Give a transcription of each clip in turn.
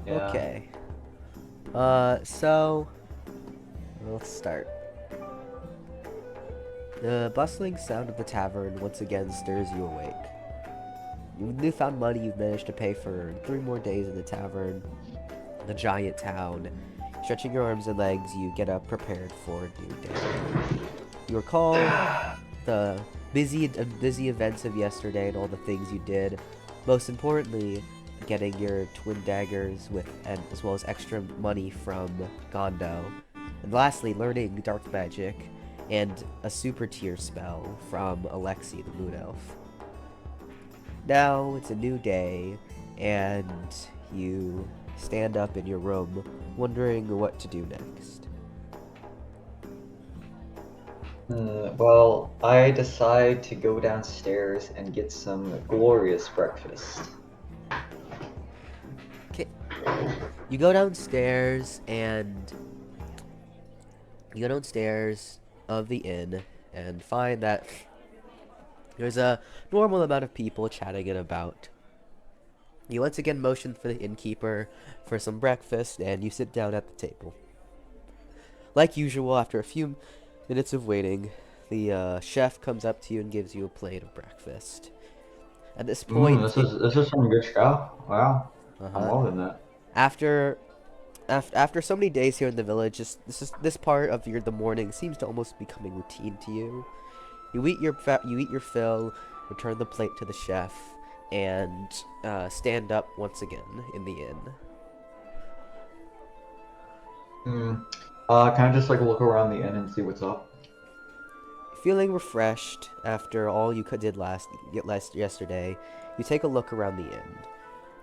Yeah. Okay. So let's start. The bustling sound of the tavern once again stirs you awake. With newfound money, you've managed to pay for 3 more days in the tavern, the giant town. Stretching your arms and legs, you get up prepared for a new day. You recall the busy events of yesterday and all the things you did. Most importantly, getting your twin daggers and as well as extra money from Gondo. And lastly, learning dark magic and a super tier spell from Alexi the Moon Elf. Now it's a new day, and you stand up in your room, wondering what to do next. Well, I decide to go downstairs and get some glorious breakfast. Okay. You go downstairs of the inn and find that there's a normal amount of people chatting it about. You once again motion for the innkeeper for some breakfast, and you sit down at the table. Like usual, after a few minutes of waiting, the chef comes up to you and gives you a plate of breakfast. At this point, This is some good stuff. Wow, I'm uh-huh. loving that. After so many days here in the village, this part of the morning seems to almost becoming routine to you. You eat your fill, return the plate to the chef, and stand up once again in the inn. Can I just like look around the inn and see what's up? Feeling refreshed after all you did yesterday, you take a look around the inn.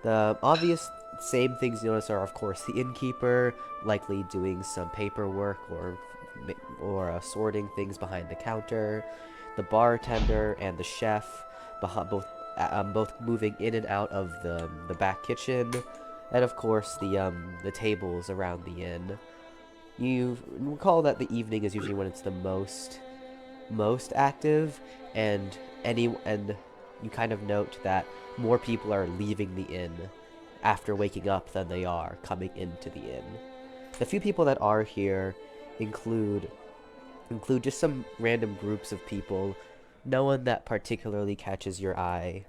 The obvious same things you notice are, of course, the innkeeper, likely doing some paperwork or sorting things behind the counter, the bartender and the chef, both moving in and out of the back kitchen, and of course the tables around the inn. You recall that the evening is usually when it's the most active, and you kind of note that more people are leaving the inn after waking up than they are coming into the inn. The few people that are here include just some random groups of people, no one that particularly catches your eye,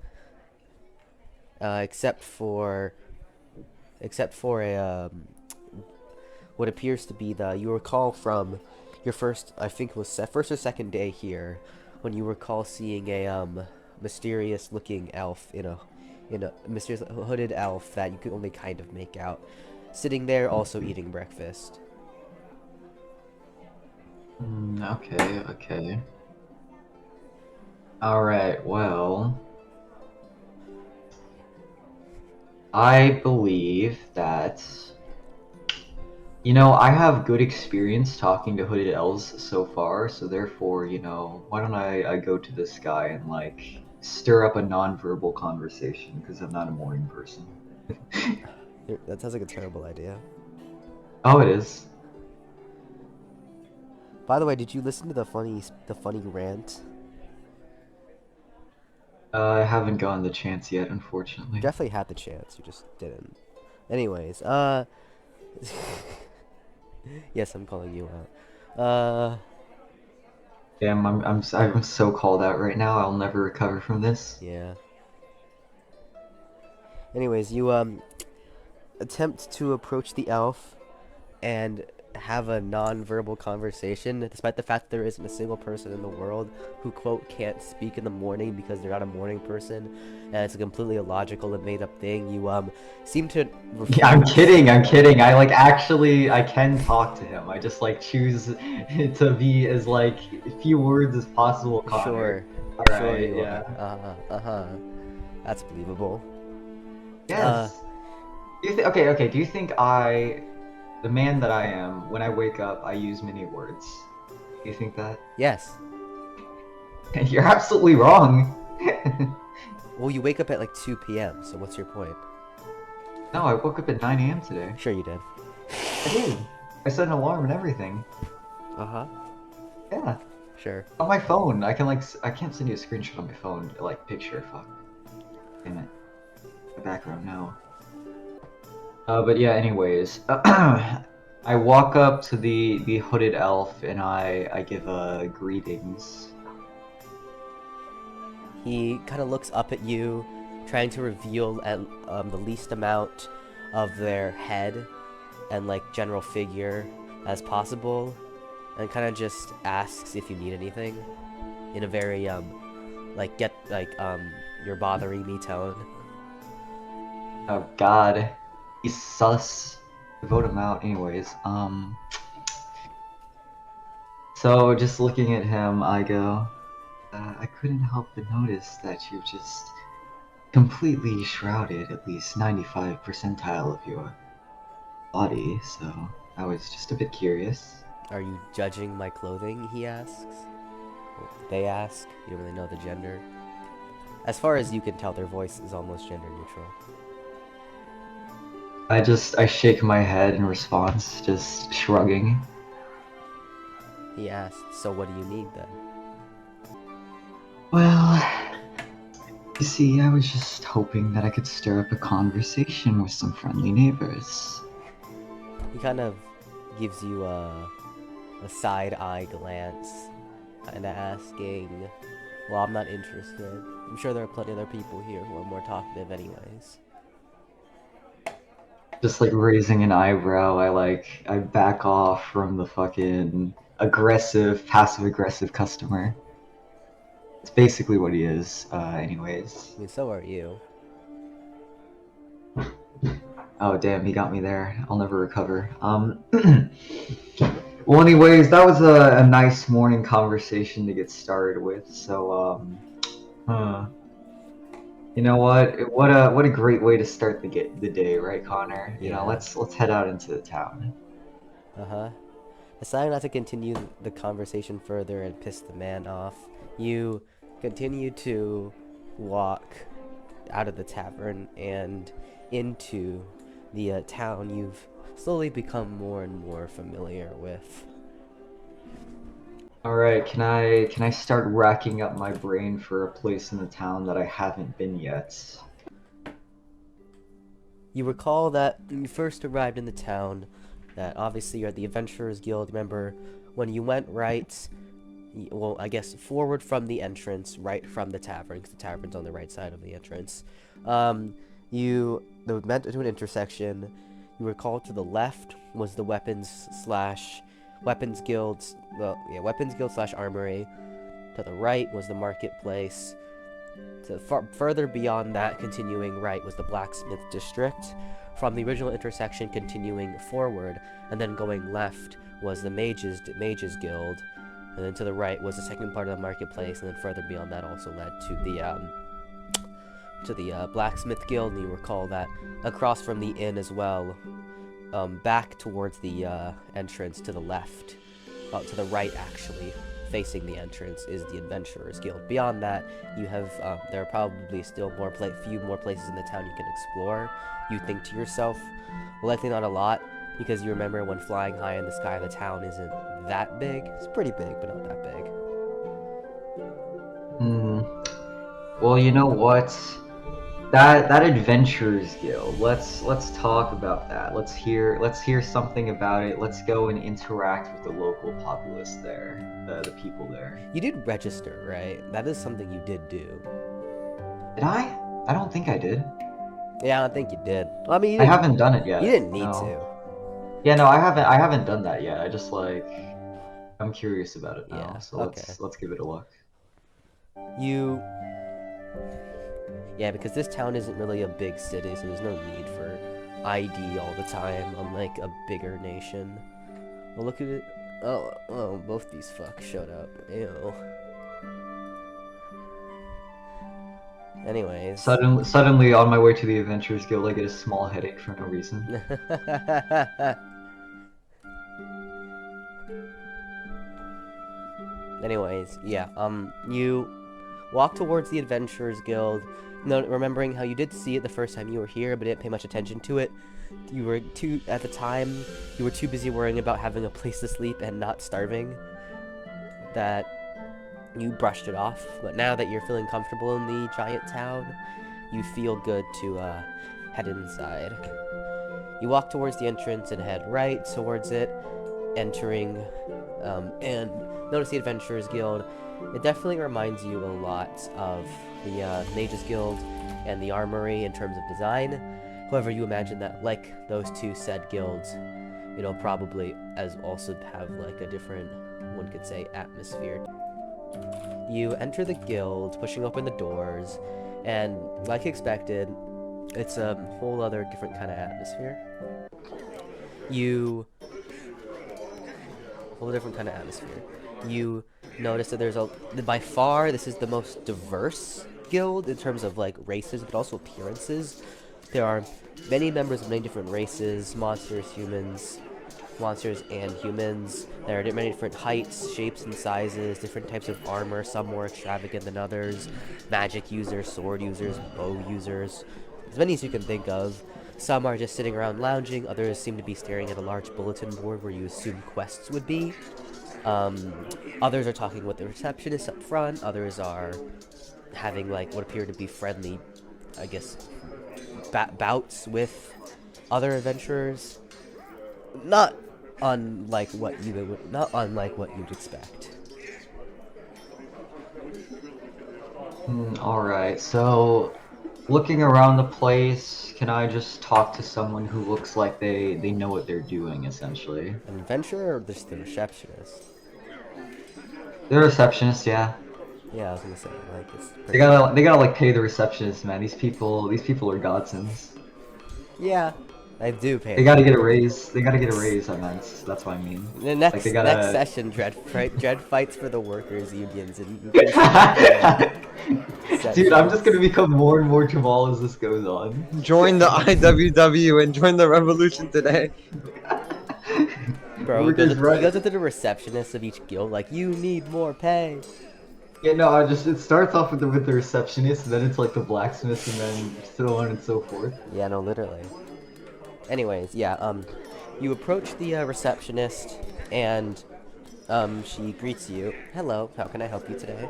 except for a what appears to be you recall from your first, I think it was first or second day here, when you recall seeing a mysterious looking elf in a mysterious hooded elf that you could only kind of make out, sitting there also eating breakfast. Okay. Alright, well, I believe that, I have good experience talking to hooded elves so far, so therefore, why don't I go to this guy and, like, stir up a non-verbal conversation, because I'm not a morning person. That sounds like a terrible idea. Oh, it is. By the way, did you listen to the funny rant? I haven't gotten the chance yet, You unfortunately. definitely had the chance, you just didn't. Anyways, yes, I'm calling you out. Damn, I'm so called out right now. I'll never recover from this. Yeah. Anyways, you attempt to approach the elf and have a non-verbal conversation, despite the fact there isn't a single person in the world who, quote, can't speak in the morning because they're not a morning person, and it's a completely illogical and made-up thing. You seem to refuse. Yeah, I'm kidding. I can talk to him. I just like choose to be as like few words as possible, Connor. Sure, All sure right, you yeah. are. That's believable. Yes. Do you think the man that I am, when I wake up, I use many words? Do you think that? Yes. You're absolutely wrong. Well, you wake up at like 2 p.m., so what's your point? No, I woke up at 9 a.m. today. Sure you did. I did. I set an alarm and everything. Uh-huh. Yeah. Sure. On my phone, I can't send you a screenshot on my phone, like picture. Fuck. Damn it. The background, no. But yeah, anyways, I walk up to the hooded elf and I give greetings. He kind of looks up at you, trying to reveal at the least amount of their head and like general figure as possible, and kind of just asks if you need anything in a very like get like you're bothering me tone. Oh God, he's sus. Vote him out, anyways. So just looking at him, I go, I couldn't help but notice that you've just completely shrouded at least 95 percentile of your body, so I was just a bit curious. Are you judging my clothing? He asks. Or they ask. You don't really know the gender. As far as you can tell, their voice is almost gender neutral. I shake my head in response, just shrugging. He asks, so what do you need then? Well, you see, I was just hoping that I could stir up a conversation with some friendly neighbors. He kind of gives you a side eye glance, kind of asking, well, I'm not interested. I'm sure there are plenty of other people here who are more talkative anyways. Just like raising an eyebrow, I back off from the fucking passive aggressive customer. It's basically what he is, anyways. I mean, so are you. Oh damn, he got me there. I'll never recover. Well, anyways, that was a nice morning conversation to get started with. So, you know what? What a great way to start the day, right, Connor? You know, Yeah. let's head out into the town. Uh-huh. Deciding not to continue the conversation further and piss the man off, you continue to walk out of the tavern and into the town you've slowly become more and more familiar with. All right, can I start racking up my brain for a place in the town that I haven't been yet? You recall that when you first arrived in the town, that obviously you're at the Adventurers Guild. Remember when you went right, well, I guess forward from the entrance, right from the tavern, because the tavern's on the right side of the entrance. You went to an intersection. You recall to the left was the weapons guilds, well, yeah, weapons guild slash armory. To the right was the marketplace. Further beyond that, continuing right, was the blacksmith district. From the original intersection, continuing forward, and then going left was the mages guild. And then to the right was the second part of the marketplace, and then further beyond that also led to the blacksmith guild. And you recall that across from the inn as well, back towards the entrance to the left, to the right actually, facing the entrance, is the Adventurers Guild. Beyond that, you have there are probably still few more places in the town you can explore. You think to yourself, well, likely not a lot, because you remember when flying high in the sky, the town isn't that big. It's pretty big, but not that big. Hmm. Well, you know what? That Adventurers Guild. Let's talk about that. Let's hear something about it. Let's go and interact with the local populace there, the people there. You did register, right? That is something you did do. Did I? I don't think I did. Yeah, I think you did. Well, I mean, I haven't done it yet. You didn't need no. to. Yeah, no, I haven't done that yet. I just I'm curious about it now. Yeah, So okay. let's give it a look. Yeah, because this town isn't really a big city, so there's no need for ID all the time, unlike a bigger nation. Well, look at it. Oh, both these fucks showed up. Ew. Anyways. Suddenly, on my way to the Adventurers Guild, I get a small headache for no reason. Anyways, yeah, you walk towards the Adventurers Guild, remembering how you did see it the first time you were here, but didn't pay much attention to it. At the time, you were too busy worrying about having a place to sleep and not starving, that you brushed it off. But now that you're feeling comfortable in the giant town, you feel good to head inside. You walk towards the entrance and head right towards it, entering, and notice the Adventurers Guild. It definitely reminds you a lot of the Mages Guild and the Armory in terms of design. However, you imagine that, like those two said guilds, it'll probably also have like a different, one could say, atmosphere. You enter the guild, pushing open the doors, and like expected, it's a whole other different kind of atmosphere. Whole different kind of atmosphere. You notice that by far, this is the most diverse guild in terms of like races, but also appearances. There are many members of many different races, monsters and humans. There are many different heights, shapes, and sizes, different types of armor, some more extravagant than others, magic users, sword users, bow users, as many as you can think of. Some are just sitting around lounging, others seem to be staring at a large bulletin board where you assume quests would be. Others are talking with the receptionist up front, others are having like what appear to be friendly, I guess, bouts with other adventurers. Not unlike what you'd expect. Alright, so looking around the place, can I just talk to someone who looks like they know what they're doing, essentially? An adventurer or just the receptionist? The receptionist, yeah. Yeah, I was gonna say, like, it's They gotta like pay the receptionist, man. These people are godsends. Yeah, I do pay. They gotta get a raise. They gotta get a raise. That's what I mean. The Like they gotta... next session, Dread fights for the workers' unions and Dude, I'm just gonna become more and more Jamal as this goes on. Join the IWW and join the revolution today. Bro, he goes up to the receptionist of each guild like, you need more pay. Yeah, no, it starts off with the receptionist, and then it's like the blacksmith, and then so on and so forth. Yeah, no, literally. Anyways, yeah, you approach the receptionist, and she greets you. Hello, how can I help you today?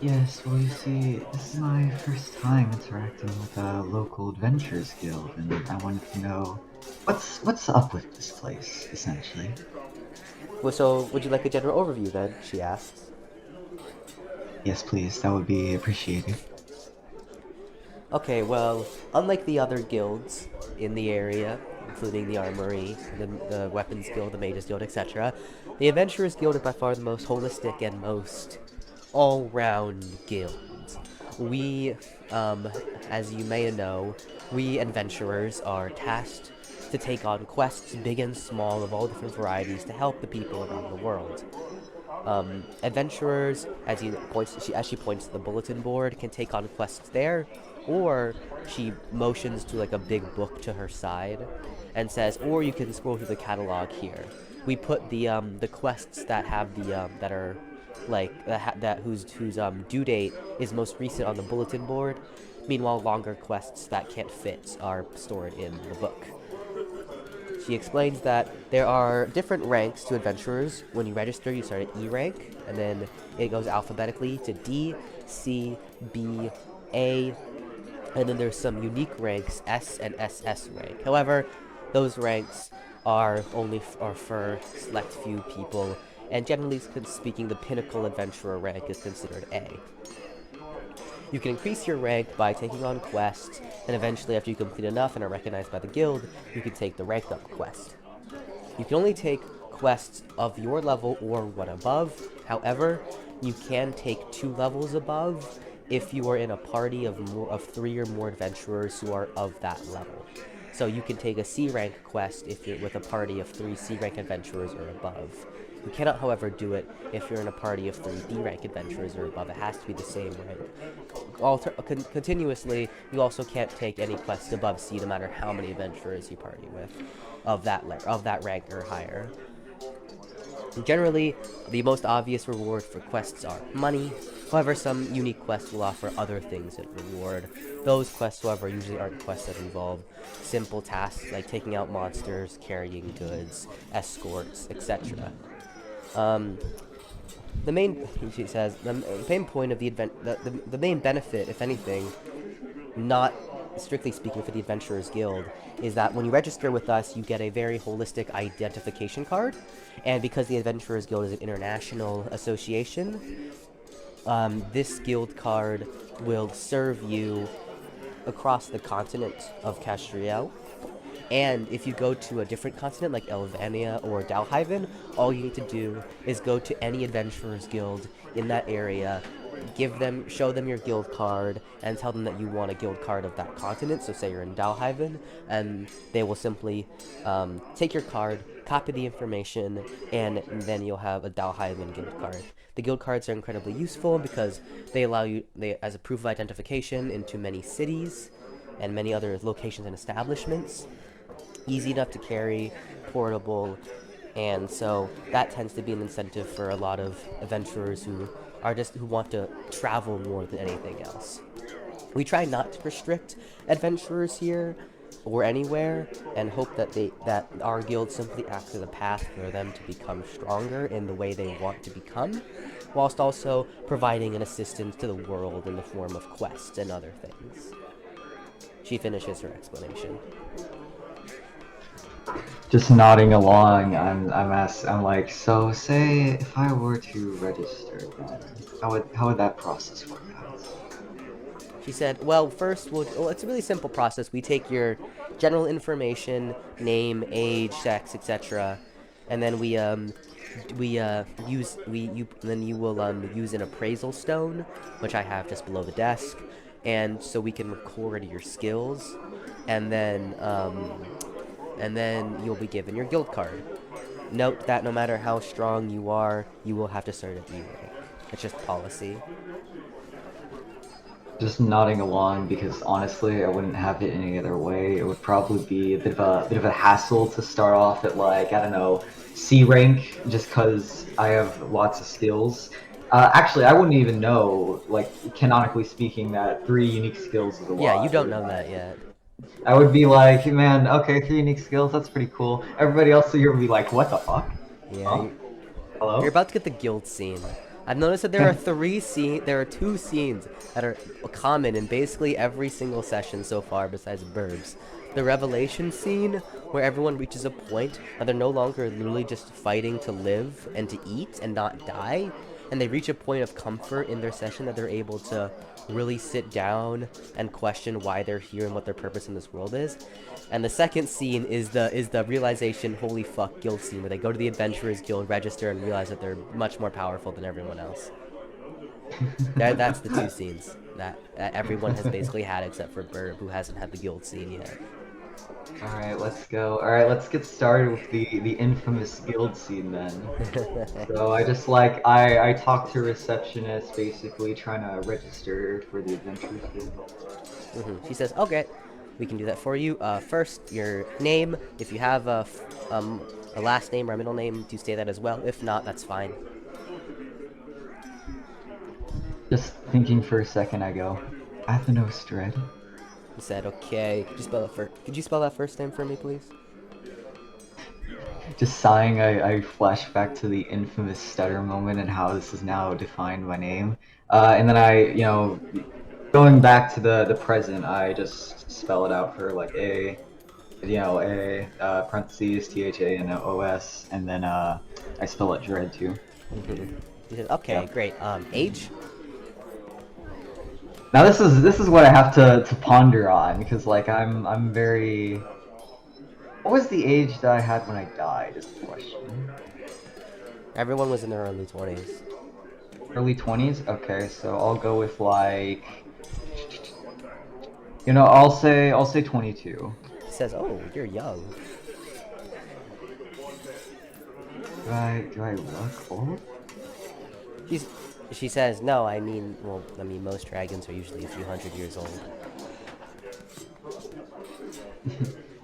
Yes, well, you see, this is my first time interacting with a local adventurers guild, and I wanted to know what's up with this place, essentially. Well, so, would you like a general overview then? She asks. Yes, please. That would be appreciated. Okay, well, unlike the other guilds in the area, including the Armory, the Weapons Guild, the Mages Guild, etc., the Adventurers Guild is by far the most holistic and most all-round guild. We, as you may know, we adventurers are tasked to take on quests big and small of all different varieties to help the people around the world. Adventurers, as she points to the bulletin board, can take on quests there, or she motions to like a big book to her side and says, or you can scroll through the catalog here. We put the quests that have the that are like whose due date is most recent on the bulletin board. Meanwhile, longer quests that can't fit are stored in the book. She explains that there are different ranks to adventurers. When you register, you start at E rank, and then it goes alphabetically to D, C, B, A, and then there's some unique ranks, S and SS rank. However, those ranks are for select few people, and generally speaking, the pinnacle adventurer rank is considered A. You can increase your rank by taking on quests, and eventually after you complete enough and are recognized by the guild, you can take the ranked up quest. You can only take quests of your level or one above. However, you can take 2 levels above if you are in a party of 3 or more adventurers who are of that level. So you can take a C rank quest if you're with a party of 3 C rank adventurers or above. You cannot, however, do it if you're in a party of 3 D rank adventurers or above. It has to be the same rank. Continuously, you also can't take any quests above C, no matter how many adventurers you party with, of that rank or higher. Generally, the most obvious reward for quests are money. However, some unique quests will offer other things in reward. Those quests, however, usually aren't quests that involve simple tasks like taking out monsters, carrying goods, escorts, etc. The main point of the event, the main benefit, if anything, not strictly speaking for the Adventurers Guild, is that when you register with us, you get a very holistic identification card. And because the Adventurers Guild is an international association, this guild card will serve you across the continent of Castriel. And if you go to a different continent like Althvinhaim or Althvinhaim, all you need to do is go to any Adventurers Guild in that area, show them your guild card, and tell them that you want a guild card of that continent. So say you're in Althvinhaim, and they will simply take your card, copy the information, and then you'll have a Althvinhaim guild card. The guild cards are incredibly useful because they allow you, as a proof of identification, into many cities and many other locations and establishments. Easy enough to carry, portable, and so that tends to be an incentive for a lot of adventurers who want to travel more than anything else. We try not to restrict adventurers here or anywhere, and hope that our guild simply acts as a path for them to become stronger in the way they want to become, whilst also providing an assistance to the world in the form of quests and other things. She finishes her explanation. Just nodding along, I'm like, so say if I were to register, how would that process work out? She said, well, first, it's a really simple process. We take your general information, name, age, sex, etc., and then then you will use an appraisal stone, which I have just below the desk, and so we can record your skills, and then you'll be given your guild card. Note that no matter how strong you are, you will have to start at E rank. It's just policy. Just nodding along because honestly, I wouldn't have it any other way. It would probably be a bit of a hassle to start off at, like, I don't know, C rank, just because I have lots of skills. Actually, I wouldn't even know, like, canonically speaking, that 3 unique skills is a lot. Yeah, you don't know that yet. I would be like, man, okay, 3 unique skills, that's pretty cool. Everybody else here would be like, what the fuck? Yeah. Huh? Hello? You're about to get the guild scene. I've noticed that there are 2 scenes that are common in basically every single session so far besides Burbs. The revelation scene, where everyone reaches a point and they're no longer literally just fighting to live and to eat and not die, and they reach a point of comfort in their session that they're able to really sit down and question why they're here and what their purpose in this world is. And the second scene is the realization, holy fuck, guild scene, where they go to the Adventurers Guild, register, and realize that they're much more powerful than everyone else. That's the 2 scenes that everyone has basically had except for Burb, who hasn't had the guild scene yet. Alright, let's go. Alright, let's get started with the infamous guild scene then. So I talk to receptionist, basically trying to register for the Adventurers Guild. She says, okay, we can do that for you. First, your name. If you have a last name or a middle name, do say that as well. If not, that's fine. Just thinking for a second, I go, Athanos Dread. He said, okay. Could you spell that first name for me, please? Just sighing, I flash back to the infamous stutter moment and how this is now defined my name. And then going back to the present, I just spell it out for, like, A, parentheses, THA, and OS, and then I spell it Dread too. He said, okay, yeah. Great. Age? Now this is what I have to ponder on, because, like, I'm very... What was the age that I had when I died is the question. Everyone was in their early 20s. Early 20s? Okay, so I'll go with, like... I'll say 22. He says, oh, you're young. Do I look old? She says, no, I mean, most dragons are usually a few hundred years old.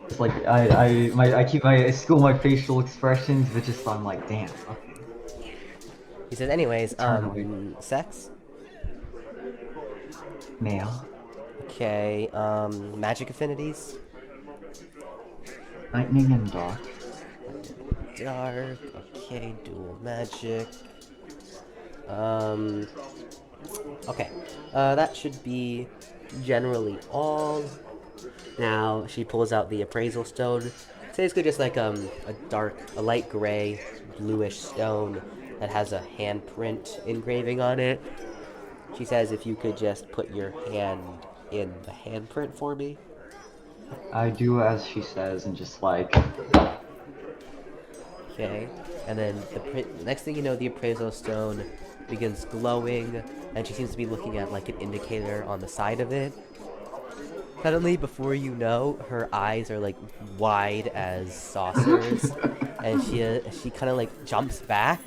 It's like, I school my facial expressions, but just I'm like, damn, okay. He says, anyways, sex? Male. Okay, magic affinities? Lightning and dark. Dark, okay, dual magic. Okay, that should be generally all. Now she pulls out the appraisal stone. It's basically just like a light gray, bluish stone that has a handprint engraving on it. She says if you could just put your hand in the handprint for me. I do as she says and just like... Okay, and then the next thing you know, the appraisal stone begins glowing, and she seems to be looking at like an indicator on the side of it. Suddenly, before you know, her eyes are like wide as saucers, and she kind of like jumps back,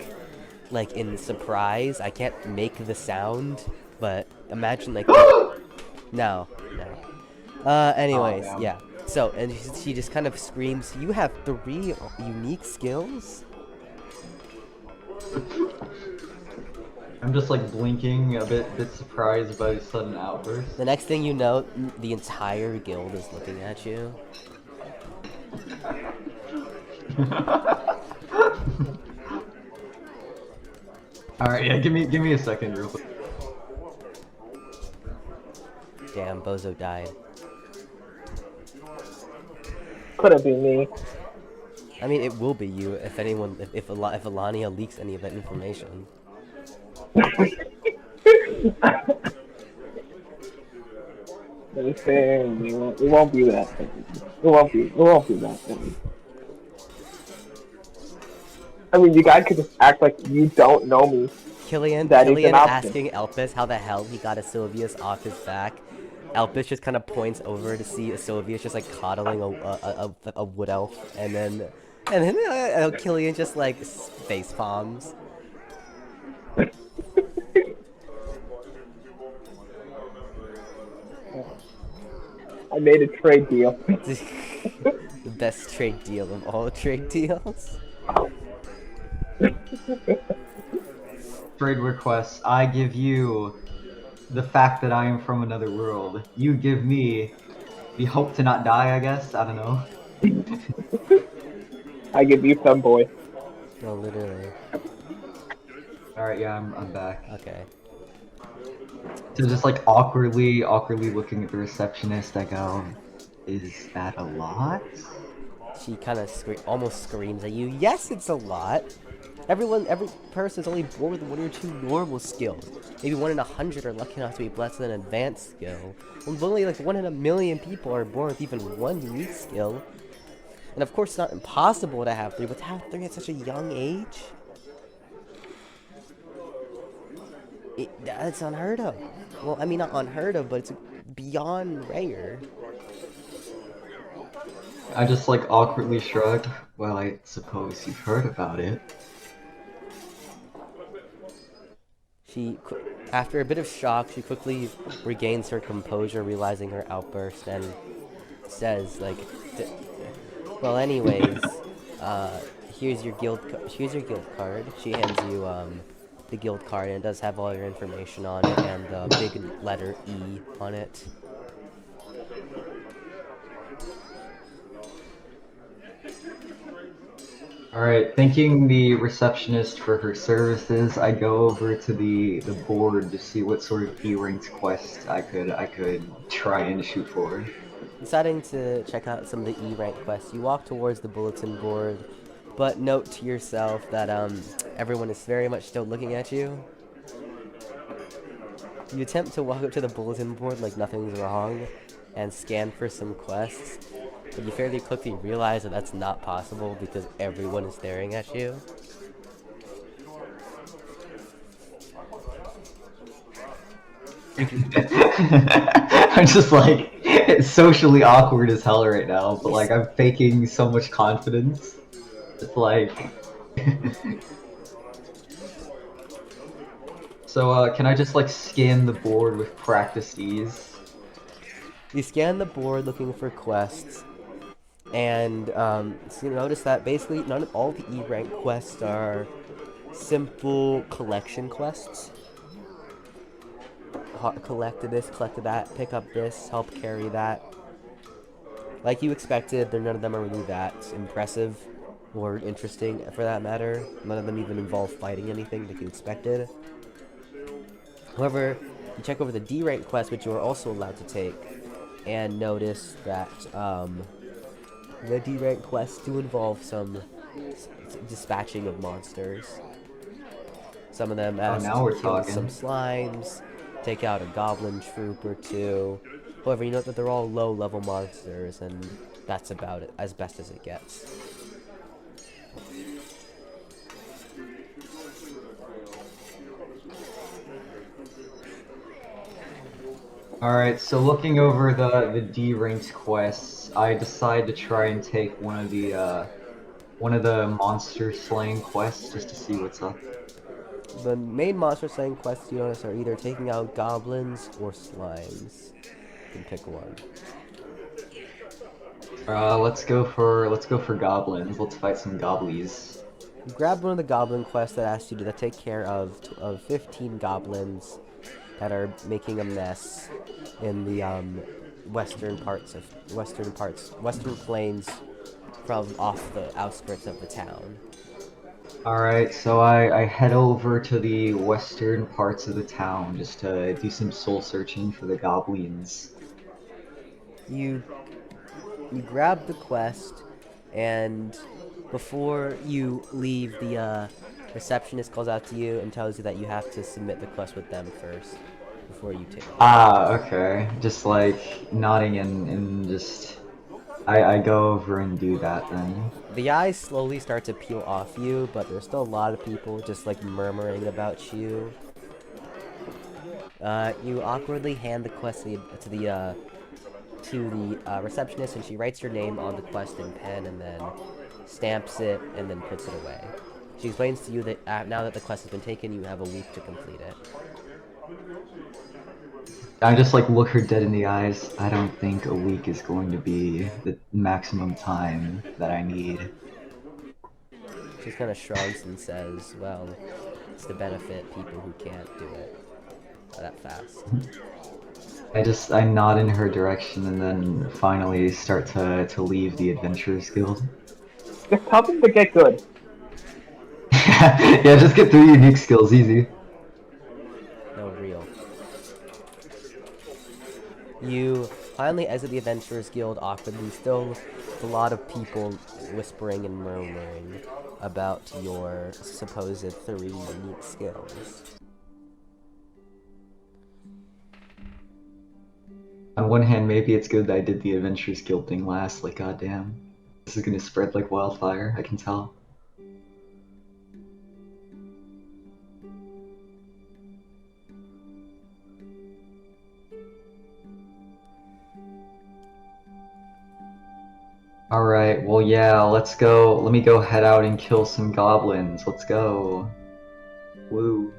like in surprise. I can't make the sound, but imagine like no. Anyways, Oh, yeah. So, and she just kind of screams, "You have 3 unique skills?" I'm just like blinking, a bit surprised by the sudden outburst. The next thing you know, the entire guild is looking at you. Alright, yeah, give me a second real quick. Damn, Bozo died. Couldn't be me. I mean, it will be you if anyone, if Alania leaks any of that information. It won't be that thing. It won't be that thing. I mean, you guys could just act like you don't know me. Killian That is an option. asking Elpis how the hell he got Sylvius off his back. Elpis just kind of points over to see Sylvius just like coddling a wood elf, and then Killian just like face palms. I made a trade deal. The best trade deal of all trade deals. Trade requests. I give you the fact that I am from another world. You give me the hope to not die, I guess? I don't know. I give you some boy. No, literally. Alright, yeah, I'm back. Okay. So just like awkwardly looking at the receptionist, I go, is that a lot? She kind of almost screams at you. Yes, it's a lot. Every person's only born with 1 or 2 normal skills. Maybe 1 in 100 are lucky enough to be blessed with an advanced skill. Only like 1 in a million people are born with even 1 unique skill. And of course, it's not impossible to have 3, but to have 3 at such a young age, it's unheard of. Well, I mean, not unheard of, but it's beyond rare. I just like awkwardly shrug. Well, I suppose you've heard about it. After a bit of shock, she quickly regains her composure, realizing her outburst, and says, like, well, anyways, here's your guild card. She hands you, the guild card, and it does have all your information on it, and the big letter E on it. Alright, thanking the receptionist for her services, I go over to the board to see what sort of E-ranked quest I could try and shoot for. Deciding to check out some of the E-rank quests, you walk towards the bulletin board, but note to yourself that everyone is very much still looking at you. You attempt to walk up to the bulletin board like nothing's wrong, and scan for some quests, but you fairly quickly realize that that's not possible because everyone is staring at you. I'm just like, it's socially awkward as hell right now, but like I'm faking so much confidence. It's like... So, can I just like scan the board with practiced ease? You scan the board looking for quests, and so you notice that basically all the E-rank quests are simple collection quests. Collect this, collect that, pick up this, help carry that. Like you expected, none of them are really that impressive or interesting for that matter. None of them even involve fighting anything like you expected. However, you check over the D-rank quest, which you are also allowed to take, and notice that the D-rank quests do involve some dispatching of monsters. Some of them ask now to we're kill talking. some slimes, take out a goblin troop or two. However, you note that they're all low-level monsters, and that's about it, as best as it gets. Alright, so looking over the D-ranked quests, I decide to try and take one of the monster slaying quests just to see what's up. The main monster slaying quests you notice are either taking out goblins or slimes. You can pick one. Let's go for goblins. Let's fight some goblies. You grab one of the goblin quests that asks you to take care of 15 goblins that are making a mess in the western plains from off the outskirts of the town. Alright, so I head over to the western parts of the town just to do some soul searching for the goblins. You grab the quest, and before you leave, the receptionist calls out to you and tells you that you have to submit the quest with them first before you take it. Ah, okay. Just like nodding and just I go over and do that then. The eyes slowly start to peel off you, but there's still a lot of people just like murmuring about you. You awkwardly hand the quest to the receptionist, and she writes your name on the quest in pen and then stamps it and then puts it away. She explains to you that now that the quest has been taken, you have a week to complete it. I just like look her dead in the eyes. I don't think a week is going to be the maximum time that I need. She just kind of shrugs and says, well, it's to benefit people who can't do it that fast. I nod in her direction and then finally start to leave the Adventurers Guild. Just tell them to get good. Yeah, just get 3 unique skills, easy. No, real. You finally exit the Adventurers Guild awkwardly, still with a lot of people whispering and murmuring about your supposed 3 unique skills. On one hand, maybe it's good that I did the Adventurers Guild thing last, like goddamn. This is gonna spread like wildfire, I can tell. Alright, well yeah, let's go. Let me go head out and kill some goblins. Let's go. Woo.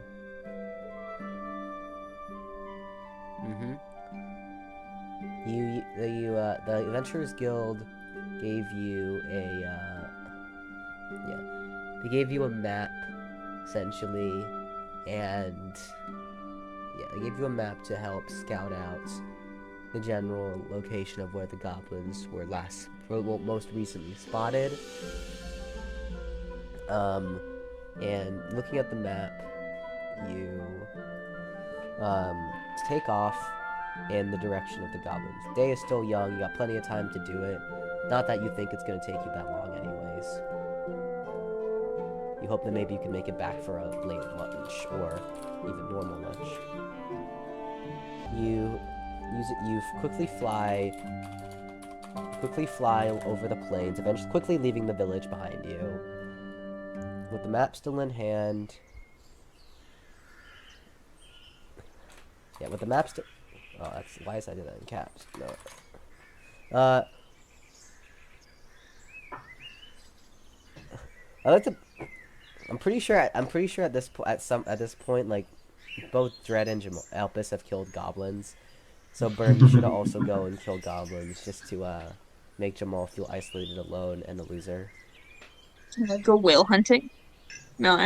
The Adventurers Guild gave you they gave you a map, essentially, and they gave you a map to help scout out the general location of where the goblins were most recently spotted. And looking at the map, you take off in the direction of the goblins. The day is still young, you got plenty of time to do it. Not that you think it's going to take you that long anyways. You hope that maybe you can make it back for a late lunch, or even normal lunch. You quickly fly over the plains, eventually quickly leaving the village behind you. With the map still in hand... Yeah, with the map still... Oh, that's... Why is I did that in caps? No. I like to... I'm pretty sure at this point, like, both Dread and Alpis have killed goblins. So Burn, you should also go and kill goblins just to make Jamal feel isolated, alone, and a loser. Can I go whale hunting? No.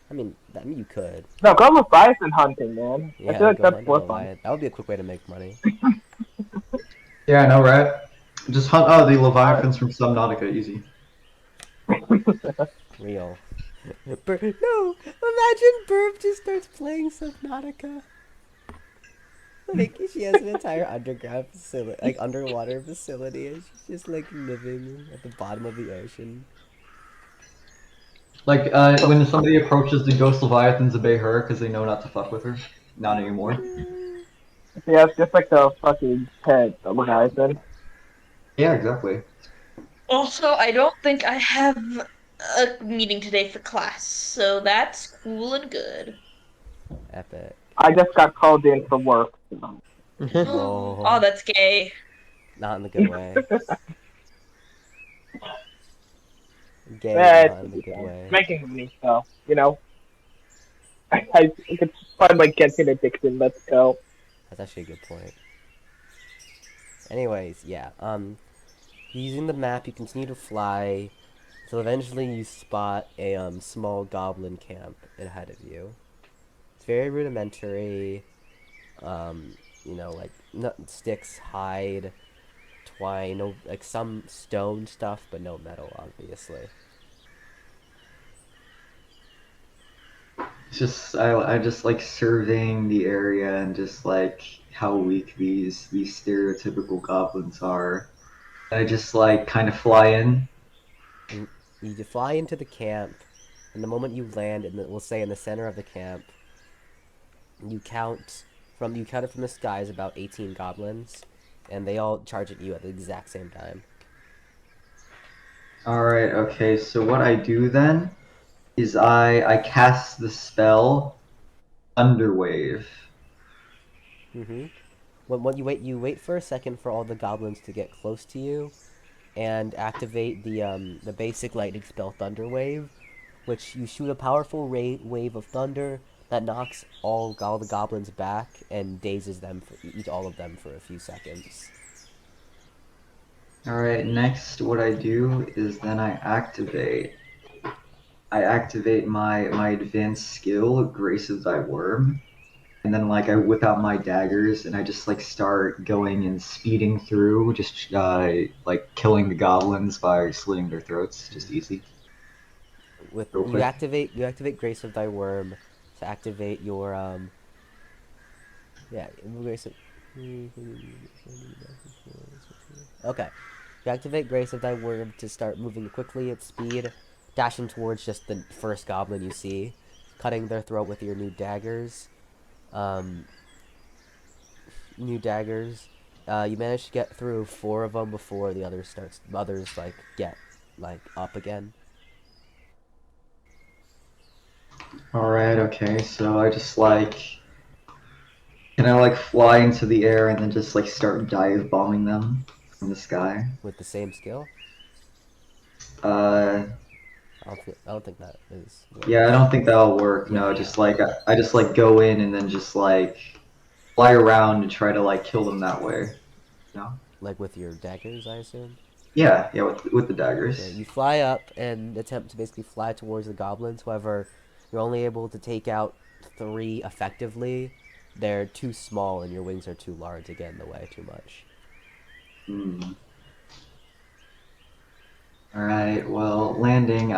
I mean, you could. No, go Leviathan hunting, man. Yeah, I feel like go that's hunt more Leviathan. fun. That would be a quick way to make money. Yeah, I know, right? Just hunt the Leviathans from Subnautica, easy. Real. No! Imagine Burp just starts playing Subnautica. Like she has an entire underground facility, like underwater facility, and she's just like living at the bottom of the ocean. Like, when somebody approaches the ghost leviathans, obey her because they know not to fuck with her. Not anymore. Yeah, it's just like the fucking pet of a Leviathan. Yeah, exactly. Also, I don't think I have a meeting today for class, so that's cool and good. Epic. I just got called in for work. Whoa. Oh, that's gay. Not in the good way. Gay, Yeah, not in the good way. it's making money, so, you know. It's fun like getting addiction, let's go. That's actually a good point. Anyways, yeah. Using the map, you continue to fly until eventually you spot a small goblin camp ahead of you. It's very rudimentary. You know, like sticks, hide, twine, no, like some stone stuff, but no metal, obviously. It's just I just like surveying the area and just like how weak these stereotypical goblins are. I just like kind of fly in. And you fly into the camp, and the moment you land, we'll say in the center of the camp, you count it from the skies about 18 goblins, and they all charge at you at the exact same time. All right, okay. So what I do then is I cast the spell Thunderwave. Mm-hmm. When you wait for a second for all the goblins to get close to you, and activate the basic lightning spell Thunderwave, which you shoot a powerful wave of thunder that knocks all the goblins back and dazes them all of them for a few seconds. All right. Next, what I do is then I activate my advanced skill, Grace of Thy Worm. And then like I whip out my daggers and I just like start going and speeding through, just like killing the goblins by slitting their throats, just easy. Real You quick. activate Grace of Thy Worm to activate your Grace of Okay. You activate Grace of Thy Worm to start moving quickly at speed, dashing towards just the first goblin you see, cutting their throat with your new daggers. New daggers. You manage to get through 4 of them before the others like get like up again. All right. Okay. So I just like can I like fly into the air and then just like start dive bombing them from the sky? With the same skill. Uh, I don't think that is. yeah, I don't think that'll work. Yeah, No, yeah. just like I just like go in and then just like fly around and try to like kill them that way. No. Like with your daggers, I assume. Yeah, with the Yeah, daggers. you fly up and attempt to basically fly towards the goblins. However, you're only able to take out 3 effectively. They're too small and your wings are too large to get in the way too much. Hmm. All right. Well, landing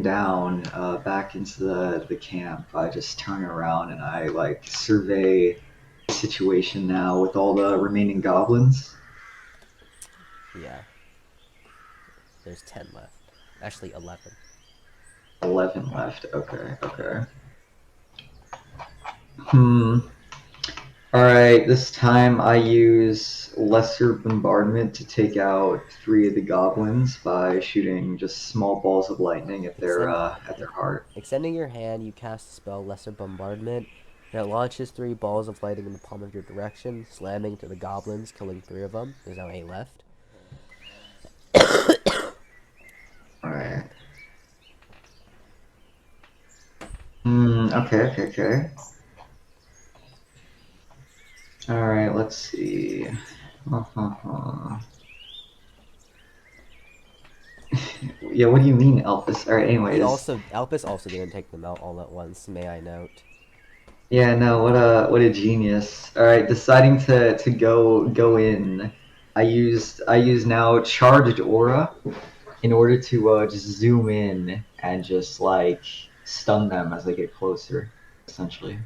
down back into the camp. I just turn around and I like survey the situation now with all the remaining goblins. Yeah. There's 10 left. Actually, 11. 11 left. Okay. Okay. Hmm. All right. This time I use lesser bombardment to take out 3 of the goblins by shooting just small balls of lightning at their heart. Extending your hand, you cast the spell Lesser Bombardment, and it launches 3 balls of lightning in the palm of your direction, slamming to the goblins, killing 3 of them. There's now 8 left. Alright. Okay. Alright, let's see. Yeah, what do you mean, Elvis? Alright, anyways. Alpus also didn't take them out all at once, may I note. Yeah, no, what a genius. Alright, deciding to go in. I use now charged aura in order to just zoom in and just like stun them as they get closer, essentially.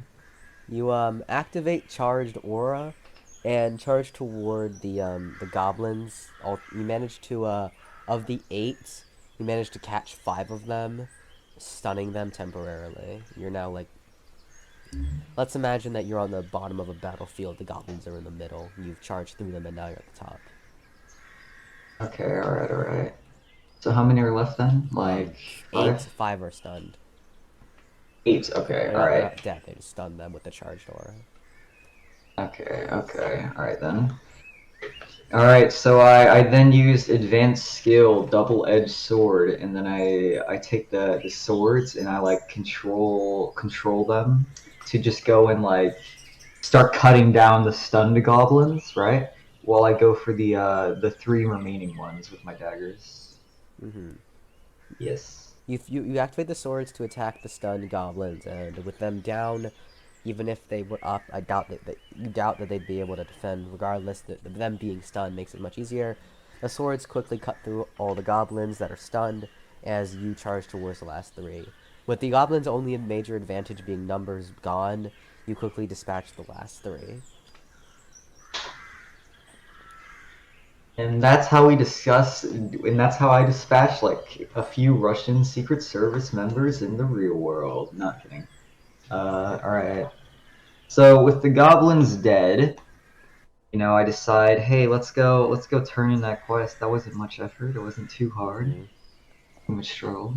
You activate charged aura, and charge toward the goblins. You manage to of the 8, you manage to catch 5 of them, stunning them temporarily. You're now like, let's imagine that you're on the bottom of a battlefield. The goblins are in the middle. You've charged through them, and now you're at the top. Okay, alright. So how many are left then? Like 8, 5? 5 are stunned. 8, okay, They're alright. not dead. They just stun them with the charged aura. Okay, alright then. Alright, so I then use advanced skill, double-edged sword, and then I take the swords and I like control them to just go and like start cutting down the stunned goblins, right? While I go for the 3 remaining ones with my daggers. Mm-hmm. Yes. You activate the swords to attack the stunned goblins, and with them down, even if they were up, I doubt that they'd be able to defend. Regardless, them being stunned makes it much easier. The swords quickly cut through all the goblins that are stunned as you charge towards the last 3. With the goblins' only major advantage being numbers gone, you quickly dispatch the last 3. And that's how we discuss, and that's how I dispatch like a few Russian Secret Service members in the real world. Not kidding. Alright. So with the goblins dead, I decide, hey, let's go turn in that quest. That wasn't much effort. It wasn't too hard. Mm-hmm. Too much struggle.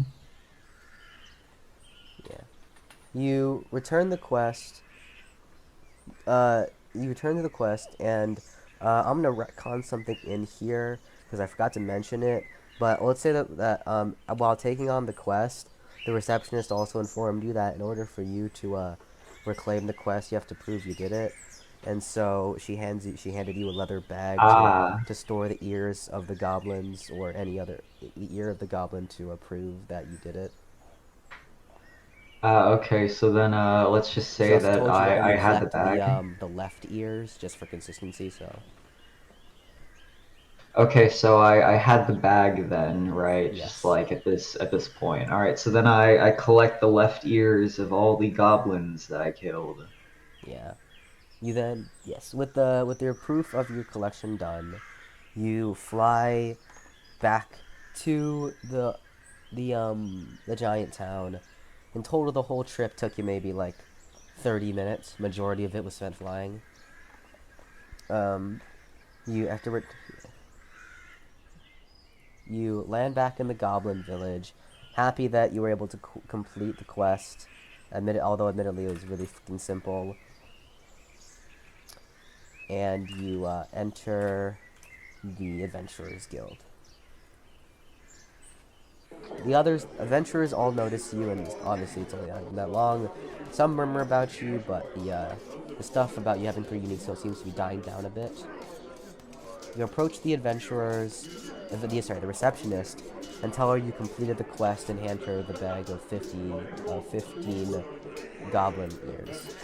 Yeah. You return the quest. You return to the quest, and I'm gonna retcon something in here because I forgot to mention it. But let's say that while taking on the quest, the receptionist also informed you that in order for you to reclaim the quest, you have to prove you did it. And so she handed you a leather bag to store the ears of the goblins or any other ear of the goblin to prove that you did it. Okay, so then let's just She say also that told you to I only had the collect bag. the left ears just for consistency. So Okay, so I had the bag then, right? yes. Just like at this point. Alright, so then I collect the left ears of all the goblins that I killed. Yeah. You then, yes, with your proof of your collection done, you fly back to the giant town. In total, the whole trip took you maybe like 30 minutes. Majority of it was spent flying. You after you land back in the Goblin Village, happy that you were able to complete the quest. Although admittedly it was really fucking simple. And you enter the Adventurers Guild. The adventurers all notice you, and obviously it's only not been that long. Some murmur about you, but the stuff about you having 3 unique skills seems to be dying down a bit. You approach the the receptionist, and tell her you completed the quest and hand her the bag of 15 goblin ears.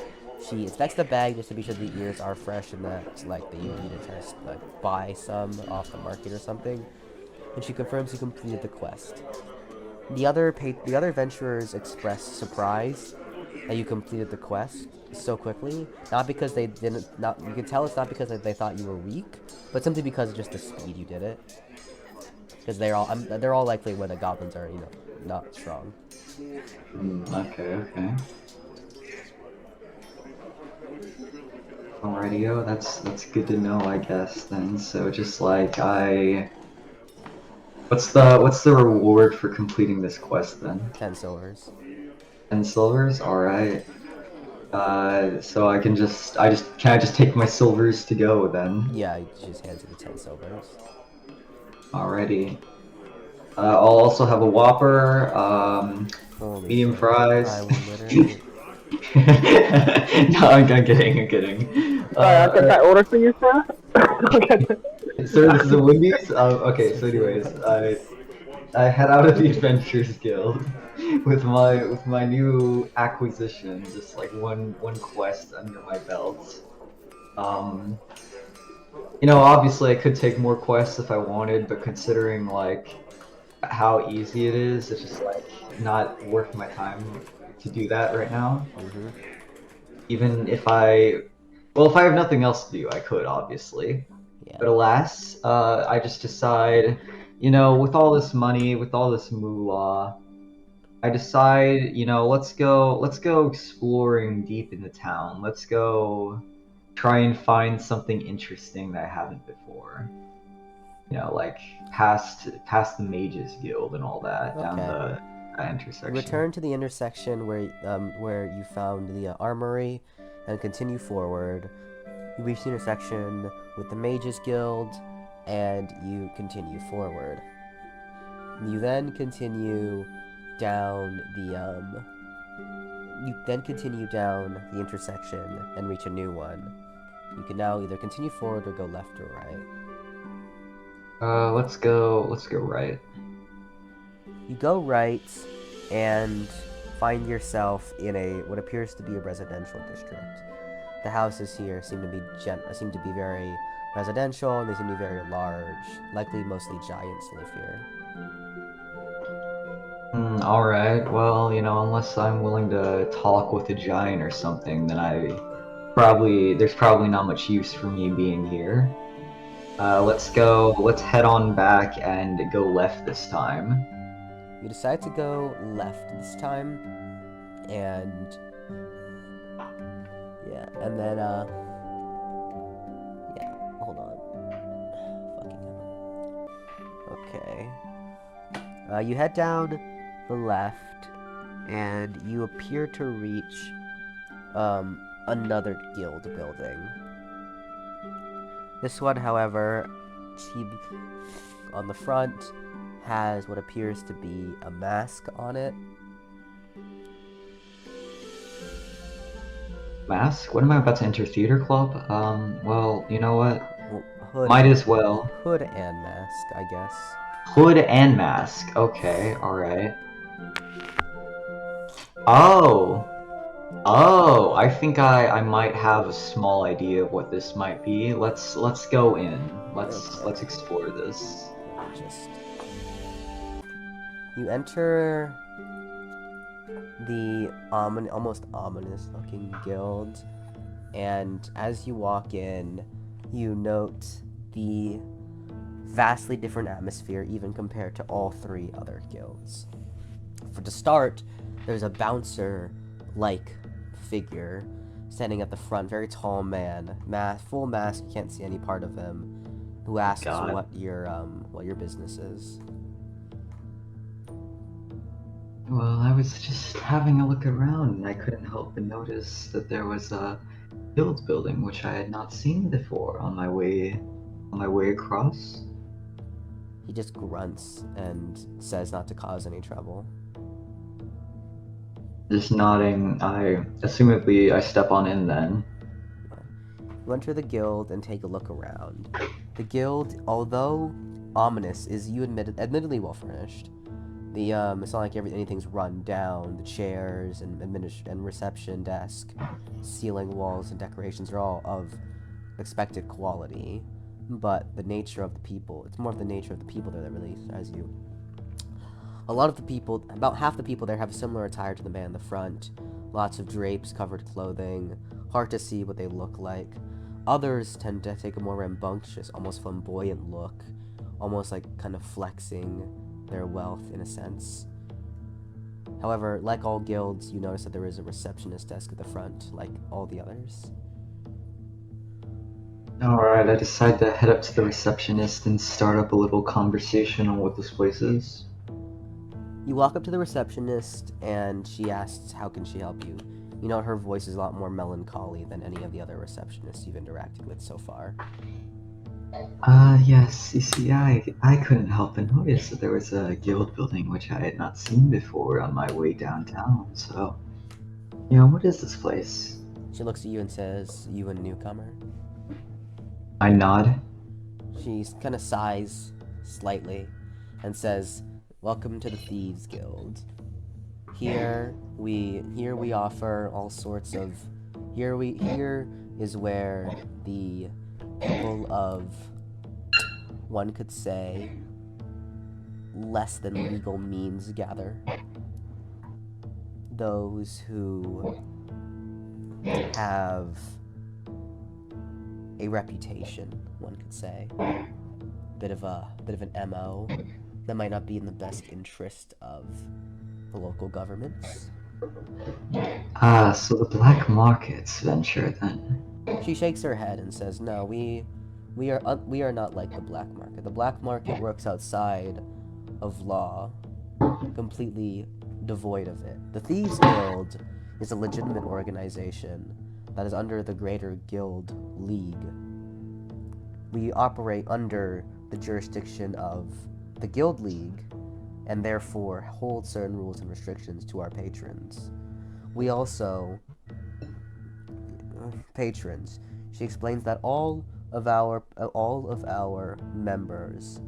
She inspects the bag just to be sure the ears are fresh and that like that you need to try to buy some off the market or something. And she confirms you completed the quest. The other adventurers express surprise that you completed the quest so quickly. Not because they didn't. Not you can tell it's not because they thought you were weak, but simply because of just the speed you did it. Because they're all likely when the goblins are not strong. Okay. Alrighty, that's good to know, I guess. Then, so just like what's the reward for completing this quest then? 10 silvers. 10 silvers. All right. So I just take my silvers to go then? Yeah, you just hand you the 10 silvers. Alrighty. I'll also have a Whopper, medium shit. fries. I will literally... No, I'm kidding. Can I order for you, sir? Sir, this is a Wendy's? Okay, so anyways, I head out of the Adventurers Guild with my new acquisition, just like one quest under my belt. Obviously I could take more quests if I wanted, but considering like how easy it is, it's just like not worth my time to do that right now. Even if if I have nothing else to do, I could, obviously. Yeah. But alas, I just decide, with all this money, with all this moolah, I decide, let's go exploring deep in the town. Let's go try and find something interesting that I haven't before. Like past the Mages Guild and all that, down Okay. the intersection. Return to the intersection where you found the armory, and continue forward. You reach the intersection with the Mages Guild, and you continue forward. You then continue down the intersection and reach a new one. You can now either continue forward or go left or right. Let's go right. You go right and find yourself in what appears to be a residential district. The houses here seem to be very residential, and they seem to be very large. Likely mostly giants live here. Alright, well, unless I'm willing to talk with a giant or something, then there's probably not much use for me being here. Let's head on back and go left this time. You decide to go left this time, and then hold on. Fucking hell. Okay. You head down the left, and you appear to reach another guild building. This one, however, on the front has what appears to be a mask on it. Mask? What am I about to enter theater club? Well, you know what? Hood, Might as well. Hood and mask, I guess. Hood and mask. Okay, alright. Oh, I think I might have a small idea of what this might be. Let's go in. Let's explore this. You enter the almost ominous looking guild, and as you walk in, you note the vastly different atmosphere even compared to all three other guilds. To start, there's a bouncer-like figure standing at the front, very tall man, full mask, you can't see any part of him, who asks what your business is. Well, I was just having a look around, and I couldn't help but notice that there was a guild building which I had not seen before on my way across. He just grunts and says not to cause any trouble. Just nodding, assumedly I step on in then. You enter the guild and take a look around. The guild, although ominous, is admittedly well furnished. It's not like anything's run down. The chairs and reception desk, ceiling walls and decorations are all of expected quality. But the nature of the people, it's more of the nature of the people there that really has you. A lot of the people, about half the people there have similar attire to the man in the front. Lots of drapes, covered clothing. Hard to see what they look like. Others tend to take a more rambunctious, almost flamboyant look. Almost like kind of flexing their wealth in a sense. However, like all guilds, you notice that there is a receptionist desk at the front, like all the others. Alright, I decide to head up to the receptionist and start up a little conversation on what this place is. You walk up to the receptionist, and she asks, how can she help you? You know, her voice is a lot more melancholy than any of the other receptionists you've interacted with so far. Yes, you see, I couldn't help but notice that there was a guild building which I had not seen before on my way downtown, so... what is this place? She looks at you and says, you a newcomer? I nod. She kind of sighs slightly and says, welcome to the Thieves Guild. Here we offer all sorts of... Here is where the people of, one could say, less than legal means gather. Those who have a reputation, one could say. Bit of an MO that might not be in the best interest of the local governments. Ah, so the black markets venture then. She shakes her head and says, "No, we are not like the black market. The black market works outside of law, completely devoid of it. The Thieves Guild is a legitimate organization that is under the greater Guild League. We operate under the jurisdiction of the Guild League, and therefore hold certain rules and restrictions to our patrons. We also patrons." She explains that all of our members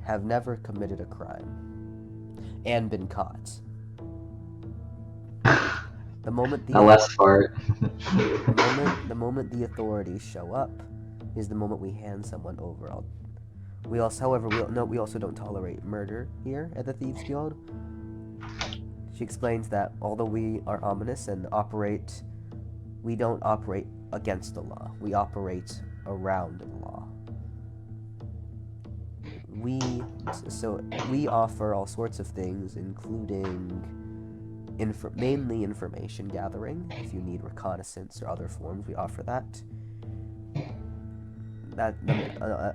have never committed a crime and been caught. The moment The last part. the moment the authorities show up is the moment we hand someone over. We also don't tolerate murder here at the Thieves Guild. She explains that although we are ominous and we don't operate against the law. We operate around the law. We offer all sorts of things, including mainly information gathering. If you need reconnaissance or other forms, we offer that.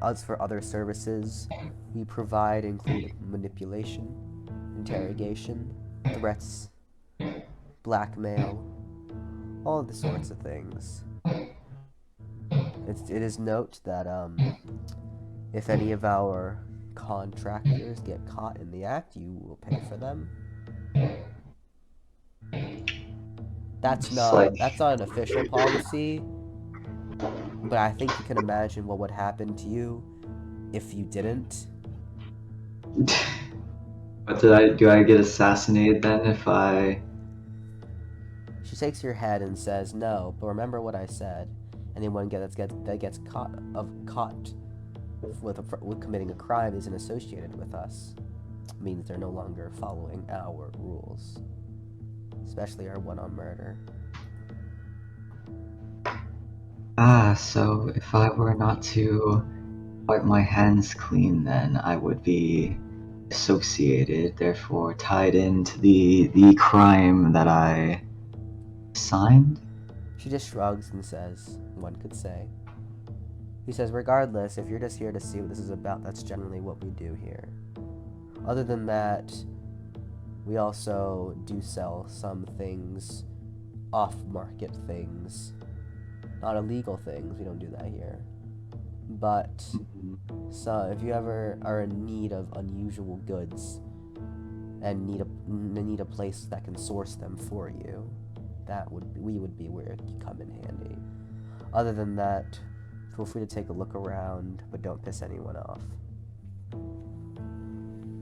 As for other services we provide include manipulation, interrogation, threats, blackmail, all the sorts of things. It is note that if any of our contractors get caught in the act, you will pay for them. That's not an official policy, but I think you can imagine what would happen to you if you didn't. But do I get assassinated then if I... She shakes her head and says, "No, but remember what I said. Anyone that gets caught with committing a crime isn't associated with us. It means they're no longer following our rules, especially our one on murder." Ah, so if I were not to wipe my hands clean, then I would be associated, therefore tied into the crime that I signed? She just shrugs and says, "One could say." He says, "Regardless, if you're just here to see what this is about, that's generally what we do here. Other than that, we also do sell some things, off-market things. Not illegal things, we don't do that here. But so if you ever are in need of unusual goods and need a place that can source them for you, we would be where you come in handy. Other than that, feel free to take a look around, but don't piss anyone off."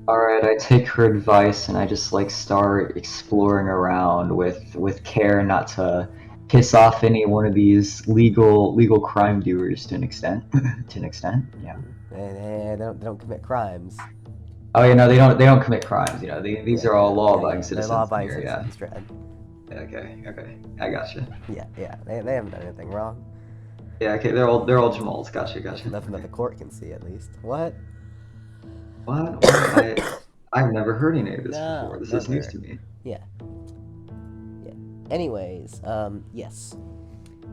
Alright, I take her advice and I just start exploring around with care not to piss off any one of these legal crime doers to an extent. Yeah. They don't commit crimes. Oh, they don't commit crimes. These are all law-abiding citizens. They're law-abiding here, citizens, Dred. Okay, I gotcha. Yeah, they haven't done anything wrong. Yeah, okay, they're all Jamals. Gotcha. Nothing that the court can see, at least. What? What? I've never heard any of this before. This is news to me. Yeah. Anyways, yes.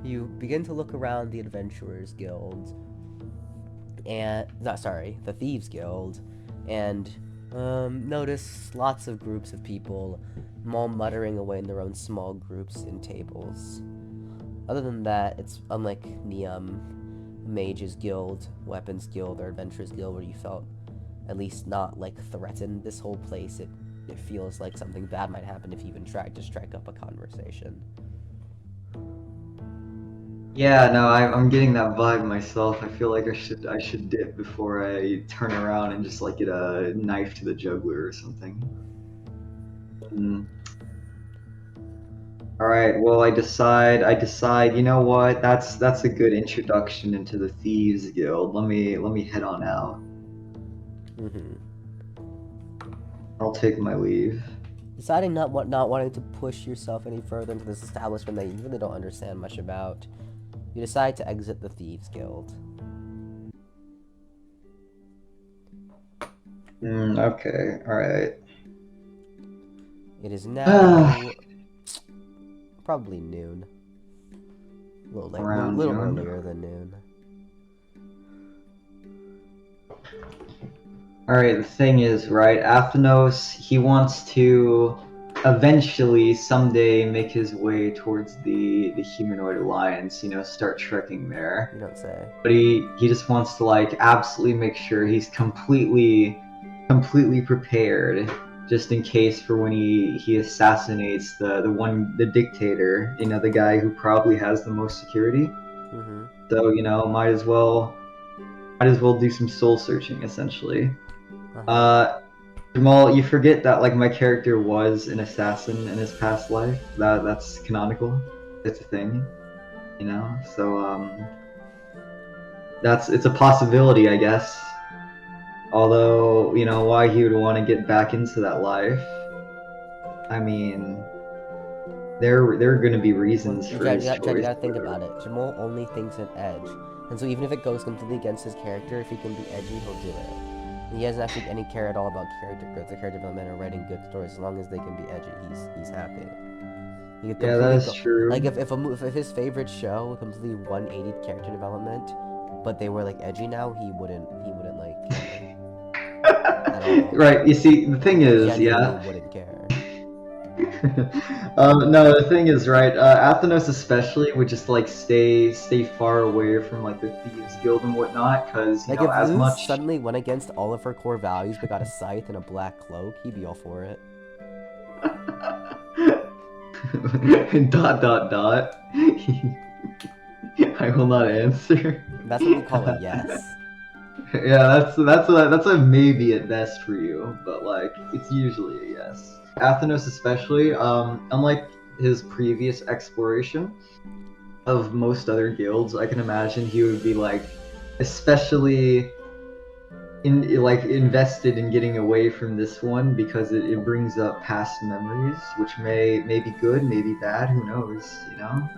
You begin to look around the Adventurers Guild, the Thieves Guild, and notice lots of groups of people all muttering away in their own small groups in tables. Other than that, it's unlike the Mages Guild, Weapons Guild, or Adventurers Guild, where you felt at least not threatened. This whole place, it feels like something bad might happen if you even tried to strike up a conversation. Yeah, no, I'm getting that vibe myself. I feel like I should dip before I turn around and just get a knife to the jugular or something. All right, well, I decide. You know what? That's a good introduction into the Thieves Guild. Let me head on out. I'll take my leave. Deciding not wanting to push yourself any further into this establishment that you really don't understand much about, you decide to exit the Thieves Guild. Okay, alright. It is now probably noon. A little late, Around a little noon? earlier than noon. Alright, the thing is, right, Athenos, he wants to eventually, someday, make his way towards the Humanoid Alliance, you know, start trekking there. You don't say. But he just wants to, like, absolutely make sure he's completely prepared, just in case for when he assassinates the dictator, you know, the guy who probably has the most security. Mm-hmm. So, you know, might as well do some soul searching, essentially. Jamal, you forget that, like, my character was an assassin in his past life. That's canonical. It's a thing, you know. So it's a possibility, I guess. Although, you know, why he would want to get back into that life, I mean, there are going to be reasons for his choice. You gotta think about it. Jamal only thinks an edge, and so even if it goes completely against his character, if he can be edgy, he'll do it. And he doesn't have any care at all about character growth, or character development, or writing good stories. As long as they can be edgy, he's happy. Yeah, that is true. Like if his favorite show completely 180 character development, but they were like edgy now, he wouldn't like. At all. Right. You see, the thing is, yeah. Wouldn't care. No, the thing is, right, Athenos especially would just, like, stay far away from, like, the Thieves Guild and whatnot, because, you know, as Luz much... suddenly went against all of her core values but got a scythe and a black cloak, he'd be all for it. ... I will not answer. That's what we call a yes. Yeah, that's a maybe at best for you, but, like, it's usually a yes. Athenos especially, unlike his previous exploration of most other guilds, I can imagine he would be, like, especially invested in getting away from this one because it brings up past memories, which may be good, maybe bad, who knows, you know?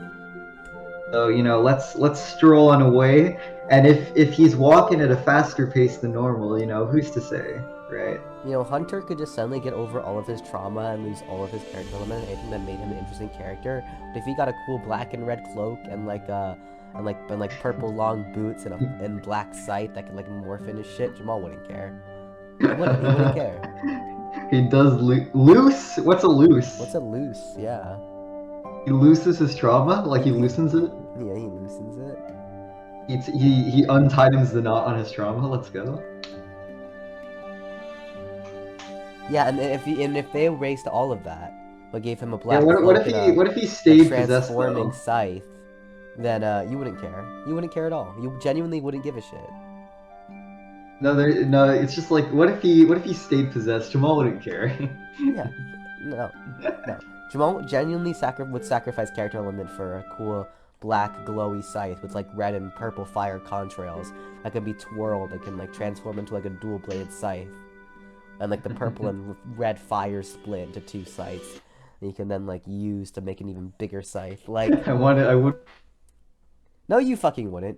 So, you know, let's stroll on away, and if he's walking at a faster pace than normal, you know, who's to say, right? You know, Hunter could just suddenly get over all of his trauma and lose all of his character development, anything that made him an interesting character. But if he got a cool black and red cloak and purple long boots and black scythe that could like morph into shit, Jamal wouldn't care. He wouldn't care. He does loose? What's a loose? What's a loose? Yeah. He looses his trauma? Like he loosens it? Yeah, he loosens it. He untightens the knot on his trauma. Let's go. Yeah, and if they erased all of that, but gave him a black what if he stayed possessed, transforming scythe, then you wouldn't care. You wouldn't care at all. You genuinely wouldn't give a shit. No, it's just like what if he stayed possessed? Jamal wouldn't care. Yeah, no. Jamal genuinely would sacrifice character element for a cool black glowy scythe with like red and purple fire contrails that can be twirled. That can like transform into like a dual bladed scythe. And like the purple and red fire split into two scythes, and you can then like use to make an even bigger scythe. Like I would. No, you fucking wouldn't.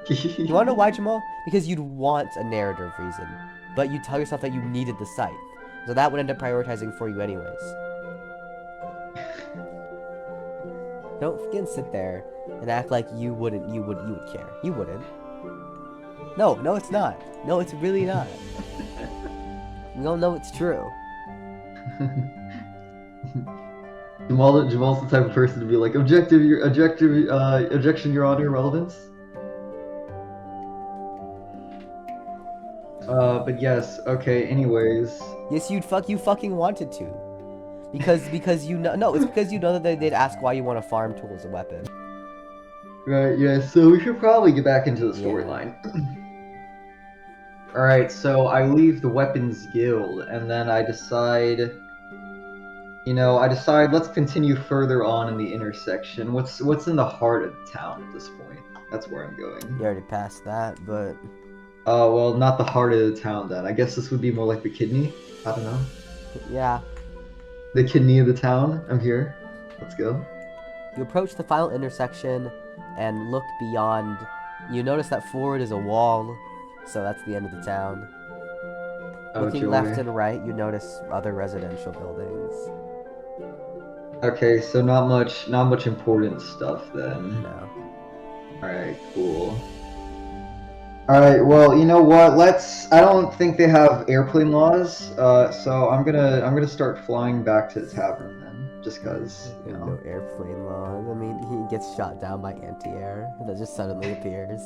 You wanna know why, Jamal? Because you'd want a narrative reason, but you tell yourself that you needed the scythe, so that would end up prioritizing for you anyways. Don't fucking sit there and act like you would care. You wouldn't. No, it's not. No, it's really not. No, it's true. Jamal's the type of person to be like, objection, Your Honor, relevance. But yes, okay. Anyways. Yes, you fucking wanted to, because you know. No, it's because you know that they'd ask why you want to farm tools and weapon. Right. Yeah. So we should probably get back into the storyline. Yeah. Alright, so I leave the Weapons Guild, and then I decide, let's continue further on in the intersection. What's in the heart of the town at this point? That's where I'm going. You already passed that, but... Oh, well, not the heart of the town then. I guess this would be more like the kidney? I don't know. Yeah. The kidney of the town. I'm here. Let's go. You approach the final intersection and look beyond. You notice that forward is a wall, so that's the end of the town. Oh, Looking joy. left and right, you notice other residential buildings. Okay, so not much important stuff then. No. Alright, cool. Alright, well, you know what? I don't think they have airplane laws, so I'm gonna start flying back to the tavern then. Just cause, you There's know. no airplane laws. I mean, he gets shot down by anti-air that just suddenly appears.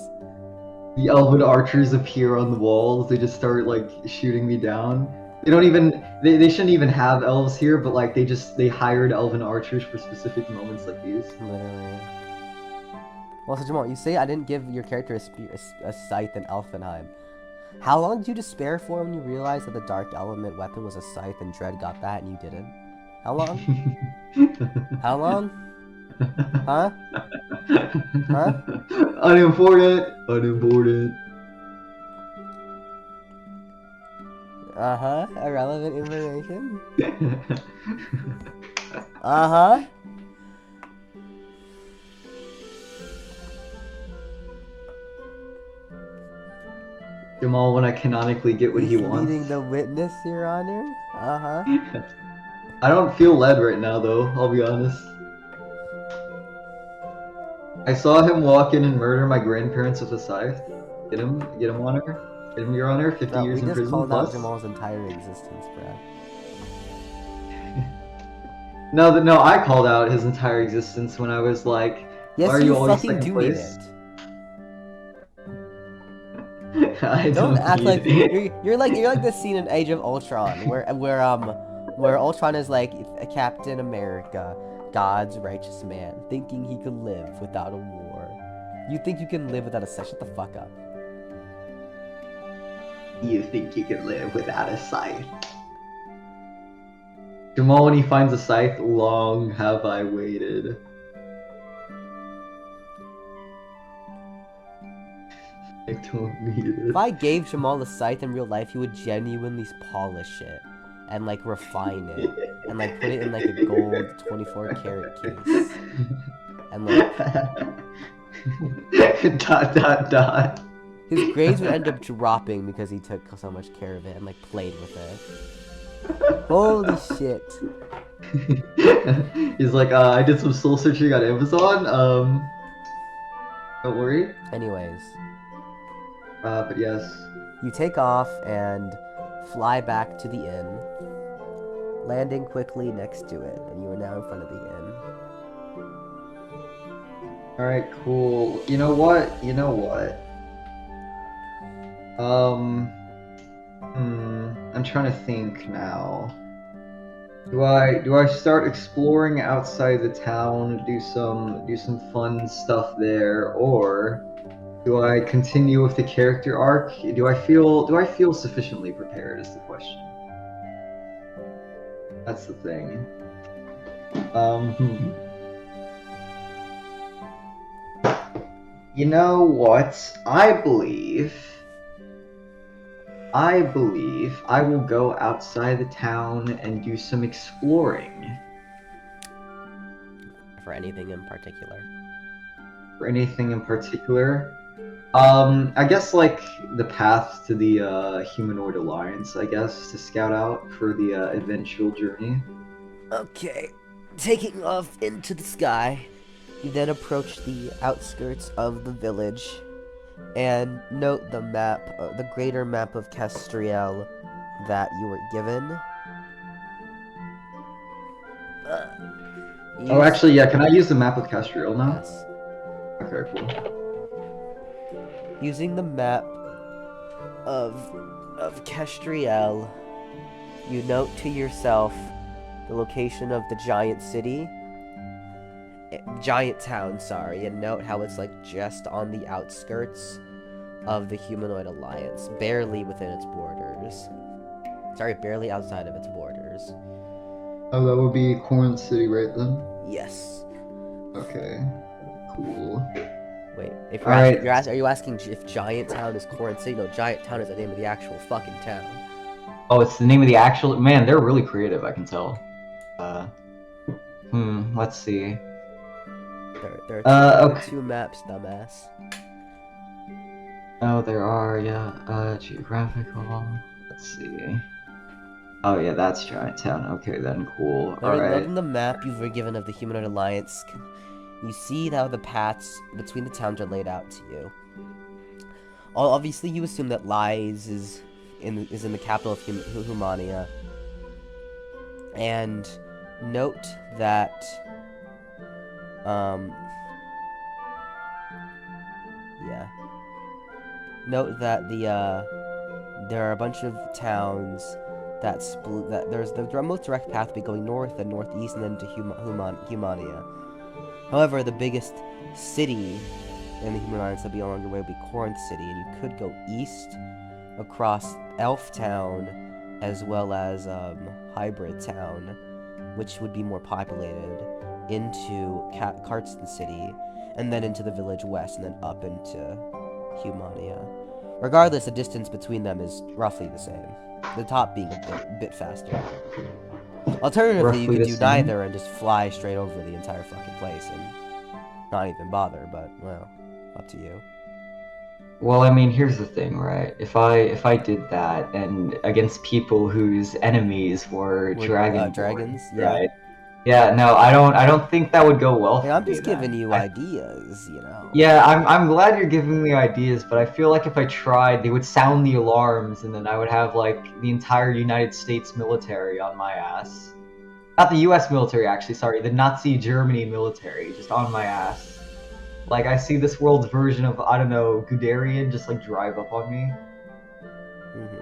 The elven archers appear on the walls, they just start like shooting me down. They don't even they shouldn't even have elves here, but like they hired elven archers for specific moments like these. Literally. Well, so Jamal, you say I didn't give your character a scythe in Althvinhaim. How long did you despair for when you realized that the dark element weapon was a scythe and Dread got that and you didn't? How long? How long? Huh? Huh? Unimportant. Unimportant. Uh-huh. Irrelevant information? Uh-huh. Jamal, when I canonically get what he He's wants. leading the witness, Your Honor. Uh-huh. I don't feel led right now, though. I'll be honest. I saw him walk in and murder my grandparents with a scythe. Get him, Honor. Get him, Your Honor. 50 No, years we in just prison called plus. out Jamal's entire existence, bro. No, I called out his entire existence when I was like, Yes, why are you you always fucking second do place? it. I Don't act need like it. you're like the scene in Age of Ultron where Ultron is like Captain America, God's righteous man, thinking he could live without a war. You think you can live without a scythe? Shut the fuck up. You think you can live without a scythe? Jamal, when he finds a scythe, long have I waited. I don't need it. If I gave Jamal a scythe in real life, he would genuinely polish it and like refine it and like put it in like a gold 24 karat case and like ... his grades would end up dropping because he took so much care of it and like played with it. Holy shit. He's like, I did some soul searching on Amazon. Don't worry. Anyways, But yes. you take off and fly back to the inn, landing quickly next to it, and you are now in front of the inn. Alright, cool. You know what? I'm trying to think now. Do I start exploring outside the town, do some fun stuff there, or do I continue with the character arc? Do I feel sufficiently prepared is the question. That's the thing. You know what? I believe I will go outside the town and do some exploring. For anything in particular? For anything in particular? I guess like the path to the Humanoid Alliance, I guess, to scout out for the eventual journey. Okay, taking off into the sky, you then approach the outskirts of the village and note the map, the greater map of Castriel that you were given. Oh, actually, yeah, can I use the map of Castriel now? Yes. Okay, cool. Using the map of Castriel, you note to yourself the location of the giant city, giant town, sorry, and note how it's like just on the outskirts of the Humanoid Alliance, barely within its borders. Sorry, barely outside of its borders. Oh, that would be Corn City, right then? Yes. Okay, cool. Wait, if Alright. are you asking if Giant Town is Corn City? No, Giant Town is the name of the actual fucking town. Oh, it's the name of the actual... Man, they're really creative, I can tell. Let's see. There are Okay. two maps, dumbass. Oh, there are, yeah. Geographical. Let's see. Oh, yeah, that's Giant Town. Okay, then, cool. Alright. Loading the map you've been given of the Humanoid Alliance, you see how the paths between the towns are laid out to you. Obviously, you assume that Lies is in the capital of Humania. And note that, yeah. Note that there are a bunch of towns that there's the most direct path to be going north and northeast and then to Humania. However, the biggest city in the Human Alliance that be along your way would be Corinth City, and you could go east across Elf Town as well as Hybrid Town, which would be more populated, into Cartston City, and then into the village west, and then up into Humania. Regardless, the distance between them is roughly the same. The top being a bit faster. Alternatively, you could do neither and just fly straight over the entire fucking place and not even bother, but, well, up to you. Well, I mean, here's the thing, right? If I did that and against people whose enemies were dragons, yeah. right? Yeah, no, I don't think that would go well. Hey, I'm just giving you ideas, you know. Yeah, I'm glad you're giving me ideas, but I feel like if I tried, they would sound the alarms, and then I would have like the entire United States military on my ass. Not the U.S. military, actually. Sorry, the Nazi Germany military, just on my ass. Like, I see this world's version of, I don't know, Guderian just, like, drive up on me.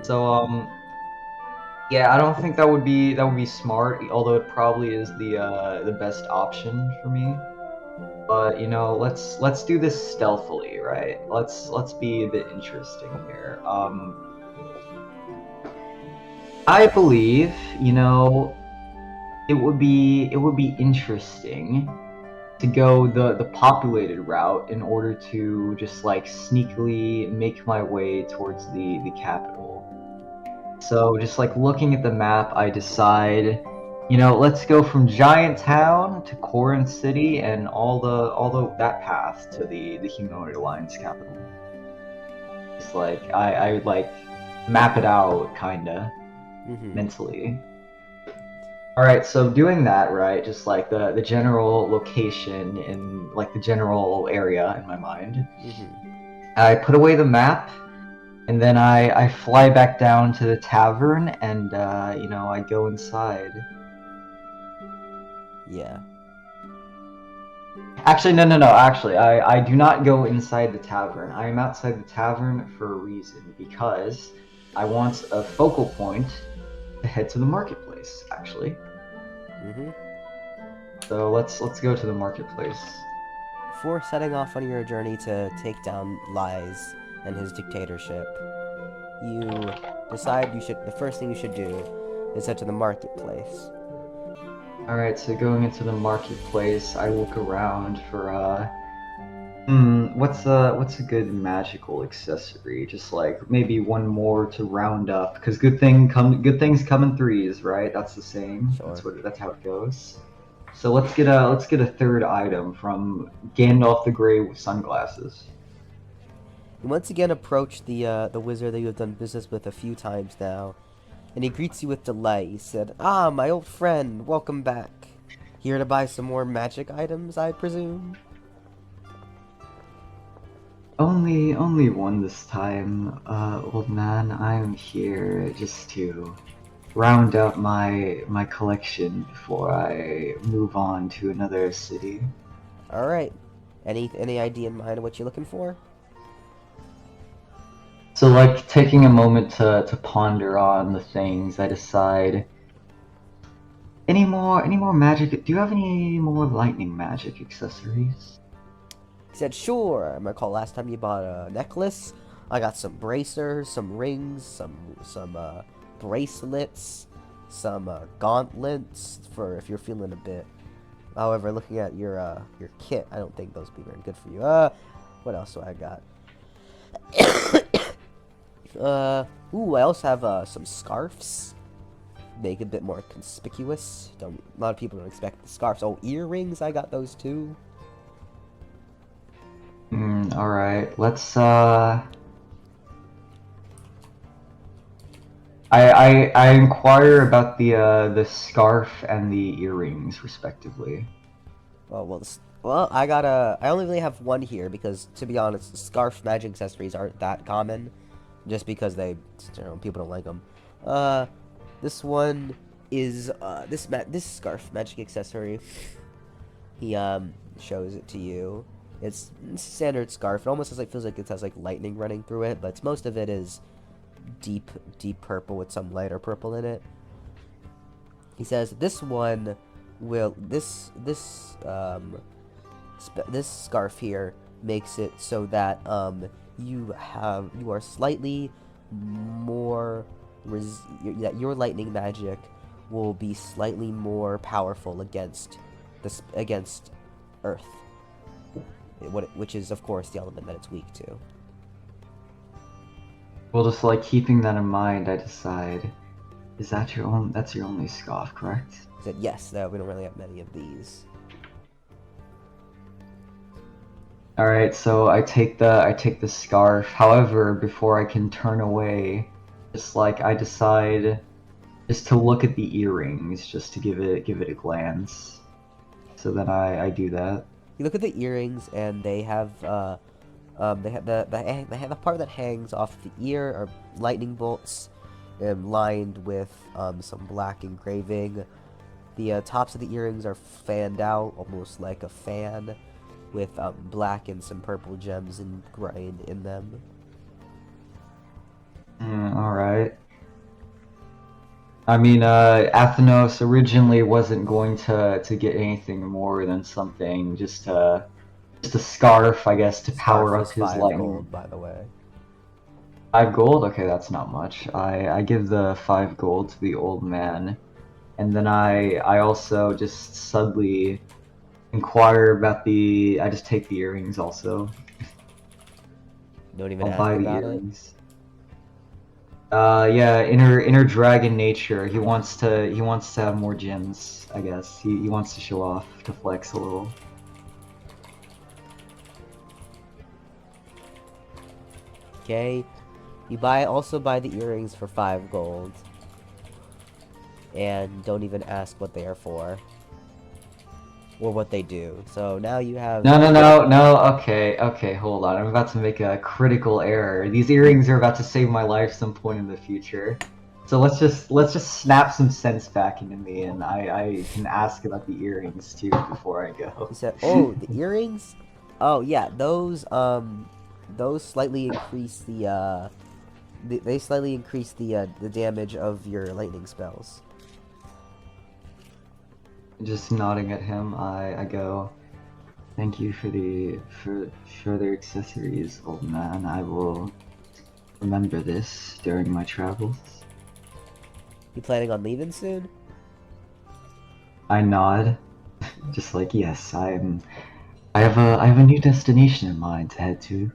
So, yeah, I don't think that would be smart, although it probably is the best option for me. But, you know, let's do this stealthily, right? Let's be a bit interesting here. I believe, you know, it would be interesting to go the populated route in order to just like sneakily make my way towards the capital. So just like looking at the map, I decide, you know, let's go from Giant Town to Corinth City and all that path to the Humanoid Alliance capital. Just like I would like map it out kinda mentally. Alright, so doing that, right, just like the general location and like the general area in my mind, I put away the map, and then I fly back down to the tavern, and, you know, I go inside. Yeah. Actually, no, actually, I do not go inside the tavern. I am outside the tavern for a reason, because I want a focal point to head to the marketplace, actually. So let's go to the marketplace. Before setting off on your journey to take down Lies and his dictatorship, you decide the first thing you should do is head to the marketplace. Alright, so going into the marketplace, I look around for what's a good magical accessory? Just like maybe one more to round up, because good things come in threes, right? That's the same. Sure. That's how it goes. So let's get a third item from Gandalf the Grey with sunglasses. You once again approach the wizard that you have done business with a few times now, and he greets you with delight. He said, "Ah, my old friend, welcome back. Here to buy some more magic items, I presume?" Only one this time, old man. I'm here just to round up my collection before I move on to another city. All right. Any idea in mind of what you're looking for? So, like, taking a moment to ponder on the things, I decide. Any more magic? Do you have any more lightning magic accessories? He said, "Sure. I recall last time you bought a necklace. I got some bracers, some rings, some bracelets, some gauntlets for if you're feeling a bit. However, looking at your kit, I don't think those would be very good for you. What else do I got?" He Ooh, I also have some scarves. Make it a bit more conspicuous. A lot of people don't expect the scarves. Oh, earrings, I got those too. Alright, let's, I inquire about the scarf and the earrings, respectively. Well, I only really have one here because, to be honest, scarf magic accessories aren't that common, just because people don't like them. This one is this scarf magic accessory. He shows it to you. It's a standard scarf. It almost feels like it has like lightning running through it, but most of it is deep purple with some lighter purple in it. He says this one will this scarf here makes it so that you are slightly more that your lightning magic will be slightly more powerful against Earth, which is of course the element that it's weak to. Well, just like keeping that in mind, I decide, that's your only scarf, correct? He said yes. No, we don't really have many of these. Alright, so I take the scarf. However, before I can turn away, I decide just to look at the earrings, just to give it a glance. So then I do that. You look at the earrings, and they have the part that hangs off the ear are lightning bolts, lined with some black engraving. The tops of the earrings are fanned out, almost like a fan, with black and some purple gems ingrained in them. Alright. I mean, Athenos originally wasn't going to get anything more than something, just a scarf, I guess, to power up his lightning. Gold, by the way. 5 gold? Okay, that's not much. I give the 5 gold to the old man, and then I also just subtly inquire about I just take the earrings also. Don't even I'll ask buy the about earrings. Yeah, inner dragon nature. He wants to have more gems, I guess. He wants to show off, to flex a little. Okay, you also buy the earrings for 5 gold, and don't even ask what they are for, or what they do. So now you have... No, okay, hold on. I'm about to make a critical error. These earrings are about to save my life some point in the future. So let's just snap some sense back into me, and I can ask about the earrings too before I go. He said, oh, the earrings? Oh, yeah, those slightly increase the the damage of your lightning spells. Just nodding at him, I go, thank you for their accessories, old man. I will remember this during my travels. You planning on leaving soon? I nod, just like, yes, I have a new destination in mind to head to.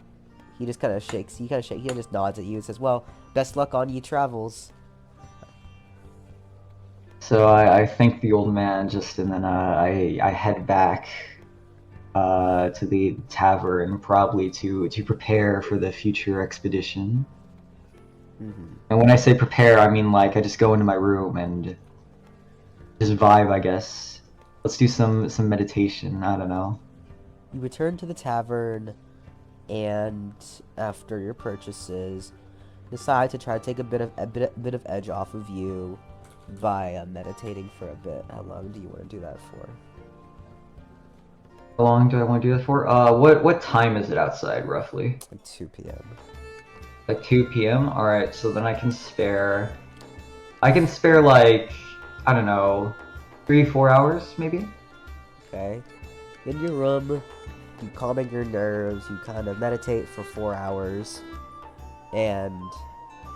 He just kind of shakes. He just nods at you and says, "Well, best luck on ye travels." So I thank the old man, and then I head back to the tavern, probably to prepare for the future expedition. And when I say prepare, I mean I just go into my room and just vibe, I guess. Let's do some meditation. I don't know. You return to the tavern, and after your purchases, decide to try to take a bit of edge off of you via meditating for a bit. How long do you want to do that for? How long do I want to do that for? What time is it outside, roughly? Like 2 p.m. Like 2 p.m? Alright, so then I can spare like, I don't know, 3-4 hours, maybe? Okay. In your room, you calming your nerves, you kind of meditate for 4 hours, and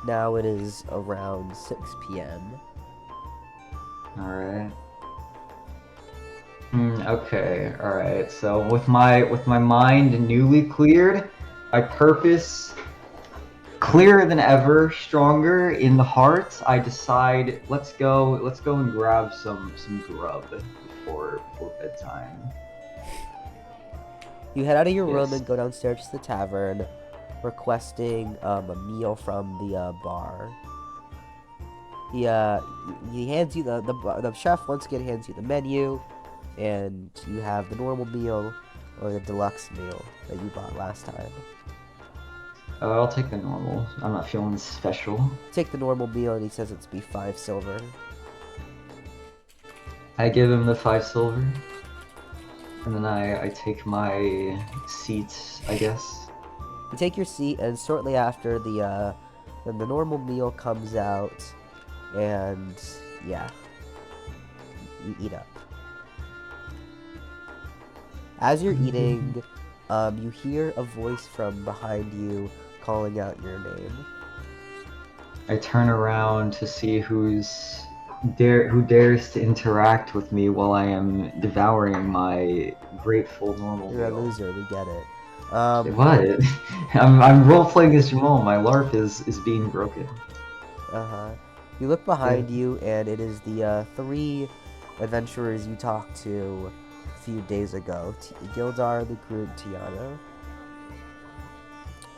now it is around 6 p.m. Alright. Okay, alright, so with my mind newly cleared, I purpose clearer than ever, stronger in the heart, I decide let's go and grab some grub before bedtime. You head out of your room Yes. and go downstairs to the tavern, requesting a meal from the bar. He hands you the chef once again hands you the menu, and you have the normal meal or the deluxe meal that you bought last time. I'll take the normal. I'm not feeling special. Take the normal meal, and he says it's be 5 silver. I give him the 5 silver, and then I take my seat, I guess. You take your seat, and shortly after the normal meal comes out, and yeah, you eat up. As you're eating, you hear a voice from behind you calling out your name. I turn around to see who dares to interact with me while I am devouring my grateful normal You're a meal. loser, we get it. What? I'm role playing as Jamal. My LARP is being broken. You look behind you, and it is the 3 adventurers you talked to a few days ago. Gildar, Lucru, and Tiana.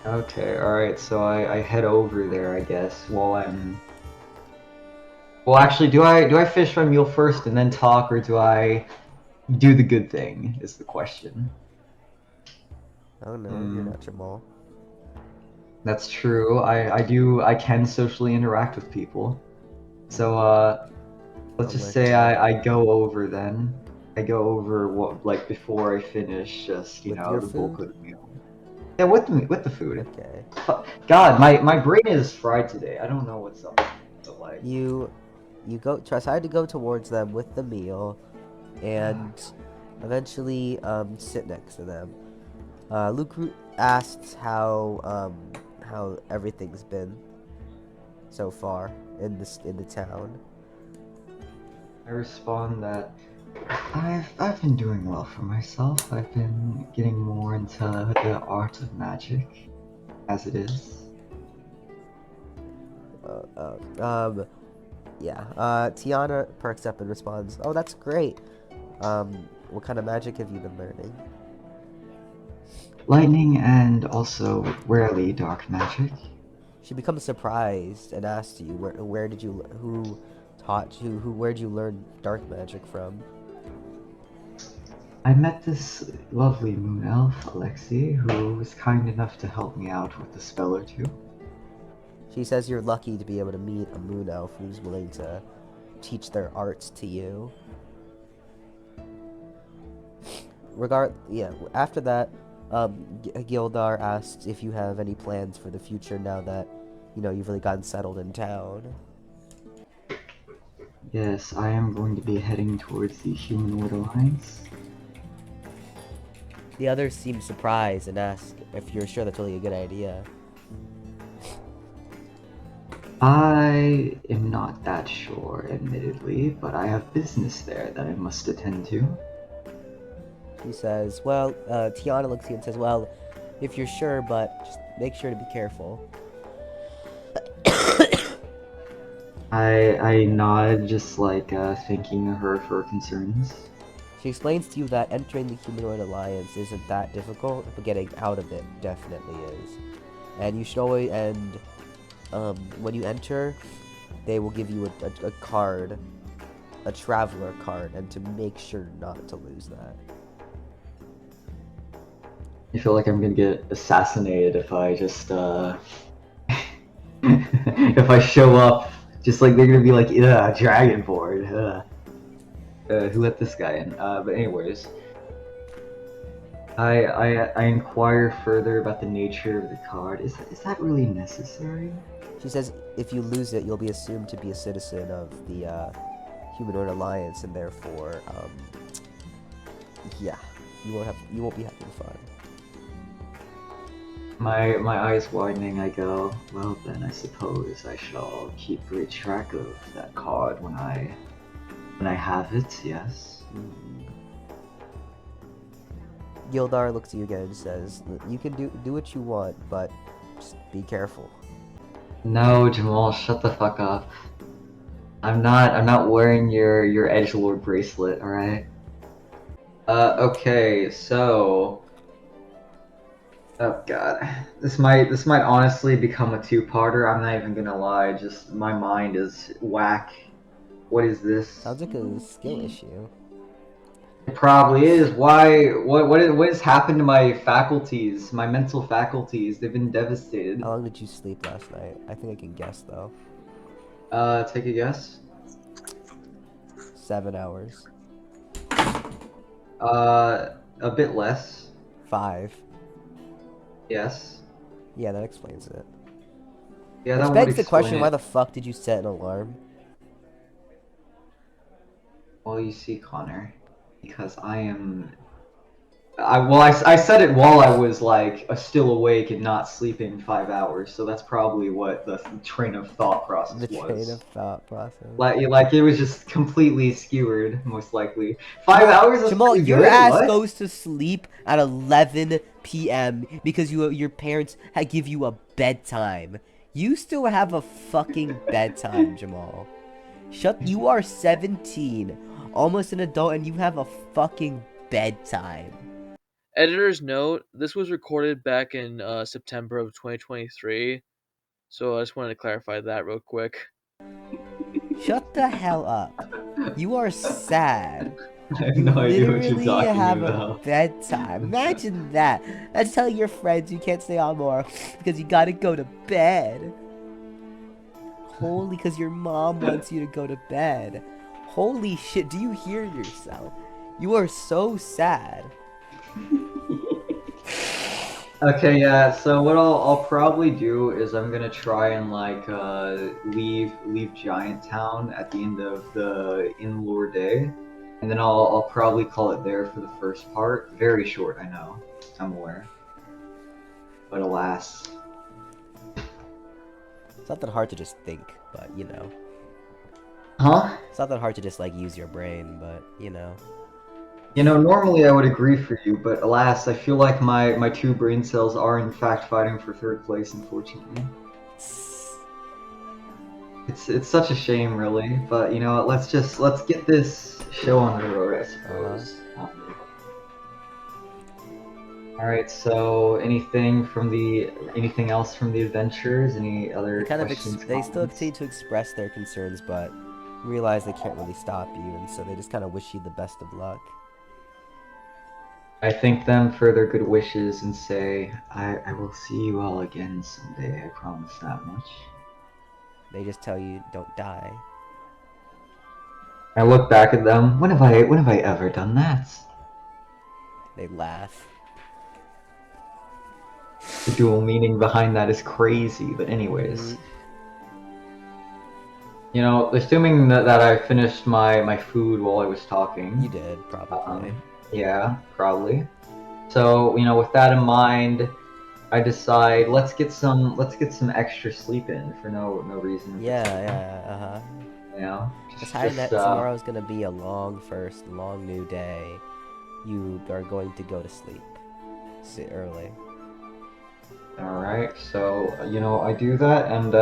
Okay, alright, so I head over there, I guess, while I'm... Well, actually, do I finish my meal first and then talk, or do I do the good thing, is the question. Oh no, you're not Jamal. That's true, I can socially interact with people. So, let's just say I go over then. I go over what, like, before I finish, just, you With know, your the bulk food? of the meal. Yeah, with the food. Okay. God, my brain is fried today. I don't know what's up. But like, You decide to go towards them with the meal, and eventually sit next to them. Luke asks how everything's been so far in the town. I respond that I've been doing well for myself. I've been getting more into the art of magic, as it is. Tiana perks up and responds, "Oh, that's great. What kind of magic have you been learning?" Lightning and also rarely dark magic. She becomes surprised and asks you, where did you, who taught you, where'd you learn dark magic from? I met this lovely moon elf, Alexi, who was kind enough to help me out with a spell or two. She says you're lucky to be able to meet a moon elf who's willing to teach their arts to you. After that, Gildar asks if you have any plans for the future now that, you've really gotten settled in town. Yes, I am going to be heading towards the Humanoid Alliance. The others seem surprised and ask if you're sure that's really a good idea. I am not that sure, admittedly, but I have business there that I must attend to. He says, Tiana looks at you and says, well, if you're sure, but just make sure to be careful. I nod, just like thanking her for her concerns. She explains to you that entering the Humanoid Alliance isn't that difficult, but getting out of it definitely is. And you should always, when you enter, they will give you a card, a traveler card, and to make sure not to lose that. I feel like I'm gonna get assassinated if I just, if I show up, just like they're gonna be like, Dragonborn, who let this guy in? But anyways, I inquire further about the nature of the card. Is that really necessary? She says if you lose it, you'll be assumed to be a citizen of the Humanoid Alliance, and therefore, you won't be having fun. My eyes widening, I go, well then I suppose I shall keep great track of that card when I have it, yes. Gildar looks at you again and says, you can do what you want, but just be careful. No, Jamal, shut the fuck up. I'm not wearing your edgelord bracelet, alright? Okay, so oh god. This might honestly become a two-parter, I'm not even gonna lie, just my mind is whack. What is this? Sounds like a skill issue. It probably is. Why what has happened to my faculties, my mental faculties? They've been devastated. How long did you sleep last night? I think I can guess though. Take a guess. 7 hours. A bit less. 5. Yes. Yeah, that explains it. Yeah, Which that would begs the explain question, it. why the fuck did you set an alarm? Well, you see, Connor, because I said it while I was like still awake and not sleeping 5 hours, so that's probably what the train of thought process The was. train of thought process. Like it was just completely skewered, most likely. 5 hours is Jamal, pretty your good. ass What? goes to sleep at 11 p.m. because your parents give you a bedtime. You still have a fucking bedtime, Jamal. You are 17, almost an adult, and you have a fucking bedtime. Editor's note: this was recorded back in September of 2023, so I just wanted to clarify that real quick. Shut the hell up. You are sad. I have You no idea what literally you're talking have about. a bedtime. Imagine that. That's telling your friends you can't stay on more because you gotta go to bed. Holy, because your mom wants you to go to bed. Holy shit, do you hear yourself? You are so sad. Okay, yeah. So what I'll probably do is I'm gonna try and like leave Giant Town at the end of the in-lore day, and then I'll probably call it there for the first part. Very short, I know. I'm aware. But alas. It's not that hard to just think, but you know. Huh? It's not that hard to just like use your brain, but you know. You know, normally I would agree for you, but alas, I feel like my two brain cells are in fact fighting for third place, unfortunately. It's such a shame, really. But you know what? Let's get this show on the road, I suppose. All right. So anything else from the adventures? Any other questions? They still comments? continue to express their concerns, but realize they can't really stop you, and so they just kind of wish you the best of luck. I thank them for their good wishes and say, I will see you all again someday. I promise that much. They just tell you, don't die. I look back at them. When have I ever done that? They laugh. The dual meaning behind that is crazy, but anyways. You know, assuming that I finished my food while I was talking. You did, probably. Yeah, probably. So, you know, with that in mind, I decide let's get some extra sleep in for no reason. Yeah, You know, deciding that tomorrow's gonna be a long new day, you are going to go to sleep. Sit early. All right, so you know I do that, and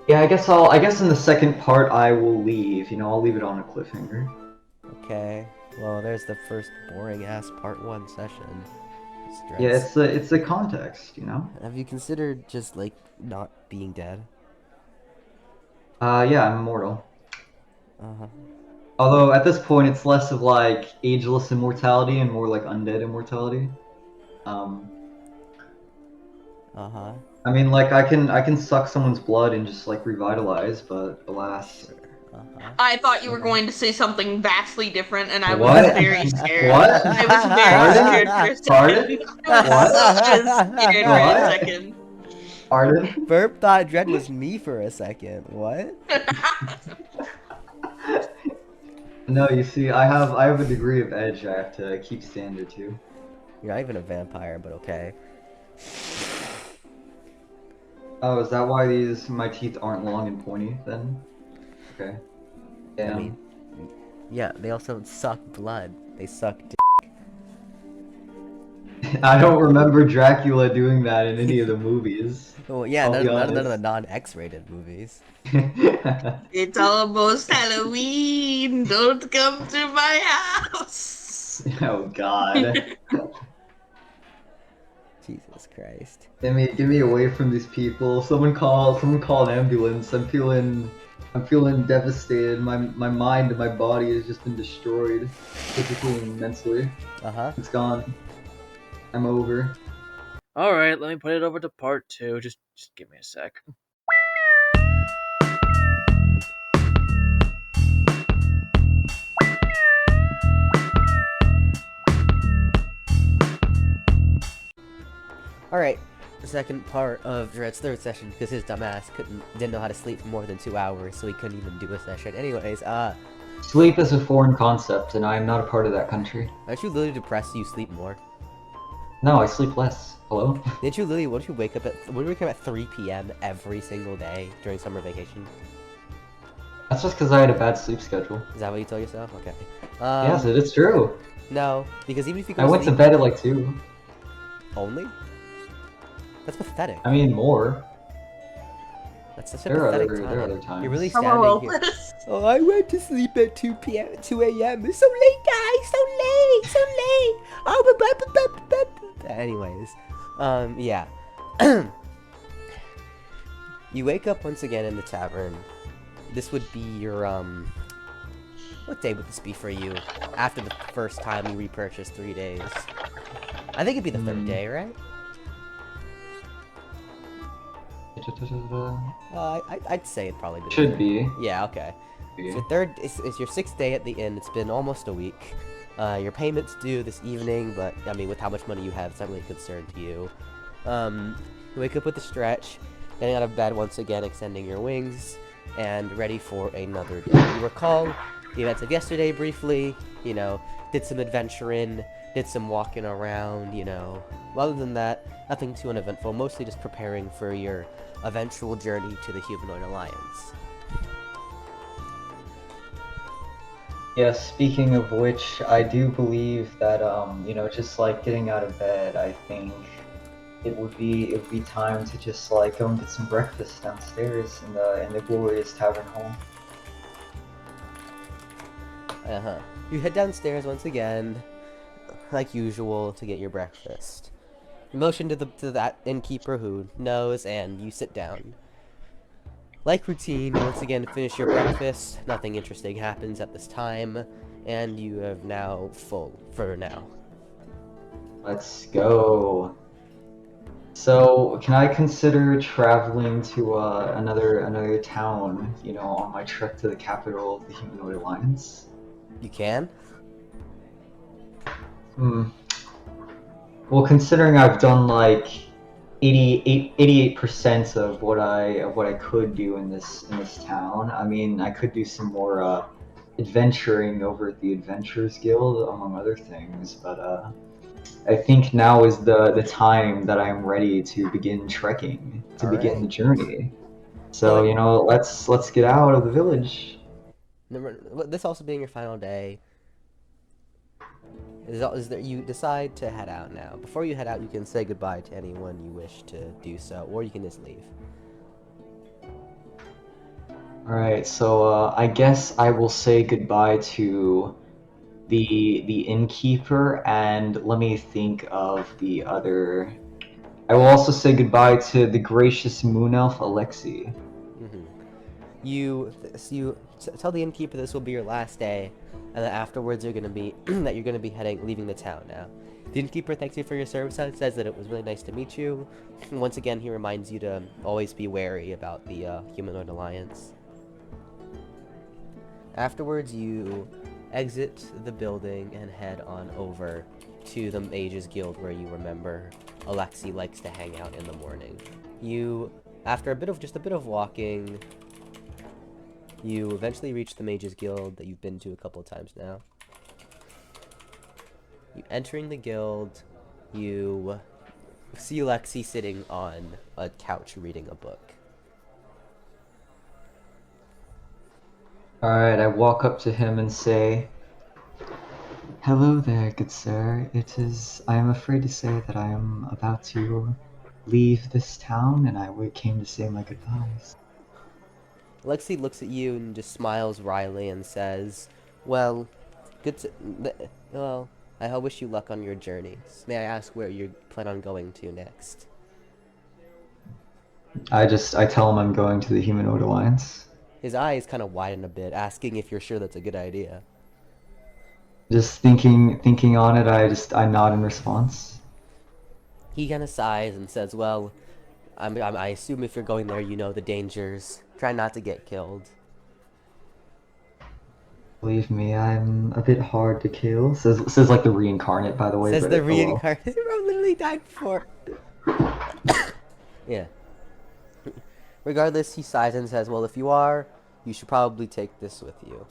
yeah, I guess in the second part I will leave. You know, I'll leave it on a cliffhanger. Okay. Well, there's the first boring ass part 1 session. Yeah, it's a context, you know. Have you considered just like not being dead? Yeah, I'm immortal. Uh-huh. Although at this point it's less of like ageless immortality and more like undead immortality. Uh-huh. I mean, like I can suck someone's blood and just like revitalize, but alas. Sure. Uh-huh. I thought you were going to say something vastly different, and I was What? very scared. What? I was very scared for a second. Pardon? I was scared for a What? second. Pardon? Burp thought Dread was me for a second. What? No, you see, I have a degree of edge I have to keep standard to. You're not even a vampire, but okay. Oh, is that why my teeth aren't long and pointy then? Okay. Damn. I mean, yeah, they also suck blood. They suck dick. I don't remember Dracula doing that in any of the movies. Well, yeah, I'll be none of the honest. non-X-rated movies. It's almost Halloween. Don't come to my house. Oh God. Jesus Christ. Get me away from these people. Someone call an ambulance. I'm feeling devastated. My mind and my body has just been destroyed, physically and mentally. Uh-huh. It's gone. I'm over. All right, let me put it over to part 2. Just give me a sec. Alright, the second part of Dread's third session, because his dumbass didn't know how to sleep for more than 2 hours, so he couldn't even do a session. Anyways, Sleep is a foreign concept, and I am not a part of that country. aren't you literally depressed you sleep more? No, I sleep less. Hello? Didn't you literally, wouldn't you wake up at 3 p.m. every single day during summer vacation? That's just because I had a bad sleep schedule. Is that what you tell yourself? Okay. Yes, it is true. No, because even if you go I went to sleep bed at like 2. only? That's pathetic. I mean, more. That's such a There are pathetic other- time. there are other times. You're really Hello, standing here. Oh, I went to sleep at 2 p.m. 2 a.m. It's so late, guys. So late. So late. Oh, anyways, yeah. You wake up once again in the tavern. This would be your what day would this be for you? After the first time you repurchased 3 days. I think it'd be the third day, right? I'd say it probably be. Should be. Yeah, okay. It's your it's your 6th day at the inn. It's been almost a week. Your payment's due this evening, but I mean, with how much money you have, it's not really a concern to you. You wake up with a stretch, getting out of bed once again, extending your wings, and ready for another day. You recall the events of yesterday briefly, you know, did some adventuring, did some walking around, you know. Other than that, nothing too uneventful, mostly just preparing for your eventual journey to the Humanoid Alliance. Yeah, speaking of which, I do believe that, you know, just like getting out of bed, I think it would be time to just like go and get some breakfast downstairs in the glorious tavern hall. Uh-huh. You head downstairs once again, like usual, to get your breakfast. You motion to that innkeeper who knows, and you sit down. Like routine, once again finish your breakfast. Nothing interesting happens at this time, and you are now full for now. Let's go. So, can I consider traveling to another town, you know, on my trek to the capital of the Humanoid Alliance? You can? Well, considering I've done like 88% of what I could do in this town, I mean, I could do some more adventuring over at the Adventurers Guild, among other things, but I think now is the time that I'm ready to begin trekking, to begin the journey. So, you know, let's get out of the village. This also being your final day, is that you decide to head out now. Before you head out, you can say goodbye to anyone you wish to do so, or you can just leave. Alright, so I guess I will say goodbye to the innkeeper, and let me think of the other. I will also say goodbye to the gracious moon elf Alexi. You tell the innkeeper this will be your last day, and that afterwards you're gonna be leaving the town now. The innkeeper thanks you for your service and says that it was really nice to meet you. And once again, he reminds you to always be wary about the Humanoid Alliance. Afterwards, you exit the building and head on over to the Mages Guild, where you remember Alexi likes to hang out in the morning. After a bit of walking, you eventually reach the Mages Guild that you've been to a couple of times now. You entering the guild, you see Alexi sitting on a couch reading a book. Alright, I walk up to him and say, Hello there, good sir. I am afraid to say that I am about to leave this town, and came to say my goodbyes. Lexi looks at you and just smiles wryly and says, "Well, well, I wish you luck on your journeys. May I ask where you plan on going to next?" I tell him I'm going to the Humanoid Alliance. His eyes kind of widen a bit, asking if you're sure that's a good idea. Just thinking on it, I nod in response. He kind of sighs and says, "Well, I assume if you're going there, you know the dangers. Try not to get killed." Believe me, I'm a bit hard to kill. Says like the reincarnate, by the way. Says but the oh well. reincarnate. Bro literally died before. Yeah. Regardless, he sighs and says, "Well, if you are, you should probably take this with you."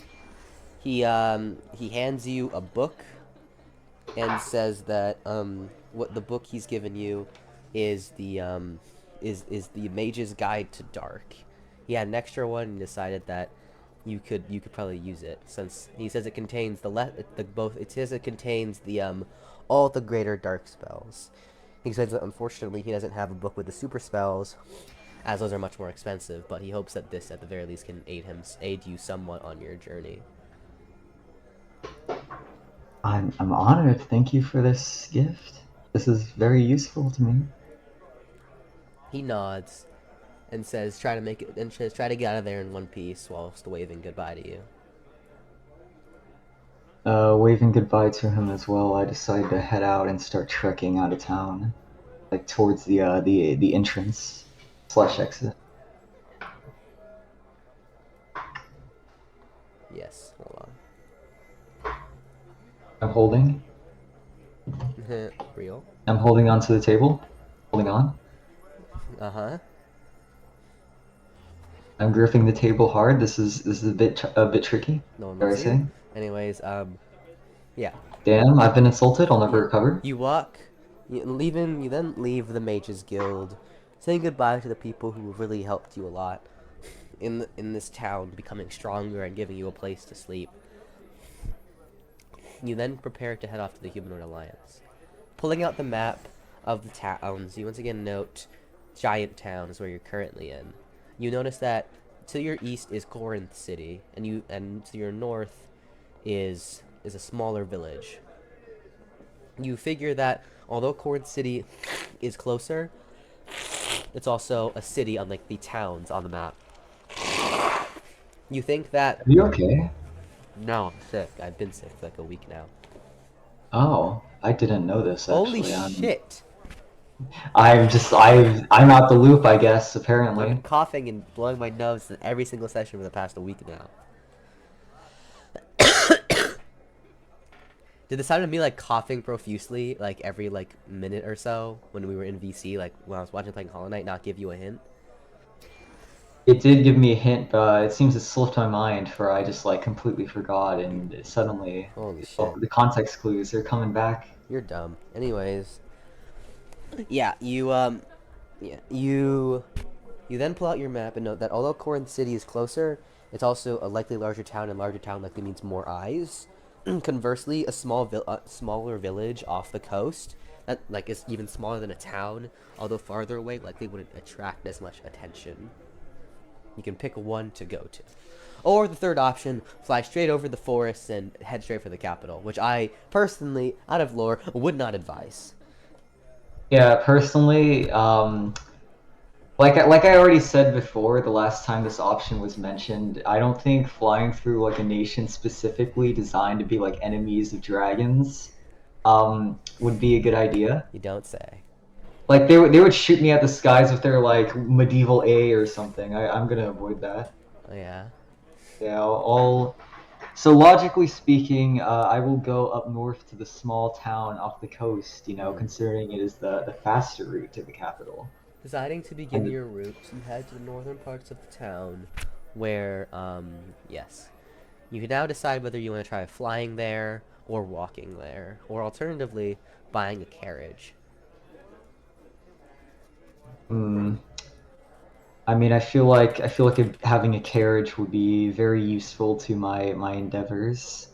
He hands you a book and says that what the book he's given you is the is the Mage's Guide to Dark. He had an extra one and decided that you could probably use it, since he says it contains it contains the all the greater dark spells. He says that unfortunately he doesn't have a book with the super spells, as those are much more expensive, but he hopes that this at the very least can aid you somewhat on your journey. I'm honored. Thank you for this gift. This is very useful to me. He nods and says, "Try to get out of there in one piece," whilst waving goodbye to you. Waving goodbye to him as well, I decide to head out and start trekking out of town, like towards the entrance / exit. Yes, hold I'm holding. on. Real? I'm holding onto the table. Holding on. Uh-huh. I'm gripping the table hard. This is a bit tricky. No one Dare I will see. say? Anyways, yeah. Damn, I've been insulted. I'll never recover. You then leave the Mages Guild, saying goodbye to the people who really helped you a lot in this town, becoming stronger and giving you a place to sleep. You then prepare to head off to the Humanoid Alliance. Pulling out the map of the towns, you once again note giant towns where you're currently in. You notice that to your east is Corinth City, and to your north is a smaller village. You figure that although Corinth City is closer, it's also a city unlike the towns on the map. You think that... Are you okay? No, I'm sick. I've been sick for like a week now. Oh, I didn't know this actually. Holy shit! I'm out the loop, I guess. Apparently. I've been coughing and blowing my nose in every single session for the past week now. Did the sound of me like coughing profusely like every like minute or so when we were in VC, like when I was playing Hollow Knight, not give you a hint? It did give me a hint, but it seems it slipped my mind, for I just like completely forgot, and suddenly, Holy shit. the context clues are coming back. You're dumb. Anyways, yeah, you then pull out your map and note that although Corinth City is closer, it's also a likely larger town, and larger town likely means more eyes. Conversely, a smaller village off the coast that like is even smaller than a town, although farther away, likely wouldn't attract as much attention. You can pick one to go to. Or the third option, fly straight over the forests and head straight for the capital, which I, personally, out of lore, would not advise. Yeah, personally, like I already said before, the last time this option was mentioned, I don't think flying through like a nation specifically designed to be like enemies of dragons, would be a good idea. You don't say. Like they would shoot me at the skies with their like medieval A or something. I'm gonna avoid that. Oh, yeah? Yeah, so logically speaking, I will go up north to the small town off the coast, considering it is the faster route to the capital. Deciding to begin your route, you head to the northern parts of the town, where, yes. You can now decide whether you want to try flying there, or walking there, or alternatively, buying a carriage. I mean, I feel like having a carriage would be very useful to my endeavors.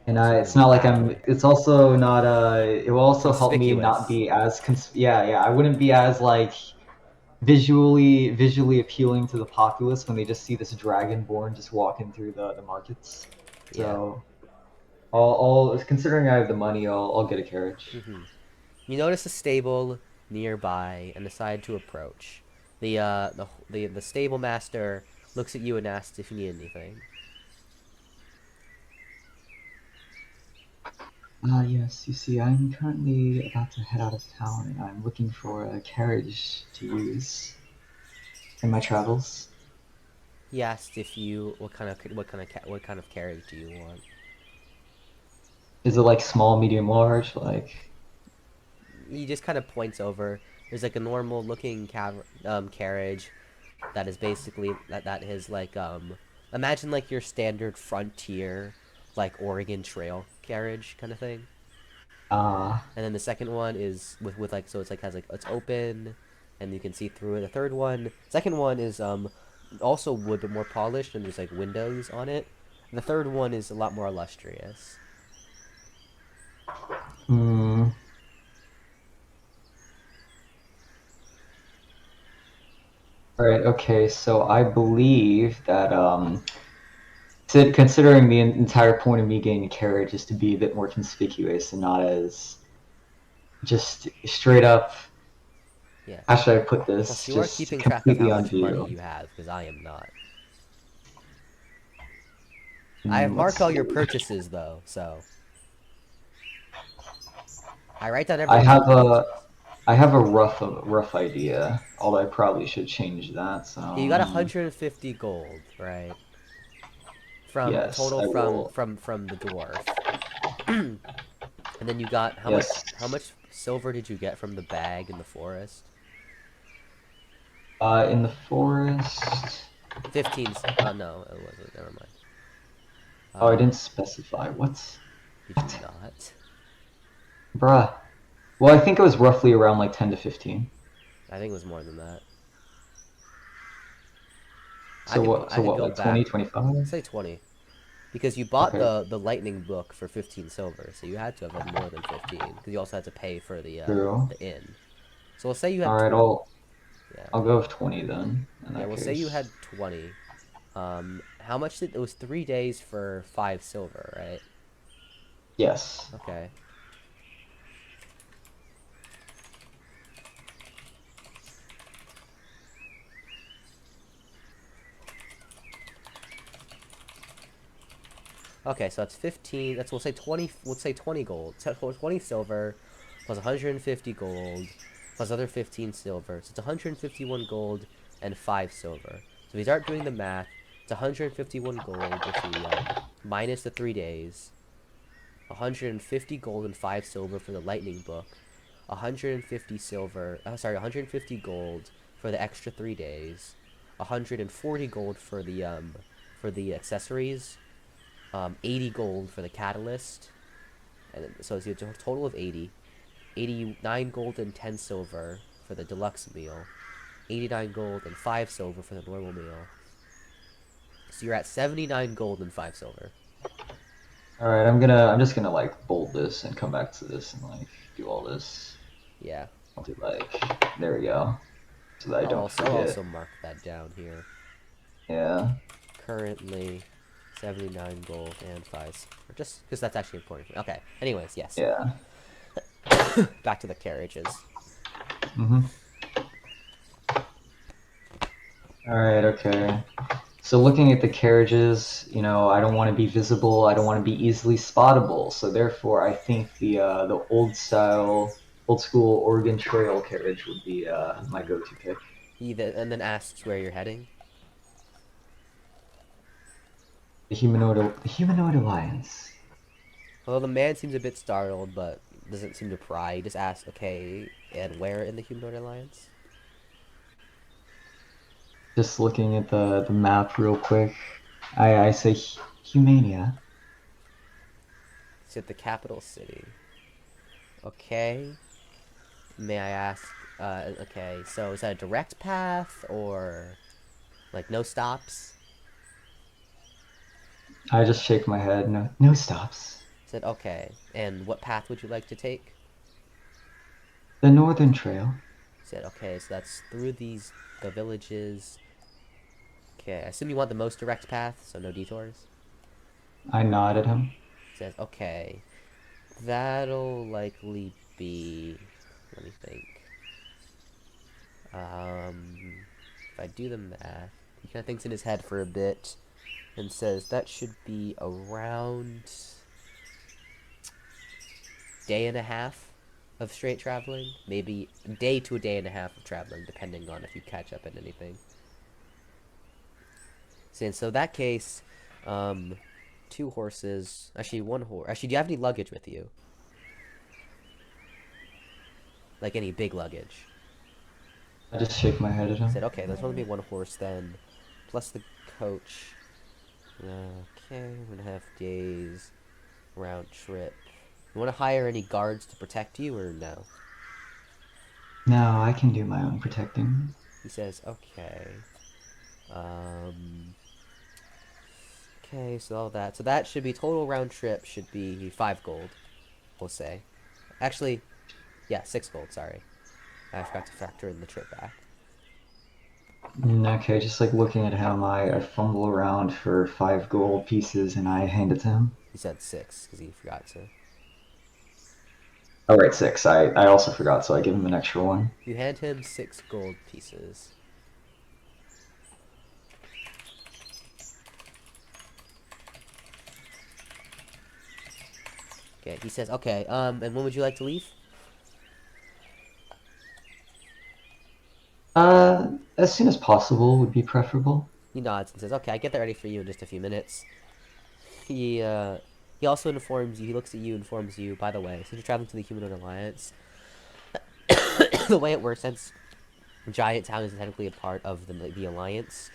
And So it's not like I'm. It's also not. It will also help me not conspicuous. be as. Yeah. I wouldn't be as like visually appealing to the populace when they just see this dragonborn just walking through the markets. Yeah. So, I'll considering I have the money, I'll get a carriage. You notice a stable nearby and decide to approach. The stable master looks at you and asks if you need anything. Yes, you see, I'm currently about to head out of town and I'm looking for a carriage to use in my travels. He asked if you what kind of carriage do you want? Is it like small, medium, large? Like, He just kind of points over. There's like a normal looking carriage that is basically that is like imagine like your standard frontier like Oregon Trail carriage kind of thing. uh, And then the second one is with like so it's like has like it's open and you can see through it. The second one is also wood but more polished and there's like windows on it. And the third one is a lot more illustrious. hmm. Alright, okay, so I believe that, considering the entire point of me getting a carriage is to be a bit more conspicuous and not as just straight up. Yeah. How should I put this? Plus, you are Just keeping track of completely how on much money view. you have, because I am not. I have Let's marked all your see. purchases, though, so... I write down I everyone's have purchases. a rough idea, although I probably should change that. So Okay, you got 150 gold, right? From yes, total I will. from the dwarf. And then you got Yes, how much silver did you get from the bag in the forest? in the forest. 15. Oh no, it wasn't. Never mind. Oh, I didn't specify. What? Did you not? Bruh. Well, I think it was roughly around like 10 to 15. I think it was more than that. So what? I So could what? go Like 20, back. 25? Say 20. Because you bought Okay, the lightning book for 15 silver, so you had to have had more than 15 because you also had to pay for true. the inn. So we'll say you All had right, yeah. I'll go with 20 then. In Yeah, that we'll say you case. had 20. How much did it was 3 days for 5 silver, right? Yes. Okay. Okay, so that's 15. That's we'll say 20. We'll say 20 gold. 20 silver plus 150 gold plus other 15 silver. So it's 151 gold and 5 silver. So if we start doing the math, it's 151 gold if we minus the 3 days. 150 gold and 5 silver for the lightning book. 150 silver. Sorry, 150 gold for the extra 3 days. 140 gold for the accessories. 80 gold for the catalyst, and so it's a total of 80. 89 gold and 10 silver for the deluxe meal. 89 gold and 5 silver for the normal meal. So you're at 79 gold and 5 silver. All right, I'm just gonna like bold this and come back to this and like do all this. Yeah. I'll do like, there we go, so that I don't I'll forget. also mark that down here. Yeah. Currently 79 gold and 5 silver. Just because that's actually important. Okay. Anyways, yes. Yeah. Back to the carriages. Mhm. All right. Okay. So looking at the carriages, I don't want to be visible. I don't want to be easily spottable. So therefore, I think the old school Oregon Trail carriage would be my go-to pick. And then asks where you're heading. The Humanoid Alliance. Although the man seems a bit startled, but doesn't seem to pry. He just asks, okay, and where in the Humanoid Alliance? Just looking at the map real quick, I say Humania. It's at the capital city. Okay. May I ask, okay, so is that a direct path, or, like, no stops? I just shake my head. No stops. Said, okay. And what path would you like to take? The Northern Trail. Said, okay, so that's through the villages. Okay, I assume you want the most direct path, so no detours? I nod at him. Says, okay, that'll likely be... Let me think. If I do the math, he kind of thinks in his head for a bit and says that should be around day and a half of straight traveling. Maybe a day to a day and a half of traveling, depending on if you catch up in anything. So in that case, 2 horses. Actually, 1 horse. Actually, do you have any luggage with you? Like any big luggage? I just shake my head at him. Said, okay, there's only be 1 horse then, plus the coach. Okay, 1.5 days round trip. You want to hire any guards to protect you, or no? No, I can do my own protecting. He says, okay. Okay, so all that. So that should be total round trip should be 5 gold, we'll say. Actually, yeah, 6 gold, sorry. I forgot to factor in the trip back. Okay, just like looking at him, I fumble around for 5 gold pieces and I hand it to him. He said 6, because he forgot to. Oh, right, 6. I also forgot, so I give him an extra 1. You hand him 6 gold pieces. Okay, he says, okay, and when would you like to leave? As soon as possible would be preferable. He nods and says, okay, I get that ready for you in just a few minutes. He also informs you, he looks at you, informs you, by the way, since you're traveling to the Humanoid Alliance, the way it works, since Giant Town is technically a part of the Alliance,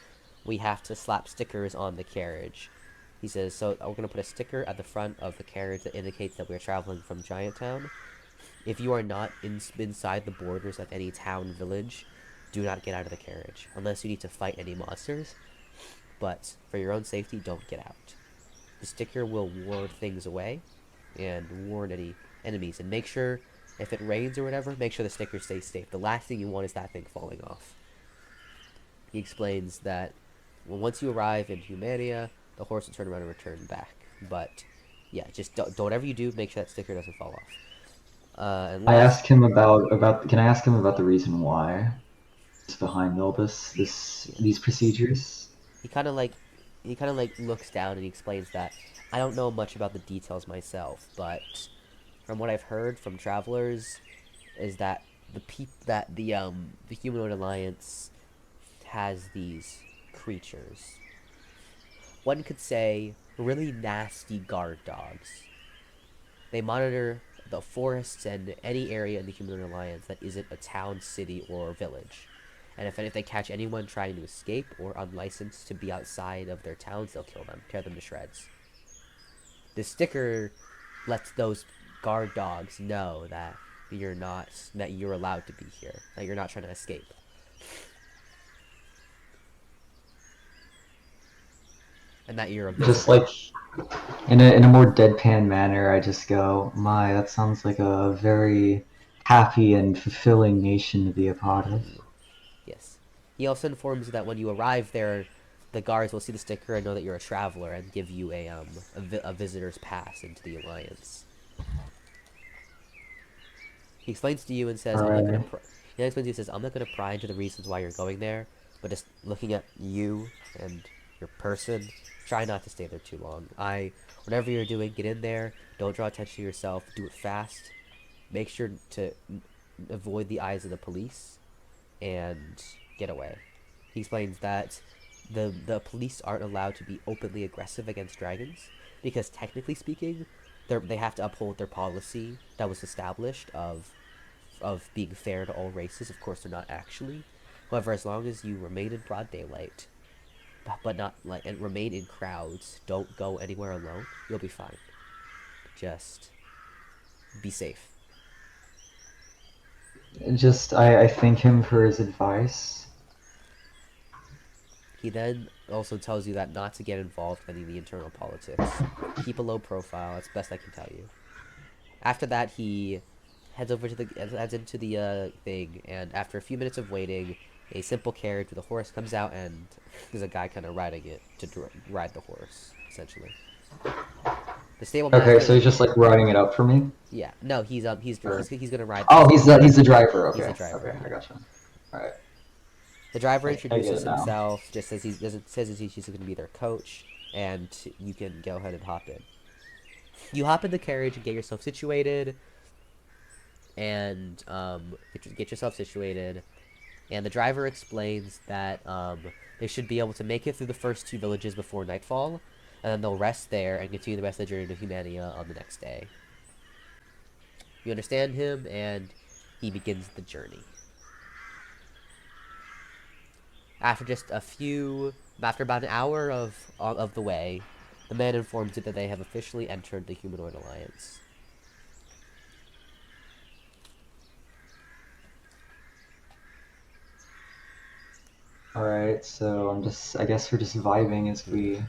we have to slap stickers on the carriage. He says, so we're going to put a sticker at the front of the carriage that indicates that we're traveling from Giant Town. If you are not inside the borders of any town, village, do not get out of the carriage, unless you need to fight any monsters. But for your own safety, don't get out. The sticker will ward things away, and warn any enemies, and make sure, if it rains or whatever, make sure the sticker stays safe. The last thing you want is that thing falling off. He explains that once you arrive in Humanea, the horse will turn around and return back. But yeah, just don't, whatever you do, make sure that sticker doesn't fall off. And I ask him about. Can I ask him about the reason why is behind all these procedures? he kind of like looks down and he explains that I don't know much about the details myself, but from what I've heard from travelers is that the Humanoid Alliance has these creatures. One could say really nasty guard dogs. They monitor the forests and any area in the Humanoid Alliance that isn't a town, city, or village. And if they catch anyone trying to escape or unlicensed to be outside of their towns, they'll kill them, tear them to shreds. The sticker lets those guard dogs know that you're allowed to be here, that you're not trying to escape. And that you're a visitor. Just like in a more deadpan manner, I just go, "My, that sounds like a very happy and fulfilling nation to be a part of." Yes. He also informs you that when you arrive there, the guards will see the sticker and know that you're a traveler and give you a visitor's pass into the Alliance. He explains to you and says, I'm not gonna pry into the reasons why you're going there, but just looking at you and your person, try not to stay there too long. Whatever you're doing, get in there, don't draw attention to yourself, do it fast, make sure to avoid the eyes of the police, and get away. He explains that the police aren't allowed to be openly aggressive against dragons, because technically speaking, they have to uphold their policy that was established of being fair to all races. Of course, they're not actually. However, as long as you remain in broad daylight, but not and remain in crowds, don't go anywhere alone, you'll be fine. Just be safe. I thank him for his advice. He then also tells you that not to get involved in any of the internal politics. Keep a low profile. That's best I can tell you. After that, he heads into the thing, and after a few minutes of waiting, a simple carriage with a horse comes out, and there's a guy kind of riding it to ride the horse, essentially. The stable master. Okay, so he's just like riding it up for me. Yeah, no, he's gonna ride. Oh, he's the driver. Okay, He's the driver. Okay, I gotcha. All right. The driver I introduces get it now. himself, just says he's going to be their coach, and you can go ahead and hop in. You hop in the carriage and get yourself situated, and get yourself situated, and the driver explains that they should be able to make it through the first 2 villages before nightfall, and then they'll rest there and continue the rest of the journey to Humania on the next day. You understand him, and he begins the journey. After about an hour of the way, the man informs you that they have officially entered the Humanoid Alliance. Alright, so I guess we're just vibing as we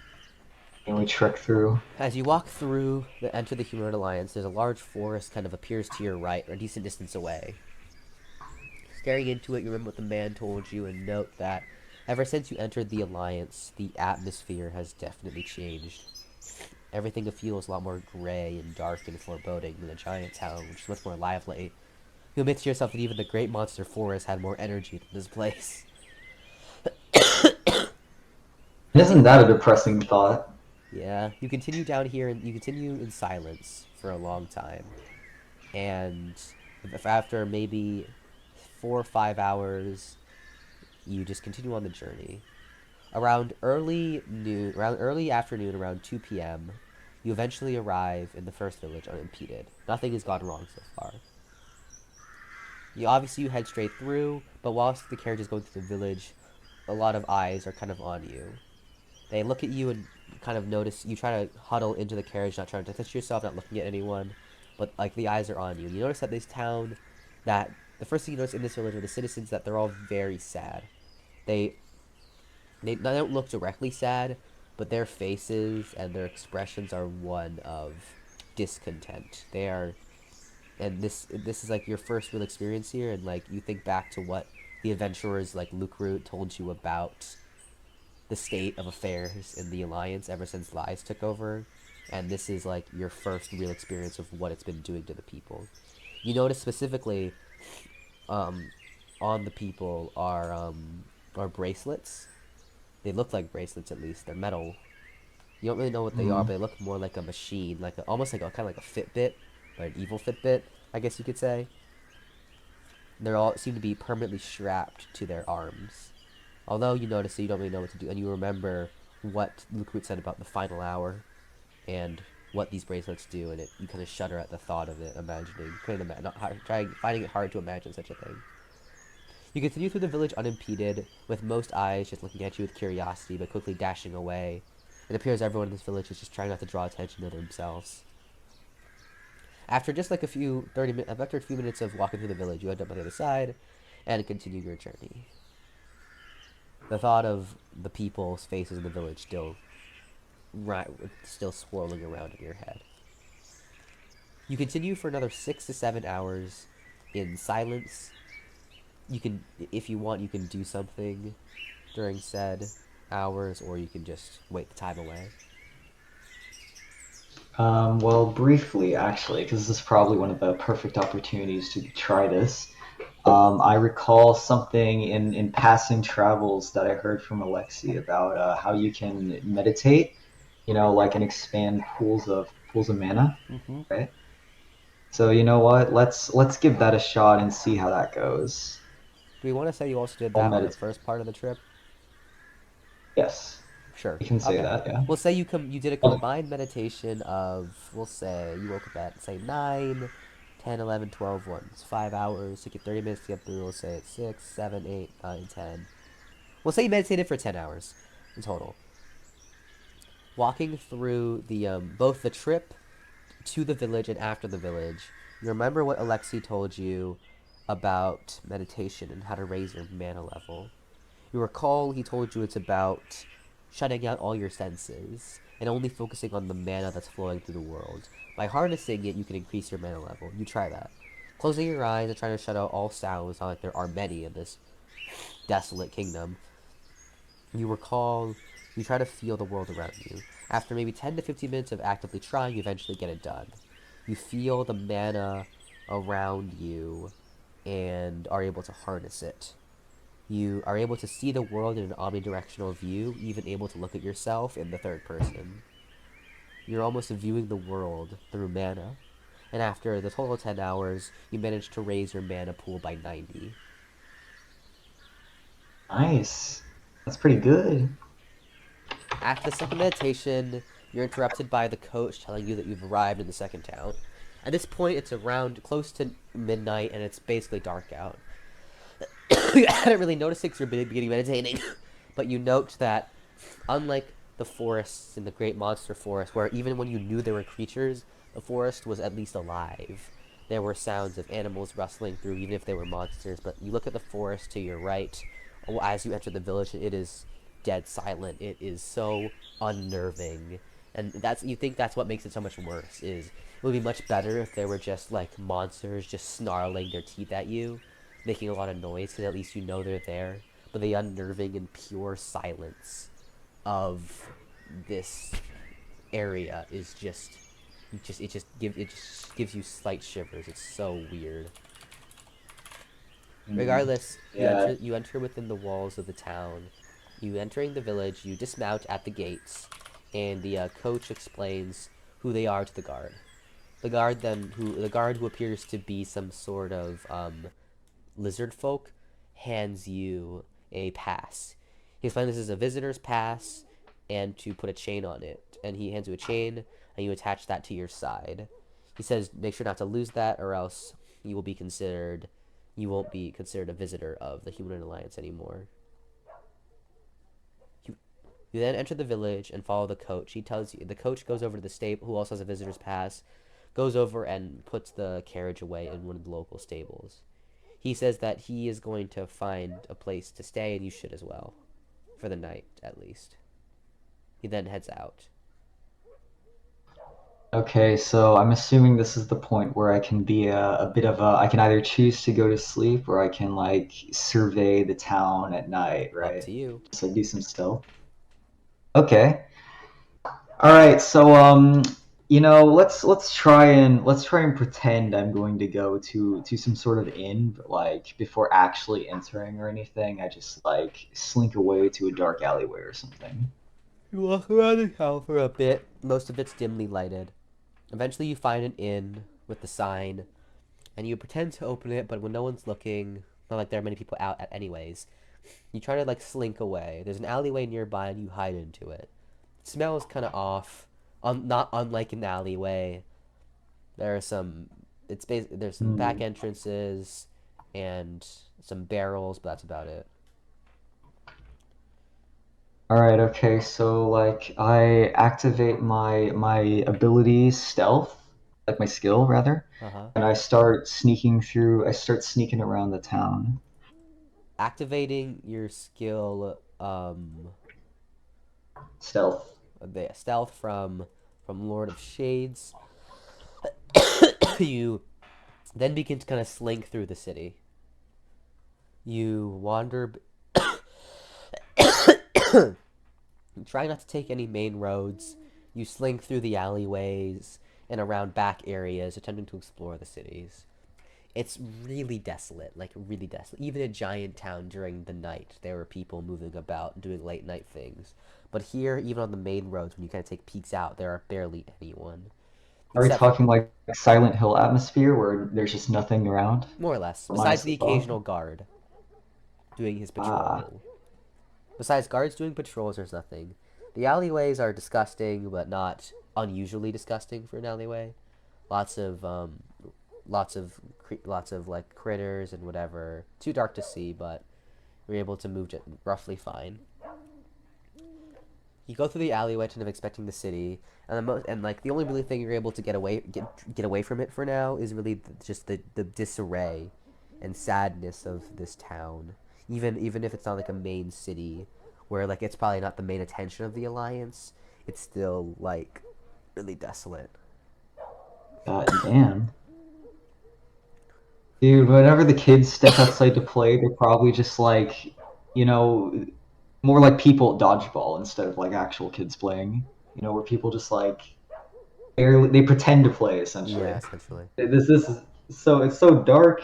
trek through. As you walk through enter the Humanoid Alliance, there's a large forest kind of appears to your right, or a decent distance away. Staring into it, you remember what the man told you, and note that ever since you entered the Alliance, the atmosphere has definitely changed. Everything feels a lot more gray and dark and foreboding than the giant town, which is much more lively. You admit to yourself that even the great monster forest had more energy than this place. Isn't that a depressing thought? Yeah, you continue down here, and you continue in silence for a long time. And after maybe 4 or 5 hours, you just continue on the journey. Around early afternoon, around 2 p.m., you eventually arrive in the first village unimpeded. Nothing has gone wrong so far. You head straight through, but whilst the carriage is going through the village, a lot of eyes are kind of on you. They look at you and kind of notice. You try to huddle into the carriage, not trying to touch yourself, not looking at anyone, but like the eyes are on you. And you notice that this town, that the first thing you notice in this village are the citizens, that they're all very sad. They don't look directly sad, but their faces and their expressions are one of discontent. They are, and this is like your first real experience here, and like you think back to what the adventurers like Luke Root told you about the state of affairs in the Alliance ever since Lies took over, and this is like your first real experience of what it's been doing to the people. You notice specifically, on the people are bracelets. They look like bracelets, at least. They're metal. You don't really know what they are, but they look more like a machine, almost like kind of like a Fitbit, or an evil Fitbit, I guess you could say. They're all seem to be permanently strapped to their arms. Although you notice that you don't really know what to do, and you remember what Luke Root said about the final hour, and what these bracelets do, and you kind of shudder at the thought of it, finding it hard to imagine such a thing. You continue through the village unimpeded, with most eyes just looking at you with curiosity, but quickly dashing away. It appears everyone in this village is just trying not to draw attention to themselves. After just like after a few minutes of walking through the village, you end up on the other side, and continue your journey. The thought of the people's faces in the village still swirling around in your head. You continue for another 6 to 7 hours in silence. You can, if you want, you can do something during said hours, or you can just wait the time away. Well, briefly, actually, because this is probably one of the perfect opportunities to try this. I recall something in passing travels that I heard from Alexi about how you can meditate, and expand pools of mana, right? So you know what? Let's give that a shot and see how that goes. Do we want to say you also did that on the first part of the trip? Yes. Sure. You can say that, yeah. We'll say you did a combined meditation of, we'll say, you woke up at, say, 9, 10, 11, 12, 1. It's 5 hours. Took you 30 minutes to get through. We'll say it's 6, 7, 8, 9, 10. We'll say you meditated for 10 hours in total. Walking through both the trip to the village and after the village, you remember what Alexi told you about meditation and how to raise your mana level. You You recall he told you it's about shutting out all your senses and only focusing on the mana that's flowing through the world. By harnessing it, you can increase your mana level. You try that. Closing your eyes and trying to shut out all sounds, not like there are many in this desolate kingdom. You recall, you try to feel the world around you. After maybe 10 to 15 minutes of actively trying, you eventually get it done. You feel the mana around you and are able to harness it. You are able to see the world in an omnidirectional view, even able to look at yourself in the third person. You're almost viewing the world through mana. And after the total 10 hours, you manage to raise your mana pool by 90. Nice. That's pretty good. After the second meditation, you're interrupted by the coach telling you that you've arrived in the second town. At this point, it's around close to midnight, and it's basically dark out. You hadn't really noticed it because you're beginning meditating, but you note that, unlike the forests in the Great Monster Forest, where even when you knew there were creatures, the forest was at least alive. There were sounds of animals rustling through, even if they were monsters, but you look at the forest to your right, as you enter the village, and it is dead silent. It is so unnerving, and you think that's what makes it so much worse. Is it would be much better if there were just like monsters just snarling their teeth at you, making a lot of noise, because at least you know they're there. But the unnerving and pure silence of this area is just gives you slight shivers. It's so weird. Regardless, Yeah. you enter within the walls of the town. You entering the village, you dismount at the gates, and the coach explains who they are to the guard. The guard who appears to be some sort of lizard folk, hands you a pass. He explains this is a visitor's pass, and to put a chain on it. And he hands you a chain, and you attach that to your side. He says, make sure not to lose that, or else you won't be considered a visitor of the Human Alliance anymore. You then enter the village and follow the coach. The coach goes over to the stable, who also has a visitor's pass, goes over and puts the carriage away in one of the local stables. He says that he is going to find a place to stay, and you should as well. For the night, at least. He then heads out. Okay, so I'm assuming this is the point where I can be a bit of a. I can either choose to go to sleep or I can like survey the town at night, right? Up to you. Just like do some stealth. Okay. All right. So let's try and pretend I'm going to go to some sort of inn, but like before actually entering or anything, I just like slink away to a dark alleyway or something. You walk around the town for a bit. Most of it's dimly lighted. Eventually you find an inn with the sign, and you pretend to open it, but when no one's looking, not like there are many people out at anyways, you try to like slink away. There's an alleyway nearby, and you hide into it. It smells kind of off, not unlike an alleyway. There's some back entrances and some barrels, but that's about it. All right, okay, so like I activate my ability stealth, like my skill rather, and I start sneaking around the town. Activating your skill, Stealth. the stealth from Lord of Shades. You then begin to kind of slink through the city. You wander. Try not to take any main roads. You slink through the alleyways and around back areas, attempting to explore the cities. It's really desolate, like really desolate. Even a giant town during the night, there were people moving about, doing late night things. But here, even on the main roads, when you kind of take peeks out, there are barely anyone. Are we talking like Silent Hill atmosphere where there's just nothing around? More or less, besides the occasional guard doing his patrol. Besides guards doing patrols, there's nothing. The alleyways are disgusting, but not unusually disgusting for an alleyway. Lots of like critters and whatever. Too dark to see, but we're able to move roughly fine. You go through the alleyway, kind of expecting the city, and the only really thing you're able to get away from it for now is really just the disarray and sadness of this town. Even if it's not like a main city, where like it's probably not the main attention of the Alliance, it's still like really desolate. God damn. Dude, whenever the kids step outside to play, they're probably just like, you know, more like people at dodgeball instead of like actual kids playing. You know, where people just like barely they pretend to play essentially. Yeah, essentially. This is so it's so dark.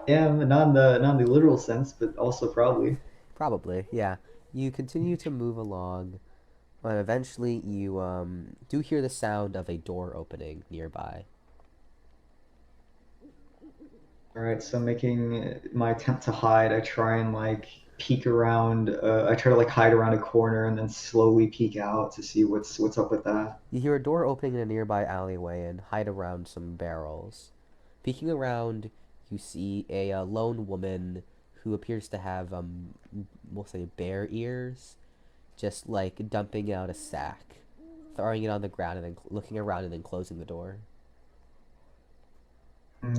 Yeah, not in the literal sense, but also probably. Probably, yeah. You continue to move along, but eventually you do hear the sound of a door opening nearby. All right, so making my attempt to hide, I try and like peek around. I try to like hide around a corner and then slowly peek out to see what's up with that. You hear a door opening in a nearby alleyway and hide around some barrels. Peeking around, you see a lone woman who appears to have, we'll say, bear ears, just like dumping out a sack, throwing it on the ground, and then looking around and then closing the door.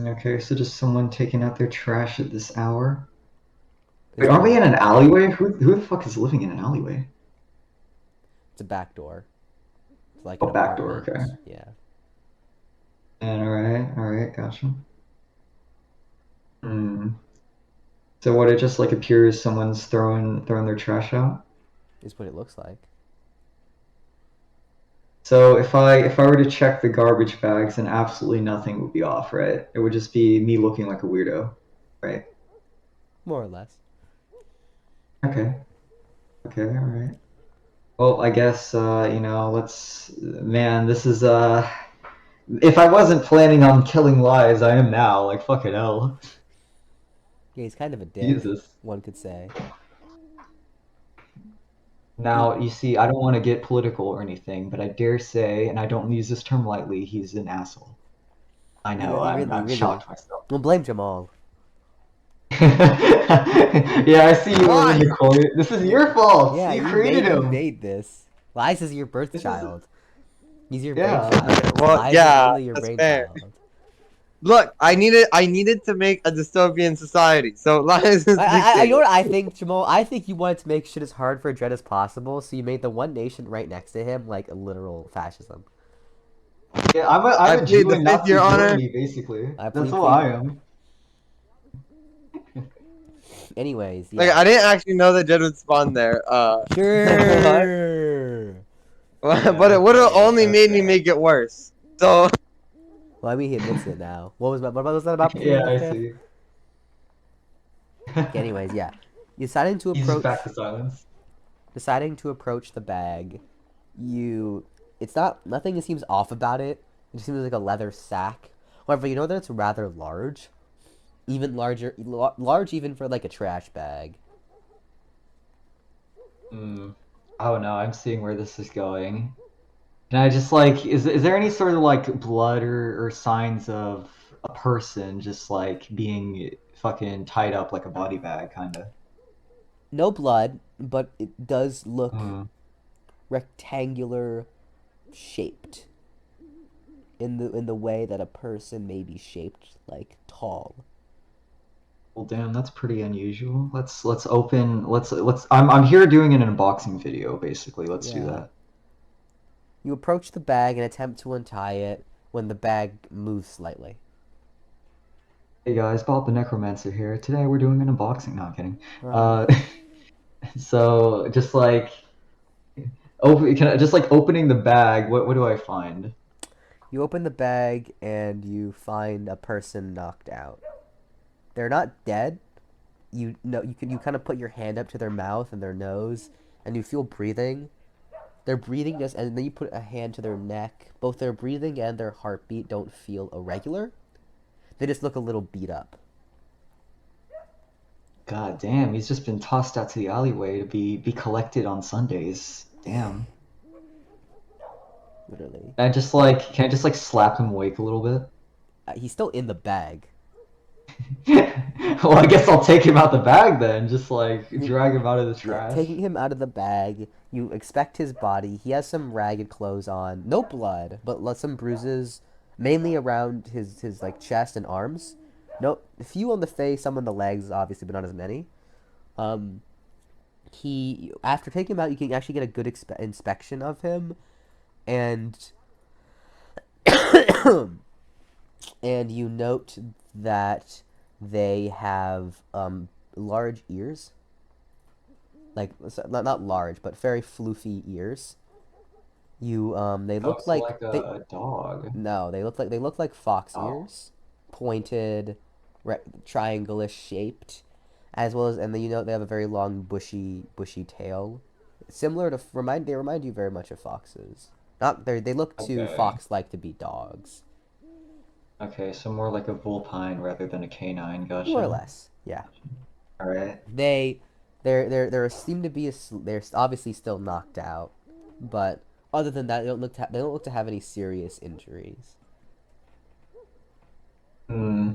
Okay, so just someone taking out their trash at this hour. It's Wait, aren't we a, in an alleyway? Who the fuck is living in an alleyway? it's a back door. It's like Oh, an back door, apartment. okay. Yeah. And all right, gotcha. Hmm. So what? It just like appears someone's throwing their trash out. Is what it looks like. So if I were to check the garbage bags, then absolutely nothing would be off, right? It would just be me looking like a weirdo, right? More or less. Okay. Okay, all right. Well, I guess let's man, this is if I wasn't planning on killing lies, I am now. Like fucking hell. Yeah, he's kind of a dick, Jesus. one could say. Now, you see, I don't want to get political or anything, but I dare say, and I don't use this term lightly, he's an asshole. I He know, really, I'm really. shocked myself. Don't blame Jamal. Yeah, I see you over in Why? the corner. This is your fault. Yeah, You created you him. made this. Lies is your birth This is child. He's your yeah. brainchild. Well, Lies is yeah, literally your that's fair. brainchild. Look, I needed to make a dystopian society. So lies is You know dictator. what I think, Jamal? I think you wanted to make shit as hard for Dread as possible, so you made the one nation right next to him like a literal fascism. Yeah, I I'm a plead Jew the and fifth, Nazi Your Honor. Germany, basically. I That's plead all I am. Anyways, Like yeah. I didn't actually know that Jed would spawn there. Sure. But it would have only made me Okay. make it worse. So Well, I mean, he admits it now. What was that about? Yeah, I Fifth? see. Okay, anyways, yeah. Deciding to He's just approach back to silence. the bag, it's not nothing seems off about it. It just seems like a leather sack. However, you know that it's rather large, even large even for like a trash bag. Oh no, I'm seeing where this is going. And I just like, is there any sort of like blood or signs of a person just like being fucking tied up like a body bag, kind of? No blood, but it does look Mm. rectangular shaped in the way that a person may be shaped, like tall. Well, damn, that's pretty unusual. Let's open. I'm here doing an unboxing video, basically. Let's do Yeah. that. You approach the bag and attempt to untie it when the bag moves slightly. Hey guys, Bob the Necromancer here. Today we're doing an unboxing. No, I'm kidding. So just like opening the bag. What do I find? You open the bag and you find a person knocked out. They're not dead. You kind of put your hand up to their mouth and their nose, and you feel breathing. They're breathing just, and then you put a hand to their neck. Both their breathing and their heartbeat don't feel irregular. They just look a little beat up. God damn, he's just been tossed out to the alleyway to be collected on Sundays. Damn. Literally. Can I just like slap him awake a little bit? He's still in the bag. Well, I guess I'll take him out the bag then. Just like drag him out of the trash. Taking him out of the bag, you inspect his body. He has some ragged clothes on. No blood, but some bruises, mainly around his like chest and arms. No, a few on the face, some on the legs, obviously, but not as many. Um, after taking him out, you can actually get a good inspection of him, and and you note that they have large ears, like not large, but very floofy ears. They Oh, look so like like a dog. no, they look like fox Oh, ears, pointed, triangle-ish shaped, as well as, and then they have a very long bushy tail, similar to they remind you very much of foxes. Not they look too okay. fox-like to be dogs, Okay, so more like a vulpine rather than a canine. more or Gotcha. less. Yeah, All right. they there seem to be they're obviously still knocked out, but other than that, they don't look to have any serious injuries. Hmm.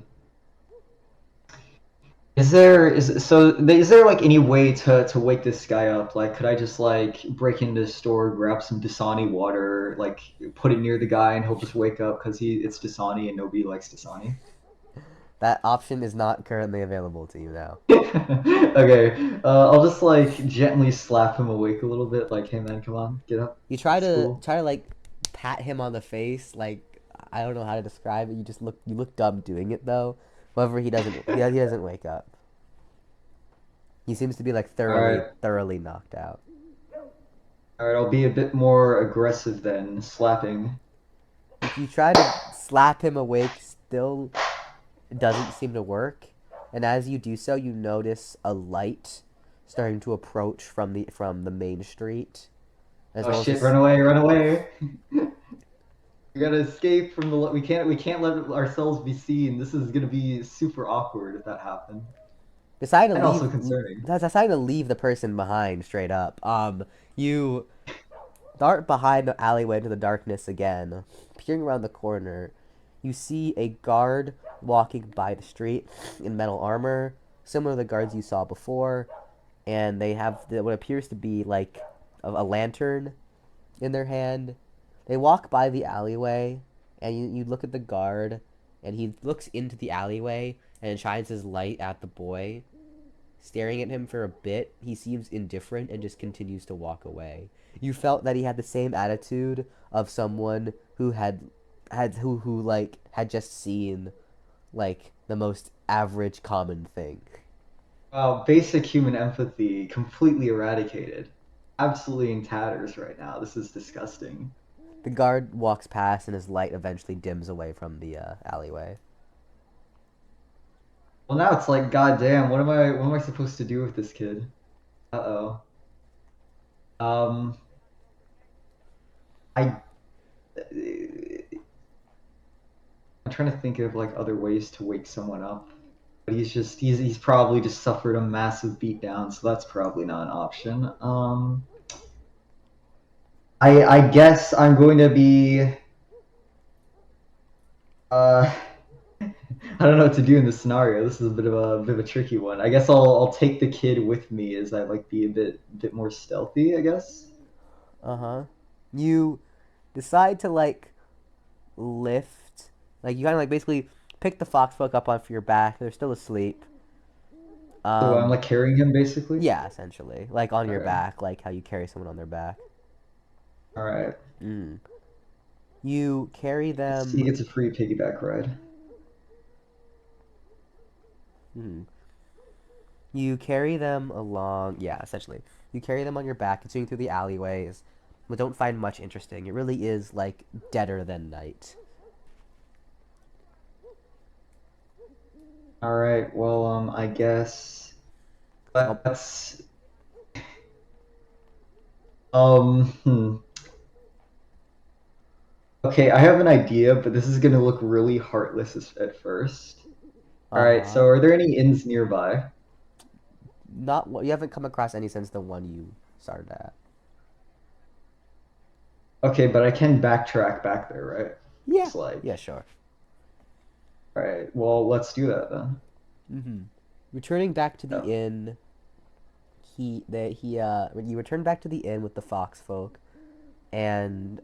Is there like any way to wake this guy up? Like, could I just like break into the store, grab some Dasani water, like put it near the guy, and he'll just wake up because it's Dasani and nobody likes Dasani? That option is not currently available to you now. Okay, I'll just like gently slap him awake a little bit, like, hey man, come on, get up. You It's cool. try to like pat him on the face, like I don't know how to describe it. You look dumb doing it though. However, he doesn't wake up. He seems to be like All right, thoroughly knocked out. all right, I'll be a bit more aggressive then, slapping. You try to slap him awake, still it doesn't seem to work. And as you do so, you notice a light starting to approach from the main street, as Oh well as shit, this. run away, run away. We gotta escape from the. We can't let ourselves be seen. This is gonna be super awkward if that happened, and also concerning. Decide to leave the person behind straight up. You dart behind the alleyway into the darkness again. Peering around the corner, you see a guard walking by the street in metal armor, similar to the guards you saw before, and they have what appears to be like a lantern in their hand. They walk by the alleyway, and you look at the guard, and he looks into the alleyway and shines his light at the boy. Staring at him for a bit, he seems indifferent and just continues to walk away. You felt that he had the same attitude of someone who who like had just seen like the most average common thing. Wow, basic human empathy completely eradicated. Absolutely in tatters right now. This is disgusting. The guard walks past and his light eventually dims away from the alleyway. Well, now it's like, goddamn, what am I supposed to do with this kid? Uh-oh. Um, I, I'm trying to think of like other ways to wake someone up, but he's probably just suffered a massive beatdown, so that's probably not an option. I guess I'm going to be I don't know what to do in this scenario. This is a bit of a tricky one. I guess I'll take the kid with me as I like be a bit more stealthy, I guess. Uh-huh. You decide to like lift, like you kind of like basically pick the foxfolk up onto your back. They're still asleep. So I'm Um, like carrying him basically. yeah, essentially, like on your Okay. back, like how you carry someone on their back. All right. Mm. You carry He them. gets a free piggyback ride. Mm. You carry them along. Yeah, essentially, you carry them on your back, continuing through the alleyways, but don't find much interesting. It really is like deader than night. All right. Well, I guess Oh, let's hmm. Okay, I have an idea, but this is gonna look really heartless at first. All right. uh-huh. So are there any inns nearby? Not you haven't come across any since the one you started at. Okay, but I can backtrack back there, right? Yeah. It's like, Yeah, sure. all right. Well, let's do that then. Mm-hmm. Returning back to the Yeah. inn, when you return back to the inn with the fox folk, and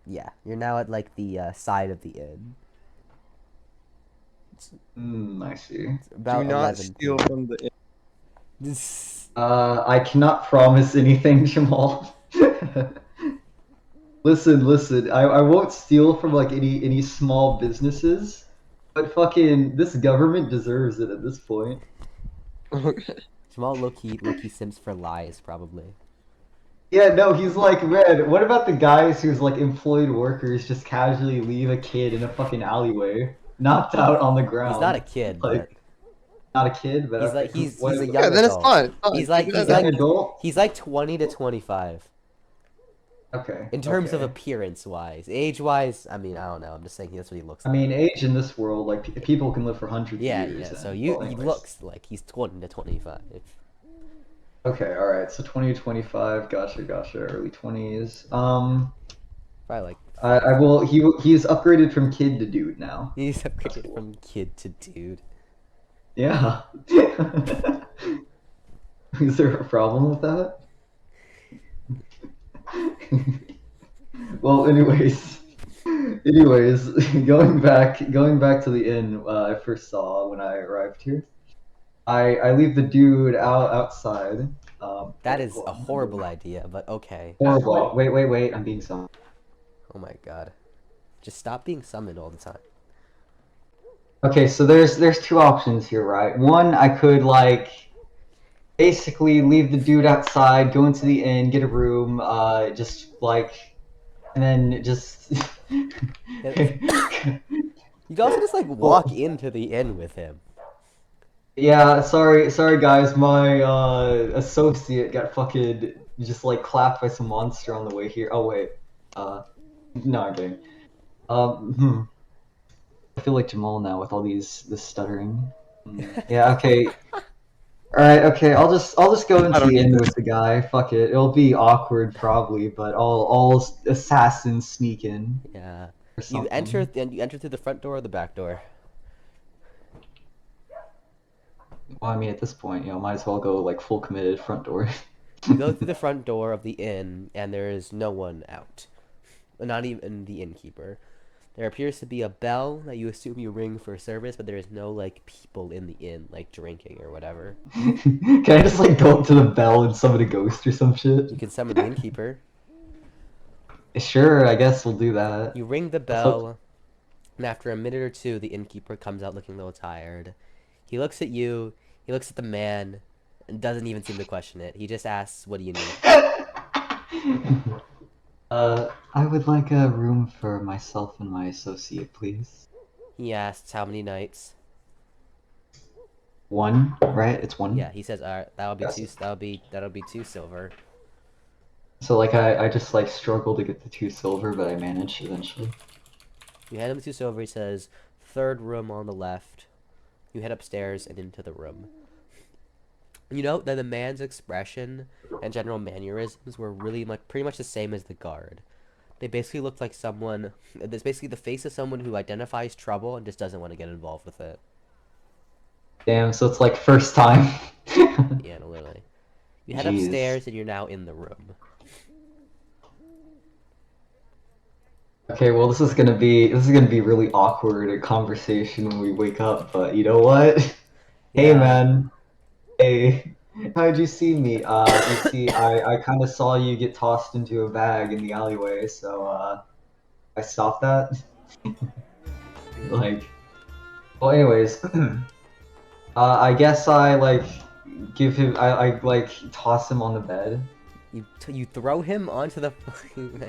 yeah, you're now at like the side of the inn. I see. It's Do about not 11 steal p.m. from the inn. I cannot promise anything, Jamal. Listen. I won't steal from like any small businesses, but fucking this government deserves it at this point. Jamal low-key simps for lies, probably. Yeah, no, he's like, Red, what about the guys who's like employed workers just casually leave a kid in a fucking alleyway, knocked out on the ground? He's not a kid, Like, but not a kid, but he's okay, like he's what, a Yeah, young then it's adult. fine. He's like young adult? he's like 20 to 25 Okay. in terms of okay. appearance-wise. Age-wise, I mean, I don't know. I'm just saying that's what he looks I like. mean, age in this world, like people can live for hundreds of Yeah, years. yeah. So and- he anyways. looks like he's 20 to 25. Okay, all right. So 20 to 25. Gotcha. Early 20s. Probably like I will. He's upgraded from kid to dude now. he's upgraded from kid to dude. Yeah. Is there a problem with that? Well, anyways, going back to the inn I first saw when I arrived here. I leave the dude outside. That is hold a on. horrible idea, but okay. Horrible. Wait. I'm being summoned. Oh my god. Just stop being summoned all the time. Okay, so there's two options here, right? One, I could like basically leave the dude outside, go into the inn, get a room, just like, and then just. You could also just like walk into the inn with him. Yeah, sorry guys, my associate got fucking just like clapped by some monster on the way here. Oh wait, no, I'm kidding. I feel like Jamal now with all this stuttering. Yeah, okay. Alright, okay, I'll just go into don't the need inn this. with the guy. Fuck it. It'll be awkward probably, but all assassins sneak in. Yeah. Or You something. enter through the front door or the back door. Well, I mean at this point, might as well go like full committed front door. You go through the front door of the inn, and there is no one out. Not even the innkeeper. There appears to be a bell that you assume you ring for service, but there is no like people in the inn, like drinking or whatever. Can I just like go up to the bell and summon a ghost or some shit? You can summon the innkeeper. Sure, I guess we'll do that. You ring the bell, and after a minute or two, the innkeeper comes out looking a little tired. He looks at you, he looks at the man, and doesn't even seem to question it. He just asks, "What do you need?" I would like a room for myself and my associate, please. He asks, "How many nights?" One, right? It's one? Yeah, he says, "Alright, that'll be Yes. two. That'll be 2 silver." So, like, I just, like, struggle to get the 2 silver, but I managed eventually. You hand him 2 silver. He says, "Third room on the left." You head upstairs and into the room. You note that the man's expression and general mannerisms were really pretty much the same as the guard. They basically looked like someone. It's basically the face of someone who identifies trouble and just doesn't want to get involved with it. Damn, so it's, like, first time. Yeah, no, literally. You head Jeez. upstairs and you're now in the room. Okay, well, this is gonna be really awkward a conversation when we wake up, but you know what? Hey, Yeah. man. Hey. How'd you see me? You see, I kind of saw you get tossed into a bag in the alleyway, so, I stopped that. Like, well, anyways, I guess I, like, give him, I like, toss him on the bed. You throw him onto the fucking.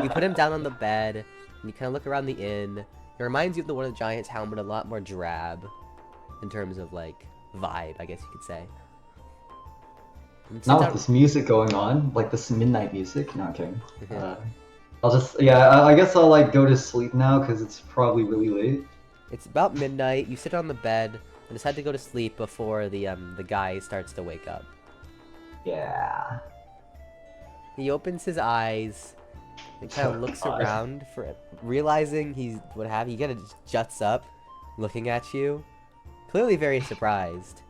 You put him down on the bed, and you kind of look around the inn. It reminds you of the one of the Giant's Helm, but a lot more drab, in terms of like vibe, I guess you could say. And sit Not with down- this music going on, like this midnight music. No, I'm kidding. Mhm. I'll just, I guess I'll like go to sleep now because it's probably really late. It's about midnight. You sit on the bed and decide to go to sleep before the guy starts to wake up. Yeah. He opens his eyes and kind of looks God. around for it, realizing he's what have you. He kind of just juts up, looking at you, clearly very surprised.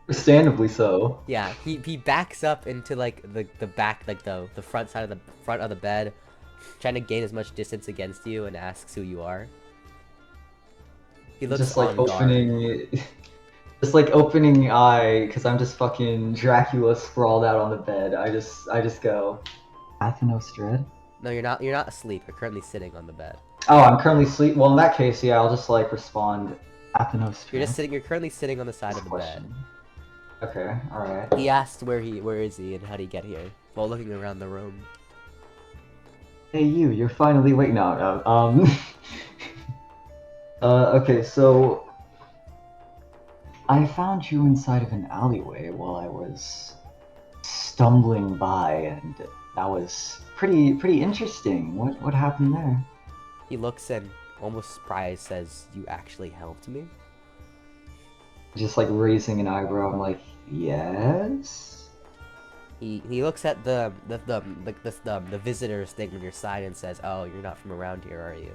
Understandably so. Yeah, he backs up into like the back, like the front side of the front of the bed, trying to gain as much distance against you, and asks who you are. He looks Just like on guard. opening. Just like opening eye, because I'm just fucking Dracula sprawled out on the bed. I just go, Athenos Dread? No, you're not. You're not asleep. You're currently sitting on the bed. Oh, I'm currently asleep. Well, in that case, yeah, I'll just like respond, Athenos Dread. You're just sitting. You're currently sitting on the side of the bed. Okay, alright. He asked where is he and how did he get here? While looking around the room. Hey you're finally wait no. Okay, so I found you inside of an alleyway while I was stumbling by, and that was pretty interesting. What happened there? He looks and, almost surprised, says, "You actually helped me?" Just like raising an eyebrow, I'm like, yes. He looks at the visitors thing on your side and says, "Oh, you're not from around here, are you?"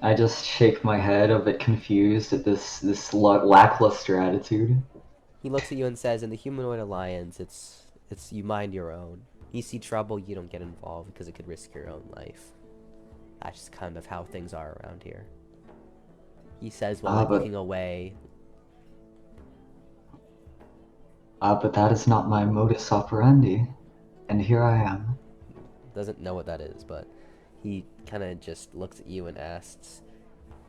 I just shake my head, a bit confused at this lackluster attitude. He looks at you and says, "In the Humanoid Alliance, it's you mind your own. You see trouble, you don't get involved because it could risk your own life. That's just kind of how things are around here." He says while looking away. But that is not my modus operandi, and here I am. Doesn't know what that is, but he kind of just looks at you and asks,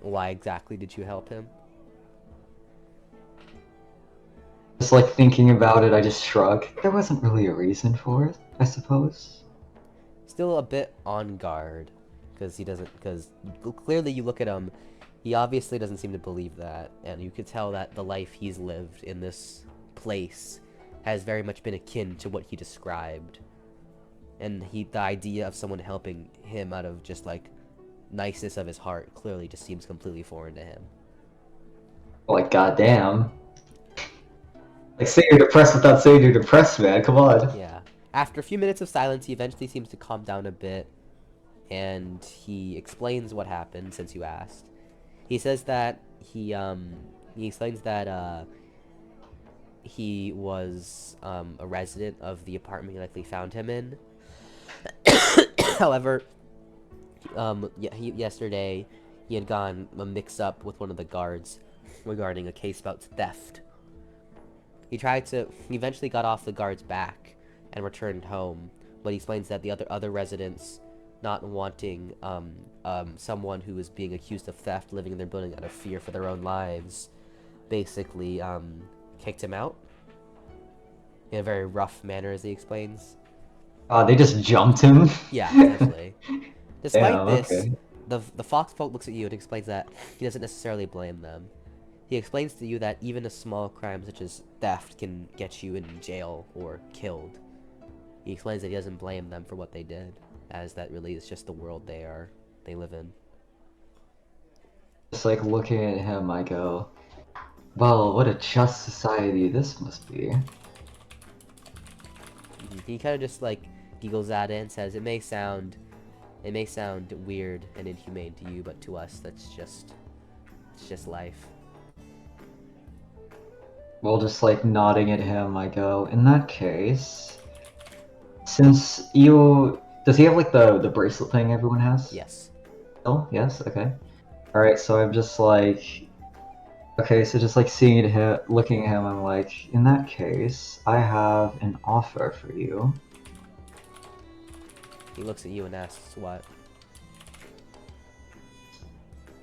"Why exactly did you help him?" Just like thinking about it, I just shrug. There wasn't really a reason for it, I suppose. Still a bit on guard, because clearly you look at him, he obviously doesn't seem to believe that, and you could tell that the life he's lived in this place has very much been akin to what he described. And the idea of someone helping him out of just like niceness of his heart clearly just seems completely foreign to him. Like, goddamn. Like, say you're depressed without saying you're depressed, man. Come on. Yeah. After a few minutes of silence, he eventually seems to calm down a bit, and he explains what happened since you asked. He says that he explains that he was a resident of the apartment you likely found him in. However, yesterday he had gotten a mix-up with one of the guards regarding a case about theft. He eventually got off the guard's back and returned home, but he explains that the other residents, not wanting someone who was being accused of theft living in their building out of fear for their own lives, basically kicked him out in a very rough manner, as he explains. They just jumped him? Yeah, essentially. Despite Damn, this, okay. the foxfolk looks at you and explains that he doesn't necessarily blame them. He explains to you that even a small crime such as theft can get you in jail or killed. He explains that he doesn't blame them for what they did, as that really is just the world they live in. Just like looking at him, I go, well, what a just society this must be. He kind of just like giggles at it and says, it may sound weird and inhumane to you, but to us, it's just life. Well, just like nodding at him, I go, in that case, since you... Does he have like the bracelet thing everyone has? Yes. Oh, yes, okay. Alright, so I'm just like... Okay, so just like seeing it, looking at him, I'm like, in that case, I have an offer for you. He looks at you and asks, what?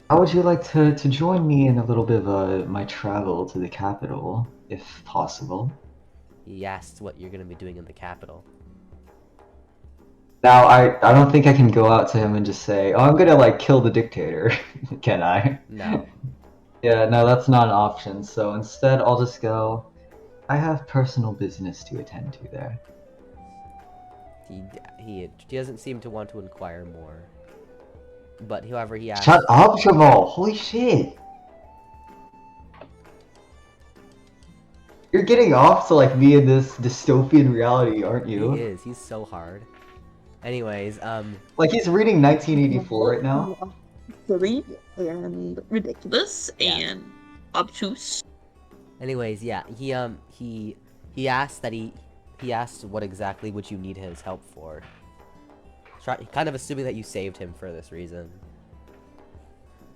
How would you like to join me in a little bit of my travel to the capital, if possible? He asks what you're going to be doing in the capital. Now, I don't think I can go out to him and just say, oh, I'm gonna like kill the dictator, can I? No. Yeah, no, that's not an option, so instead I'll just go, I have personal business to attend to there. He doesn't seem to want to inquire more. But however, he asks... Shut up, Jamal! Holy shit! You're getting off to like me in this dystopian reality, aren't you? He is. He's so hard. Anyways, Like he's reading 1984 right now. Silly and ridiculous Yeah. and obtuse. Anyways, yeah, he asked that he asked what exactly would you need his help for. Kind of assuming that you saved him for this reason.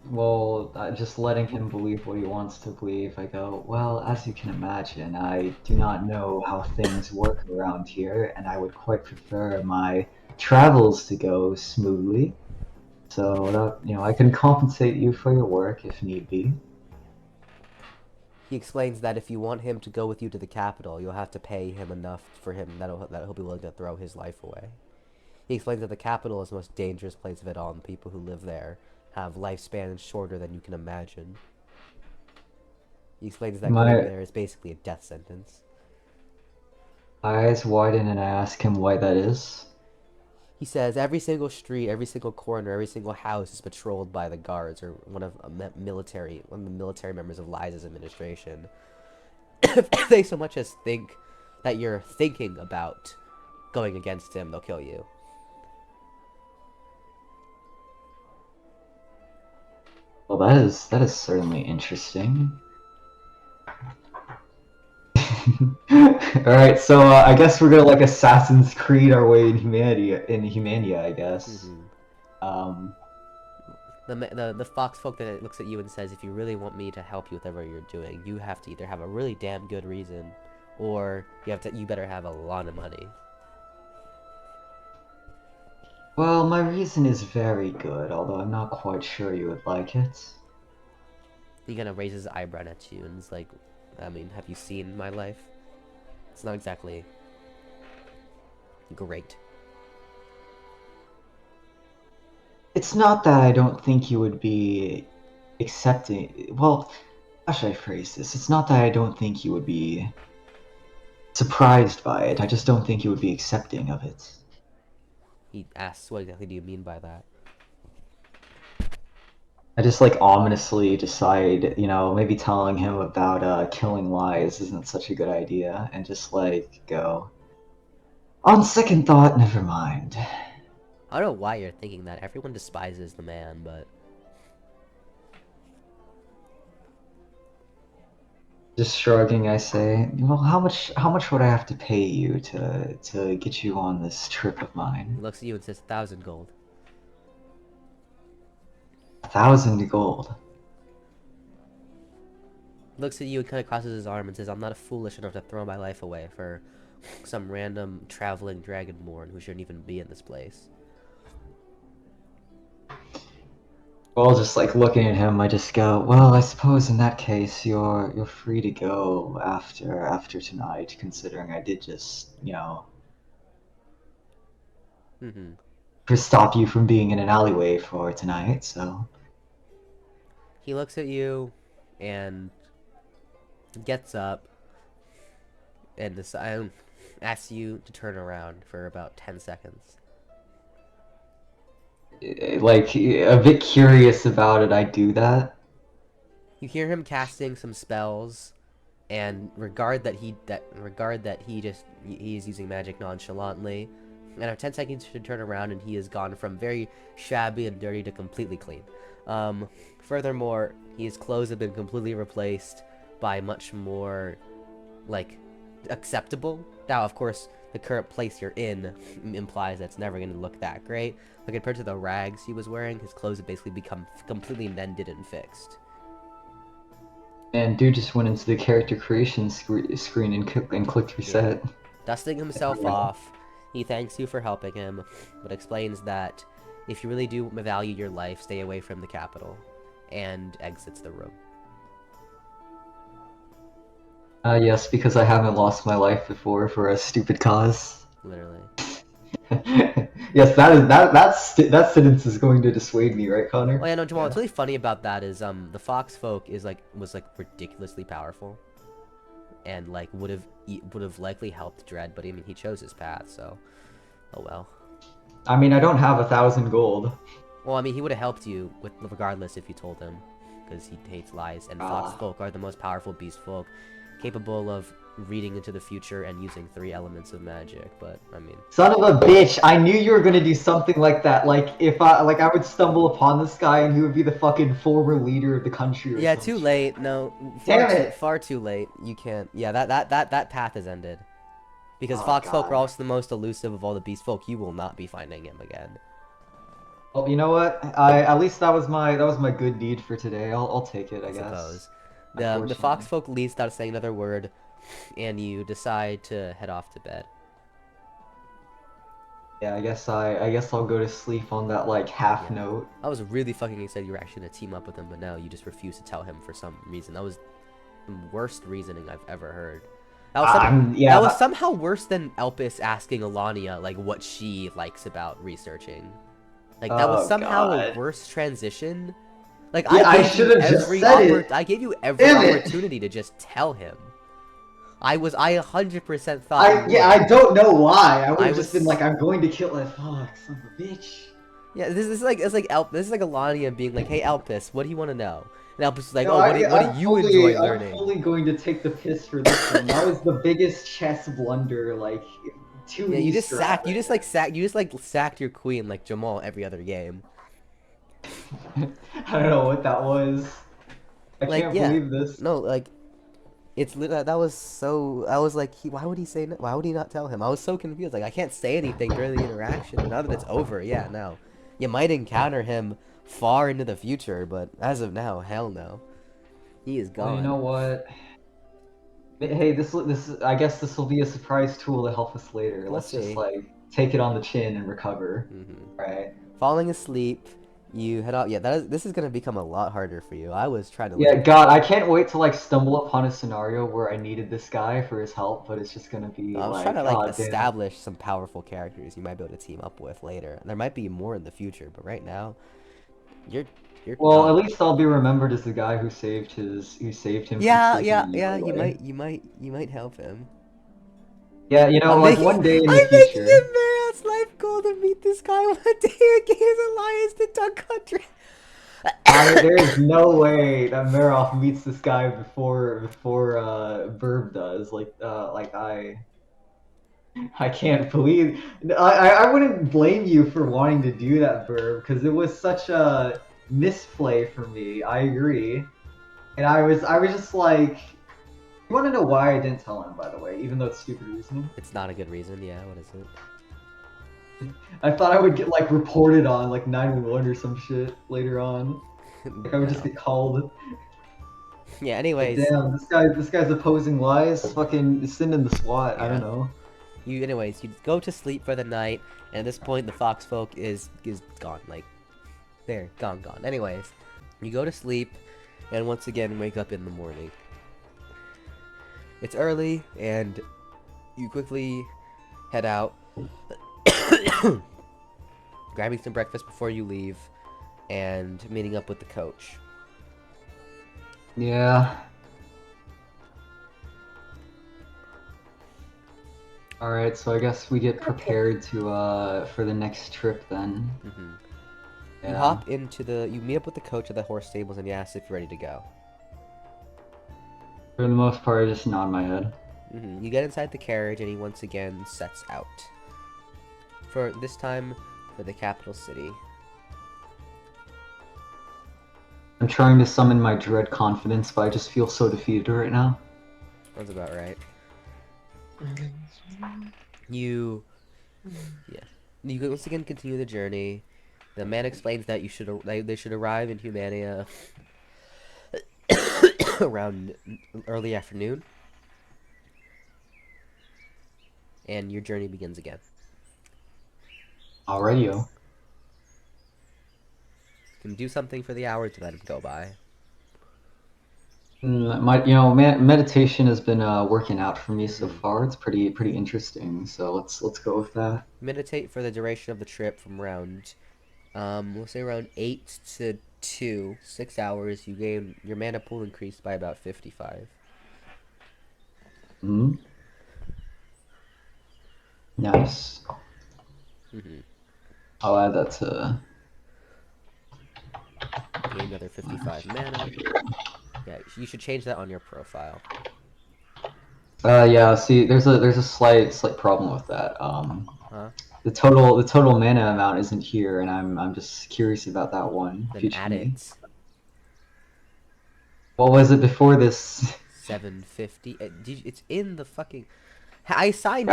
well, just letting him believe what he wants to believe, I go, well, as you can imagine, I do not know how things work around here, and I would quite prefer my travels to go smoothly. So that, I can compensate you for your work if need be. He explains that if you want him to go with you to the capital, you'll have to pay him enough for him that he'll be willing to throw his life away. He explains that the capital is the most dangerous place of it all, and the people who live there have lifespans shorter than you can imagine. He explains that going My there is basically a death sentence. eyes widen and I ask him why that is. He says every single street, every single corner, every single house is patrolled by the guards or one of the military members of Liza's administration. If they so much as think that you're thinking about going against him, they'll kill you. Well, that is certainly interesting. Alright, so I guess we're gonna like Assassin's Creed our way in Humania, I guess. The fox folk that looks at you and says, if you really want me to help you with whatever you're doing, you have to either have a really damn good reason, or you better have a lot of money. Well, my reason is very good, although I'm not quite sure you would like it. He kind of raises his eyebrow at you and is like, I mean, have you seen my life? It's not exactly great. It's not that I don't think you would be accepting. Well, how should I phrase this? It's not that I don't think you would be surprised by it. I just don't think you would be accepting of it. He asks, what exactly do you mean by that? I just like ominously decide, maybe telling him about killing lies isn't such a good idea, and just like go, on second thought, never mind. I don't know why you're thinking that. Everyone despises the man, but Just shrugging, I say, well, how much would I have to pay you to get you on this trip of he mine? looks at you and says 1,000 gold. 1,000 gold. Looks at you and kind of crosses his arm and says, I'm not foolish enough to throw my life away for some random traveling dragonborn who shouldn't even be in this place. Well, just like looking at him, I just go, well, I suppose in that case you're free to go after tonight, considering I did just, stop you from being in an alleyway for tonight, so. He looks at you and gets up and asks you to turn around for about 10 seconds. Like, a bit curious about it, I do that. You hear him casting some spells, and regard that he is using magic nonchalantly. And after 10 seconds to turn around, and he has gone from very shabby and dirty to completely clean. Furthermore, his clothes have been completely replaced by much more, like, acceptable. Now, of course, the current place you're in implies that it's never going to look that great. But compared to the rags he was wearing, his clothes have basically become completely mended and fixed. And dude just went into the character creation screen and clicked reset. Yeah. Dusting himself off, he thanks you for helping him, but explains that if you really do value your life, stay away from the capital, and exits the room. Yes, because I haven't lost my life before for a stupid cause. Literally. Yes, that sentence is going to dissuade me, right, Connor? Well, yeah, no, Jamal. What's really funny about that is the fox folk was ridiculously powerful, and like would have likely helped Dredd, but I mean he chose his path, so oh well. I mean, I don't have 1,000 gold. Well, I mean he would have helped you regardless if you told him, because he hates lies, and fox folk are the most powerful beast folk, capable of reading into the future and using 3 elements of magic. But I mean, son of a bitch, I knew you were gonna do something like that. Like if I would stumble upon this guy and he would be the fucking former leader of the country or yeah, something. too late. No, far too late. You can't. Yeah, that path is ended, because fox folk are also the most elusive of all the beast folk. You will not be finding him again. Well, you know what? At least that was my good deed for today. I'll take it, I guess. Suppose. The Unfortunately. fox folk leaves without saying another word, and you decide to head off to bed. Yeah, I guess I'll go to sleep on that like half Yeah. note. I was really fucking excited you were actually gonna team up with him, but now you just refuse to tell him for some reason. That was the worst reasoning I've ever heard. That was somehow worse than Elpis asking Alania like what she likes about researching. Like that was Oh, somehow a God. worse transition. Like Yeah, I I gave should you have just every said it. I gave you every Damn it. opportunity to just tell him. I 100% thought you would. I don't know why. I would I have was- just been like, I'm going to kill that fuck, son of a bitch. Yeah, this is like Alania being like, "Hey Elpis, what do you want to know?" And Elpis is like, No, "Oh, what do you enjoy learning?" I'm fully going to take the piss for this one. That was the biggest chess blunder, like, 2D Yeah, you just strat. sacked your queen like Jamal every other game. I don't know what that was. I Like, can't yeah. believe this. No, like, it's that was so. I was like, why would he say? Why would he not tell him? I was so confused. Like, I can't say anything during the interaction. But now that it's over, yeah, no. You might encounter him far into the future, but as of now, hell no. He is gone. Well, you know what? Hey, I guess this will be a surprise tool to help us later. We'll Let's see. just like take it on the chin and recover. Mm-hmm. Right. Falling asleep, you head out. Yeah, this is gonna become a lot harder for you. I was trying to. Yeah, God, I can't wait to like stumble upon a scenario where I needed this guy for his help, but it's just gonna be I was like, trying to like oh, establish some powerful characters you might be able to team up with later. There might be more in the future, but right now, you're. Well, gone. at least I'll be remembered as the guy who saved him. Yeah, from yeah, taking yeah. evil away. You might help him. Yeah, you know, like one day in the I'm making future. it Marriot's life goal to meet this guy one day against Alliance to Duck Country. There is no way that Meroff meets this guy before Burb does. I can't believe I wouldn't blame you for wanting to do that, Burb, because it was such a misplay for me. I agree, and I was just like, you want to know why I didn't tell him, by the way, even though it's stupid reasoning. It's not a good reason. Yeah, what is it? I thought I would get like reported on like 911 or some shit later on. Like I would just get called. Yeah. Anyways. Like, damn, this guy's opposing lies. Fucking send in the SWAT. Yeah. I don't know. You go to sleep for the night, and at this point the fox folk is gone. Like, they're gone. Anyways, you go to sleep, and once again wake up in the morning. It's early, and you quickly head out, grabbing some breakfast before you leave, and meeting up with the coach. Yeah. Alright, so I guess we get prepared to for the next trip then. Mm-hmm. Yeah. You meet up with the coach at the horse stables, and you ask if you're ready to go. For the most part, I just nod my head. Mm-hmm. You get inside the carriage, and he once again sets out. For this time, for the capital city. I'm trying to summon my dread confidence, but I just feel so defeated right now. That's about right. You once again continue the journey. The man explains that they should arrive in Humania around early afternoon, and your journey begins again. Alrighty-o. You can do something for the hour to let him go by. Meditation has been working out for me so far. It's pretty interesting. So let's go with that. Meditate for the duration of the trip from around, we'll say around 8 to 2, 6 hours. You gain your mana pool increased by about 55. Hmm. Nice. Mm-hmm. I'll add that to. Gain another 55 mana. Yeah, you should change that on your profile. Yeah. See, there's a slight problem with that. Huh? The total mana amount isn't here, and I'm just curious about that one. Then add it. What was it before this? 750. It's in the fucking. I signed.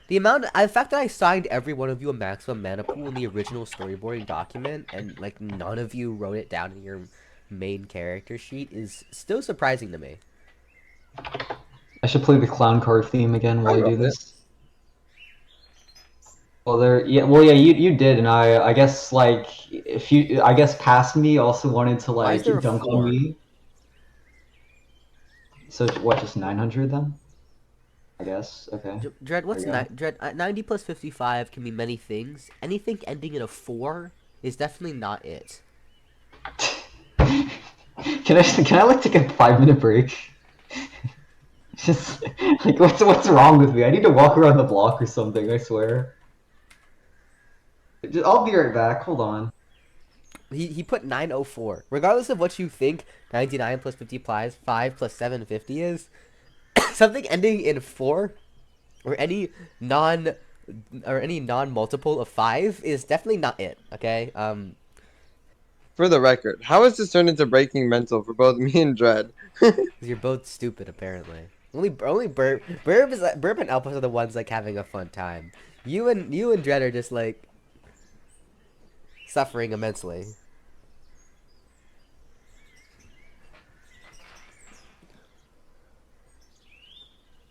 The fact that I signed every one of you a maximum mana pool in the original storyboarding document, and like none of you wrote it down in your main character sheet, is still surprising to me. I should play the clown card theme again while I you do wrote it. this. Well, you did, and I guess like if you, I guess past me also wanted to Why is like there a dunk 4? on me. So what, just 900 then? I guess. Okay. Dread, what's There you go. Dread? 90 plus 55 can be many things. Anything ending in a 4 is definitely not it. Can I like take a 5-minute break? Just like what's wrong with me? I need to walk around the block or something. I swear. I'll be right back. Hold on. He put 904. Regardless of what you think 99 plus 50 plus 5 plus 750 is, something ending in 4 or any non-multiple of 5 is definitely not it, okay? For the record, how has this turned into breaking mental for both me and Dread? You're both stupid apparently. Only Burb and Alpus are the ones like having a fun time. You and Dread are just like suffering immensely.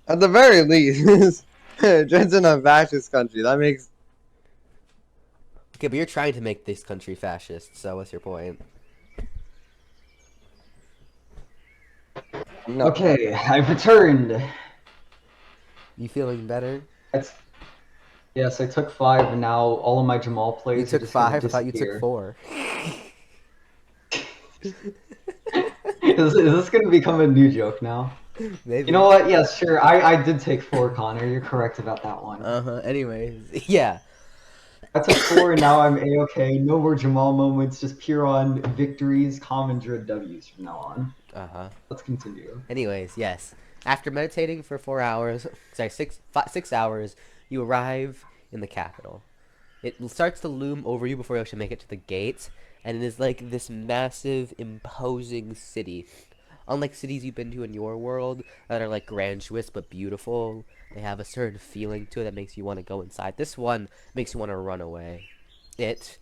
At the very least, Dread's in a fascist country. That makes Okay, but you're trying to make this country fascist, so what's your point? no. Okay, I've returned. You feeling better? Yes, I took 5, and now all of my Jamal plays. You are took just gonna 5. I thought you took disappear. 4. Is this gonna become a new joke now? Maybe. You know what? Yes, sure. I did take 4, Connor. You're correct about that one. Anyways, yeah. I took 4, and now I'm A-okay. No more Jamal moments, just pure on victories, common Dread W's from now on. Let's continue. Anyways, yes. After meditating for 4 hours, sorry, 6 hours, you arrive in the capital. It starts to loom over you before you actually make it to the gate, and it is like this massive, imposing city. Unlike cities you've been to in your world that are like grandiose but beautiful, they have a certain feeling to it that makes you want to go inside. This one makes you want to run away. It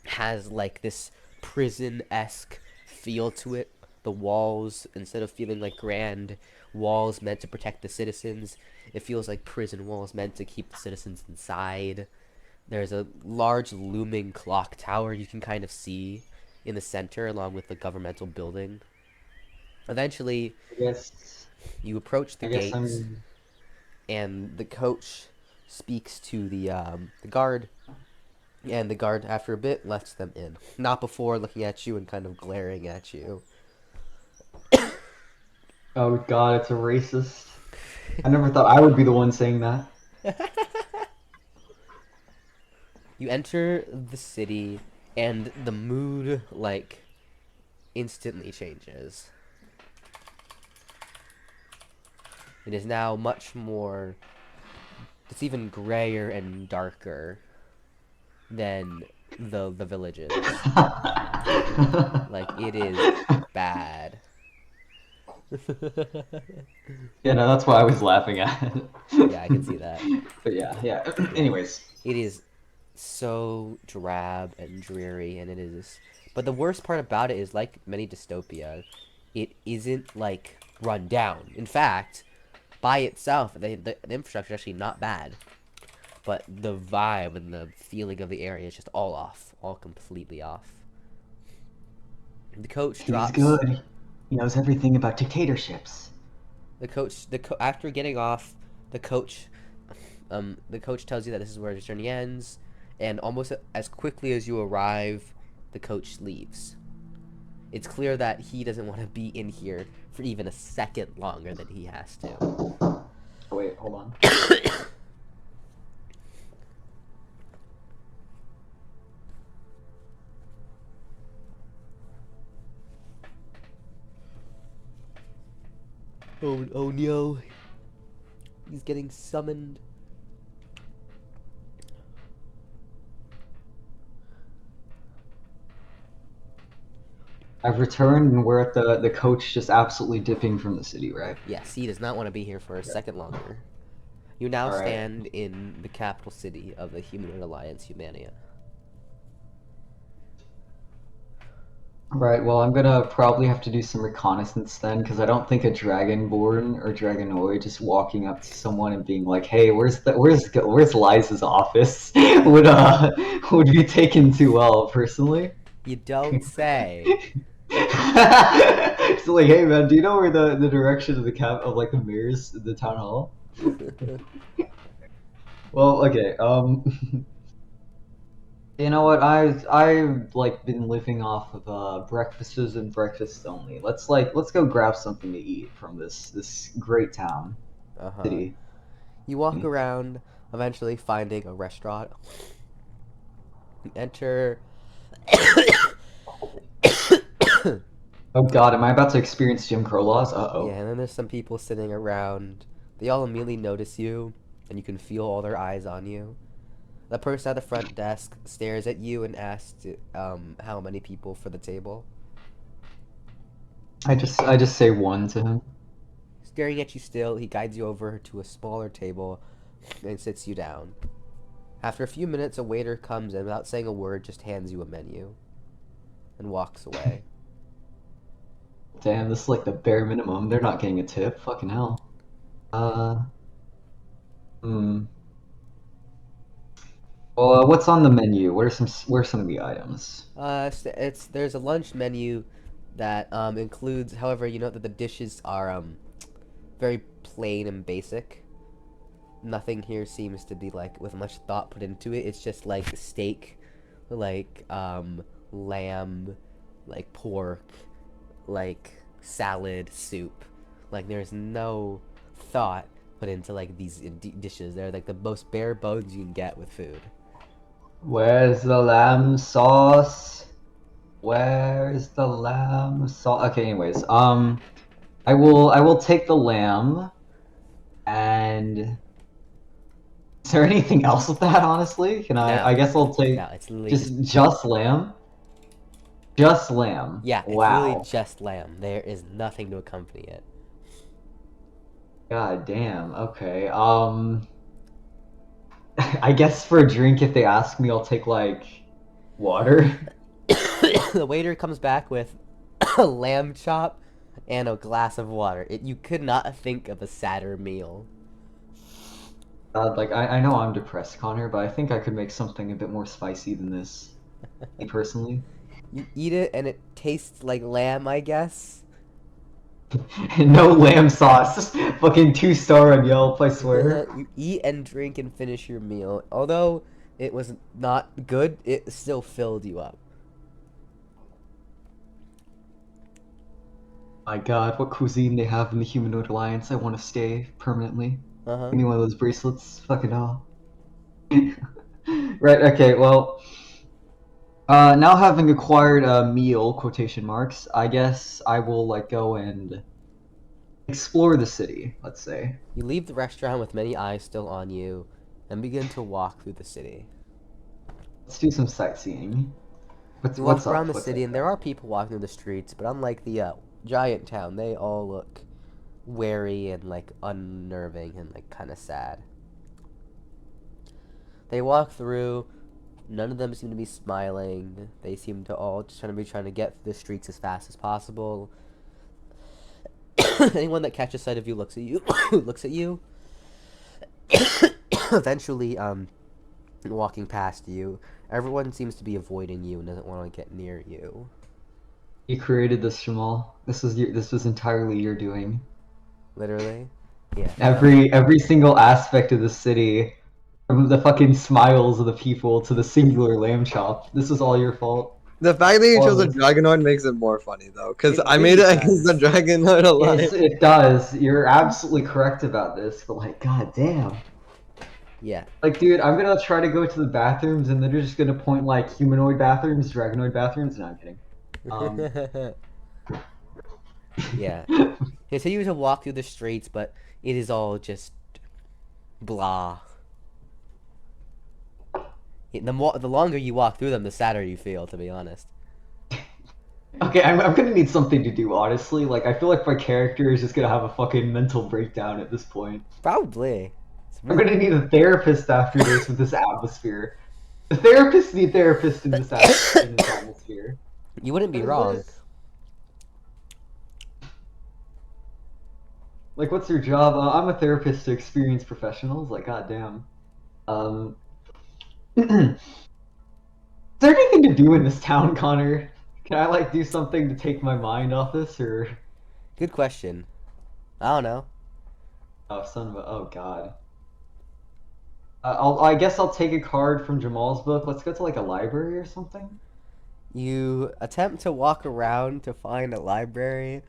has like this prison-esque feel to it. The walls, instead of feeling like grand walls meant to protect the citizens, it feels like prison walls meant to keep the citizens inside. There's a large looming clock tower you can kind of see in the center along with the governmental building. Eventually, you approach the gates, and the coach speaks to the guard, and the guard, after a bit, lets them in. Not before looking at you and kind of glaring at you. Oh god, it's a racist. I never thought I would be the one saying that. You enter the city, and the mood, like, instantly changes. It is now much more... It's even grayer and darker than the villages. Like, it is bad. Yeah, no, that's why I was laughing at it. Yeah, I can see that. But yeah. Anyways. It is so drab and dreary, and it is... But the worst part about it is, like many dystopia, it isn't, like, run down. In fact, by itself, the infrastructure is actually not bad. But the vibe and the feeling of the area is just all off. All completely off. The coach drops... He's good. He knows everything about dictatorships. After getting off, the coach tells you that this is where the journey ends, and almost as quickly as you arrive, the coach leaves. It's clear that he doesn't want to be in here for even a second longer than he has to. Oh, wait, hold on. Oh no. He's getting summoned. I've returned, and we're at the coach just absolutely dipping from the city, right? Yes, he does not want to be here for a second longer. You now All right. stand in the capital city of the Humanoid Alliance, Humania. Right, well, I'm gonna probably have to do some reconnaissance then, because I don't think a Dragonborn or Dragonoid just walking up to someone and being like, "Hey, where's Liza's office?" would be taken too well, personally. You don't say. It's like, hey man, do you know where the direction of the mirrors, the town hall? Well, okay, you know what? I've like been living off of breakfasts and breakfasts only. Let's go grab something to eat from this great town, city. You walk around, eventually finding a restaurant. You enter. Oh God, am I about to experience Jim Crow laws? Uh-oh. Yeah, and then there's some people sitting around. They all immediately notice you, and you can feel all their eyes on you. The person at the front desk stares at you and asks how many people for the table. I just say one to him. Staring at you still, he guides you over to a smaller table and sits you down. After a few minutes, a waiter comes in without saying a word, just hands you a menu and walks away. Damn, this is like the bare minimum. They're not getting a tip. Fucking hell. Well, what's on the menu? Where's some of the items? There's a lunch menu that includes, however, you know that the dishes are very plain and basic. Nothing here seems to be like with much thought put into it. It's just like steak, like lamb, like pork, like salad, soup. Like there's no thought put into like these dishes. They're like the most bare bones you can get with food. Where's the lamb sauce? Where's the lamb sauce? Okay, anyways, I will take the lamb, and is there anything else with that? Honestly, can I? No. I guess I'll take No, it's literally just lamb. Just lamb. yeah, it's Wow. really just lamb. There is nothing to accompany it. God damn. Okay. I guess for a drink, if they ask me, I'll take like water. The waiter comes back with a lamb chop and a glass of water. You could not think of a sadder meal. Like I know I'm depressed, Connor, but I think I could make something a bit more spicy than this. Me personally. You eat it and it tastes like lamb, I guess. No lamb sauce. Fucking 2-star on Yelp, I swear. You eat and drink and finish your meal. Although it was not good, it still filled you up. My God, what cuisine they have in the Humanoid Alliance. I want to stay permanently. Give me one of those bracelets. Fucking hell. Right, okay, well... now having acquired a meal, quotation marks, I guess I will, like, go and explore the city, let's say. You leave the restaurant with many eyes still on you and begin to walk through the city. Let's do some sightseeing. You walk around the city and there are people walking through the streets, but unlike the giant town, they all look wary and like unnerving and like kind of sad. They walk through. None of them seem to be smiling. They seem to all just trying to get through the streets as fast as possible. Anyone that catches sight of you looks at you. Looks at you. Eventually, walking past you. Everyone seems to be avoiding you and doesn't want to get near you. You created this, Jamal. This was entirely your doing. Literally? Yeah. Every single aspect of the city, from the fucking smiles of the people to the singular lamb chop, this is all your fault. The fact that you chose a Dragonoid makes it more funny though, because I made it against the Dragonoid alive. Yes, it does. You're absolutely correct about this, but like, god damn. Yeah. Like, dude, I'm gonna try to go to the bathrooms, and they're just gonna point like humanoid bathrooms, Dragonoid bathrooms. No, I'm kidding. Yeah. Continue to walk through the streets, but it is all just blah. The longer you walk through them, the sadder you feel, to be honest. Okay, I'm gonna need something to do, honestly. Like, I feel like my character is just gonna have a fucking mental breakdown at this point. Probably. I'm gonna need a therapist after this with this atmosphere. The therapists need therapists in this atmosphere. You wouldn't be What wrong. is- Like, what's your job? I'm a therapist to experienced professionals. Like, goddamn. Is there anything to do in this town, Connor? Can I like do something to take my mind off this, or? Good question. I don't know. Oh, son of a... Oh, God. I guess I'll take a card from Jamal's book. Let's go to like a library or something. You attempt to walk around to find a library,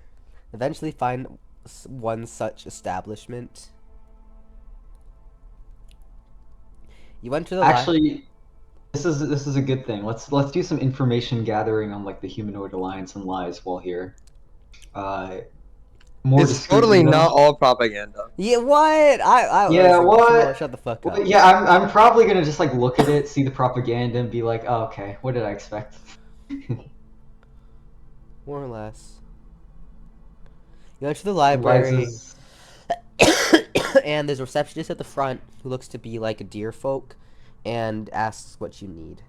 eventually find one such establishment. You enter the Actually, this is a good thing. Let's do some information gathering on like the Humanoid Alliance and lies while here. More It's discreetly, totally though. not all propaganda. Yeah, what? Yeah, listen, what? Jamal, shut the fuck up. Well, yeah, I'm probably gonna just like look at it, see the propaganda, and be like, oh, okay, what did I expect? More or less. You enter the library, and there's a receptionist at the front who looks to be like a deer folk, and asks what you need,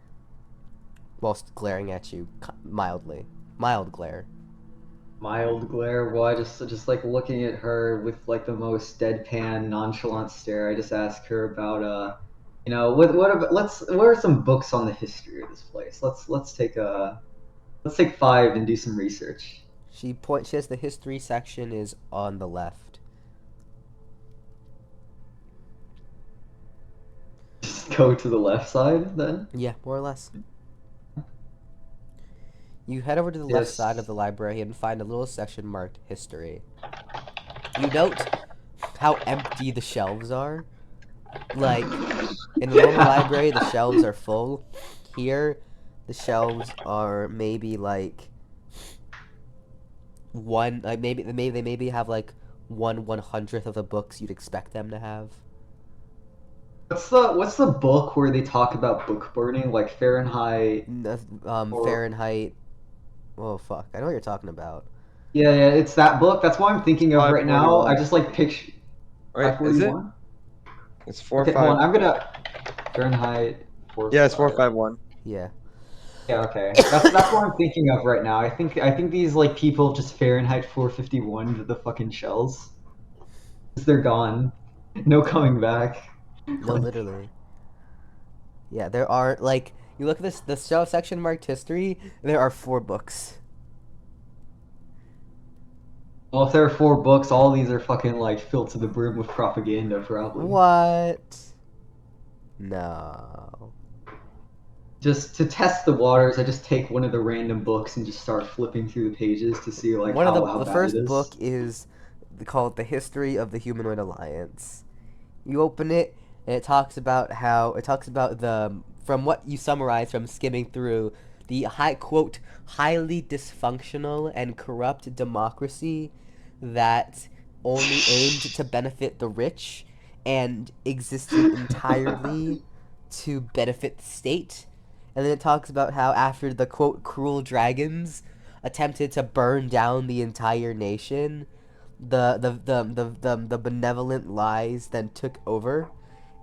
whilst glaring at you mildly. Mild glare. Mild glare. Well, I just like looking at her with like the most deadpan, nonchalant stare. I just ask her about you know, what are some books on the history of this place? Let's take 5 and do some research. She says the history section is on the left. Just go to the left side then. Yeah, more or less. You head over to the left Yes. side of the library and find a little section marked history. You note how empty the shelves are. Like, in the normal library, the shelves are full. Here, the shelves are maybe like they maybe have like 1/100th of the books you'd expect them to have. What's the book where they talk about book burning, like Fahrenheit? Or- Fahrenheit. Oh fuck! I know what you're talking about. Yeah, it's that book. That's what I'm thinking of right now. 541. I just like picture. Right? Is it? 541? It's 4 Okay, 5. hold on. I'm gonna Fahrenheit 4. Yeah, it's 451. Yeah. Yeah, okay. That's what I'm thinking of right now. I think these like people just Fahrenheit 451 the fucking shells. They're gone. No coming back. No, literally. Yeah, there are like you look at the show section marked history. There are 4 books. Well, if there are 4 books, all these are fucking like filled to the brim with propaganda, probably. What? No. Just to test the waters, I just take one of the random books and just start flipping through the pages to see like One how of the bad first it is. book is called The History of the Humanoid Alliance. You open it and it talks about the from what you summarize from skimming through the highly dysfunctional and corrupt democracy that only aimed to benefit the rich and existed entirely to benefit the state. And then it talks about how after the quote cruel dragons attempted to burn down the entire nation, the benevolent lies then took over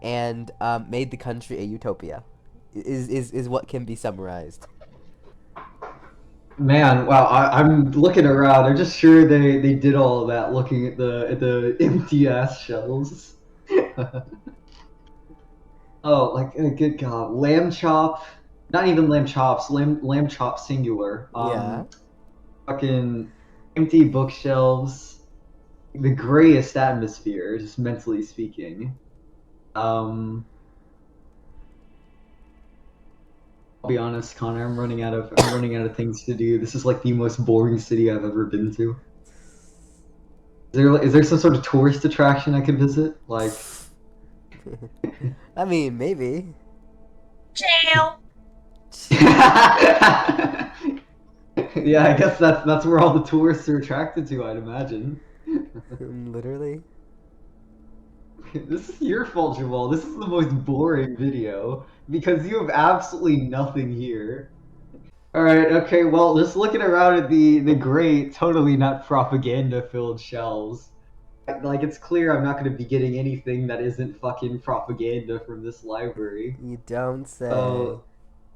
and made the country a utopia. Is what can be summarized. Man, wow! I'm looking around. I'm just sure they did all of that, looking at the empty ass shells. Oh, like good God, lamb chop. Not even lamb chops. Lamb chop singular. Yeah. Fucking empty bookshelves. The grayest atmosphere, just mentally speaking. I'll be honest, Connor. I'm running out of things to do. This is like the most boring city I've ever been to. Is there some sort of tourist attraction I could visit? Like, I mean, maybe. Jail. yeah, I guess that's where all the tourists are attracted to. I'd imagine. Literally. This is your fault, Jamal. This is the most boring video because you have absolutely nothing here. Alright, okay, well, just looking around at the great, totally not propaganda-filled shelves, Like, it's clear I'm not going to be getting anything that isn't fucking propaganda from this library. You don't say. So,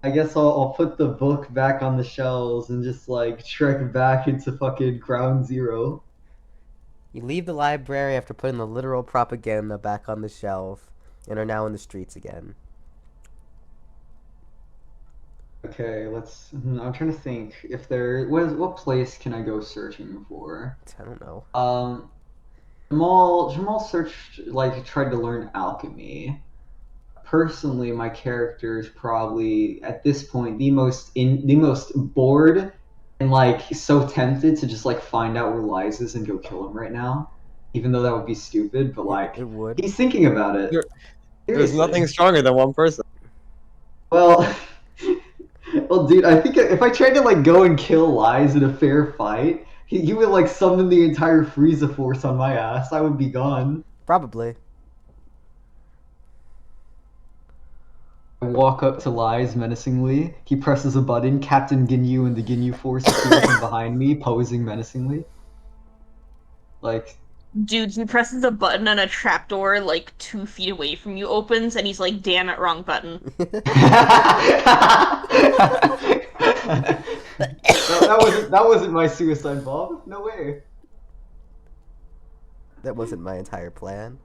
I guess I'll put the book back on the shelves and just, like, trek back into fucking Ground Zero. You leave the library after putting the literal propaganda back on the shelf and are now in the streets again. Okay, I'm trying to think if what place can I go searching for? I don't know. Jamal searched, like, tried to learn alchemy. Personally, my character is probably at this point the most bored and, like, so tempted to just, like, find out where Lies is and go kill him right now. Even though that would be stupid, but, like, It would. he's thinking about it. There's Seriously. nothing stronger than one person. Well, well, dude, I think if I tried to, like, go and kill Lies in a fair fight, he would, like, summon the entire Frieza force on my ass. I would be gone. Probably. I walk up to Lies menacingly. He presses a button. Captain Ginyu and the Ginyu force appear from behind me, posing menacingly. Like, Dude, he presses a button and a trapdoor like 2 feet away from you opens, and he's like, "Damn it, wrong button." that wasn't my suicide bomb. No way. That wasn't my entire plan.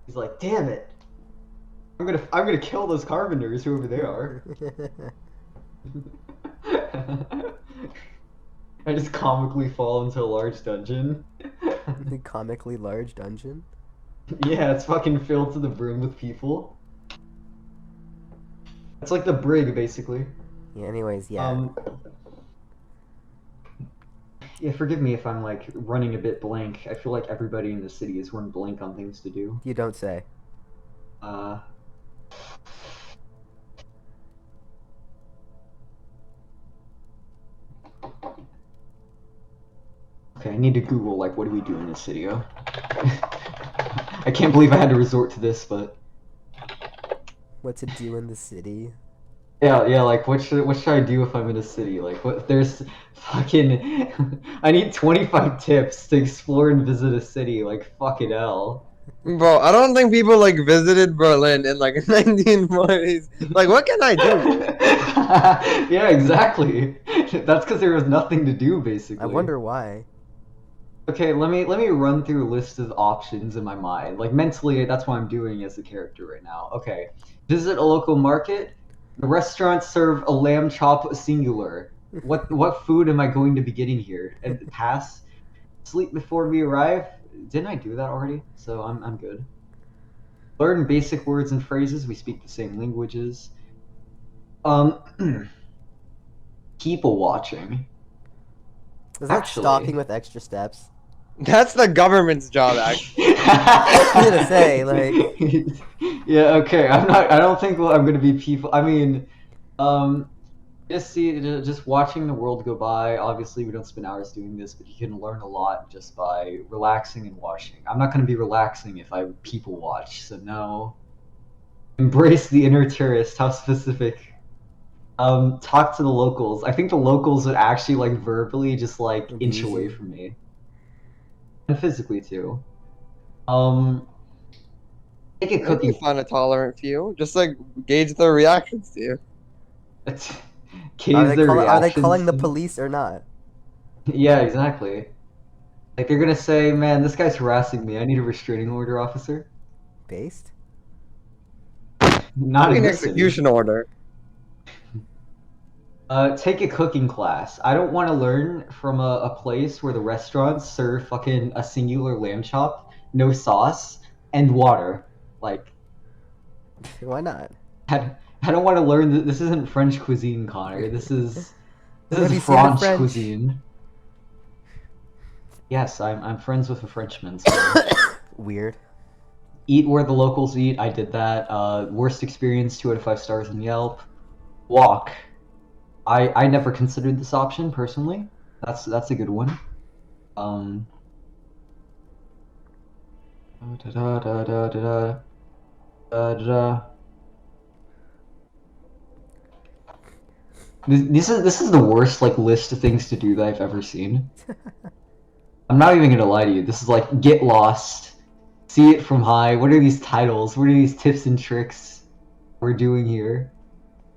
He's like, "Damn it! I'm gonna kill those carpenters, whoever they are." I just comically fall into a large dungeon. The comically large dungeon? Yeah, it's fucking filled to the brim with people. It's like the brig, basically. Yeah, anyways, yeah. Yeah, forgive me if I'm, like, running a bit blank. I feel like everybody in the city is running blank on things to do. You don't say. Okay, I need to Google, like, what do we do in this city? I can't believe I had to resort to this, but... What to do in the city? Yeah, like, what should I do if I'm in a city? Like, what, there's fucking... I need 25 tips to explore and visit a city, like, fucking hell. Bro, I don't think people, like, visited Berlin in, like, 1940s. Like, what can I do? Yeah, exactly. That's because there was nothing to do, basically. I wonder why. Okay, let me run through a list of options in my mind. Like, mentally, that's what I'm doing as a character right now. Okay, visit a local market. The restaurants serve a lamb chop singular. What food am I going to be getting here? And pass. Sleep before we arrive. Didn't I do that already? So I'm good. Learn basic words and phrases. We speak the same languages. People watching. Is that Actually- stalking with extra steps? That's the government's job, actually. I was gonna say, like... Yeah, okay. I don't think I'm gonna be people. I mean, just watching the world go by. Obviously, we don't spend hours doing this, but you can learn a lot just by relaxing and watching. I'm not gonna be relaxing if I people watch. So no. Embrace the inner tourist. How specific? Talk to the locals. I think the locals would actually, like, verbally just, like, inch away from me. And physically too. Take a Maybe cookie. find a tolerant few. Just, like, gauge their reactions to you. Are they calling the police or not? Yeah, exactly. Like, they're gonna say, "Man, this guy's harassing me. I need a restraining order, officer." Based? Not An in this city. execution order. Take a cooking class. I don't want to learn from a place where the restaurants serve fucking a singular lamb chop, no sauce, and water. Like, Why not? I don't want to learn that this isn't French cuisine, Connor. This is Have you seen the French French? cuisine. Yes, I'm friends with a Frenchman. So. Weird. Eat where the locals eat. I did that. Worst experience, 2 out of 5 stars on Yelp. Walk. I never considered this option personally. That's a good one. This is the worst, like, list of things to do that I've ever seen. I'm not even gonna lie to you. This is like get lost, see it from high. What are these titles? What are these tips and tricks we're doing here?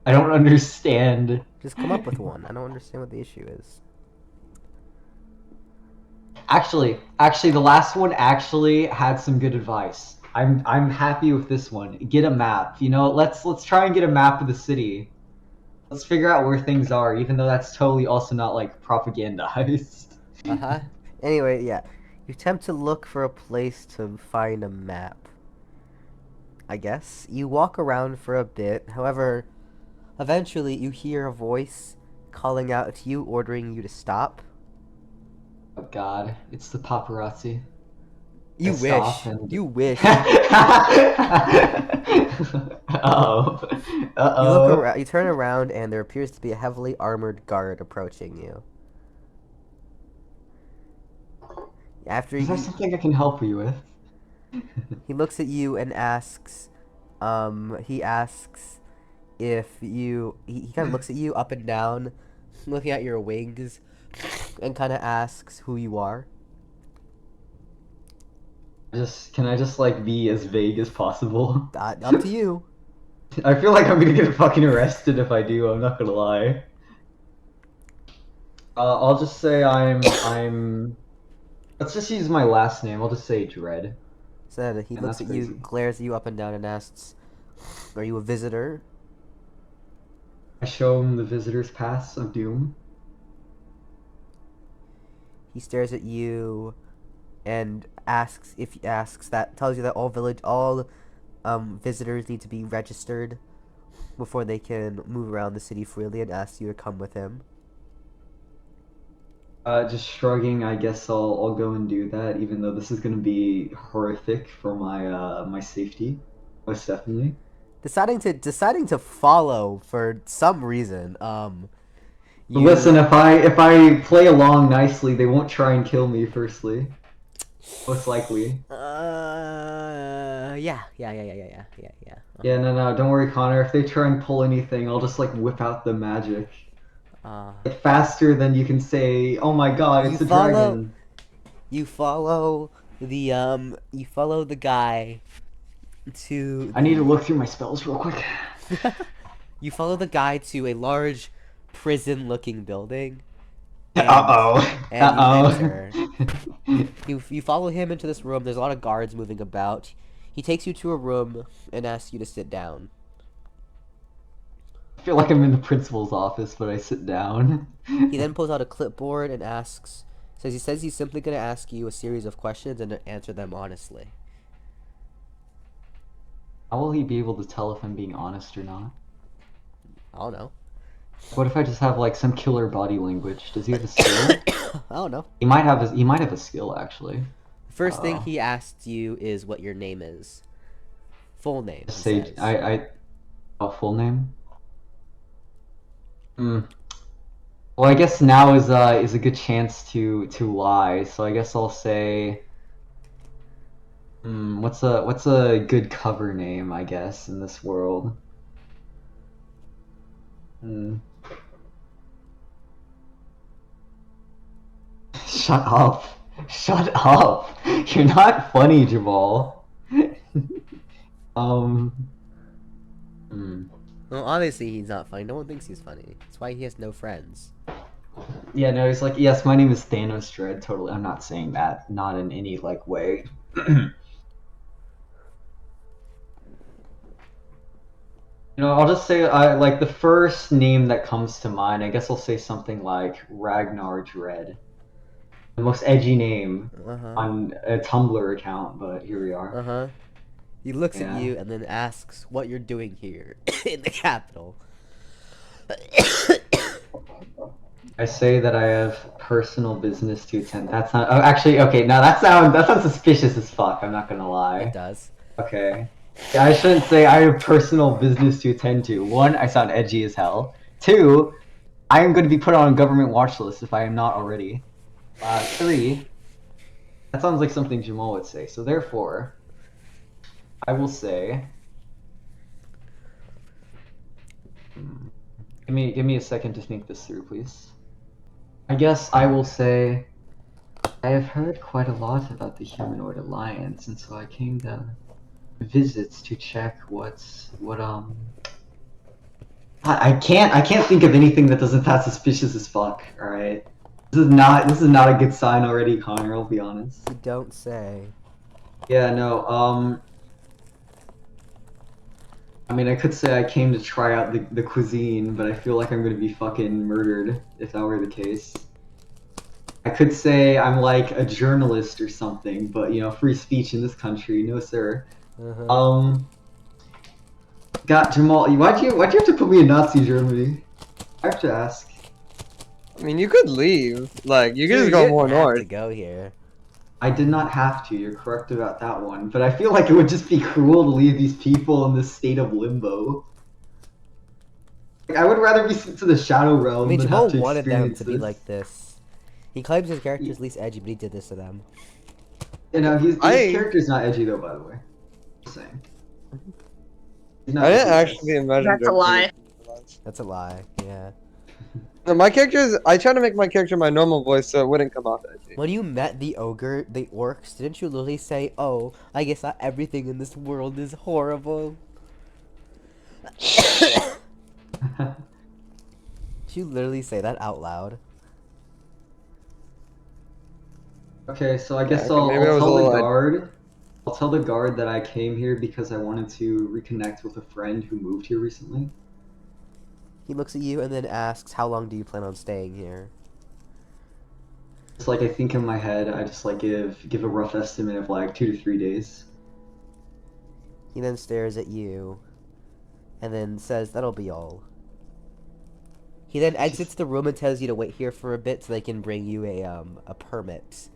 I don't understand. Just come up with one. I don't understand what the issue is. Actually, the last one actually had some good advice. I'm happy with this one. Get a map. You know, let's try and get a map of the city. Let's figure out where things are, even though that's totally also not like propagandized. Uh-huh. Anyway, yeah. You attempt to look for a place to find a map. I guess. You walk around for a bit, however, eventually you hear a voice calling out to you, ordering you to stop. Oh god, it's the paparazzi. You I wish. stop and- You wish. Uh-oh. You Uh-oh. look around, you turn around, and there appears to be a heavily armored guard approaching you. After Is there you, something I can help you with? he looks at you and asks, he asks if you, he kind of looks at you up and down, looking at your wings, and kind of asks who you are. Can I just like be as vague as possible? Up to you. I feel like I'm gonna get fucking arrested if I do, I'm not gonna lie. I'll just say let's just use my last name, I'll just say Dread. Said he And looks that's at you, crazy. glares at you up and down, and asks, "Are you a visitor?" I show him the visitor's pass of doom. He stares at you, and tells you that all visitors need to be registered before they can move around the city freely, and asks you to come with him. Just shrugging, I guess I'll go and do that, even though this is gonna be horrific for my my safety, most definitely. Deciding to follow for some reason. You, Listen, if I play along nicely, they won't try and kill me. Firstly, most likely. Yeah. Yeah, no, don't worry, Connor. If they try and pull anything, I'll just like whip out the magic. Like faster than you can say, "Oh my God, it's a dragon." You follow the guy to. I need to look through my spells real quick. You follow the guy to a large prison-looking building. Uh-oh. And Uh-oh. you enter. You follow him into this room. There's a lot of guards moving about. He takes you to a room and asks you to sit down. I feel like I'm in the principal's office, but I sit down. He then pulls out a clipboard and says he's simply going to ask you a series of questions and to answer them honestly. How will he be able to tell if I'm being honest or not? I don't know. What if I just have like some killer body language? Does he have a skill? I don't know. He might have a skill actually. The first thing he asks you is what your name is. Full name. He Say says. a full name. Well, I guess now is a good chance to lie. So I guess I'll say. What's a good cover name? I guess in this world. Shut up! Shut up! You're not funny, Jamal. Well, obviously he's not funny. No one thinks he's funny. That's why he has no friends. Yeah, no, he's like, yes, my name is Thanos Dread. Totally, I'm not saying that. Not in any like way. You know, I'll just say, like the first name that comes to mind. I guess I'll say something like Ragnar Dread. The most edgy name on a Tumblr account, but here we are. He looks at you and then asks what you're doing here in the capital. I say that I have personal business to attend. That's not. Oh, actually, okay. Now that sounds suspicious as fuck. I'm not gonna lie. It does. Okay. Yeah, I shouldn't say I have personal business to attend to. One, I sound edgy as hell. Two, I am going to be put on a government watch list if I am not already. Three, that sounds like something Jamal would say. So therefore, I will say. Give me a second to think this through, please. I guess I will say I have heard quite a lot about the Humanoid Alliance, and so I came to visit to check what I can't think of anything that doesn't sound suspicious as fuck. All right, this is not a good sign already, Connor. I'll be honest. You don't say. Yeah, no. I mean, I could say I came to try out the cuisine, but I feel like I'm gonna be fucking murdered if that were the case. I could say I'm like a journalist or something, but you know, free speech in this country, no sir. God, Jamal, why'd you have to put me in Nazi Germany? I have to ask. I mean, you could leave. Like, you could Dude, just go you more didn't have to north. go here. I did not have to, you're correct about that one, but I feel like it would just be cruel to leave these people in this state of limbo. Like, I would rather be sent to the Shadow I Realm mean, than Jamal have to wanted them experience to be this. like this. He claims his character is least edgy, but he did this to them. You know, his character's not edgy though, by the way. Just saying. He's not I didn't edgy. actually imagine. That's a lie. That's a lie, yeah. No, my character's. I try to make my character my normal voice so it wouldn't come off edgy. When you met the ogre, the orcs, didn't you literally say, "Oh, I guess not everything in this world is horrible"? Did you literally say that out loud? Okay, so I guess okay, I'll maybe I was tell a the little guard. I'll tell the guard that I came here because I wanted to reconnect with a friend who moved here recently. He looks at you and then asks, "How long do you plan on staying here?" It's like I think in my head, I just like give a rough estimate of like 2 to 3 days. He then stares at you, and then says, "That'll be all." He then exits the room and tells you to wait here for a bit so they can bring you a permit.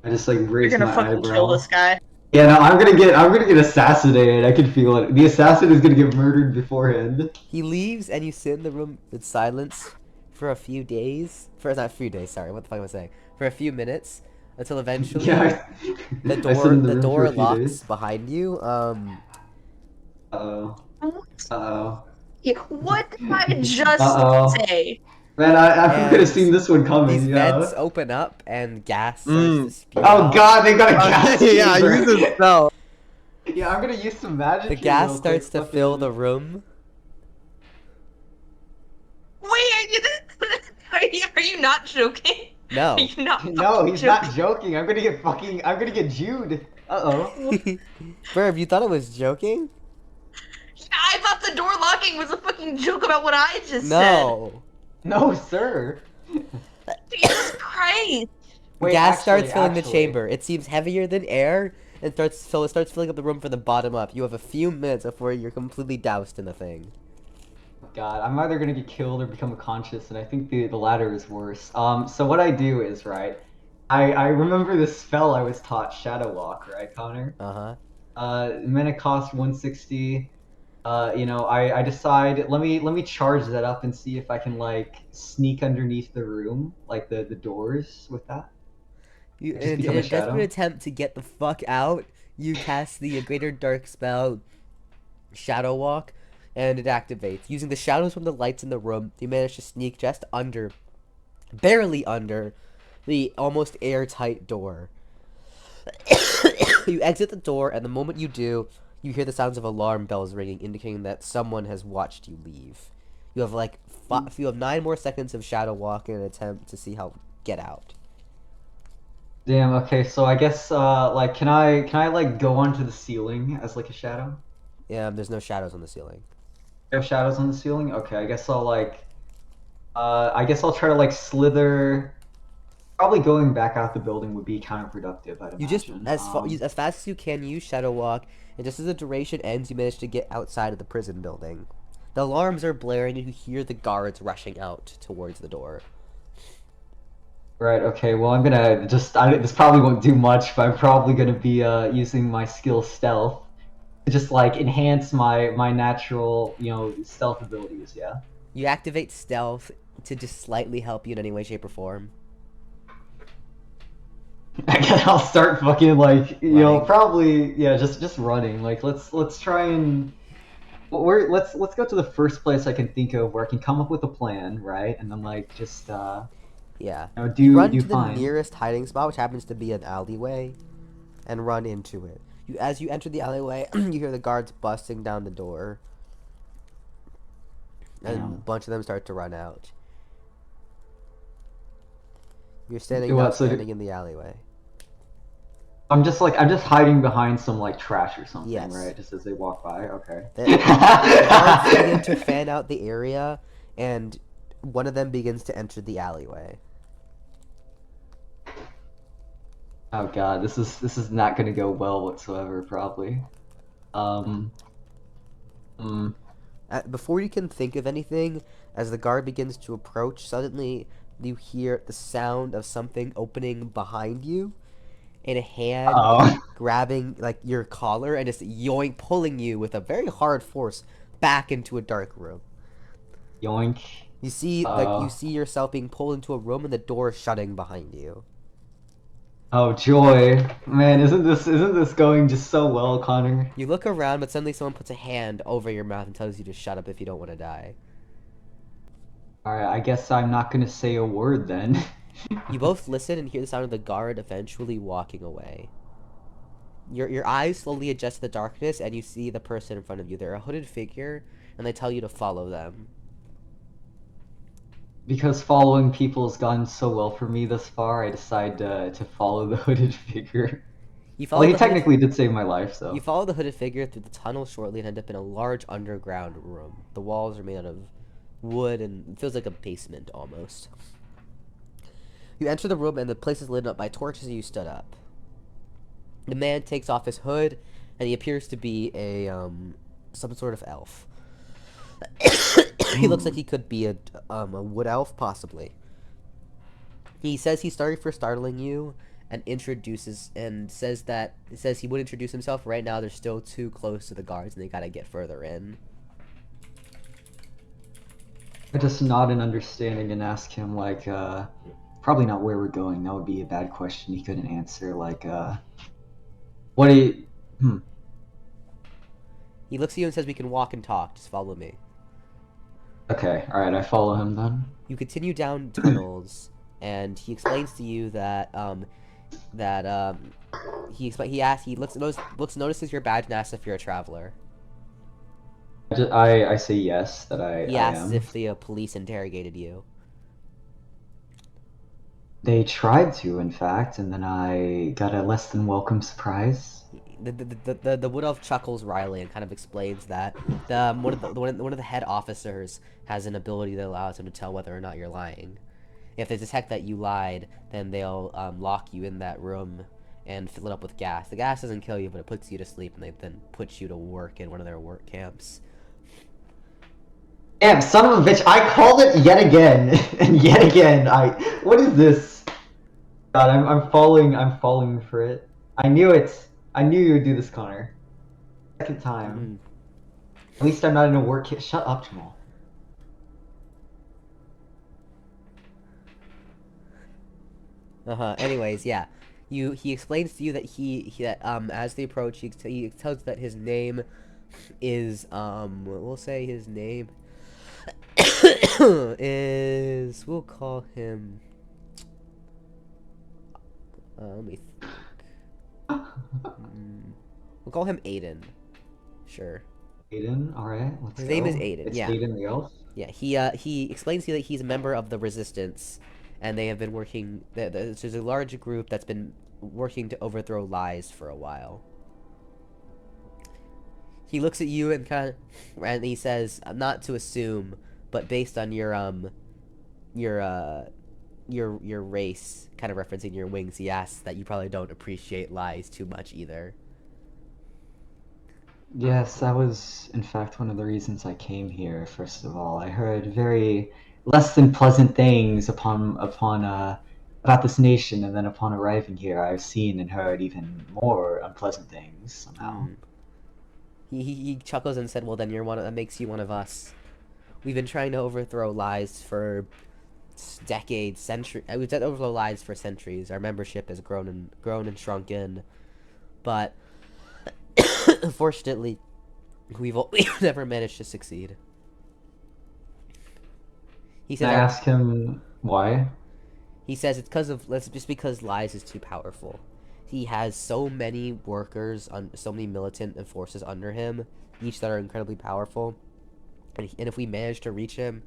I just like You're raise gonna my fucking eyebrow. kill this guy. Yeah, no, I'm gonna get assassinated. I can feel it. The assassin is gonna get murdered beforehand. He leaves, and you sit in the room in silence for a few days. For not a few days, sorry. What the fuck am I saying? For a few minutes, until eventually Yeah, the I sit in the room for door a few locks days. behind you. Uh-oh. Uh-oh. Yeah, what did I just Uh-oh. say? Man, I could have And seen this one coming, These yeah. vents open up, and gas starts to spew Oh out. god, they got a gas yeah, chamber. use a spell. Yeah, I'm gonna use some magic. The here gas real quick, starts to fill the room. Wait, are you not joking? No. Are you not No, he's joking? not joking. I'm gonna get Jude. Uh-oh. Verb, you thought I was joking? I thought the door locking was a fucking joke about what I just No. No, sir. said. Jesus Christ. Wait, Gas starts filling the actually. chamber. It seems heavier than air, and it starts filling up the room from the bottom up. You have a few minutes before you're completely doused in the thing. God, I'm either gonna get killed or become unconscious, and I think the latter is worse. So what I do is, right, I remember this spell I was taught, Shadow Walk, right, Connor? Uh-huh. Mana cost 160. You know, I decide, let me charge that up and see if I can, like, sneak underneath the room, like the doors with that. You, Just in become a a shadow? desperate attempt to get the fuck out, you cast the greater dark spell, Shadow Walk, and it activates. Using the shadows from the lights in the room, you manage to sneak just under, barely under, the almost airtight door. You exit the door, and the moment you do, you hear the sounds of alarm bells ringing, indicating that someone has watched you leave. You have like you have 9 more seconds of Shadow Walk in an attempt to see how get out. Damn, okay, so I guess, like, can I, like, go onto the ceiling as, like, a shadow? Yeah, there's no shadows on the ceiling. No shadows on the ceiling? Okay, I guess I'll, like, I guess I'll try to, like, slither. Probably going back out the building would be counterproductive, I'd imagine. You just, as fast as you can, use Shadow Walk, and just as the duration ends, you manage to get outside of the prison building. The alarms are blaring, and you hear the guards rushing out towards the door. Right, okay, well, I'm gonna just, this probably won't do much, but I'm probably gonna be, using my skill Stealth to just, like, enhance my natural, you know, stealth abilities, yeah? You activate Stealth to just slightly help you in any way, shape, or form. I guess I'll start fucking, like, you know, Running. probably, yeah, just running. Like, let's try and, let's go to the first place I can think of where I can come up with a plan, right? And then, like, just, Yeah. Now, You run do to the fine. nearest hiding spot, which happens to be an alleyway, and run into it. As you enter the alleyway, you hear the guards busting down the door, and a Damn. bunch of them start to run out. You're standing in the alleyway. I'm just hiding behind some like trash or something, Yes. right? Just as they walk by. Okay. The guards begin to fan out the area, and one of them begins to enter the alleyway. Oh god, this is not gonna go well whatsoever, probably. Before you can think of anything, as the guard begins to approach, suddenly you hear the sound of something opening behind you, and a hand grabbing like your collar and just yoink, pulling you with a very hard force back into a dark room. Yoink. You see, you see yourself being pulled into a room, and the door shutting behind you. Oh joy, man! Isn't this going just so well, Connor? You look around, but suddenly someone puts a hand over your mouth and tells you to shut up if you don't want to die. Alright, I guess I'm not gonna say a word then. You both listen and hear the sound of the guard eventually walking away. Your eyes slowly adjust to the darkness, and you see the person in front of you. They're a hooded figure, and they tell you to follow them. Because following people has gone so well for me thus far, I decide to follow the hooded figure. Well, he technically did save my life, so. You follow the hooded figure through the tunnel shortly and end up in a large underground room. The walls are made out of wood, and it feels like a basement almost. You enter the room, and the place is lit up by torches as you stood up. The man takes off his hood, and he appears to be some sort of elf. He looks like he could be a wood elf, possibly. He says he's sorry for startling you, and says he would introduce himself. Right now, they're still too close to the guards, and they gotta get further in. I just nod in understanding and ask him, like, probably not where we're going. That would be a bad question he couldn't answer. Like, what do you... He looks at you and says, "We can walk and talk. Just follow me." Okay, alright, I follow him then. You continue down tunnels, and he explains to you that, he notices your badge and asks if you're a traveler. I say yes, that I He asks am. if the police interrogated you. They tried to, in fact, and then I got a less than welcome surprise. The wood elf chuckles wryly and kind of explains that one of the head officers has an ability that allows him to tell whether or not you're lying. If they detect that you lied, then they'll lock you in that room and fill it up with gas. The gas doesn't kill you, but it puts you to sleep, and they then put you to work in one of their work camps. Damn, son of a bitch! I called it yet again, and yet again. What is this? God, I'm falling for it. I knew it. I knew you would do this, Connor. Second time. At least I'm not in a work kit. Shut up, Jamal. Anyways, yeah. He explains to you that as they approach, he tells you that his name is we'll say his name is, we'll call him let me think. We'll call him Aiden. Sure. Aiden, alright, let's go. His name is Aiden, It's yeah. Aiden the elf? Yeah, he explains to you that he's a member of the Resistance, and they have been working, there's a large group that's been working to overthrow lies for a while. He looks at you and he says, not to assume, but based on your race, kind of referencing your wings, he asks that you probably don't appreciate lies too much either. Yes, that was, in fact, one of the reasons I came here, first of all. I heard very less than pleasant things about this nation, and then upon arriving here, I've seen and heard even more unpleasant things, somehow. He chuckles and said, "Well, then that makes you one of us. We've been trying to overthrow lies for decades, centuries. We've overthrown lies for centuries. Our membership has grown and shrunken, but unfortunately, we've never managed to succeed." He said, Can I ask him why? He says it's just because Lies is too powerful. He has so many workers, so many militant and forces under him, each that are incredibly powerful. And if we manage to reach him,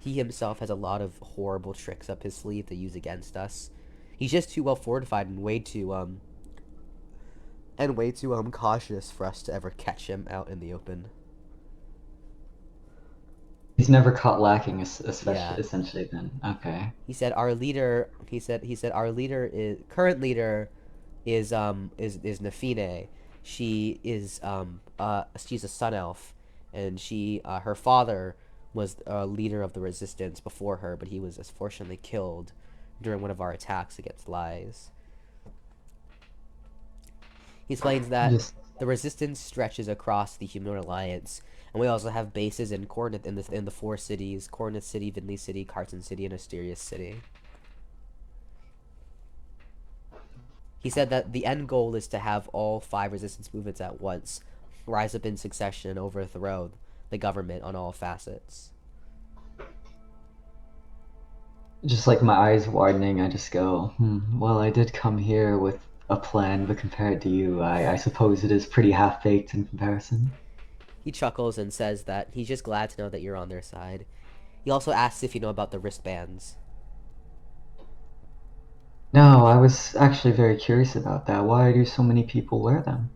he himself has a lot of horrible tricks up his sleeve to use against us. He's just too well fortified and way too cautious for us to ever catch him out in the open. He's never caught lacking, especially Yeah. essentially. Then okay. He said our leader. He said our leader is current leader is Nafine. She is she's a sun elf, and her father was a leader of the resistance before her, but he was unfortunately killed during one of our attacks against Lies. He explains that the resistance stretches across the Humanoid Alliance, and we also have bases in the 4 cities: Coordinate City, Vinley City, Carson City, and Asterius City. He said that the end goal is to have all 5 resistance movements at once rise up in succession and overthrow the government on all facets. Just like my eyes widening, I just go, well, I did come here with a plan, but compared to you, I suppose it is pretty half-baked in comparison. He chuckles and says that he's just glad to know that you're on their side. He also asks if you know about the wristbands. No, I was actually very curious about that. Why do so many people wear them?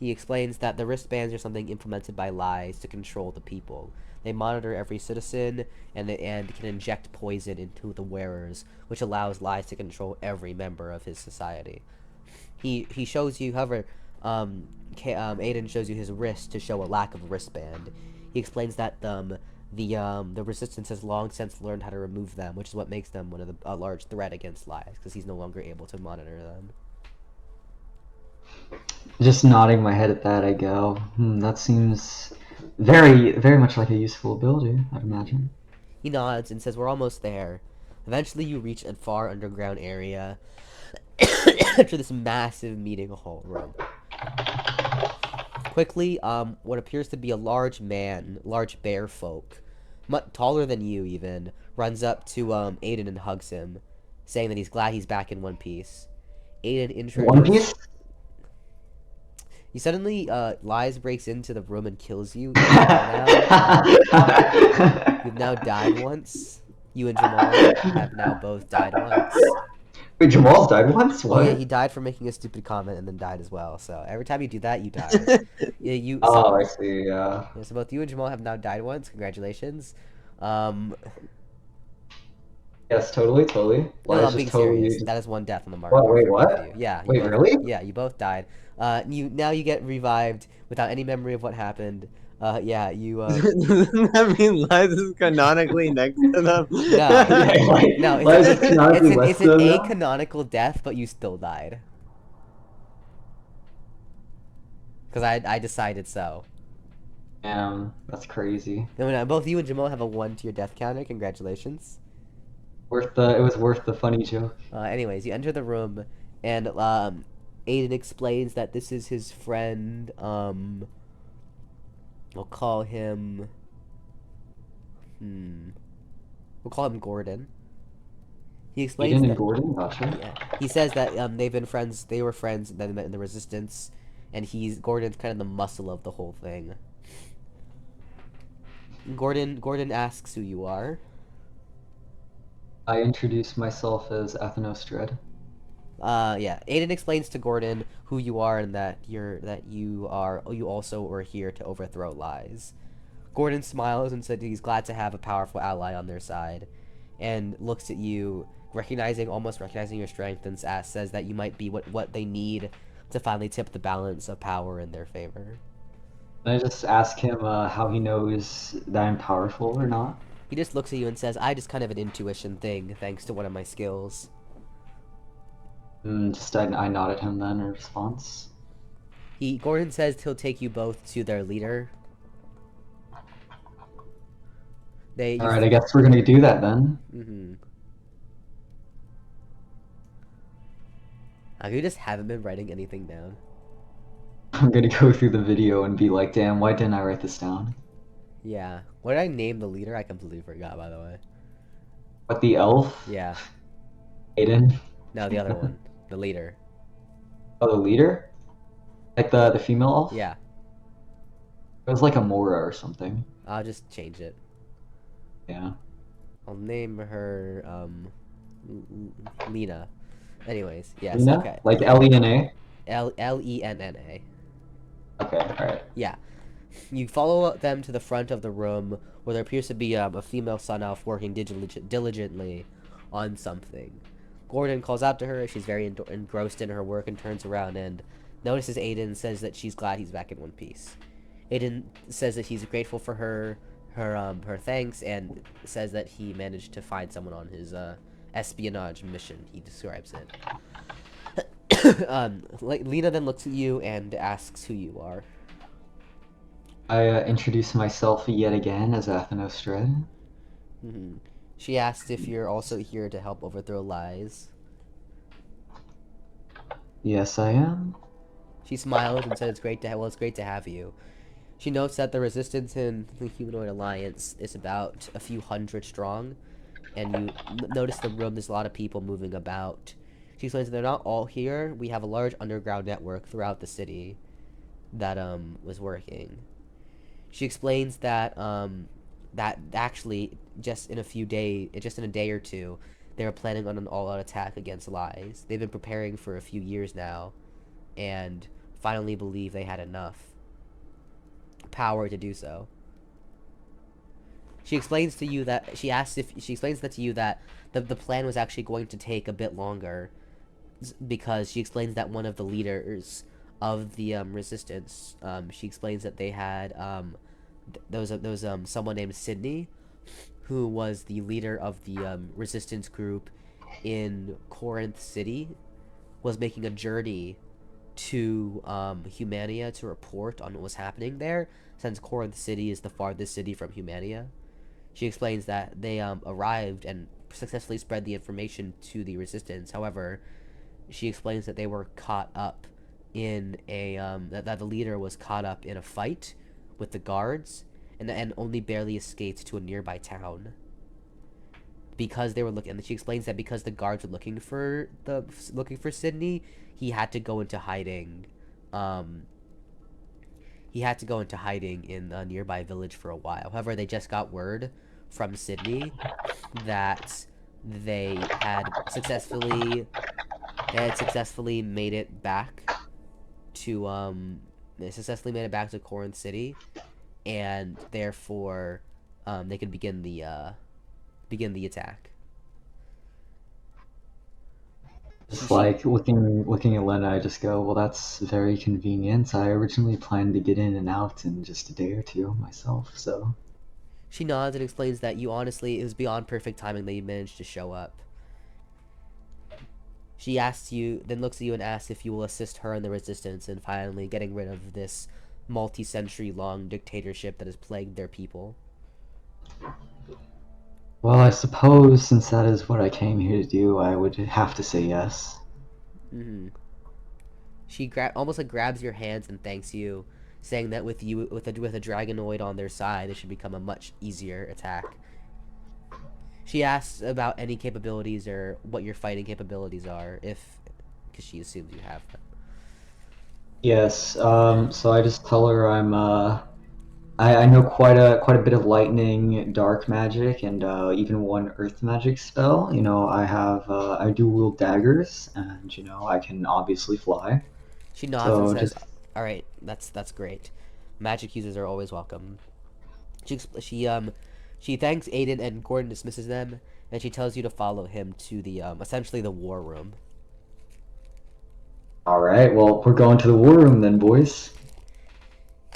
He explains that the wristbands are something implemented by Lies to control the people. They monitor every citizen and can inject poison into the wearers, which allows Lies to control every member of his society. He shows you, however, Aiden shows you his wrist to show a lack of wristband. He explains that the resistance has long since learned how to remove them, which is what makes them a large threat against Lies, because he's no longer able to monitor them. Just nodding my head at that, I go, that seems very, very much like a useful ability, I'd imagine. He nods and says, we're almost there. Eventually you reach a far underground area to this massive meeting hall room. Quickly, what appears to be a large bear folk, much taller than you even, runs up to Aiden and hugs him, saying that he's glad he's back in one piece. Aiden introduces... One Piece? He suddenly, Lies breaks into the room and kills you. You've now died once. You and Jamal have now both died once. Wait, Jamal's died once? What? Oh, yeah, he died for making a stupid comment and then died as well. So every time you do that, you die. I see, yeah. So both you and Jamal have now died once. Congratulations. Yes, totally. No, I'm being serious. That is one death on the mark. What, wait, what? Yeah. Wait, really? Yeah, you both died. Now you get revived without any memory of what happened. Yeah, you. Doesn't that mean Lies is canonically next to them? No, it's an acanonical death, but you still died. Because I decided so. That's crazy. No, both you and Jamal have a 1 to your death counter. Congratulations. It was worth the funny joke. Anyways, you enter the room, and Aiden explains that this is his friend. We'll call him Gordon. He explains Aiden and Gordon, gotcha. Yeah, he says that they've been friends. They were friends, and then met in the Resistance, and Gordon's kind of the muscle of the whole thing. Gordon asks who you are. I introduce myself as Athenos Dread. Yeah. Aiden explains to Gordon who you are and that you also were here to overthrow Lies. Gordon smiles and said he's glad to have a powerful ally on their side, and looks at you, almost recognizing your strength, and says that you might be what they need to finally tip the balance of power in their favor. I just ask him how he knows that I'm powerful or not. He just looks at you and says, I just kind of an intuition thing, thanks to one of my skills. I nod at him then in response. Gordon says he'll take you both to their leader. Alright, I guess we're gonna do that then. You just haven't been writing anything down. I'm gonna go through the video and be like, damn, why didn't I write this down? Yeah. What did I name the leader? I completely forgot, by the way. What, the elf? Yeah. Aiden. No, the other one. The leader. Oh, the leader? Like the female elf? Yeah. It was like a Mora or something. I'll just change it. Yeah. I'll name her, Lena. Anyways, yes, Lena? okay. Like Yeah. L-E-N-A? Lenna. Okay, alright. Yeah. You follow them to the front of the room where there appears to be a female sun elf working diligently on something. Gordon calls out to her. She's very engrossed in her work and turns around and notices Aiden, says that she's glad he's back in one piece. Aiden says that he's grateful for her thanks, and says that he managed to find someone on his espionage mission. He describes it. Lena then looks at you and asks who you are. I introduce myself yet again as Athenos Dread. Mm-hmm. She asks if you're also here to help overthrow lies. Yes, I am. She smiled and said it's great to have you. She notes that the resistance in the humanoid alliance is about a few hundred strong, and you notice the room, there's a lot of people moving about. She explains that they're not all here. We have a large underground network throughout the city that was working. She explains that that actually just in a day or two, they were planning on an all-out attack against lies. They've been preparing for a few years now, and finally believe they had enough power to do so. She explains to you that she explains that to you that the plan was actually going to take a bit longer, because she explains that one of the leaders of the resistance, she explains that they had there was someone named Sydney, who was the leader of the resistance group in Corinth City, was making a journey to Humania to report on what was happening there, since Corinth City is the farthest city from Humania. She explains that they arrived and successfully spread the information to the resistance. However, she explains that they were caught up in a that the leader was caught up in a fight with the guards, and only barely escaped to a nearby town because they were looking. And she explains that because the guards were looking for Sydney, he had to go into hiding. He had to go into hiding in a nearby village for a while. However, they just got word from Sydney that they had successfully made it back to Corinth City, and therefore they could begin the attack. Just like looking at Lena, I just go, well, that's very convenient. I originally planned to get in and out in just a day or two myself, so. She nods and explains that it was beyond perfect timing that you managed to show up. She then looks at you and asks if you will assist her in the resistance in finally getting rid of this multi-century long dictatorship that has plagued their people. Well, I suppose since that is what I came here to do, I would have to say yes. Mm-hmm. She almost like grabs your hands and thanks you, saying that with a dragonoid on their side, it should become a much easier attack. She asks about any capabilities or what your fighting capabilities are, because she assumes you have them. Yes. So I just tell her I know quite a bit of lightning, dark magic, and even one earth magic spell. You know, I do wield daggers, and you know, I can obviously fly. She nods So and says, just "All right, that's great. Magic users are always welcome." She thanks Aiden, and Gordon dismisses them, and she tells you to follow him to the essentially the war room. all right. Well, we're going to the war room then, boys.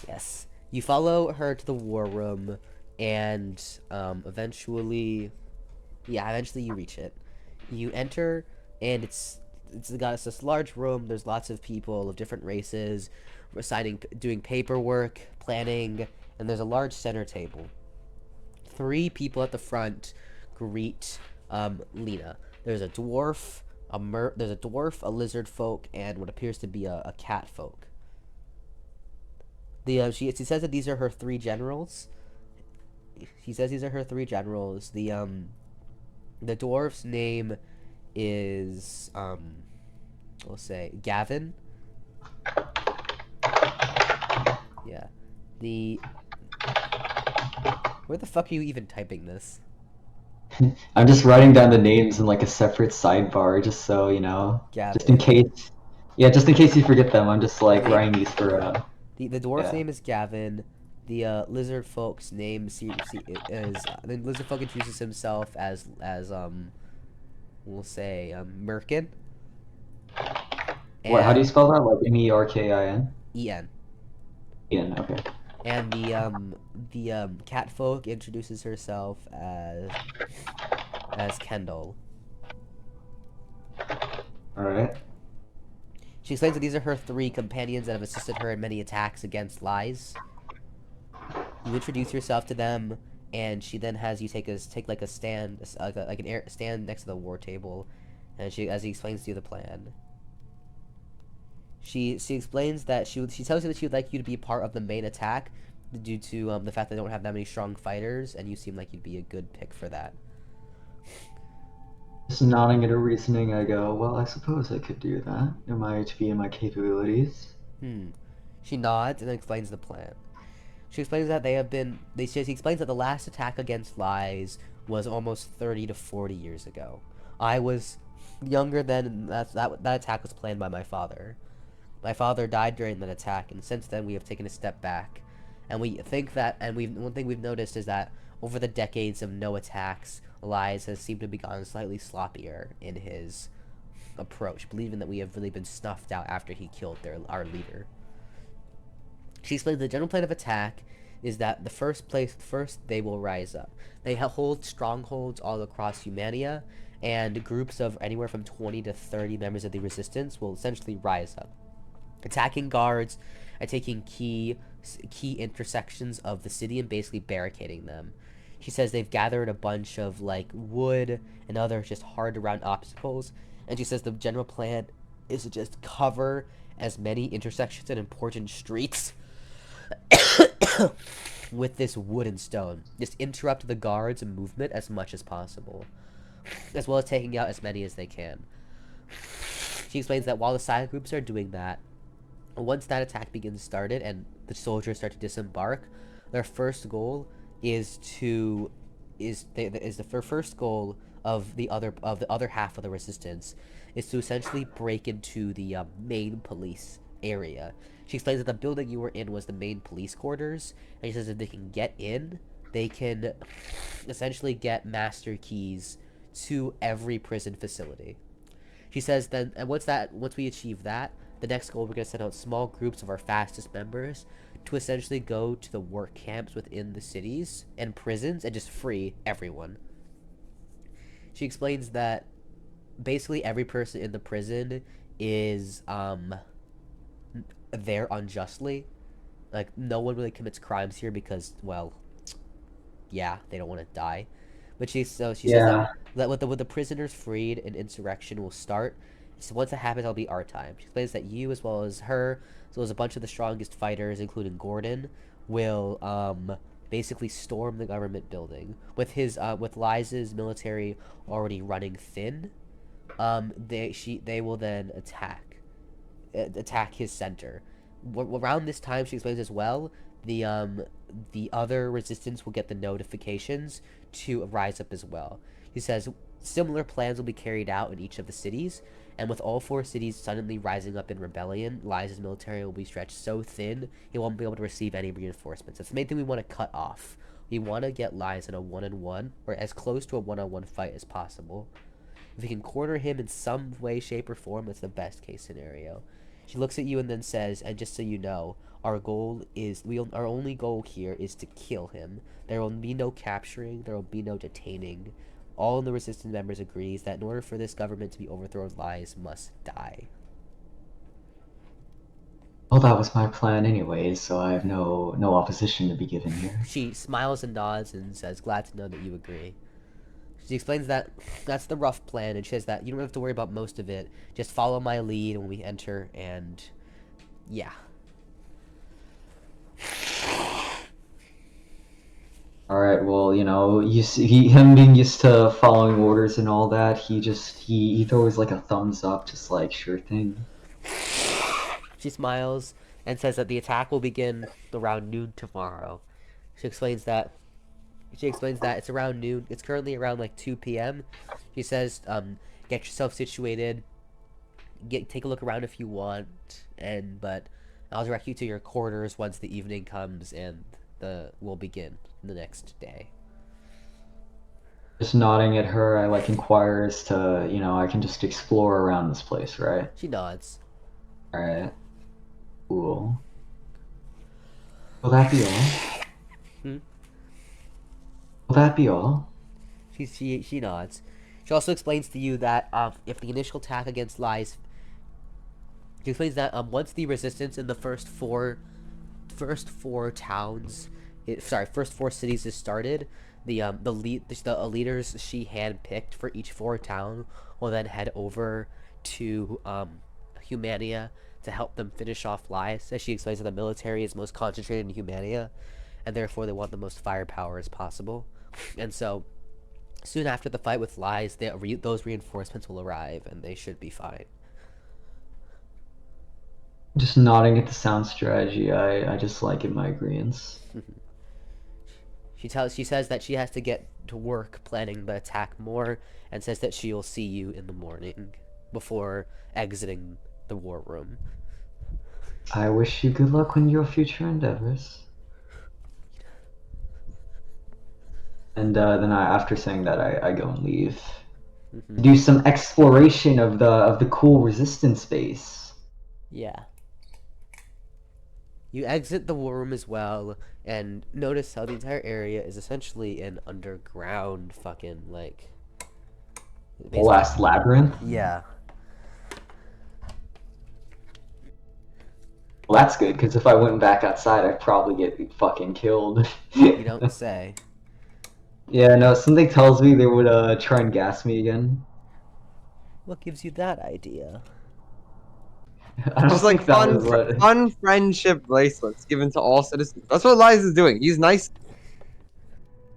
Yes. You follow her to the war room, and eventually you reach it. You enter, and it's this large room. There's lots of people of different races, doing paperwork, planning, and there's a large center table. 3 people at the front greet Lena. There's a dwarf, a lizard folk, and what appears to be a cat folk. She says that these are her 3 generals. The dwarf's name is, we'll say, Gavin. Yeah. Where the fuck are you even typing this? I'm just writing down the names in like a separate sidebar, just so you know, just in Gavin. case. Yeah, just in case you forget them. I'm just like Okay. writing these for. The dwarf's Yeah. name is Gavin. The lizard folk's name is the lizard folk introduces himself as we'll say Merkin. What? How do you And spell that? Like Merkin? En. Ian. Okay. And the cat folk introduces herself as Kendall. All right. She explains that these are her 3 companions that have assisted her in many attacks against lies. You introduce yourself to them, and she then has you take like a stand, stand next to the war table, and as he explains to you the plan. She explains that she tells you that she would like you to be part of the main attack, due to the fact that they don't have that many strong fighters, and you seem like you'd be a good pick for that. Just nodding at her reasoning, I go, well, I suppose I could do that. It might be in my capabilities. She nods and then explains the plan. She explains that she explains that the last attack against lies was almost 30 to 40 years ago. I was younger then, and that attack was planned by my father. My father died during that attack, and since then we have taken a step back. And we think that, one thing we've noticed is that over the decades of no attacks, Lies has seemed to be gotten slightly sloppier in his approach, believing that we have really been snuffed out after he killed our leader. She explains the general plan of attack is that first they will rise up. They hold strongholds all across Humania, and groups of anywhere from 20 to 30 members of the resistance will essentially rise up, attacking guards and taking key intersections of the city and basically barricading them. She says they've gathered a bunch of like wood and other just hard to round obstacles, and she says the general plan is to just cover as many intersections and important streets with this wood and stone. Just interrupt the guards' movement as much as possible, as well as taking out as many as they can. She explains that while the side groups are doing that, once that attack begins started and the soldiers start to disembark, their first goal is the first goal of the other half of the resistance is to essentially break into the main police area. She explains that the building you were in was the main police quarters, and she says if they can get in, they can essentially get master keys to every prison facility. She says then, and once we achieve that, the next goal, we're going to send out small groups of our fastest members to essentially go to the work camps within the cities and prisons and just free everyone. She explains that basically every person in the prison is there unjustly. Like, no one really commits crimes here because, well, yeah, they don't want to die. But she says that with the prisoners freed, an insurrection will start. So once that happens, it'll be our time. She explains that you, as well as her, as well as a bunch of the strongest fighters, including Gordon, will basically storm the government building. With Liza's military already running thin, they will then attack his center. Around this time, she explains as well, the other resistance will get the notifications to rise up as well. He says similar plans will be carried out in each of the cities, and with all 4 cities suddenly rising up in rebellion, Liza's military will be stretched so thin he won't be able to receive any reinforcements. That's the main thing we want to cut off. We want to get Liza in a 1-on-1, or as close to a 1-on-1 fight as possible. If we can corner him in some way, shape, or form, that's the best case scenario. She looks at you and then says, and just so you know, our only goal here is to kill him. There will be no capturing, there will be no detaining. All the resistance members agrees that in order for this government to be overthrown, Lies must die. Well, that was my plan anyways, so I have no opposition to be given here. She smiles and nods and says, glad to know that you agree. She explains that that's the rough plan, and she says that you don't have to worry about most of it. Just follow my lead when we enter, and yeah. All right. Well, you know, him being used to following orders and all that. He throws like a thumbs up, just like sure thing. She smiles and says that the attack will begin around noon tomorrow. She explains that it's around noon. It's currently around like 2 p.m. She says, get yourself situated. Take a look around if you want, but I'll direct you to your quarters once the evening comes, and we'll begin the next day. Just nodding at her, I like inquire as to, you know, I can just explore around this place, right? She nods. All right. Cool. Will that be all? Hmm? Will that be all? She nods. She also explains to you that if the initial attack against lies, she explains that once the resistance in the first four towns, first four cities is started, the leaders she handpicked for each four town will then head over to Humania to help them finish off lies. As she explains that the military is most concentrated in Humania, and therefore they want the most firepower as possible. And so, soon after the fight with lies, those reinforcements will arrive, and they should be fine. Just nodding at the sound strategy, I just like in my agreements. She says that she has to get to work planning the attack more, and says that she'll see you in the morning before exiting the war room. I wish you good luck on your future endeavors. And then after saying that, I go and leave. Do some exploration of the cool resistance base. Yeah. You exit the war room as well, and notice how the entire area is essentially an underground fucking, like... Whole ass labyrinth? Yeah. Well, that's good, because if I went back outside, I'd probably get fucking killed. You don't say. Yeah, no, something tells me they would try and gas me again. What gives you that idea? I don't Just like think that was what... fun friendship bracelets given to all citizens. That's what Lies is doing. He's nice.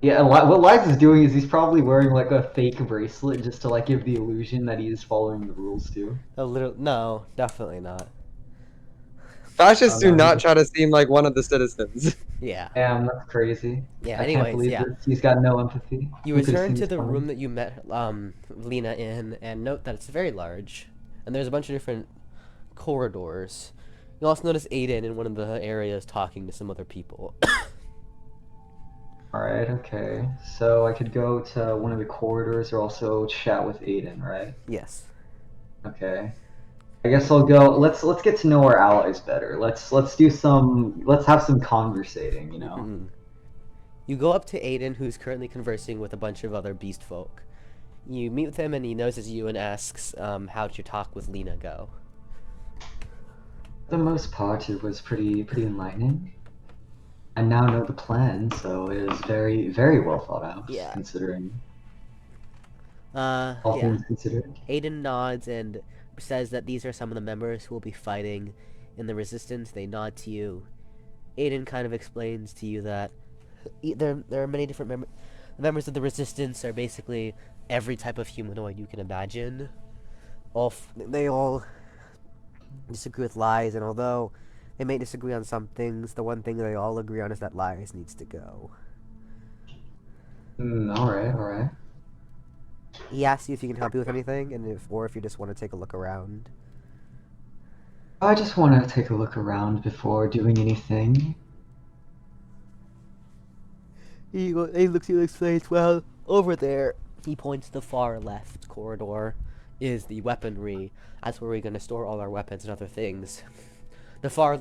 Yeah, what Lies is doing is he's probably wearing like a fake bracelet just to like give the illusion that he is following the rules too. No, definitely not. Fascists do no, not try to seem like one of the citizens. Yeah. Damn, that's crazy. Yeah, I can't anyways, believe yeah. this. He's got no empathy. You Who could've return seen to this the coming? room that you met Lena in, and note that it's very large, and there's a bunch of different corridors. You also notice Aiden in one of the areas talking to some other people. Alright, okay. So I could go to one of the corridors or also chat with Aiden, right? Yes. Okay. I guess I'll go. Let's get to know our allies better. Let's have some conversating, you know. Mm-hmm. You go up to Aiden, who's currently conversing with a bunch of other beast folk. You meet with him, and he notices you and asks, how'd your talk with Lena go? For the most part, it was pretty enlightening. I now know the plan, so it is very, very well thought out. Yeah. Considering All all things considered. Aiden nods and says that these are some of the members who will be fighting in the Resistance. They nod to you. Aiden kind of explains to you that there are many different members of the Resistance are basically every type of humanoid you can imagine. They all disagree with lies, and although they may disagree on some things, the one thing they all agree on is that lies needs to go. Alright. He asks you if he can help you with anything, and if you just want to take a look around. I just want to take a look around before doing anything. He looks at you and explains, well, over there, he points to the far left corridor, is the weaponry. That's where we're going to store all our weapons and other things. Meanwhile,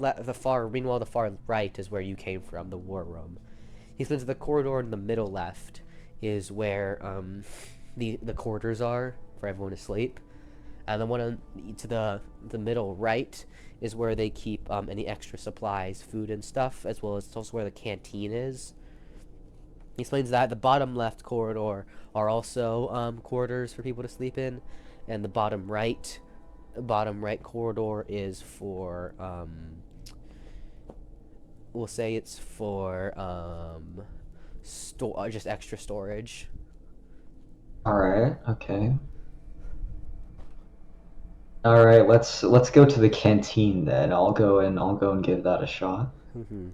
the far right is where you came from, the war room. He explains the corridor in the middle left is where, the quarters are for everyone to sleep, and the one to the middle right is where they keep any extra supplies, food and stuff, as well as it's also where the canteen is. He explains that the bottom left corridor are also quarters for people to sleep in, and the bottom right corridor is for we'll say it's for just extra storage. All right. Okay. All right. Let's go to the canteen then. I'll go and give that a shot. Hmm.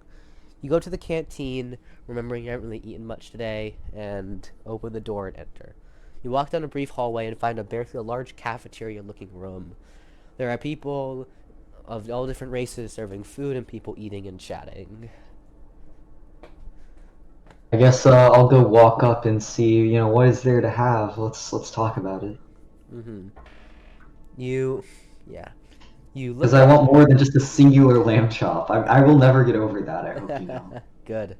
You go to the canteen, remembering you haven't really eaten much today, and open the door and enter. You walk down a brief hallway and find basically a large cafeteria-looking room. There are people of all different races serving food and people eating and chatting. I guess I'll go walk up and see, what is there to have. Let's talk about it. Mm-hmm. You, yeah. You Because look I at... want more than just a singular lamb chop. I will never get over that, I hope you know. Good.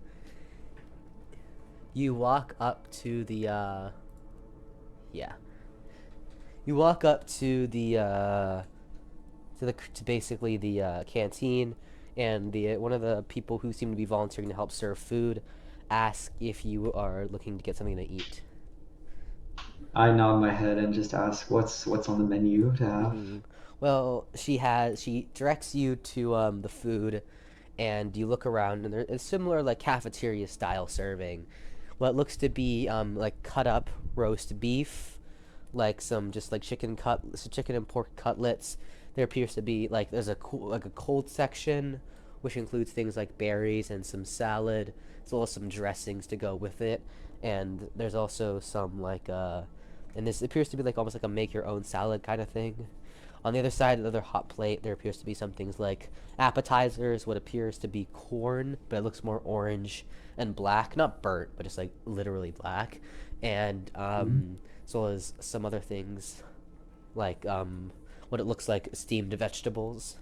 You walk up to the, yeah. You walk up to to basically the canteen, and one of the people who seem to be volunteering to help serve food ask if you are looking to get something to eat. I nod my head and just ask what's on the menu to have. Mm-hmm. Well, she directs you to the food, and you look around, and it's similar like cafeteria style serving. What looks to be like cut up roast beef, like some just like chicken and pork cutlets. There appears to be like there's a cold section, which includes things like berries and some salad, as well as some dressings to go with it. And there's also some and this appears to be like almost like a make your own salad kind of thing. On the other side of the other hot plate, there appears to be some things like appetizers, what appears to be corn, but it looks more orange and black, not burnt, but just like literally black, and as well as some other things like what it looks like steamed vegetables,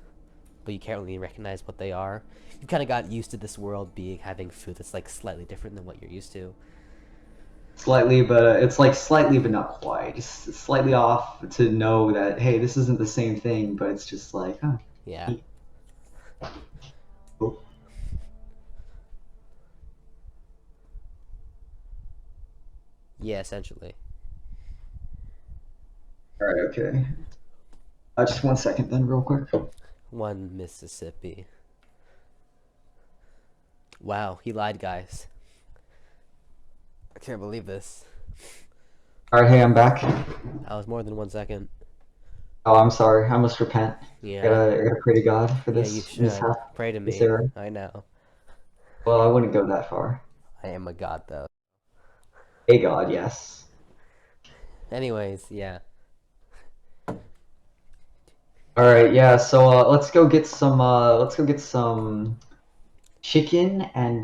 but you can't really recognize what they are. You kind of got used to this world having food that's like slightly different than what you're used to. Slightly, but it's like slightly, but not quite. Just slightly off to know that, hey, this isn't the same thing, but it's just like, huh. Yeah. Cool. Yeah, essentially. All right, okay. Just 1 second then, real quick. One Mississippi. Wow, he lied, guys. I can't believe this. All right, hey, I'm back. That was more than 1 second. Oh, I'm sorry. I must repent. Yeah. I gotta pray to God for Yeah, this you should. mishap. Pray to This me. error. I know. Well, I wouldn't go that far. I am a god, though. Hey, God, yes. Anyways, yeah. All right, yeah. So let's go get some. Let's go get some chicken, and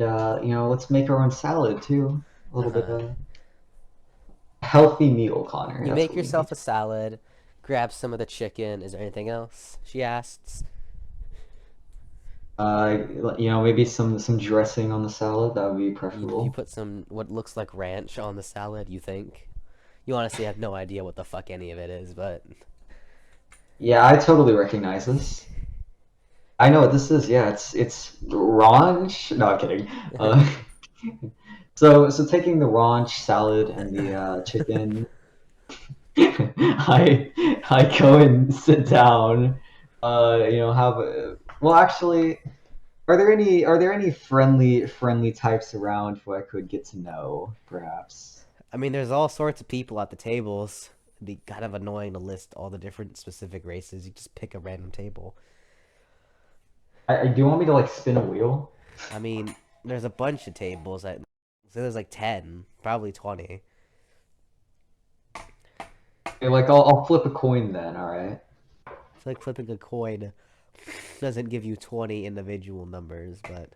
let's make our own salad too. A little bit of healthy meal, Connor. You That's make what we yourself need. a salad, grab some of the chicken. Is there anything else? She asks. Maybe some dressing on the salad. That would be You preferable. put some what looks like ranch on the salad, you think? You honestly have no idea what the fuck any of it is, but Yeah, I totally recognize this. I know what this is. Yeah, it's ranch. No, I'm kidding. So taking the ranch salad and the chicken, I go and sit down. Have well, actually, are there any friendly types around who I could get to know, perhaps? I mean, there's all sorts of people at the tables. It'd be kind of annoying to list all the different specific races. You just pick a random table. Do you want me to like spin a wheel? I mean, there's a bunch of tables. So there's like 10, probably 20. Okay, like I'll flip a coin then. All right. It's like flipping a coin. Doesn't give you 20 individual numbers, but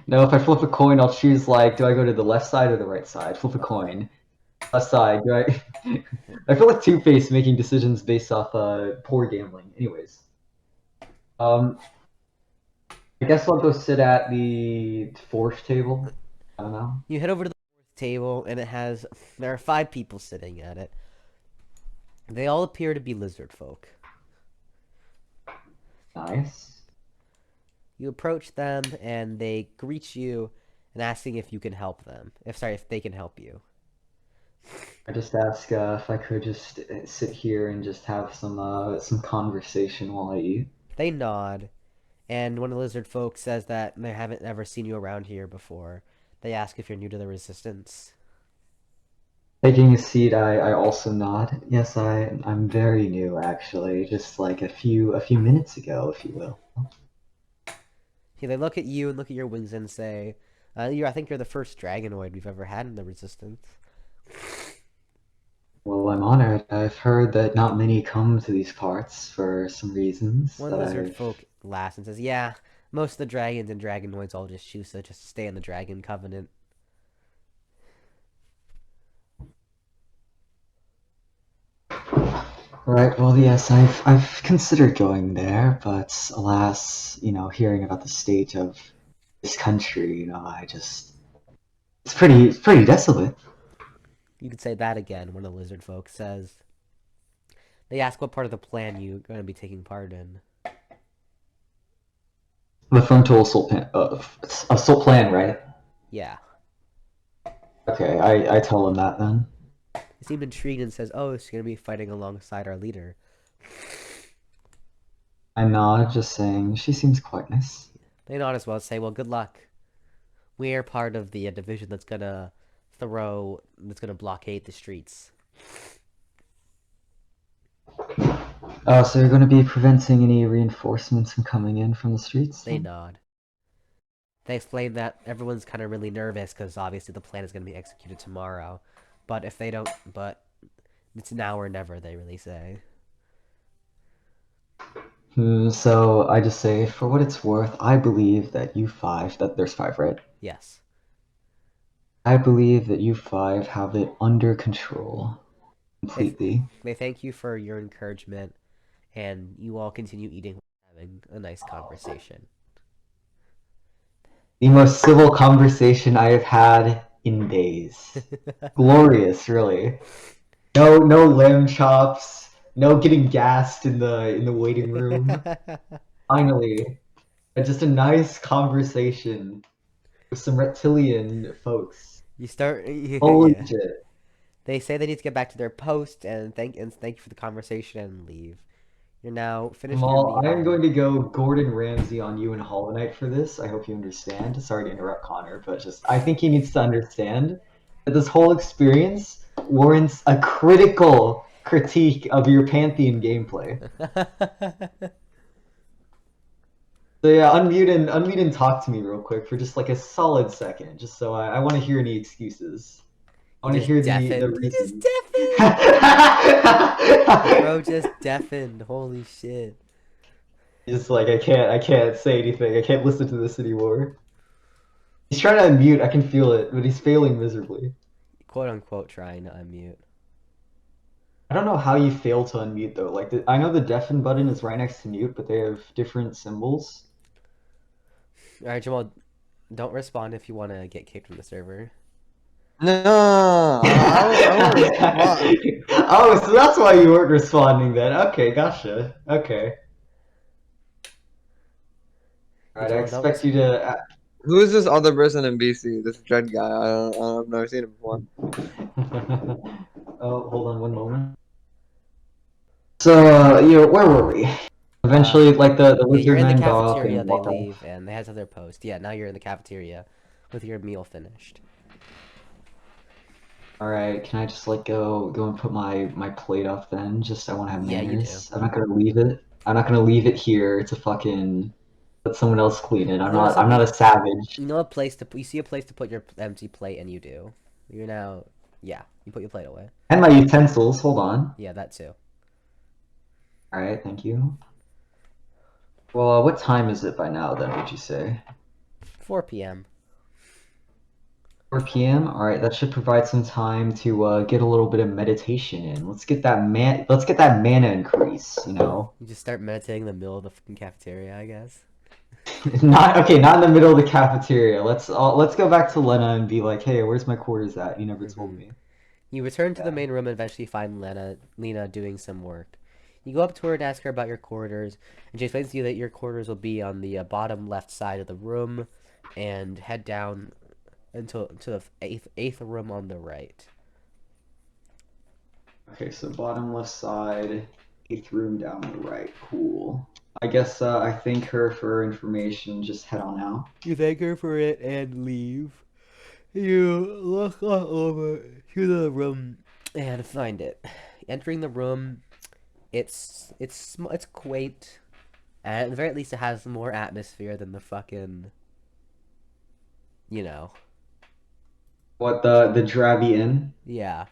No, if I flip a coin, I'll choose like, do I go to the left side or the right side? Flip a coin. Left side. Do I? I feel like Two-Face making decisions based off poor gambling. Anyways, I guess I'll go sit at the fourth table. I don't know. you head over to the fourth table, and there are 5 people sitting at it. They all appear to be lizard folk. Nice. You approach them, and they greet you and asking if you can help them. If they can help you. I just ask if I could just sit here and just have some conversation while I eat. They nod, And one of the lizard folk says that they haven't ever seen you around here before. They ask if you're new to the resistance. Taking a seat, I also nod. Yes, I'm very new actually, just like a few minutes ago, if you will. Yeah, they look at you and look at your wings and say, I think you're the first dragonoid we've ever had in the resistance. Well, I'm honored. I've heard that not many come to these parts for some reasons. One lizard folk laughs and says, yeah, most of the dragons and dragonoids all just choose to just stay in the dragon covenant. Right, well, yes, I've considered going there, but alas, hearing about the state of this country, it's pretty desolate. You could say that again, one of the lizard folk says. They ask what part of the plan you're going to be taking part in. The frontal assault plan, right? Yeah. Okay, I tell him that then. He seemed intrigued and says, oh, she's going to be fighting alongside our leader. I nod, just saying, she seems quite nice. They nod as well and say, well, good luck. We're part of the division that's going to blockade the streets. Oh, so you're going to be preventing any reinforcements from coming in from the streets? They nod. They explain that everyone's kind of really nervous because obviously the plan is going to be executed tomorrow. But it's now or never, they really say. So I just say, for what it's worth, I believe that that there's 5, right? Yes. I believe that you 5 have it under control. Completely. They thank you for your encouragement, and you all continue eating, having a nice conversation. The most civil conversation I have had in days. Glorious, really. No lamb chops. No getting gassed in the waiting room. Finally, just a nice conversation with some reptilian folks. You start. Holy Yeah. shit! They say they need to get back to their post and thank you for the conversation and leave. You're now finished your Mal, meal. I am going to go Gordon Ramsay on you and Hollow Knight for this. I hope you understand. Sorry to interrupt Connor, but I think he needs to understand that this whole experience warrants a critical critique of your Pantheon gameplay. So yeah, unmute and talk to me real quick for just like a solid second, just so I want to hear any excuses. I want to hear the reason. Bro just deafened. Holy shit. Just like I can't say anything. I can't listen to this anymore. He's trying to unmute. I can feel it, but he's failing miserably. Quote unquote trying to unmute. I don't know how you fail to unmute though. Like I know the deafen button is right next to mute, but they have different symbols. All right, Jamal, don't respond if you want to get kicked from the server. No, I won't respond. Oh, so that's why you weren't responding then. Okay, gotcha. Okay. Alright, I expect you to... Who is this other person in BC? This dread guy. I've never seen him before. Oh, hold on one moment. So, where were we? Eventually, like, the lizard you're in the men go up cafeteria, and they walk leave, off. and they head to their post. Yeah, now you're in the cafeteria with your meal finished. Alright, can I just, like, go and put my plate up then? Just, I want to have Yeah, manners. you do. I'm not gonna leave it. I'm not gonna leave it here to fucking... let someone else clean it. I'm not a savage. You see a place to put your empty plate, and you do. You're now... Yeah, you put your plate away. And my utensils, hold on. Yeah, that too. Alright, thank you. Well, what time is it by now then, would you say? 4 p.m. 4 p.m. All right, that should provide some time to get a little bit of meditation in. Let's get that mana increase. You just start meditating in the middle of the fucking cafeteria, I guess. Not in the middle of the cafeteria. Let's go back to Lena and be like, hey, where's my quarters at? You never told me. You return to the main room and eventually find Lena doing some work. You go up to her and ask her about your quarters, and she explains to you that your quarters will be on the bottom left side of the room, and head down to the eighth room on the right. Okay, so bottom left side, 8th room down the right. Cool. I guess I thank her for her information. Just head on out. You thank her for it and leave. You look all over to the room and find it. Entering the room, it's quaint, and at the very least, it has more atmosphere than the fucking, you know, What the Drabby Inn? yeah,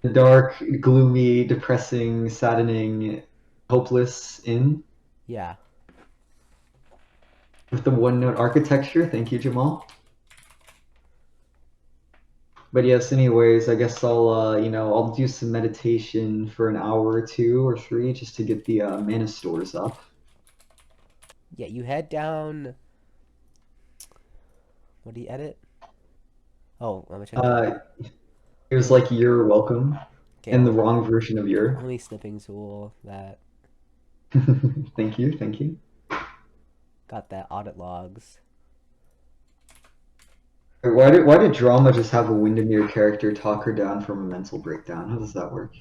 The dark, gloomy, depressing, saddening, hopeless inn yeah. with the one-note architecture. Thank you, Jamal. But yes, anyways, I guess I'll I'll do some meditation for an hour or two or three just to get the mana stores up. Yeah, you head down. What do you edit? Oh, I'm gonna check that. It was like you're welcome Okay, in the wrong version of your. only snipping tool that Thank you, thank you. got that audit logs. Why did drama just have a Windermere character talk her down from a mental breakdown? How does that work?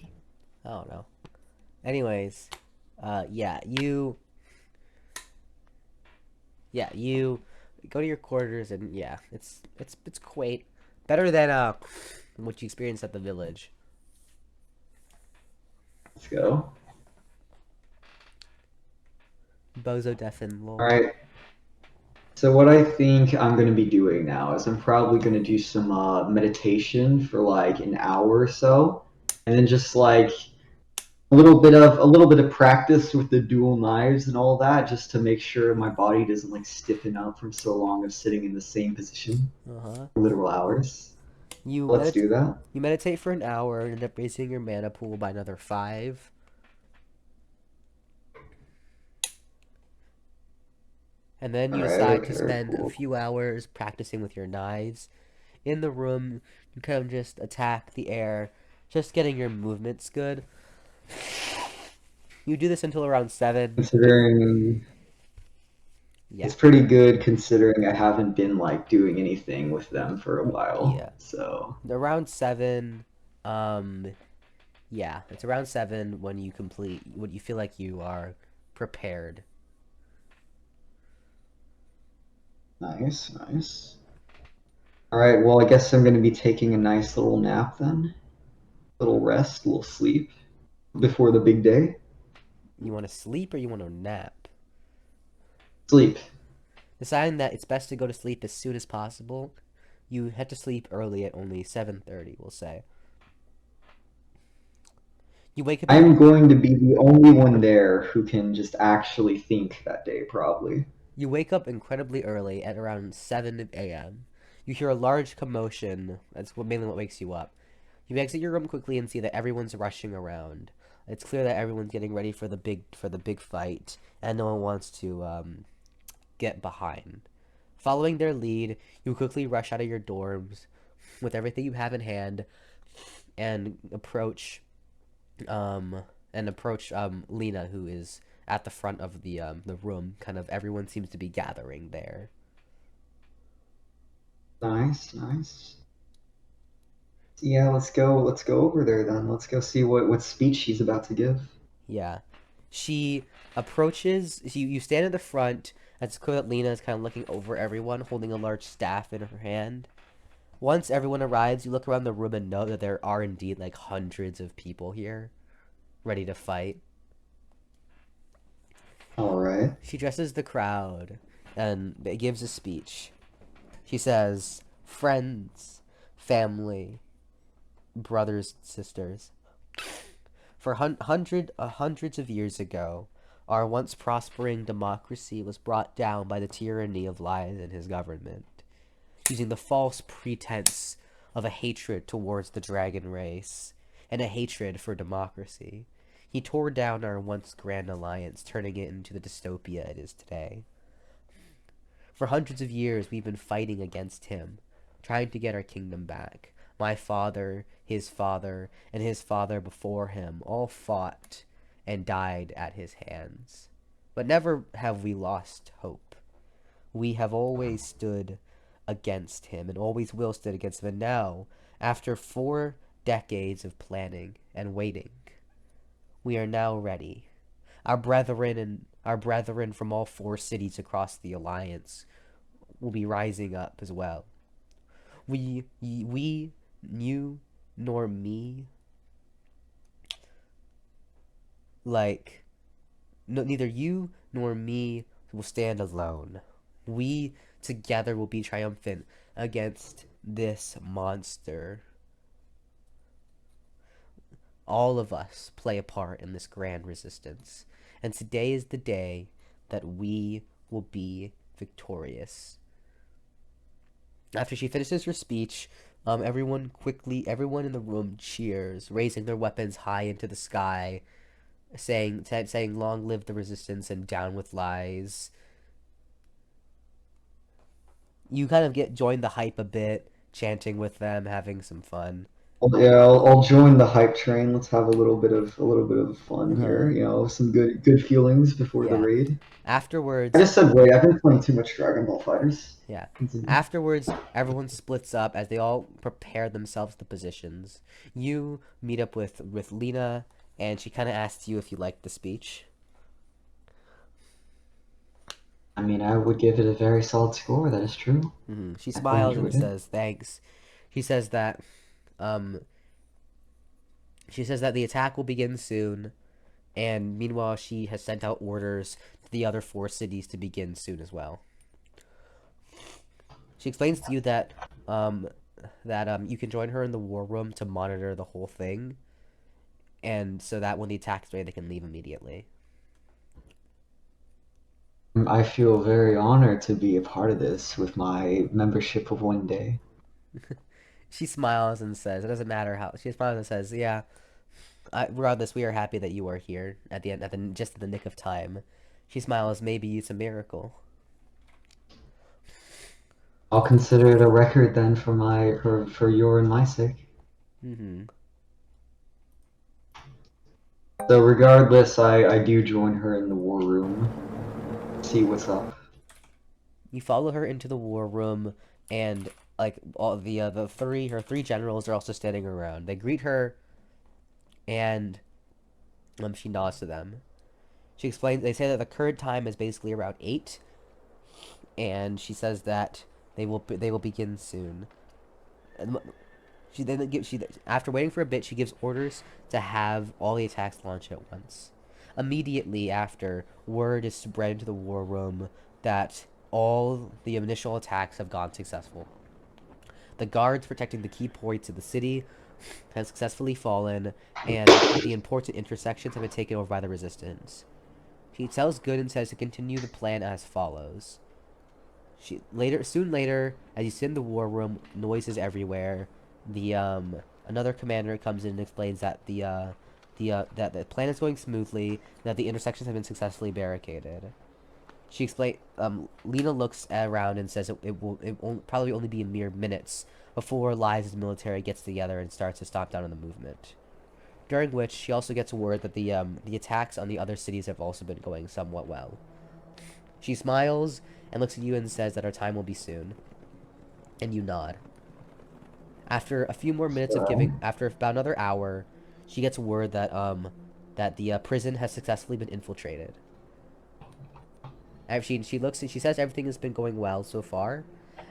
I don't know. Anyways, yeah, you go to your quarters and yeah, it's quaint. Better than what you experienced at the village. Let's go. Bozo Deafin lol. All right. So what I think I'm going to be doing now is I'm probably going to do some meditation for like an hour or so, and then just like a little bit of practice with the dual knives and all that, just to make sure my body doesn't like stiffen up from so long of sitting in the same position Uh-huh. for literal hours. You Let's do that. You meditate for an hour and end up raising your mana pool by another 5. And then you All right. decide to Okay. spend a Cool. few hours practicing with your knives. In the room, you kind of just attack the air, just getting your movements good. You do this until around 7. Considering Yeah, it's pretty good considering I haven't been like doing anything with them for a while. yeah. So Around 7, yeah, it's around 7 when you complete, when you feel like you are prepared. nice, nice. All right. Well, I guess I'm going to be taking a nice little nap then. Little rest, little sleep before the big day. You want to sleep or you want to nap? Sleep. Deciding that it's best to go to sleep as soon as possible, you head to sleep early at only 7:30, we'll say. You wake up. I'm going to be the only one there who can just actually think that day, probably. You wake up incredibly early at around 7 a.m. You hear a large commotion. That's mainly what wakes you up. You exit your room quickly and see that everyone's rushing around. It's clear that everyone's getting ready for the big fight, and no one wants to get behind. Following their lead, you quickly rush out of your dorms with everything you have in hand, and approach Lena, who is at the front of the room. Kind of everyone seems to be gathering there. Nice, nice. Yeah, let's go. Let's go over there then. Let's go see what speech she's about to give. Yeah, she approaches. You stand at the front. It's clear that Lena is kind of looking over everyone, holding a large staff in her hand. Once everyone arrives, you look around the room and note that there are indeed like hundreds of people here, ready to fight. All right. She addresses the crowd and gives a speech. She says, "Friends, family, brothers, sisters. For hundreds of years ago, our once prospering democracy was brought down by the tyranny of lies in his government. Using the false pretense of a hatred towards the dragon race and a hatred for democracy, he tore down our once grand alliance, turning it into the dystopia it is today. For hundreds of years, we've been fighting against him, trying to get our kingdom back. My father, and his father before him all fought and died at his hands. But never have we lost hope. We have always stood against him and always will stand against him. And now, after 4 decades of planning and waiting, we are now ready. Our brethren Our brethren from all 4 cities across the Alliance will be rising up as well. We, you, nor me, like, no, neither you nor me will stand alone. We together will be triumphant against this monster. All of us play a part in this grand resistance, and today is the day that we will be victorious. After she finishes her speech, everyone in the room cheers, raising their weapons high into the sky, saying "Long live the resistance" and "Down with lies." You kind of join the hype a bit, chanting with them, having some fun. Well, yeah, I'll join the hype train. Let's have a little bit of fun here. You know, some good feelings before the Yeah. raid. I Afterwards, just said wait. I've been playing too much Dragon Ball Fighters. yeah. Continue. Afterwards, everyone splits up as they all prepare themselves the positions. You meet up with Lena, and she kind of asks you if you liked the speech. I mean, I would give it a very solid score. That is true. She I smiles and enjoyed it. says thanks. She says that the attack will begin soon, and meanwhile she has sent out orders to the other 4 cities to begin soon as well. She explains to you that you can join her in the war room to monitor the whole thing, and so that when the attack is ready, they can leave immediately. I feel very honored to be a part of this with my membership of 1 day. She smiles and says, "It doesn't matter how." She smiles and says, "Yeah, regardless, we are happy that you are here at the end, just in the nick of time." She smiles. "Maybe it's a miracle." I'll consider it a record then for your and my sake. So regardless, I do join her in the war room. See what's up. You follow her into the war room, and like all her 3 generals are also standing around. They greet her, and she nods to them. She explains. They say that the current time is basically around 8, and she says that they will begin soon. And after waiting for a bit, she gives orders to have all the attacks launched at once. Immediately after, word is spread into the war room that all the initial attacks have gone successful. The guards protecting the key points of the city have successfully fallen, and the important intersections have been taken over by the resistance. She tells Good and says to continue the plan as follows. Soon later, as you sit in the war room, noises everywhere. Another commander comes in and explains that that the plan is going smoothly, and that the intersections have been successfully barricaded. She explains. Lena looks around and says it will probably only be mere minutes before Liza's military gets together and starts to stop down on the movement. During which she also gets word that the attacks on the other cities have also been going somewhat well. She smiles and looks at you and says that our time will be soon. And you nod. After a few more minutes after about another hour, she gets word that the prison has successfully been infiltrated. She says everything has been going well so far.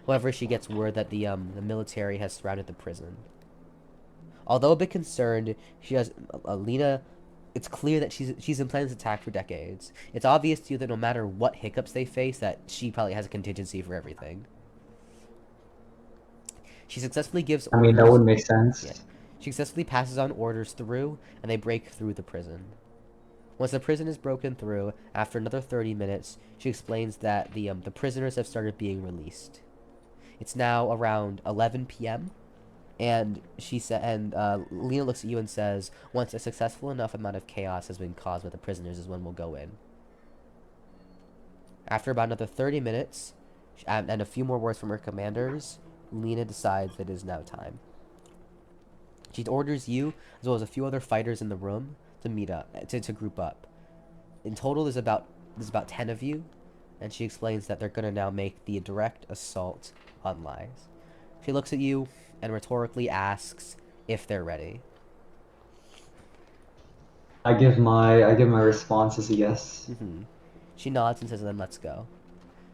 However, she gets word that the military has surrounded the prison. Although a bit concerned, she has Lena. It's clear that she's been planning this attack for decades. It's obvious to you that no matter what hiccups they face, that she probably has a contingency for everything. She successfully gives orders. I mean, that would make sense. Yeah. She successfully passes on orders through, and they break through the prison. Once the prison is broken through, after another 30 minutes, she explains that the prisoners have started being released. It's now around 11 p.m., and Lena looks at you and says, once a successful enough amount of chaos has been caused by the prisoners is when we'll go in. After about another 30 minutes, and a few more words from her commanders, Lena decides that it is now time. She orders you, as well as a few other fighters in the room, to meet up, to group up. In total, there's about 10 of you, and she explains that they're gonna now make the direct assault on Lies. She looks at you and rhetorically asks if they're ready. I give my response as a yes. She nods and says, then let's go.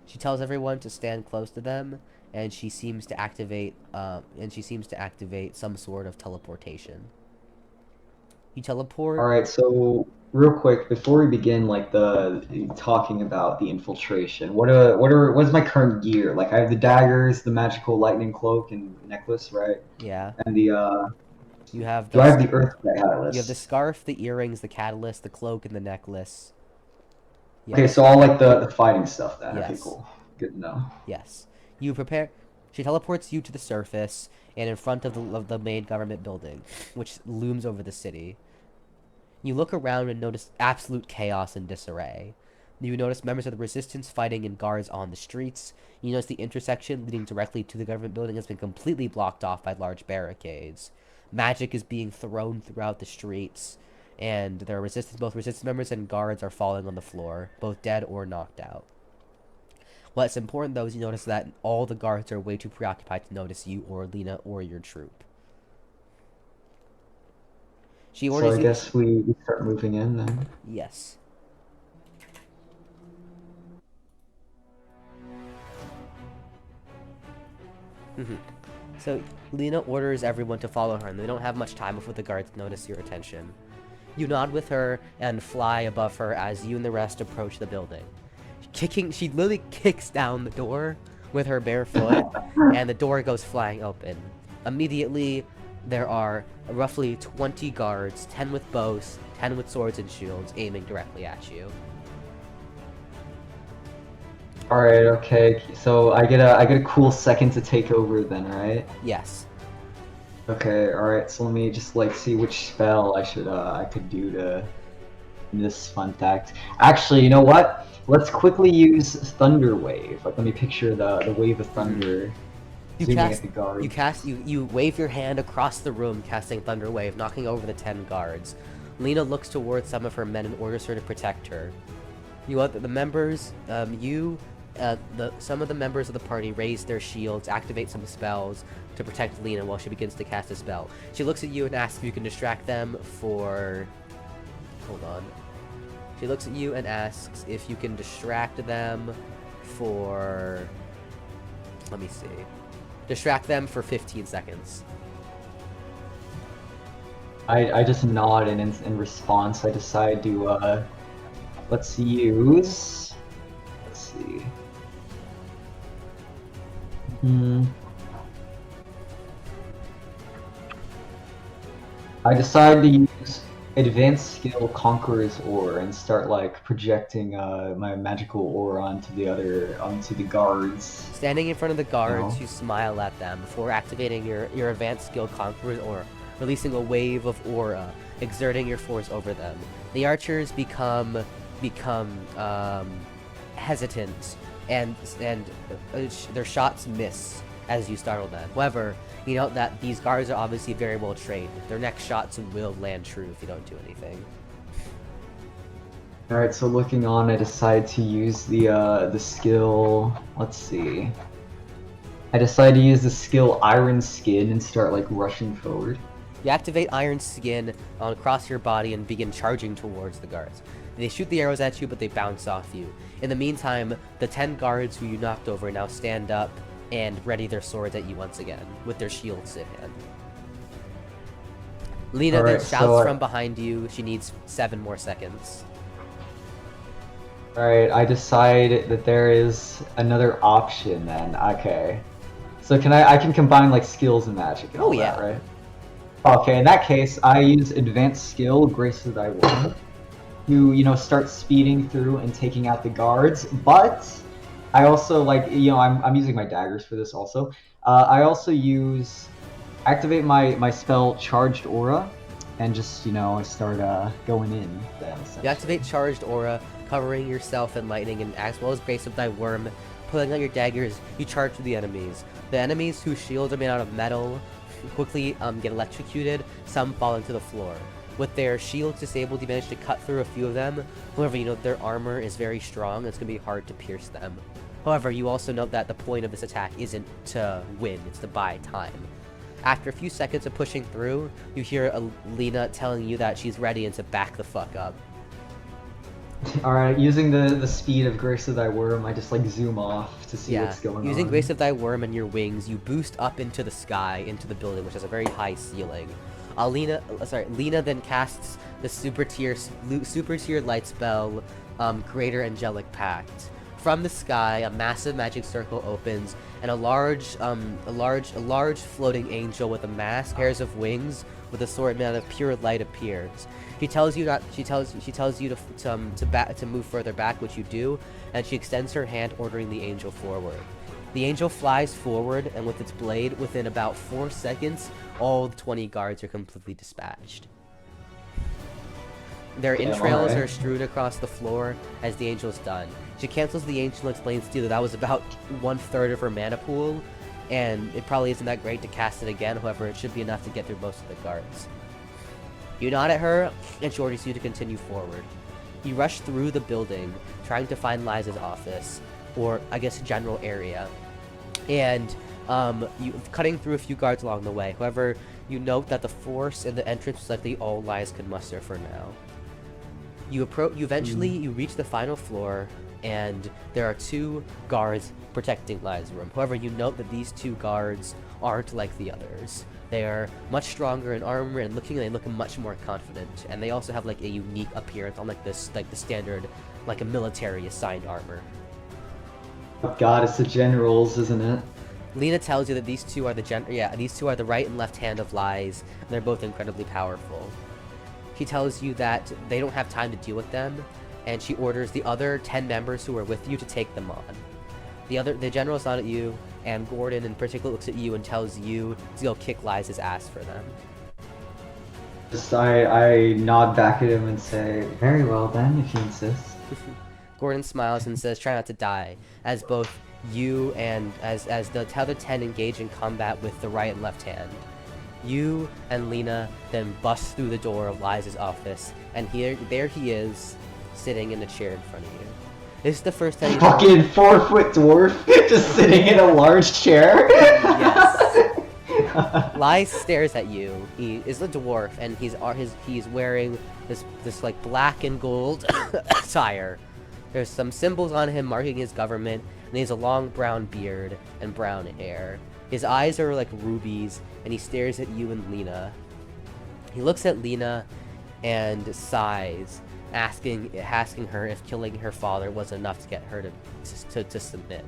She tells everyone to stand close to them, and she seems to activate some sort of teleportation. You teleport. All right, so real quick before we begin, like the talking about the infiltration, what's my current gear? Like I have the daggers, the magical lightning cloak and necklace, right? Yeah. And the You have do I have the the earthquake you have the catalyst? scarf, the earrings, the catalyst, the cloak, and the necklace. Yes. Okay, so all like the fighting stuff then. Okay, Yes. cool. Good to know. Yes. You prepare. She teleports you to the surface and in front of the main government building, which looms over the city. You look around and notice absolute chaos and disarray. You notice members of the resistance fighting and guards on the streets. You notice the intersection leading directly to the government building has been completely blocked off by large barricades. Magic is being thrown throughout the streets, and there are both resistance members and guards are falling on the floor, both dead or knocked out. What's important though is you notice that all the guards are way too preoccupied to notice you or Lena or your troop. She So orders I you. guess we start moving in then. Yes. So Lena orders everyone to follow her, and they don't have much time before the guards notice your attention. You nod with her and fly above her as you and the rest approach the building. She literally kicks down the door with her bare foot, and the door goes flying open. Immediately, there are roughly 20 guards, 10 with bows, 10 with swords and shields, aiming directly at you. All right, okay. So I get a cool second to take over then, right? Yes. Okay, all right. So let me just like see which spell I could do to this fun fact. Actually, you know what? Let's quickly use Thunder Wave. Like let me picture the wave of thunder. Zooming at the guards. You wave your hand across the room, casting Thunder Wave, knocking over the 10 guards. Lena looks towards some of her men and orders her to protect her. You want the members, some of the members of the party raise their shields, activate some spells to protect Lena while she begins to cast a spell. She looks at you and asks if you can distract them for... Hold on. She looks at you and asks if you can distract them for... Let me see. Distract them for 15 seconds. I just nod and in response I decide to let's use. Let's see. I decide to use advanced skill Conqueror's Ore and start like projecting my magical ore onto the guards. Standing in front of the guards, No. you smile at them before activating your advanced skill Conqueror's Ore, releasing a wave of aura, exerting your force over them. The archers become hesitant, and their shots miss as you startle them. However, you note that these guards are obviously very well trained. Their next shots will land true if you don't do anything. Alright, so looking on, I decide to use the skill. Let's see. I decide to use the skill Iron Skin and start like rushing forward. You activate Iron Skin across your body and begin charging towards the guards. They shoot the arrows at you, but they bounce off you. In the meantime, the 10 guards who you knocked over now stand up and ready their swords at you once again, with their shields in hand. Lena then shouts from behind you. She needs 7 more seconds. Alright, I decide that there is another option then. Okay. So I can combine like skills and magic and all that, right? Okay, in that case, I use advanced skill, Grace of Thy Will, to, start speeding through and taking out the guards, but I also, like, I'm using my daggers for this also. I also activate my spell Charged Aura, and just, start going in then. You activate Charged Aura, covering yourself in lightning, and as well as Grace of Thy Worm, pulling out your daggers, you charge through the enemies. The enemies whose shields are made out of metal quickly get electrocuted, some falling to the floor. With their shields disabled, you manage to cut through a few of them. However, their armor is very strong, and it's going to be hard to pierce them. However, you also note that the point of this attack isn't to win, it's to buy time. After a few seconds of pushing through, you hear Lena telling you that she's ready and to back the fuck up. Alright, using the speed of Grace of Thy Worm, I just like zoom off to see Yeah, what's going on. using Grace of Thy Worm and your wings, you boost up into the sky, into the building, which has a very high ceiling. Lena then casts the super tier light spell, Greater Angelic Pact. From the sky, a massive magic circle opens, and a large floating angel with a mask, pairs of wings, with a sword made out of pure light appears. She tells you to move further back, which you do, and she extends her hand, ordering the angel forward. The angel flies forward, and with its blade, within about 4 seconds, all 20 guards are completely dispatched. Their entrails are strewn across the floor as the angel's done. She cancels the angel and explains to you that was about 1/3 of her mana pool, and it probably isn't that great to cast it again, however it should be enough to get through most of the guards. You nod at her, and she orders you to continue forward. You rush through the building, trying to find Liza's office, or I guess general area, and you cutting through a few guards along the way. However, you note that the force in the entrance is likely all Liza can muster for now. You eventually reach the final floor, and there are 2 guards protecting Liza's room. However, you note that these 2 guards aren't like the others. They are much stronger in armor, and they look much more confident. And they also have like a unique appearance, unlike the standard, like a military assigned armor. Oh god, it's the generals, isn't it? Lena tells you that these two are the right and left hand of Lies, and they're both incredibly powerful. She tells you that they don't have time to deal with them, and she orders the other 10 members who are with you to take them on. The general's not at you, and Gordon in particular looks at you and tells you to go kick Liza's ass for them. I nod back at him and say, very well then, if you insist. Gordon smiles and says, try not to die, as both you and as the other 10 engage in combat with the right and left hand. You and Lena then bust through the door of Liza's office, and there he is, sitting in a chair in front of you. This is the first time. Fucking 4-foot dwarf just sitting in a large chair. Yes. Lies stares at you. He is a dwarf, and he's wearing this like black and gold attire. There's some symbols on him marking his government, and he has a long brown beard and brown hair. His eyes are like rubies, and he stares at you and Lena. He looks at Lena and sighs, asking her if killing her father was enough to get her to submit.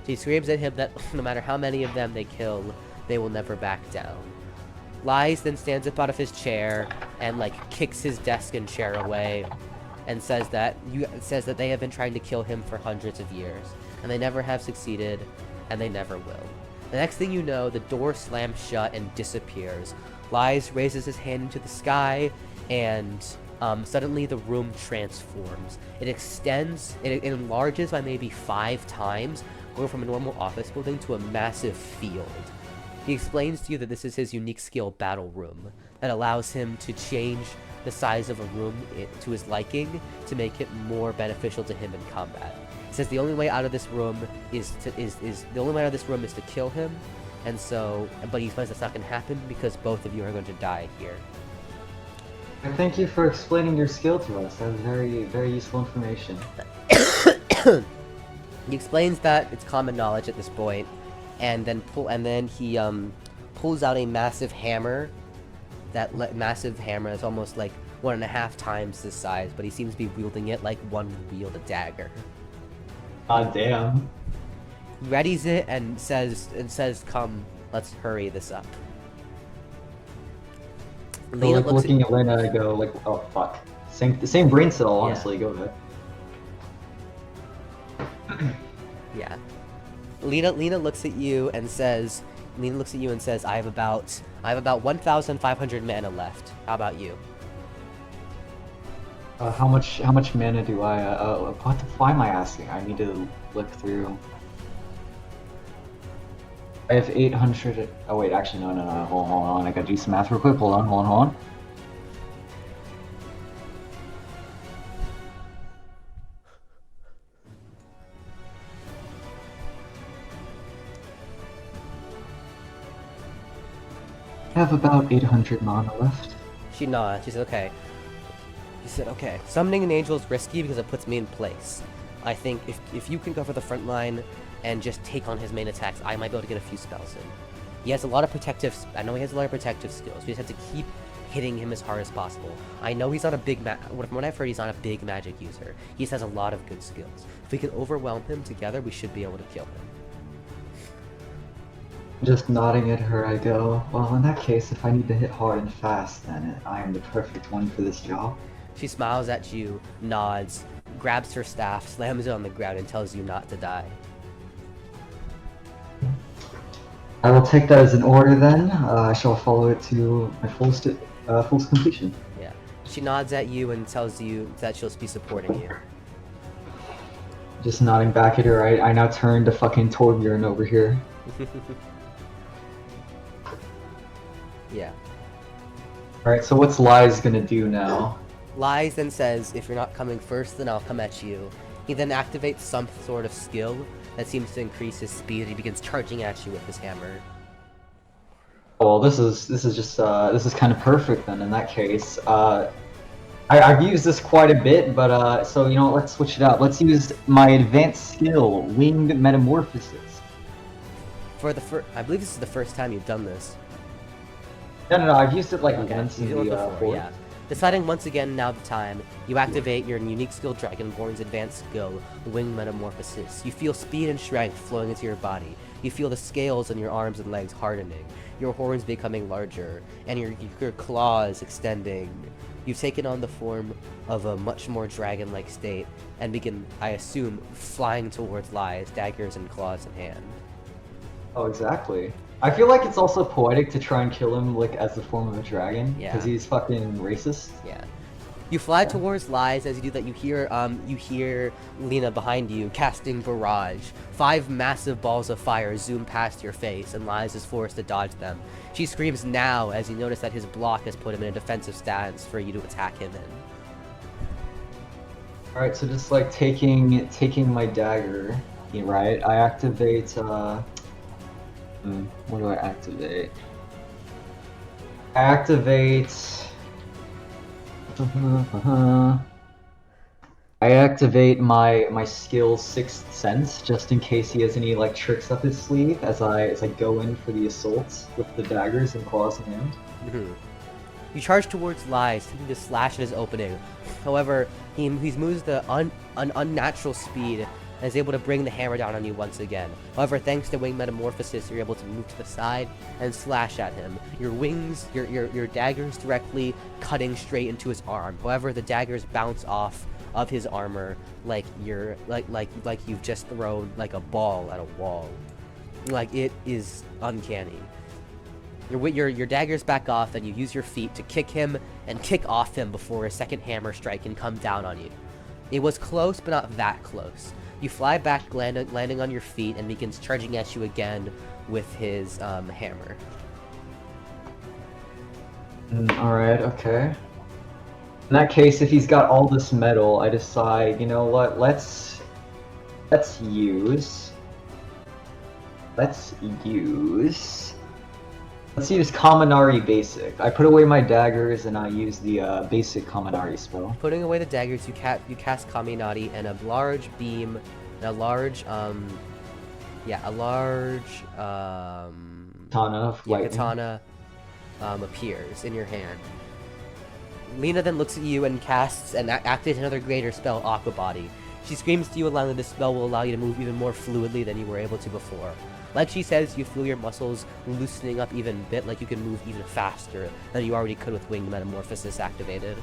She screams at him that no matter how many of them they kill, they will never back down. Lies then stands up out of his chair and like kicks his desk and chair away, and says that they have been trying to kill him for hundreds of years, and they never have succeeded, and they never will. The next thing you know, the door slams shut and disappears. Lies raises his hand into the sky, and suddenly the room transforms. It extends, it enlarges by maybe 5 times, going from a normal office building to a massive field. He explains to you that this is his unique skill, Battle Room, that allows him to change the size of a room to his liking to make it more beneficial to him in combat. He says the only way out of this room is to kill him, and so, but he explains that's not going to happen because both of you are going to die here. Thank you for explaining your skill to us. That was very, very useful information. He explains that it's common knowledge at this point, and then he pulls out a massive hammer. That massive hammer is almost like 1.5 times his size, but he seems to be wielding it like one would wield a dagger. God damn. He readies it and says, "Come, let's hurry this up." So like looking at Lena, I go like, oh fuck. Same brain cell, honestly. Yeah. Go ahead. Yeah. Lena looks at you and says, I have about 1,500 mana left. How about you? How much mana do I? Why am I asking? I need to look through. I have 800. Oh wait, actually no. Hold on. I gotta do some math real quick. Hold on. I have about 800 mana left. She nods. She says, okay. He said, okay, summoning an angel is risky because it puts me in place. I think if you can cover the front line and just take on his main attacks, I might be able to get a few spells in. He has a lot of protective, I know he has a lot of protective skills. We just have to keep hitting him as hard as possible. I know he's not a big, from what I've heard, he's not a big magic user. He just has a lot of good skills. If we can overwhelm him together, we should be able to kill him. Just nodding at her, I go, well, in that case, if I need to hit hard and fast, then I am the perfect one for this job. She smiles at you, nods, grabs her staff, slams it on the ground, and tells you not to die. I will take that as an order then. I shall follow it to my fullest completion. Yeah. She nods at you and tells you that she'll be supporting you. Just nodding back at her, I now turn to fucking Torbjorn over here. Yeah. Alright, so what's Lies gonna do now? Lies then says, if you're not coming first, then I'll come at you. He then activates some sort of skill that seems to increase his speed, and he begins charging at you with his hammer. Well, this is kind of perfect then. In that case, I've used this quite a bit, but so you know, let's switch it up. Let's use my advanced skill, Winged Metamorphosis. I believe this is the first time you've done this. No, I've used it like Okay, once you in did it the before, yeah. Deciding once again now the time, you activate your unique skill Dragonborn's advanced skill, Wing Metamorphosis. You feel speed and strength flowing into your body. You feel the scales on your arms and legs hardening, your horns becoming larger, and your claws extending. You've taken on the form of a much more dragon-like state, and begin, I assume, flying towards Lies, daggers and claws in hand. Oh, exactly. I feel like it's also poetic to try and kill him like as the form of a dragon, because he's fucking racist. Yeah. You fly towards Lies. As you do that, you hear Lena behind you casting Barrage. 5 massive balls of fire zoom past your face, and Lies is forced to dodge them. She screams now as you notice that his block has put him in a defensive stance for you to attack him in. Alright, so just like taking my dagger, right? I activate what do I activate? I activate my skill Sixth Sense just in case he has any like tricks up his sleeve as I go in for the assaults with the daggers and claws in hand. You charge towards Lies, thinking to slash at his opening. However, he's moves an unnatural speed and is able to bring the hammer down on you once again. However, thanks to Wing Metamorphosis, you're able to move to the side and slash at him. Your wings, your daggers directly cutting straight into his arm. However, the daggers bounce off of his armor like you're like you've just thrown like a ball at a wall. Like, it is uncanny. Your daggers back off, then you use your feet to kick him and kick off him before a second hammer strike can come down on you. It was close, but not that close. You fly back, landing on your feet, and begins charging at you again with his hammer. Alright, okay. In that case, if he's got all this metal, I decide, you know what, let's use Kaminari Basic. I put away my daggers and I use the basic Kaminari spell. Putting away the daggers, you cast Kaminari, and a large beam, katana appears in your hand. Lena then looks at you and casts and activates another greater spell, Aqua Body. She screams to you, allowing that this spell will allow you to move even more fluidly than you were able to before. Like she says, you feel your muscles loosening up even a bit, like you can move even faster than you already could with Winged Metamorphosis activated.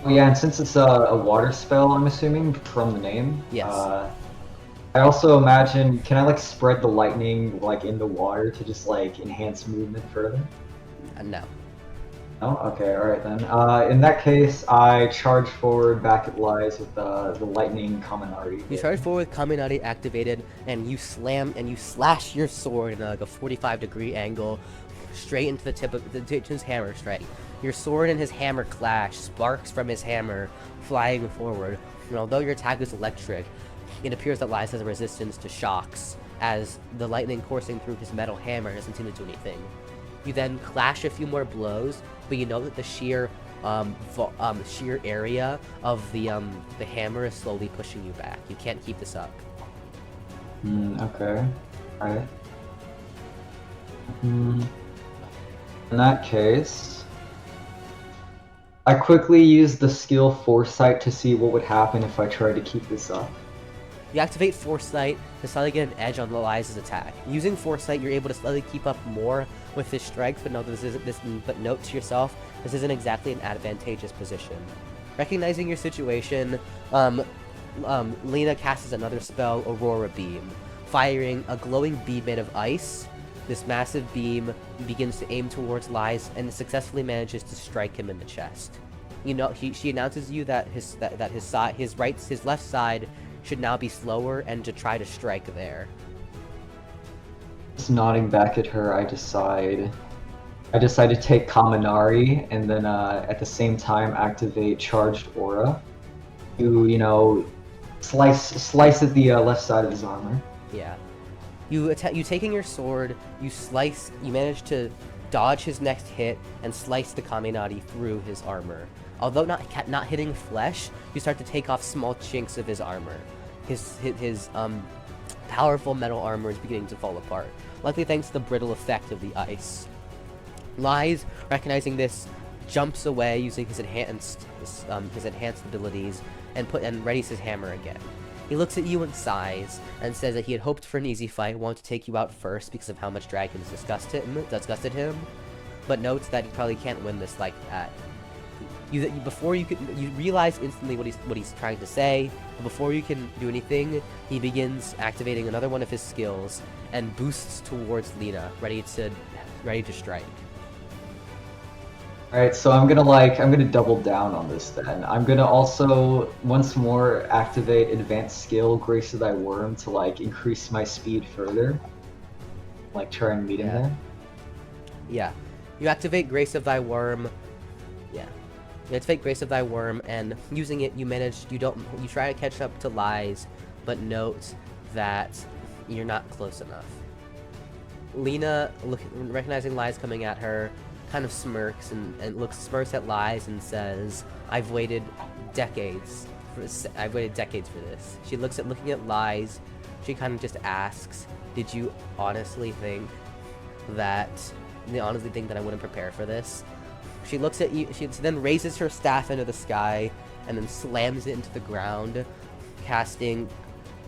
Oh yeah, and since it's a water spell, I'm assuming, from the name. Yes. I also imagine, can I like spread the lightning like in the water to just like enhance movement further? No. No? Okay, alright then. In that case, I charge forward back at Lies with the lightning Kaminari. You charge forward with Kaminari activated, and you slash your sword in like a 45-degree angle straight into the tip of his hammer strike. Your sword and his hammer clash, sparks from his hammer flying forward, and although your attack is electric, it appears that Lies has a resistance to shocks, as the lightning coursing through his metal hammer doesn't seem to do anything. You then clash a few more blows, but you know that the sheer sheer area of the hammer is slowly pushing you back. You can't keep this up. Okay. Alright. In that case, I quickly used the skill Foresight to see what would happen if I tried to keep this up. You activate Foresight to slightly get an edge on Lies' attack. Using Foresight, you're able to slightly keep up more with his strength, but note to yourself, this isn't exactly an advantageous position. Recognizing your situation, Lena casts another spell, Aurora Beam. Firing a glowing beam made of ice, this massive beam begins to aim towards Lies and successfully manages to strike him in the chest. You know, she announces to you that his left side should now be slower and to try to strike there. Just nodding back at her, I decide to take Kaminari and then at the same time activate Charged Aura to, you know, slice at the left side of his armor. Yeah. You taking your sword, you manage to dodge his next hit and slice the Kaminari through his armor. Although not hitting flesh, you start to take off small chinks of his armor. His powerful metal armor is beginning to fall apart, likely thanks to the brittle effect of the ice. Lies, recognizing this, jumps away using his enhanced abilities and readies his hammer again. He looks at you and sighs and says that he had hoped for an easy fight, wanted to take you out first because of how much dragons disgusted him, but notes that he probably can't win this like that. You realize instantly what he's trying to say, but before you can do anything, he begins activating another one of his skills and boosts towards Lena, ready to strike. Alright, so I'm gonna double down on this then. I'm gonna also once more activate advanced skill Grace of Thy Worm to like increase my speed further. Like try and meet him there. Yeah. You activate Grace of Thy Worm. Yeah. You activate Grace of Thy Worm, and using it you try to catch up to Lies, but note that you're not close enough. Lena, recognizing Lies coming at her, kind of smirks and smirks at Lies and says, I've waited decades for this. Looking at Lies, she kind of just asks, did you honestly think that I wouldn't prepare for this? She looks at you, she then raises her staff into the sky and then slams it into the ground, casting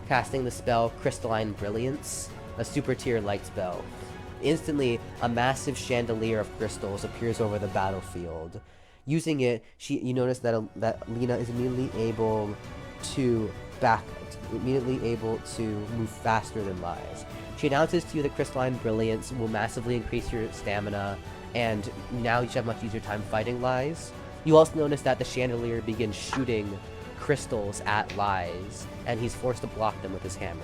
the spell Crystalline Brilliance, a super tier light spell. Instantly, a massive chandelier of crystals appears over the battlefield. Using it, you notice that Lena is immediately able to move faster than Lies. She announces to you that Crystalline Brilliance will massively increase your stamina, and now you should have much easier time fighting Lies. You also notice that the chandelier begins shooting crystals at Lies, and he's forced to block them with his hammer.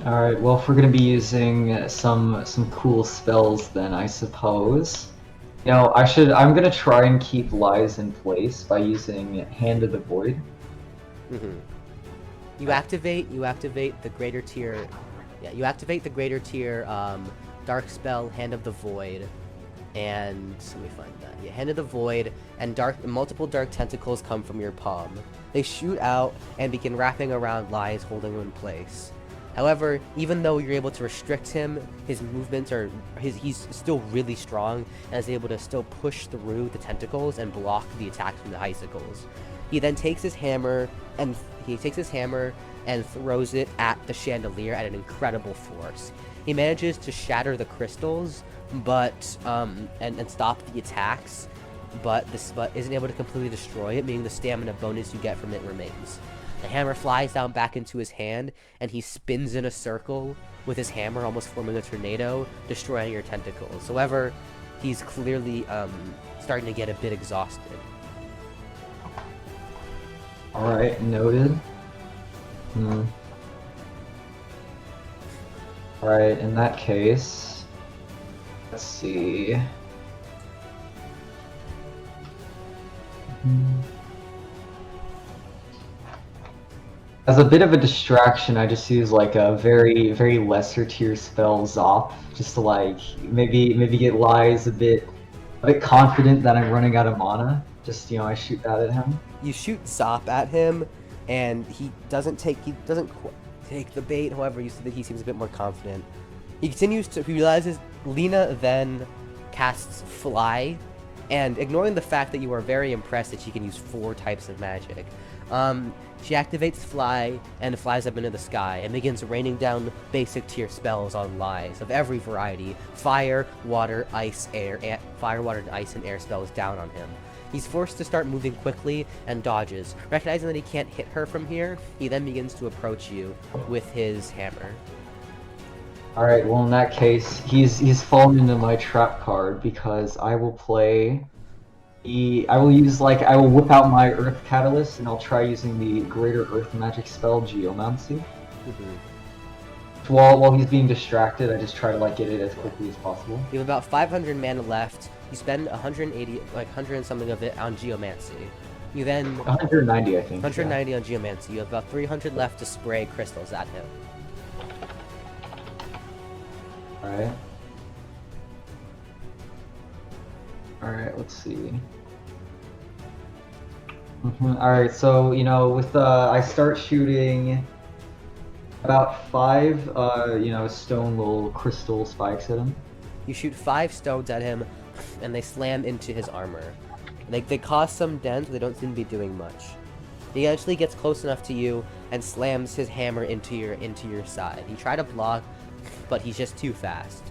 Alright, well if we're gonna be using some cool spells then I suppose. You know, I'm gonna try and keep Lies in place by using Hand of the Void. Mm-hmm. You activate the greater tier. Yeah, you activate the greater tier dark spell Hand of the Void, and let me find that. Yeah, Hand of the Void, and multiple dark tentacles come from your palm. They shoot out and begin wrapping around Lies, holding him in place. However, even though you're able to restrict him, his movements he's still really strong and is able to still push through the tentacles and block the attacks from the icicles. He then takes his hammer and throws it at the chandelier at an incredible force. He manages to shatter the crystals, but and stop the attacks, but isn't able to completely destroy it, meaning the stamina bonus you get from it remains. The hammer flies down back into his hand, and he spins in a circle with his hammer, almost forming a tornado, destroying your tentacles. However, he's clearly starting to get a bit exhausted. Alright, noted. Alright, in that case, let's see. As a bit of a distraction, I just use like a very, very lesser tier spell Zop, just to like maybe get Lies a bit a bit confident that I'm running out of mana. Just, I shoot that at him. You shoot Zop at him, and he doesn't take the bait. However, you see that he seems a bit more confident. He realizes Lena then casts Fly, and ignoring the fact that you are very impressed that she can use 4 types of magic, she activates Fly and flies up into the sky and begins raining down basic tier spells on Lies of every variety: fire, water, ice, fire, water, ice, and air spells down on him. He's forced to start moving quickly and dodges. Recognizing that he can't hit her from here, he then begins to approach you with his hammer. Alright, well in that case, he's fallen into my trap card because I will play I will whip out my Earth Catalyst and I'll try using the Greater Earth Magic spell Geomancy. While he's being distracted, I just try to get it as quickly as possible. You have about 500 mana left. You spend 180, 100 and something of it on Geomancy. You then 190, I think. 190 on Geomancy. You have about 300 left to spray crystals at him. Alright. Alright, let's see. Alright, so, with, I start shooting about 5, stone little crystal spikes at him. You shoot 5 stones at him, and they slam into his armor. They cause some dents, but they don't seem to be doing much. He actually gets close enough to you and slams his hammer into your side. You try to block, but he's just too fast.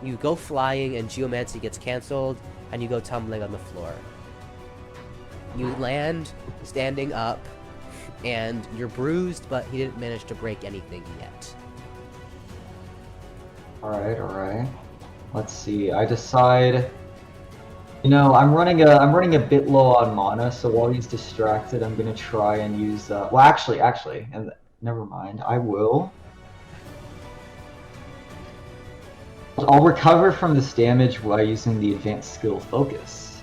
You go flying, and Geomancy gets cancelled, and you go tumbling on the floor. You land standing up, and you're bruised, but he didn't manage to break anything yet. Alright. Let's see. I decide. I'm running a bit low on mana, so while he's distracted, I'm gonna try and use. Well, actually, and never mind. I will. I'll recover from this damage by using the advanced skill Focus.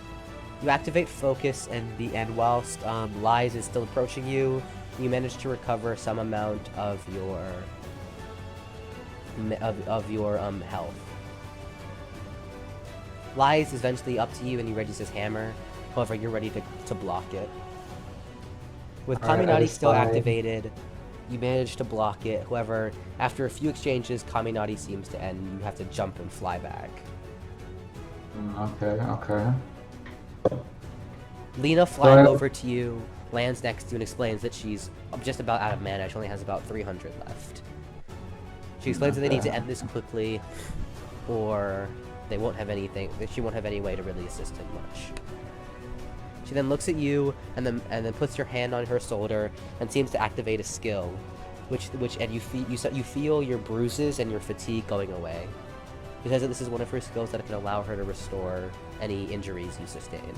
You activate Focus, and whilst Lies is still approaching you, you manage to recover some amount of your health. Lies is eventually up to you, and he raises his hammer. However, you're ready to block it. With Kaminati still activated, you manage to block it. However, after a few exchanges, Kaminati seems to end, and you have to jump and fly back. Okay. Lena flying over to you, lands next to you, and explains that she's just about out of mana. She only has about 300 left. She explains that they need to end this quickly, or they won't have anything. She won't have any way to really assist him much. She then looks at you and then puts your hand on her shoulder and seems to activate a skill, which you feel your bruises and your fatigue going away. She says that this is one of her skills that can allow her to restore any injuries you sustain.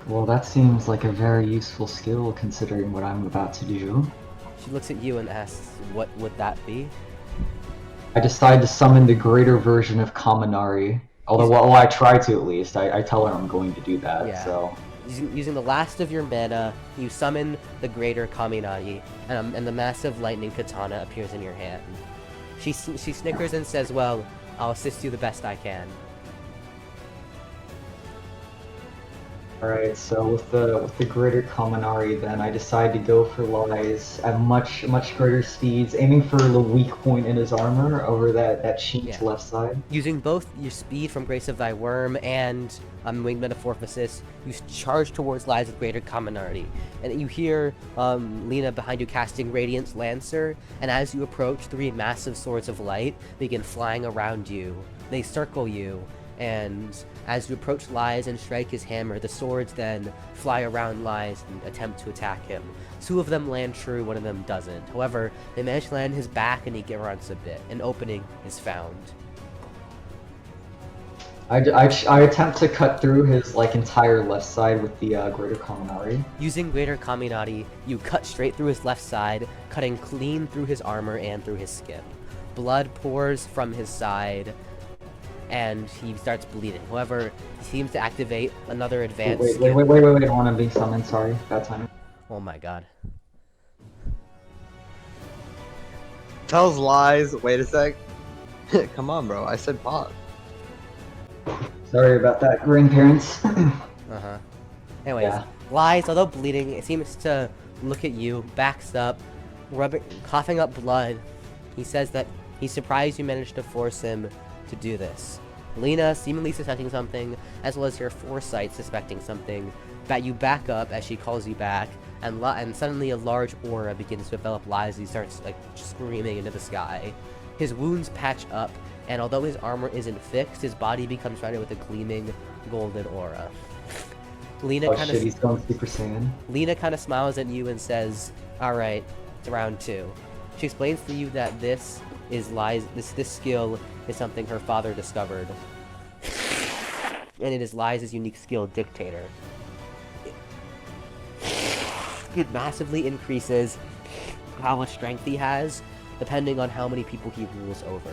Well, that seems like a very useful skill considering what I'm about to do. She looks at you and asks, "What would that be?" I decide to summon the greater version of Kaminari. Although, well, I try to at least. I tell her I'm going to do that, Yeah. so... Using the last of your mana, you summon the greater Kaminari, and the massive lightning katana appears in your hand. She snickers and says, "Well, I'll assist you the best I can." Alright, so with the greater Kaminari, then I decide to go for Lies at much greater speeds, aiming for the weak point in his armor over that cheek's left side. Using both your speed from Grace of Thy Worm and Winged Metamorphosis, you charge towards Lies with greater Kaminari. And you hear Lena behind you casting Radiance Lancer, and as you approach, 3 massive swords of light begin flying around you. They circle you, and as you approach Lies and strike his hammer, the swords then fly around Lies and attempt to attack him. 2 of them land true, 1 of them doesn't. However, they manage to land his back and he grunts a bit. An opening is found. I attempt to cut through his entire left side with the greater Kaminari. Using greater Kaminari, you cut straight through his left side, cutting clean through his armor and through his skin. Blood pours from his side, and he starts bleeding. However, he seems to activate another advanced skill. Wait, hold on, I'm being summoned, sorry, bad timing. Oh my god. Tells Lies, wait a sec. Come on, bro, I said pause. Sorry about that, grandparents. Uh-huh. Anyways, Yeah. Lies, although bleeding, it seems to look at you, backs up, coughing up blood. He says that he's surprised you managed to force him to do this. Lena, seemingly suspecting something, as well as your foresight suspecting something, that you back up as she calls you back, and suddenly a large aura begins to develop Lies as he starts like screaming into the sky. His wounds patch up, and although his armor isn't fixed, his body becomes shrouded with a gleaming golden aura. Lena Oh kind shit, of he's going Super Saiyan. Lena kind of smiles at you and says, "Alright, it's round 2. She explains to you that this is this skill is something her father discovered. And it is Lies' unique skill, Dictator. It massively increases how much strength he has, depending on how many people he rules over."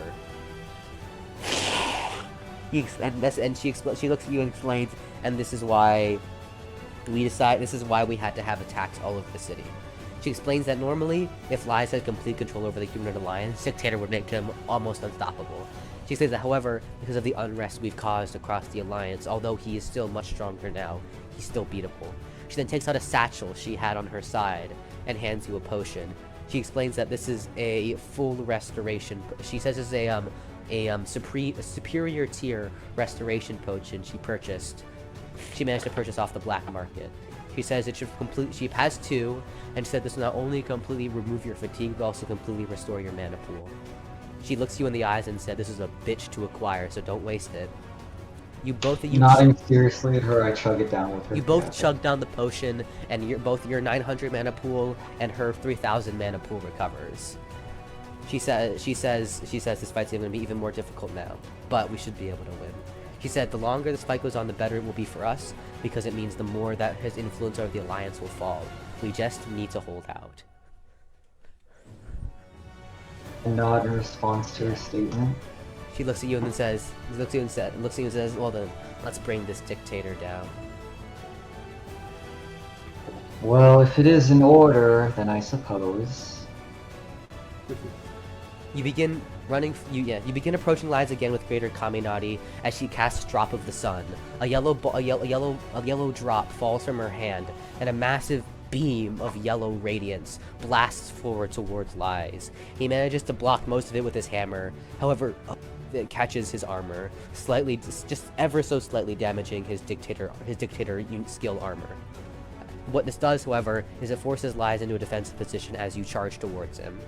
She looks at you and explains, and this is why we had to have attacks all over the city. She explains that normally, if Lies had complete control over the Humanoid Alliance, Dictator would make him almost unstoppable. She says that, however, because of the unrest we've caused across the Alliance, although he is still much stronger now, he's still beatable. She then takes out a satchel she had on her side and hands you a potion. She explains that this is a full restoration. She says it's a superior tier restoration potion she managed to purchase off the black market. She says it should she has 2, and said this will not only completely remove your fatigue, but also completely restore your mana pool. She looks you in the eyes and said this is a bitch to acquire, so don't waste it. Nodding seriously at her, I chug it down with her. You both chug down the potion, and both your 900 mana pool and her 3000 mana pool recovers. She says this fight's going to be even more difficult now, but we should be able to win. She said the longer this fight goes on, the better it will be for us, because it means the more that his influence over the Alliance will fall. We just need to hold out. A nod in response to her statement. She looks at you and says, well then, let's bring this Dictator down. Well, if it is in order, then I suppose. You begin approaching Lies again with greater Kaminari as she casts Drop of the Sun. A yellow drop falls from her hand, and a massive beam of yellow radiance blasts forward towards Lies. He manages to block most of it with his hammer. However, it catches his armor, just ever so slightly damaging his Dictator skill armor. What this does, however, is it forces Lies into a defensive position as you charge towards him.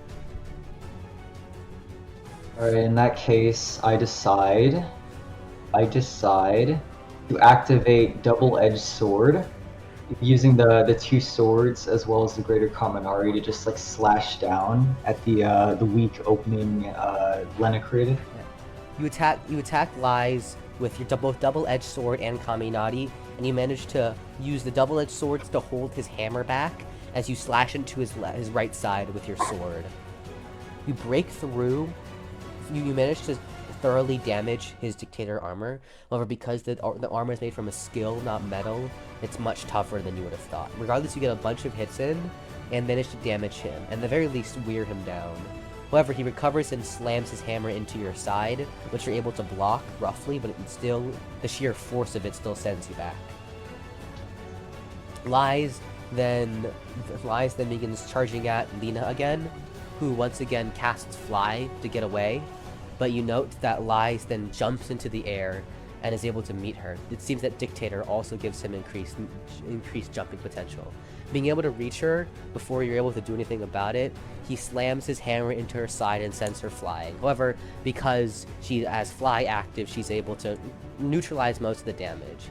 Alright, in that case, I decide to activate Double-Edged Sword, using the 2 swords as well as the Greater Kaminari to just like slash down at the weak opening Lena created. You attack Lies with your both Double-Edged Sword and Kaminari, and you manage to use the Double-Edged Swords to hold his hammer back as you slash into his right side with your sword. You break through. You manage to thoroughly damage his Dictator armor. However, because the armor is made from a skill, not metal, it's much tougher than you would have thought. Regardless, you get a bunch of hits in and manage to damage him, and at the very least wear him down. However, he recovers and slams his hammer into your side, which you're able to block roughly, but the sheer force of it still sends you back. Lies then begins charging at Lena again, who once again casts Fly to get away, but you note that Lies then jumps into the air and is able to meet her. It seems that Dictator also gives him increased jumping potential. Being able to reach her before you're able to do anything about it, he slams his hammer into her side and sends her flying. However, because she has Fly active, she's able to neutralize most of the damage.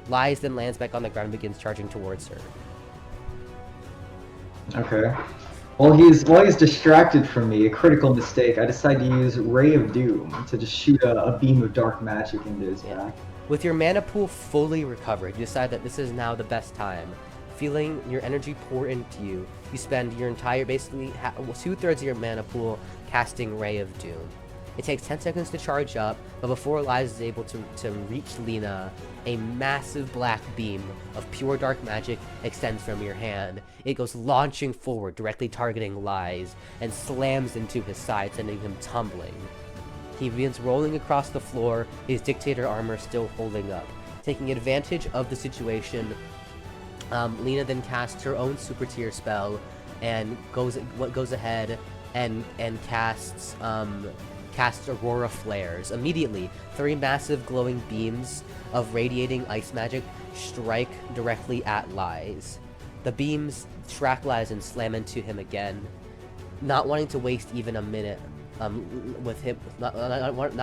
Lies then lands back on the ground and begins charging towards her. Okay. While he's distracted from me, a critical mistake, I decide to use Ray of Doom to just shoot a beam of dark magic into his back. With your mana pool fully recovered, you decide that this is now the best time. Feeling your energy pour into you, you spend your entire, basically 2/3 of your mana pool casting Ray of Doom. It takes 10 seconds to charge up, but before Lies is able to reach Lena, a massive black beam of pure dark magic extends from your hand. It goes launching forward, directly targeting Lies, and slams into his side, sending him tumbling. He begins rolling across the floor, his Dictator armor still holding up. Taking advantage of the situation, Lena then casts her own super tier spell and goes ahead and casts Aurora Flares. Immediately, 3 massive glowing beams of radiating ice magic strike directly at Lies. The beams track Lies and slam into him again. Not wanting to waste even a minute, not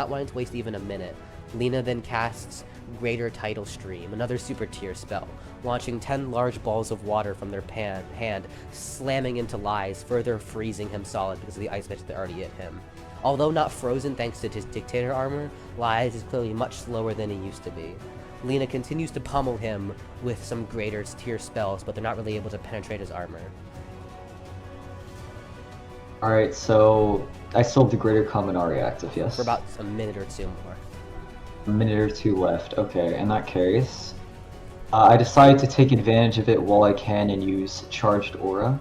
wanting to waste even a minute, Lena then casts Greater Tidal Stream, another super tier spell, launching 10 large balls of water from their hand, slamming into Lies, further freezing him solid because of the ice magic that already hit him. Although not frozen thanks to his Dictator armor, Lies is clearly much slower than he used to be. Lena continues to pummel him with some greater tier spells, but they're not really able to penetrate his armor. Alright, so I still have the Greater Kaminari active, yes? For about a minute or two more. A minute or two left, okay, in that case. I decided to take advantage of it while I can and use Charged Aura.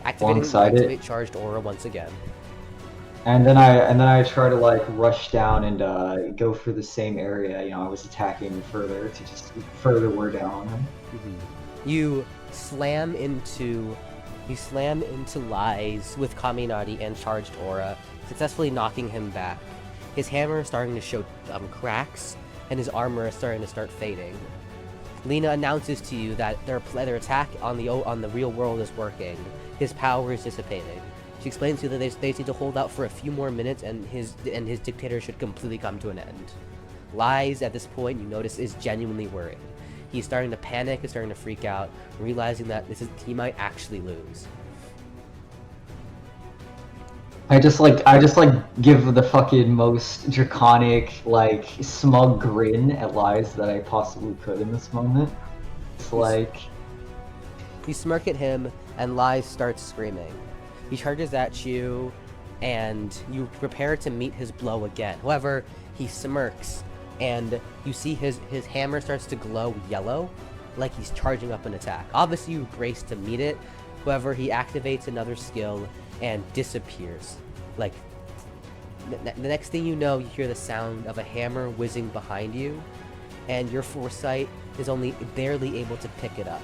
Activate Charged Aura once again. And then I try to like rush down and go for the same area. You know, I was attacking further to just further wear down on him. You slam into Lies with Kaminari and Charged Aura, successfully knocking him back. His hammer is starting to show cracks, and his armor is starting to start fading. Lena announces to you that their attack on the real world is working. His power is dissipating. She explains to you that they need to hold out for a few more minutes, and his Dictator should completely come to an end. Lies, at this point, you notice, is genuinely worried. He's starting to panic, he's starting to freak out, realizing that he might actually lose. I just give the fucking most draconic, like, smug grin at Lies that I possibly could in this moment. It's like... You smirk at him, and Lies starts screaming. He charges at you, and you prepare to meet his blow again. However, he smirks, and you see his hammer starts to glow yellow, like he's charging up an attack. Obviously, you brace to meet it. However, he activates another skill and disappears. Like, the next thing you know, you hear the sound of a hammer whizzing behind you, and your foresight is only barely able to pick it up.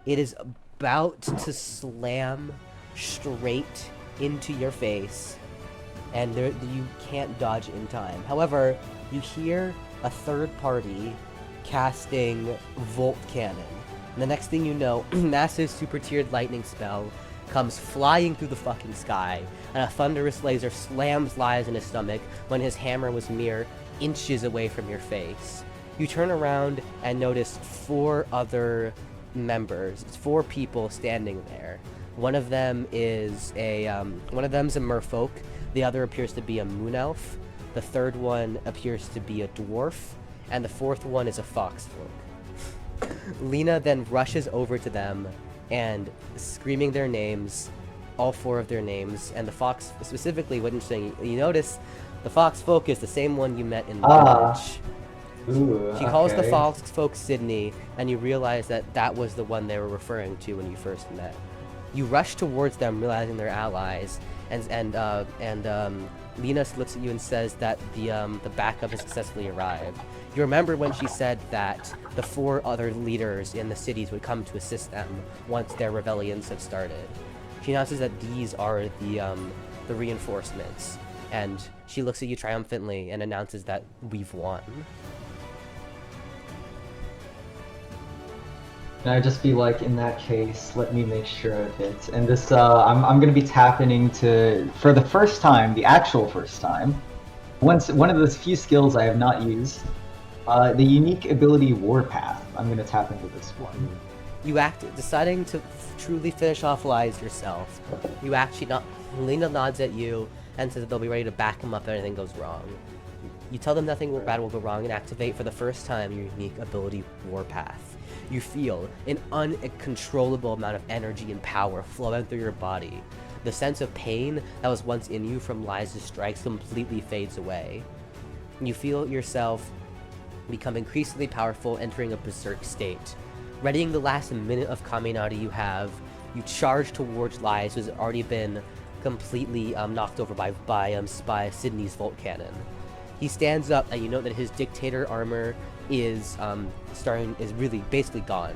It is about to slam straight into your face, and you can't dodge in time. However, you hear a third party casting Volt Cannon. And the next thing you know, massive super tiered lightning spell comes flying through the fucking sky, and a thunderous laser slams Lies in his stomach when his hammer was mere inches away from your face. You turn around and notice 4 other members. It's 4 people standing there. One of them is one of them's a merfolk. The other appears to be a moon elf. The third one appears to be a dwarf, and the 4th one is a foxfolk. Lena then rushes over to them and screaming their names, all 4 of their names, and the fox specifically. What interesting, you notice the foxfolk is the same one you met in the village. Ooh, She calls the foxfolk Sydney, and you realize that that was the one they were referring to when you first met. You rush towards them, realizing they're allies, and Lena looks at you and says that the backup has successfully arrived. You remember when she said that the 4 other leaders in the cities would come to assist them once their rebellions had started. She announces that these are the reinforcements, and she looks at you triumphantly and announces that we've won. Can I just be like, in that case, let me make sure of it. And this, I'm gonna be tapping into, for the first time, the actual first time, one of those few skills I have not used, the unique ability Warpath. I'm gonna tap into this one. You deciding to truly finish off Lies yourself. You actually not. Lena nods at you and says that they'll be ready to back him up if anything goes wrong. You tell them nothing bad will go wrong and activate for the first time your unique ability Warpath. You feel an uncontrollable amount of energy and power flowing through your body. The sense of pain that was once in you from Lies' strikes completely fades away. You feel yourself become increasingly powerful, entering a berserk state. Readying the last minute of Kaminari you have, you charge towards Lies, who's already been completely knocked over by Sydney's Volt Cannon. He stands up, and you note that his Dictator armor is really basically gone.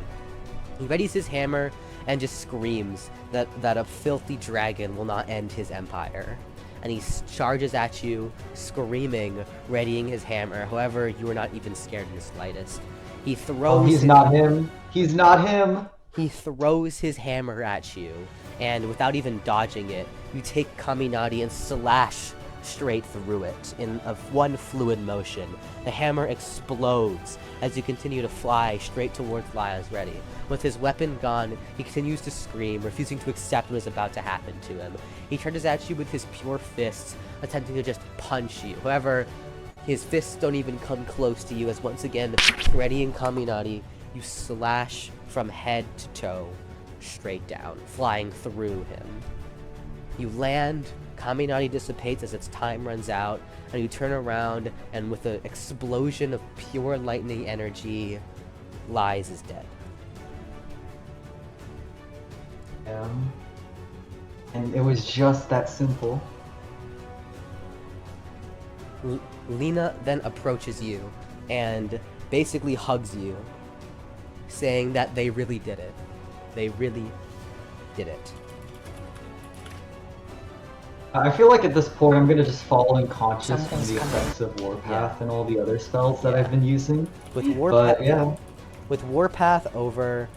He readies his hammer and just screams that a filthy dragon will not end his empire. And he charges at you, screaming, readying his hammer. However, you are not even scared in the slightest. He throws. Oh, he's not him. He's not him. He throws his hammer at you, and without even dodging it, you take Kaminari and slash straight through it in one fluid motion. The hammer explodes as you continue to fly straight towards Lia's ready. With his weapon gone, he continues to scream, refusing to accept what is about to happen to him. He charges at you with his pure fists, attempting to just punch you. However, his fists don't even come close to you, as once again, readying Kaminari, you slash from head to toe, straight down, flying through him. You land, Kaminari dissipates as its time runs out, and you turn around, and with an explosion of pure lightning energy, Lies is dead. And it was just that simple. Lena then approaches you and basically hugs you, saying that they really did it. They really did it. I feel like at this point I'm gonna just fall unconscious from the effects of Warpath and all the other spells that I've been using. With Warpath, But yeah. With Warpath over,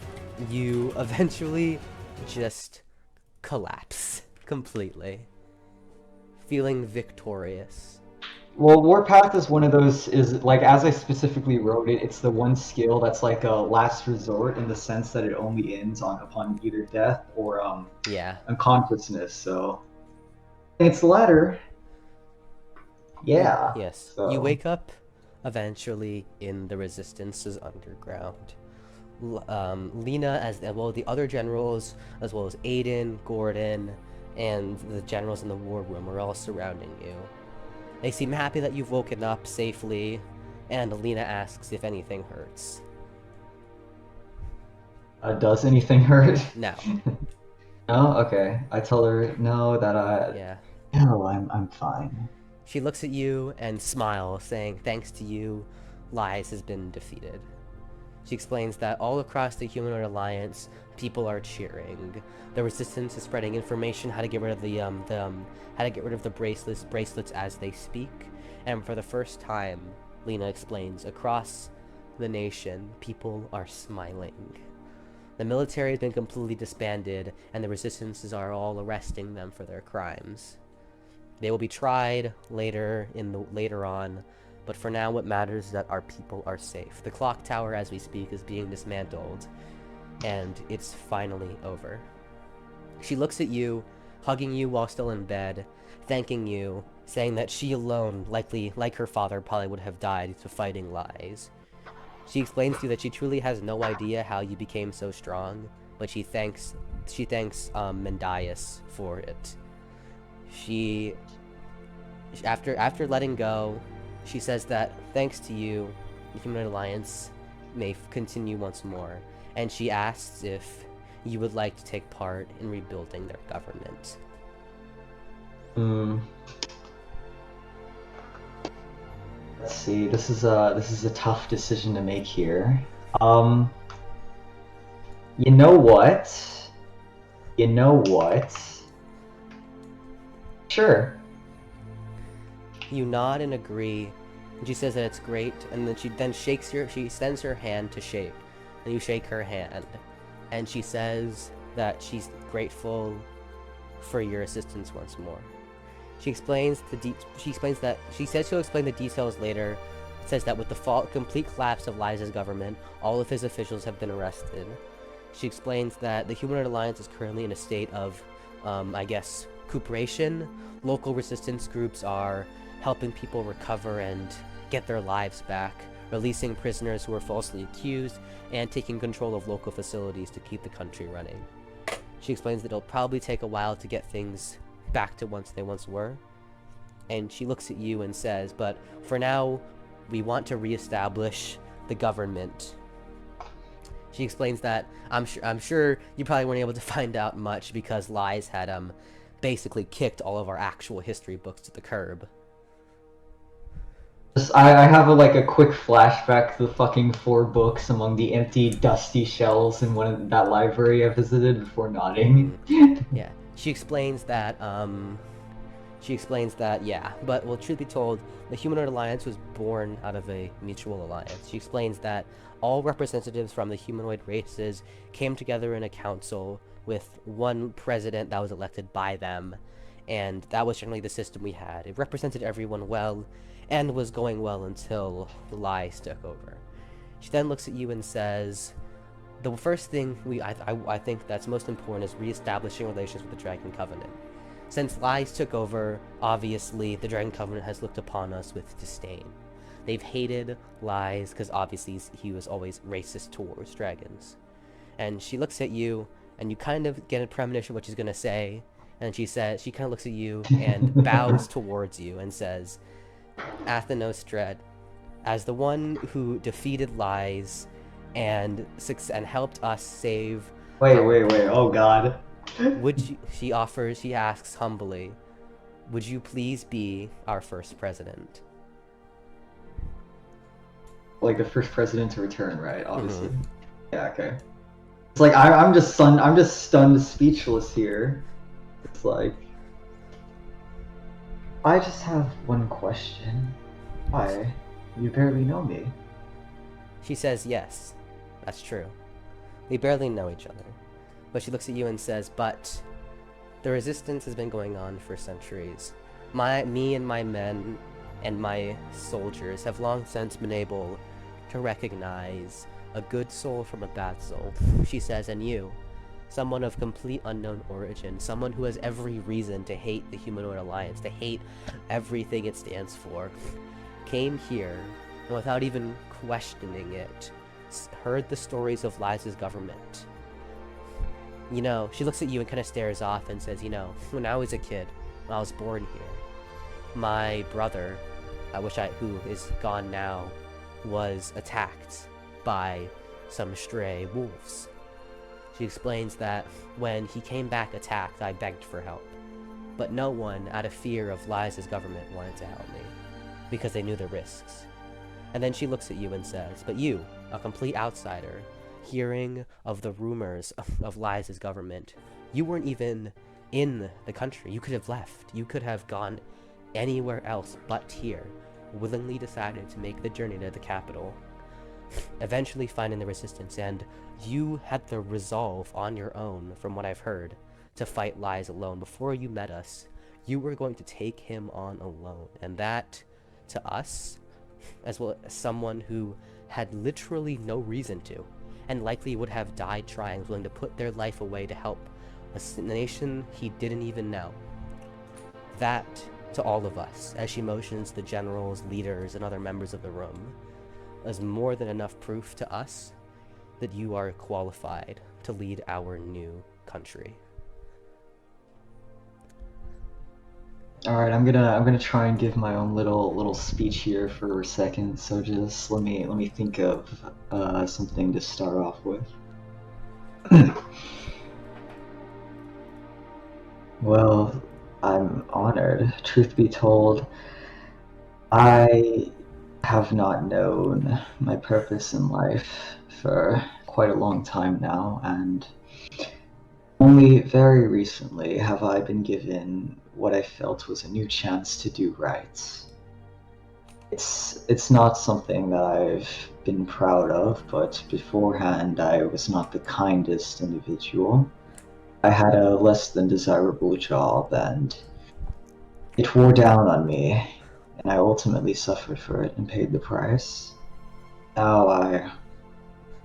you eventually just collapse completely, feeling victorious. Well, Warpath is one of those, is like, as I specifically wrote it, it's the one skill that's like a last resort in the sense that it only ends upon either death or unconsciousness, so it's the latter. Yeah. Yes. So. You wake up eventually in the Resistance's underground. Lena, as well the other generals, as well as Aiden, Gordon, and the generals in the war room are all surrounding you. They seem happy that you've woken up safely, and Lena asks if anything hurts. Does anything hurt? No. No? Okay. I tell her no, that no, I'm fine. She looks at you and smiles, saying, thanks to you, Lies has been defeated. She explains that all across the Humanoid Alliance, people are cheering. The Resistance is spreading information how to get rid of the bracelets as they speak. And for the first time, Lena explains, across the nation, people are smiling. The military has been completely disbanded, and the Resistances are all arresting them for their crimes. They will be tried later on, but for now what matters is that our people are safe. The clock tower, as we speak, is being dismantled, and it's finally over. She looks at you, hugging you while still in bed, thanking you, saying that she alone, likely like her father, probably would have died to fighting Lies. She explains to you that she truly has no idea how you became so strong, but she thanks Mendias for it. After letting go, she says that thanks to you, the Humanoid Alliance may continue once more, and she asks if you would like to take part in rebuilding their government. Let's see. This is a tough decision to make here. You know what? Sure. You nod and agree, and she says that it's great, and then she sends her hand to shake, and you shake her hand, and she says that she's grateful for your assistance once more. She explains that she says she'll explain the details later. It says that with the complete collapse of Liza's government, all of his officials have been arrested. She explains that the Humanoid Alliance is currently in a state of, recuperation. Local resistance groups are helping people recover and get their lives back, releasing prisoners who are falsely accused, and taking control of local facilities to keep the country running. She explains that it'll probably take a while to get things back to they once were, and she looks at you and says, but for now, we want to reestablish the government. She explains that I'm sure you probably weren't able to find out much because Lies had basically kicked all of our actual history books to the curb. I have a quick flashback to the fucking 4 books among the empty, dusty shelves in that library I visited before nodding. Yeah, she explains that, yeah, but, well, truth be told, the Humanoid Alliance was born out of a mutual alliance. She explains that all representatives from the humanoid races came together in a council with one president that was elected by them, and that was generally the system we had. It represented everyone well, and was going well until the lies took over. She then looks at you and says, the first thing I think that's most important is reestablishing relations with the Dragon Covenant. Since lies took over, obviously, the Dragon Covenant has looked upon us with disdain. They've hated lies because obviously he was always racist towards dragons. And she looks at you, and you kind of get a premonition of what she's going to say, and she kind of looks at you and bows towards you and says, Athenos Dread, as the one who defeated lies and helped us save... Wait, oh god. She asks humbly, would you please be our first president? Like the first president to return, right? Obviously. Mm-hmm. Yeah, okay. It's like I'm just stunned speechless here. It's like, I just have one question. Why? You barely know me. She says, yes, that's true. We barely know each other. But she looks at you and says, but the resistance has been going on for centuries. Me and my men and my soldiers have long since been able to recognize a good soul from a bad soul. She says, and you, someone of complete unknown origin, someone who has every reason to hate the Humanoid Alliance, to hate everything it stands for, came here, and without even questioning it, heard the stories of Liza's government. You know, she looks at you and kind of stares off and says, you know, when I was a kid, when I was born here, my brother, who is gone now, was attacked by some stray wolves. She explains that when he came back attacked, I begged for help. But no one, out of fear of Liza's government, wanted to help me, because they knew the risks. And then she looks at you and says, but you, a complete outsider, hearing of the rumors of Liza's government, you weren't even in the country. You could have left. You could have gone anywhere else but here, willingly decided to make the journey to the capital, eventually finding the resistance, and you had the resolve on your own, from what I've heard, to fight lies alone. Before you met us, you were going to take him on alone, and that, to us, as well as someone who had literally no reason to, and likely would have died trying, willing to put their life away to help a nation he didn't even know. That, to all of us, as she motions the generals, leaders, and other members of the room, is more than enough proof to us that you are qualified to lead our new country. All right, I'm gonna try and give my own little speech here for a second. So just let me think of something to start off with. Well, I'm honored. Truth be told, I have not known my purpose in life for quite a long time now, and only very recently have I been given what I felt was a new chance to do right. It's not something that I've been proud of, but beforehand I was not the kindest individual. I had a less than desirable job, and it wore down on me, and I ultimately suffered for it and paid the price. Now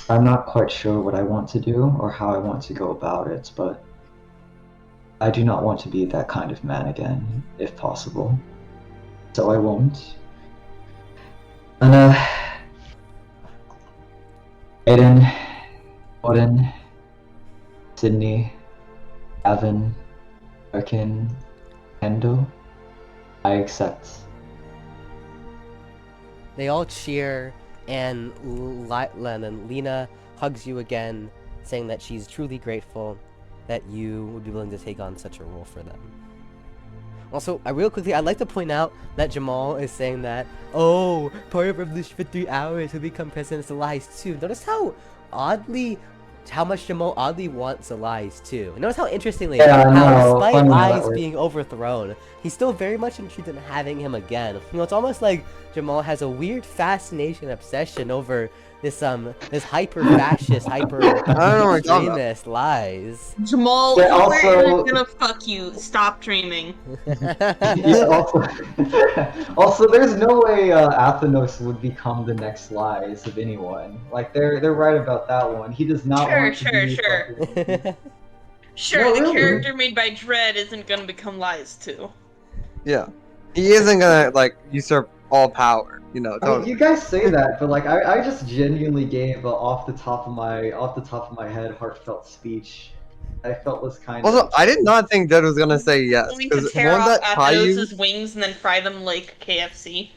I'm not quite sure what I want to do or how I want to go about it, but I do not want to be that kind of man again, if possible. So I won't. And Aiden, Odin, Sydney, Gavin, Erkin, Endo, I accept. They all cheer, and Lena hugs you again, saying that she's truly grateful, that you would be willing to take on such a role for them. Also, real quickly, I'd like to point out that Jamal is saying that, oh, part of Revolution for 3 hours, who become president is Elias too. Notice how much Jamal oddly wants Elias too. Notice how interestingly, Yeah, how no, despite funny how that Elias works. being overthrown, he's still very much interested in having him again. You know, it's almost like Jamal has a weird fascination, obsession over this hyper-fascist, I don't know what you're talking about. extremist Lies. Jamal, Yeah, we're also- gonna fuck you. Stop dreaming. Yeah, also, there's no way Athenos would become the next Lies of anyone. Like, they're right about that one. He does not Sure, want to be sure. fucking- Sure, No, the really. character made by Dread isn't gonna become Lies too. Yeah. He isn't gonna like usurp all power. You know, I mean, totally. you guys say that, but like, I just genuinely gave off the top of my head heartfelt speech. I felt was kind Also, of. I did not think Dead was gonna say yes Going to because tear won't off that tie you? Athenos' wings and then fry them like KFC.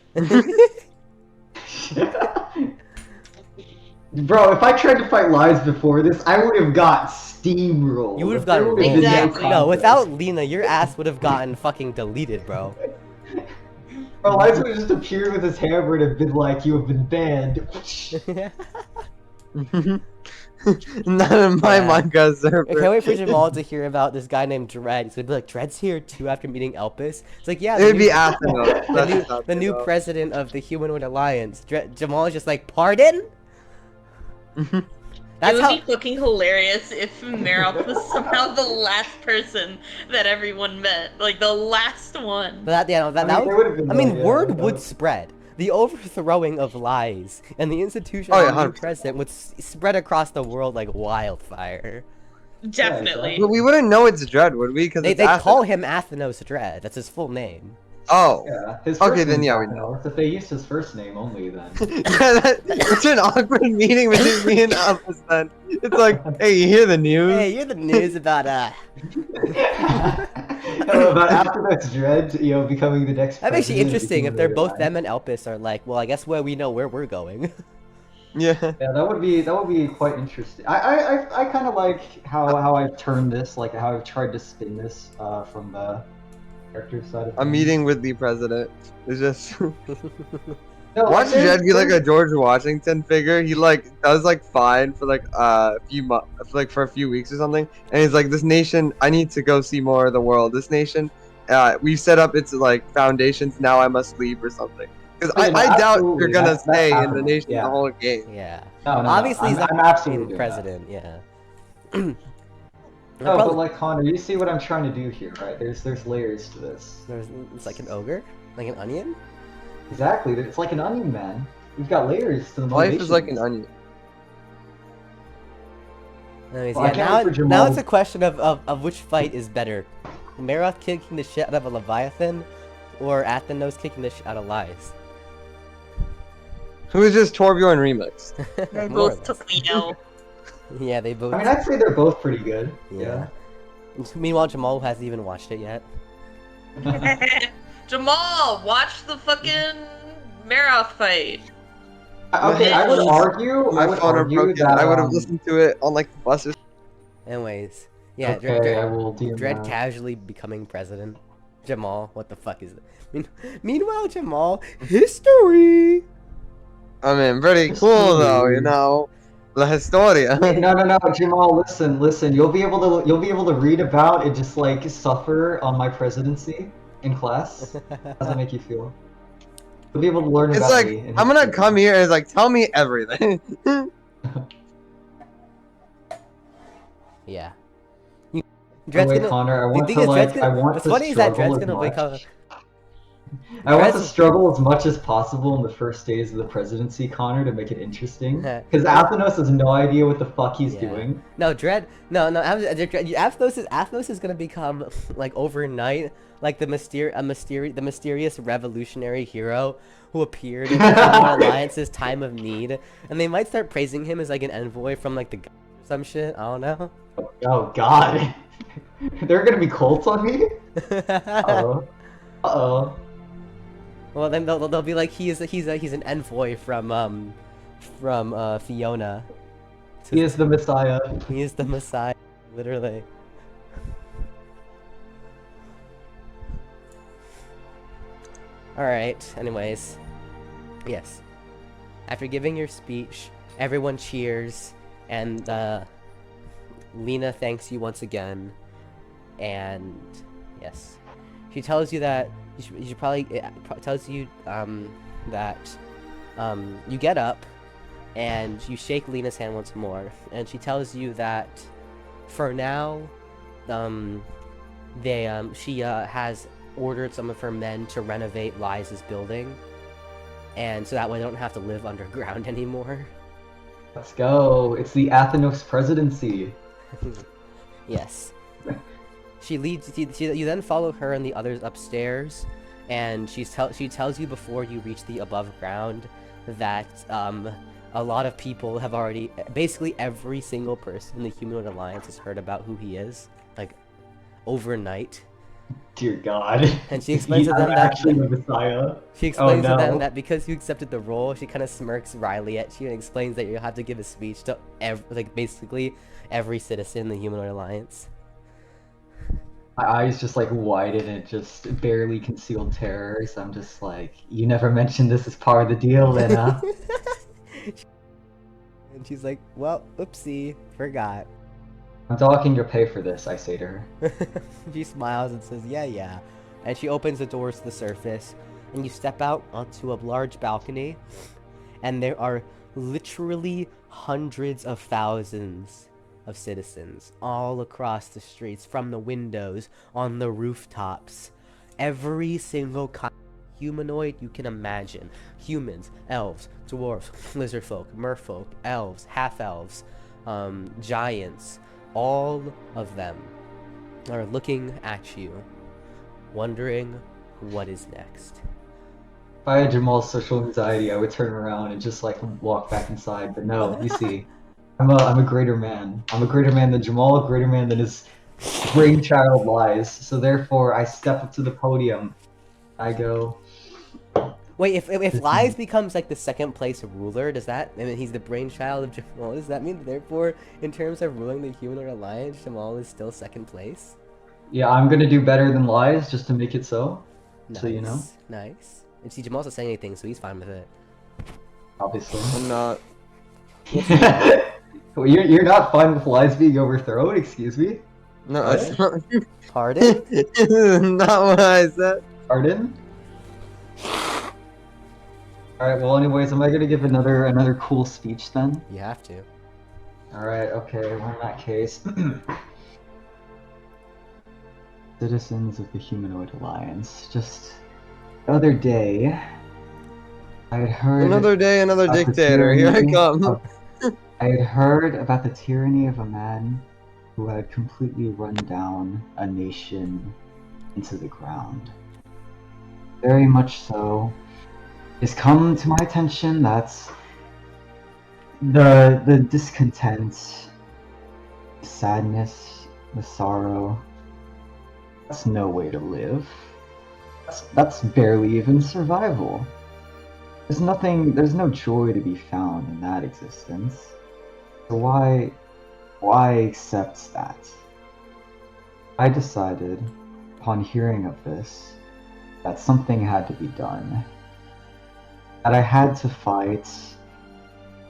Bro, if I tried to fight Lies before this, I would have got steamrolled. You would have There gotten would've rolled. been Yeah, Exactly. no, contest. without Lena, your ass would have gotten fucking deleted, bro. Bro, Lies would have just appeared with his hammer and have been like, "You have been banned." None of my Yeah. Minecraft server. I can't wait for Jamal to hear about this guy named Dread. He's gonna be like, Dread's here too after meeting Elpis. It's like, yeah, It'd be Athenos. the new president of the Humanoid Alliance. Jamal is just like, pardon? It That's would how. be fucking hilarious if Meroth was somehow the last person that everyone met. Like, the last one. That, yeah, no, that, I that mean, would, they would've been I mean, like, yeah, word that would was- spread. The overthrowing of Lies and the institution Oh, of yeah, the new 100%. president would spread across the world like wildfire. Definitely. But we wouldn't know it's Dread, would we? Because They it's call Athenos. him Athenos Dread. That's his full name. Oh. Yeah, his Okay, first then name's yeah, we Athenos. If they used his first name only, then. Yeah, it's an awkward meeting between me and Albus then. It's like, hey, you hear the news? Hey, you're the news about But after that's Dread, you know, becoming the next. That makes it president of the interesting if they're Humanoid both them Alliance. and Elpis are like, well, I guess we know where we're going. Yeah. Yeah, that would be quite interesting. I kind of like how I've turned this, like how I've tried to spin this from the character side of A things. meeting with the president. It's just No, watch there's- Jed be like a there's- George Washington figure. He like does like fine for like a few months, like for a few weeks or something, and he's like, "This nation, I need to go see more of the world. This nation, we set up its like foundations. Now I must leave or something." Because Yeah, no, I doubt absolutely, you're gonna that's stay in the happening, nation yeah. the whole game. Yeah. No, Obviously, he's I'm not absolutely being doing that. president. Yeah. No, Probably- but like Connor, you see what I'm trying to do here, right? There's layers to this. It's like an ogre, like an onion. Exactly, it's like an onion, man. We've got layers to the Life is like an motivations. onion. Anyways, Well, I yeah, can't now, wait for now Jamal. it's a question of which fight is better. Meroth kicking the shit out of a Leviathan, or Athenos kicking the shit out of Lies. Who is just Torbjorn remix? They More or both less. took the L. Yeah, they both. I mean, I'd say they're both pretty good. yeah. Meanwhile, Jamal hasn't even watched it yet. Jamal, watch the fucking Meroth fight. Okay, I would argue. My I would phone are argue broken. that I would have listened to it on like the buses. Anyways, yeah, Okay, I will do Dread that. casually becoming president. Jamal, what the fuck is that? Meanwhile, Jamal, history. I mean, pretty cool though, you know. La Historia. No, Jamal, listen. You'll be able to read about and just like suffer on my presidency in class. How does that make you feel? You'll be able to learn It's about like me. in I'm gonna history. come here and it's like tell me everything. Yeah. By Dread's the way, gonna. Connor, I The want thing to is, like. Dread's I gonna. want What's to funny is that struggle Dread's as gonna become. much. I want to Dread's- struggle as much as possible in the first days of the presidency, Connor, to make it interesting. Because Athenos has no idea what the fuck he's Yeah. doing. No, Dread. No. Athos is gonna become like overnight, like the mysterious revolutionary hero who appeared in the Humanoid Alliance's time of need, and they might start praising him as like an envoy from like the some shit. I don't know. Oh God, there are gonna be cults on me. Uh-oh. Uh-oh. Well, then they'll be like he's an envoy from Fiona. He is the Messiah. He is the Messiah, literally. Alright, anyways. Yes. After giving your speech, everyone cheers, and Lena thanks you once again. And yes. She tells you that you should probably tells you that you get up and you shake Lena's hand once more, and she tells you that for now she has ordered some of her men to renovate Liza's building, and so that way they don't have to live underground anymore. Let's go. It's the Athenos presidency. Yes. She leads. You then follow her and the others upstairs, and she tells you before you reach the above ground that a lot of people have already, basically every single person in the Humanoid Alliance has heard about who he is, like overnight. Dear God. And she explains to them that actually the Messiah. she explains Oh, to them no. that because you accepted the role, she kind of smirks wryly at you and explains that you have to give a speech to basically every citizen in the Humanoid Alliance. My eyes just like widen and just barely concealed terror, so I'm just like, you never mentioned this as part of the deal, Lena. And she's like, well, oopsie, forgot. I'm docking your pay for this, I say to her. She smiles and says, yeah. And she opens the doors to the surface, and you step out onto a large balcony, and there are literally hundreds of thousands of citizens all across the streets, from the windows, on the rooftops. Every single kind of humanoid you can imagine. Humans, elves, dwarves, lizardfolk, merfolk, elves, half-elves, giants. All of them are looking at you, wondering what is next. If I had Jamal's social anxiety, I would turn around and just like walk back inside, but no, you see, I'm a greater man. I'm a greater man than Jamal, a greater man than his brainchild Lies. So therefore, I step up to the podium. I go, Wait, if Lies becomes like the second place ruler, does that, I mean, he's the brainchild of Jamal, does that mean therefore, in terms of ruling the Humanoid Alliance, Jamal is still second place? yeah, I'm gonna do better than Lies just to make it so. Nice, So you know. nice. And see, Jamal's not saying anything, so he's fine with it. Obviously. I'm not. Well, you're not fine with Lies being overthrown, excuse me? No, it's not. Pardon? Not what I said. Pardon? Alright, well anyways, am I gonna give another cool speech then? You have to. Alright, okay, well in that case. Citizens of the Humanoid Alliance, just the other day, I had heard Another day, another about the dictator. Here I tyranny come. of- I had heard about the tyranny of a man who had completely run down a nation into the ground. Very much so. It's come to my attention that the discontent, the sadness, the sorrow, that's no way to live. That's barely even survival. There's no joy to be found in that existence. So why accept that? I decided, upon hearing of this, that something had to be done. That I had to fight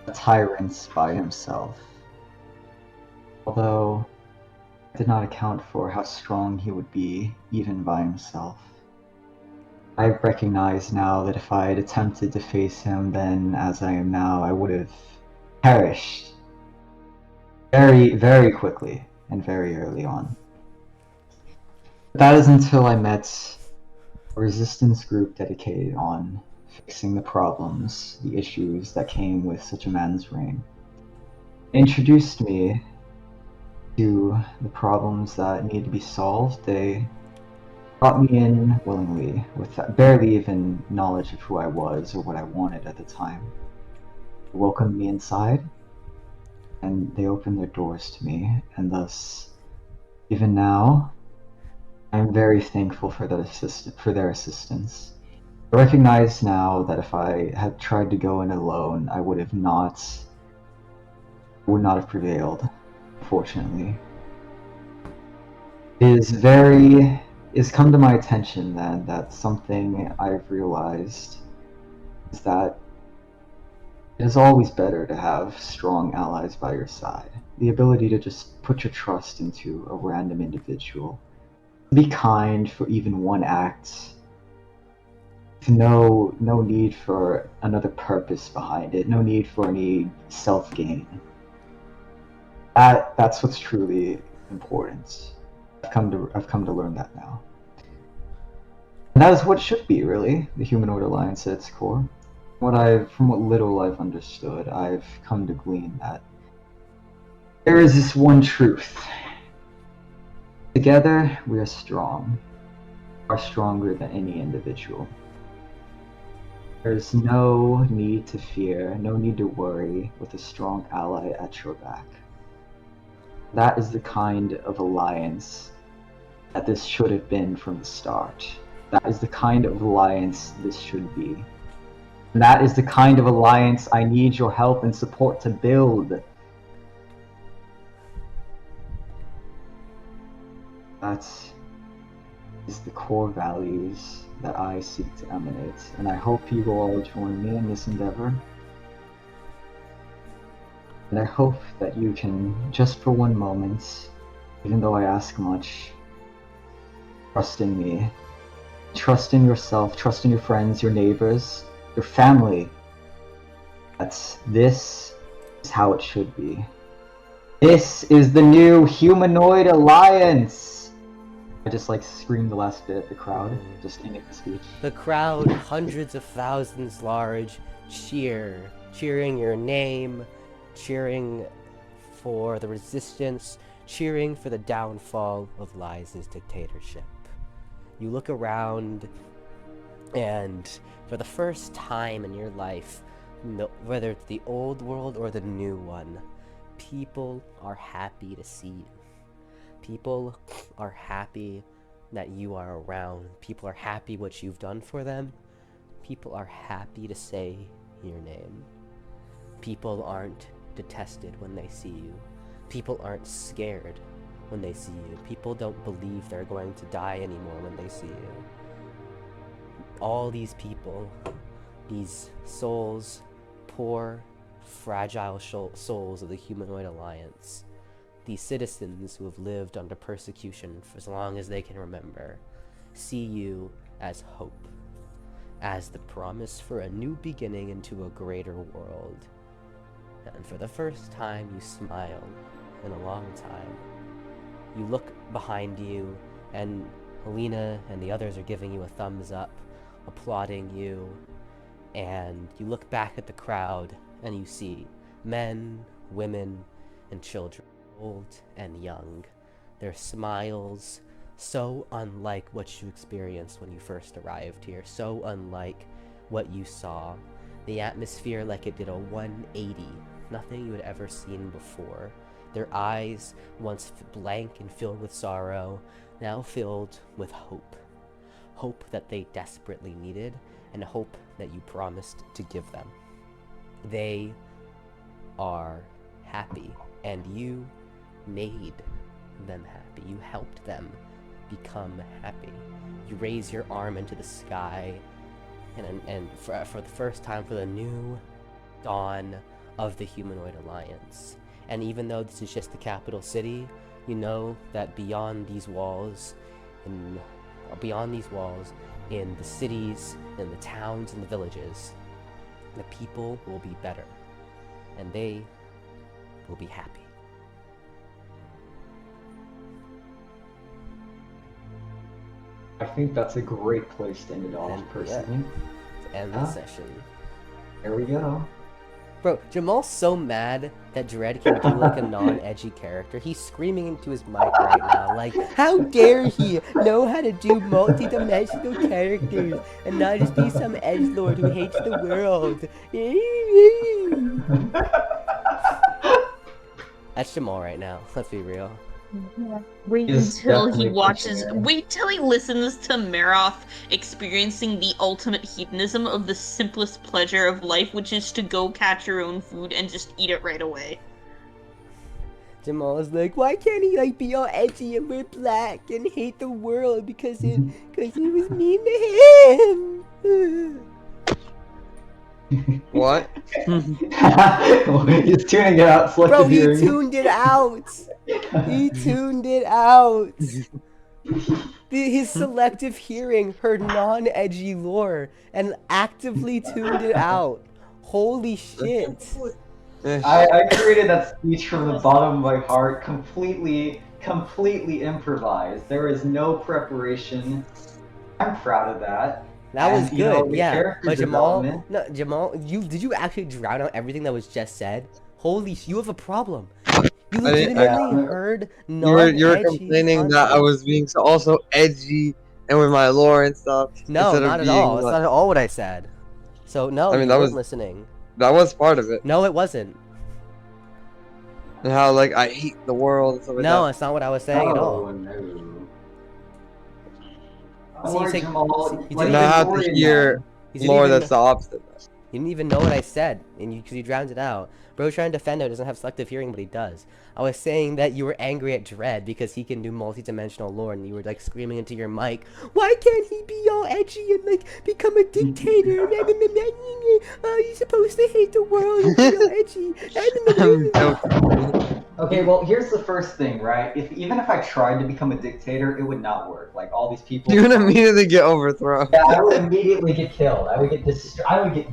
a tyrant by himself. Although I did not account for how strong he would be, even by himself. I recognize now that if I had attempted to face him then as I am now, I would have perished very, very quickly and very early on. But that is until I met a resistance group dedicated on fixing the problems, the issues that came with such a man's reign. They introduced me to the problems that needed to be solved. They brought me in willingly, with barely even knowledge of who I was or what I wanted at the time. They welcomed me inside, and they opened their doors to me, and thus, even now, I'm very thankful for their assistance. I recognize now that if I had tried to go in alone, I would not have prevailed, fortunately. It is very it's come to my attention then that something I've realized is that it is always better to have strong allies by your side. The ability to just put your trust into a random individual. Be kind for even one act. No need for another purpose behind it. No need for any self-gain. That's what's truly important. I've come to learn that now. And that is what it should be, really, the Humanoid Alliance at its core. From what little I've understood, I've come to glean that there is this one truth. Together, we are strong. Are stronger than any individual. There's no need to fear, no need to worry with a strong ally at your back. That is the kind of alliance that this should have been from the start. That is the kind of alliance this should be. And that is the kind of alliance I need your help and support to build. That is the core values that I seek to emanate, and I hope you will all join me in this endeavor. And I hope that you can, just for one moment, even though I ask much, trust in me. Trust in yourself, trust in your friends, your neighbors, your family. This is how it should be. This is the new Humanoid Alliance! I just screamed the last bit at the crowd, just ending the speech. The crowd, hundreds of thousands large, cheering your name, cheering for the resistance, cheering for the downfall of Liza's dictatorship. You look around, and for the first time in your life, whether it's the old world or the new one, people are happy to see you. People are happy that you are around. People are happy what you've done for them. People are happy to say your name. People aren't detested when they see you. People aren't scared when they see you. People don't believe they're going to die anymore when they see you. All these people, these souls, poor, fragile souls of the Humanoid Alliance, these citizens who have lived under persecution for as long as they can remember, see you as hope, as the promise for a new beginning into a greater world. And for the first time, you smile in a long time. You look behind you, and Helena and the others are giving you a thumbs up, applauding you, and you look back at the crowd, and you see men, women, and children, old and young. Their smiles, so unlike what you experienced when you first arrived here, so unlike what you saw. The atmosphere like it did a 180, nothing you had ever seen before. Their eyes, once blank and filled with sorrow, now filled with hope. Hope that they desperately needed, and hope that you promised to give them. They are happy, and you made them happy. You helped them become happy. You raise your arm into the sky, and for the first time, for the new dawn of the Humanoid Alliance. And even though this is just the capital city, you know that beyond these walls, in the cities, in the towns, and the villages, the people will be better, and they will be happy. I think that's a great place to end it off, personally. Yeah, to end the session. There we go. Bro, Jamal's so mad that Dread can do a non-edgy character. He's screaming into his mic right now, how dare he know how to do multi-dimensional characters and not just be some edgelord who hates the world. That's Jamal right now, let's be real. Wait until he listens to Maroth experiencing the ultimate hedonism of the simplest pleasure of life, which is to go catch your own food and just eat it right away. Jamal is like, why can't he like be all edgy and wear black and hate the world because it was mean to him? What? He's tuning it out. Selective Bro, he hearing. tuned it out. He tuned it out. His selective hearing heard non-edgy lore and actively tuned it out. Holy shit. I created that speech from the bottom of my heart, completely improvised. There is no preparation. I'm proud of that. That was And, you know, good, the yeah. character But Jamal, development- no, Jamal, did you actually drown out everything that was just said? Holy, you have a problem. You I didn't- legitimately heard You were non-edgy complaining that I content. was being so also edgy and with my lore and stuff. No, instead not of at being all. That's like, not at all what I said. So no, I mean, you that weren't was- listening. that was part of it. No, it wasn't. And how like I hate the world and stuff like No, that. that's not what I was saying at all. No. See, you take- Jamal, see, you like, didn't And I have to Victorian hear man. You didn't lore even that's the opposite. You didn't even know what I said, and because you drowned it out. Bro's trying to defend him, doesn't have selective hearing, but he does. I was saying that you were angry at Dread because he can do multi-dimensional lore, and you were like screaming into your mic, why can't he be all edgy and like become a dictator? He's supposed to hate the world and be all edgy. Okay, well, here's the first thing, right? Even if I tried to become a dictator, it would not work. Like all these people. You would immediately get overthrown. Yeah, I would immediately get killed. I would get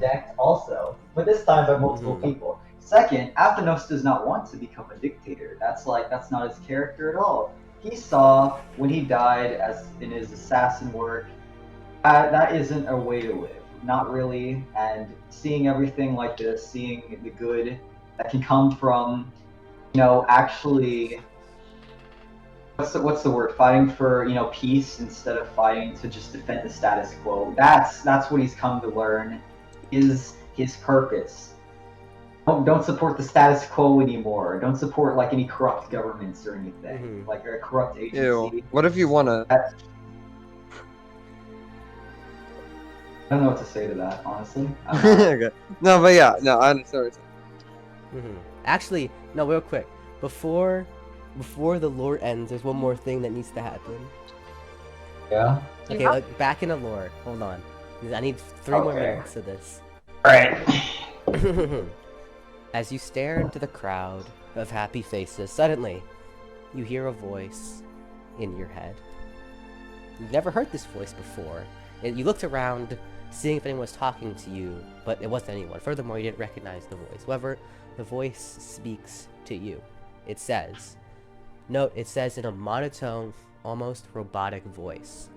decked also, but this time by multiple people. Second, Athenos does not want to become a dictator. That's not his character at all. He saw when he died in his assassin work, that isn't a way to live. Not really. And seeing everything like this, seeing the good that can come from, actually, what's the word? Fighting for, peace instead of fighting to just defend the status quo. That's what he's come to learn is his purpose. Don't support the status quo anymore. Don't support like any corrupt governments or anything, like a corrupt agency. Ew. What if you wanna? I don't know what to say to that, honestly. Okay. No, but yeah, no, I understand what you're saying. Actually, no, real quick. Before the lore ends, there's one more thing that needs to happen. Yeah? Okay, like, back in the lore. Hold on. I need 3 more minutes of this. Alright. As you stare into the crowd of happy faces, suddenly, you hear a voice in your head. You've never heard this voice before. You looked around, seeing if anyone was talking to you, but it wasn't anyone. Furthermore, you didn't recognize the voice. However, the voice speaks to you. It says in a monotone, almost robotic voice.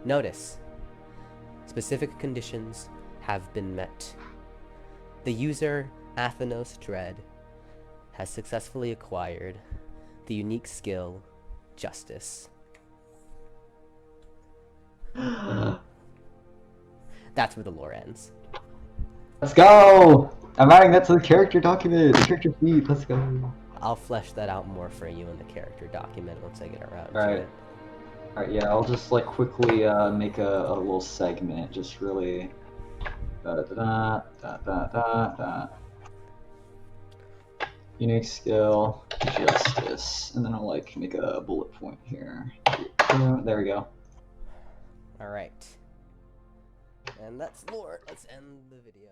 Notice, specific conditions have been met. The user, Athenos Dread, has successfully acquired the unique skill, Justice. That's where the lore ends. Let's go! I'm adding that to the character document, the character feed, let's go. I'll flesh that out more for you in the character document once I get around to Alright. it. Alright, yeah, I'll just like quickly make a little segment, just really unique skill, justice, and then I'll like make a bullet point here. There we go. Alright. And that's lore. Let's end the video.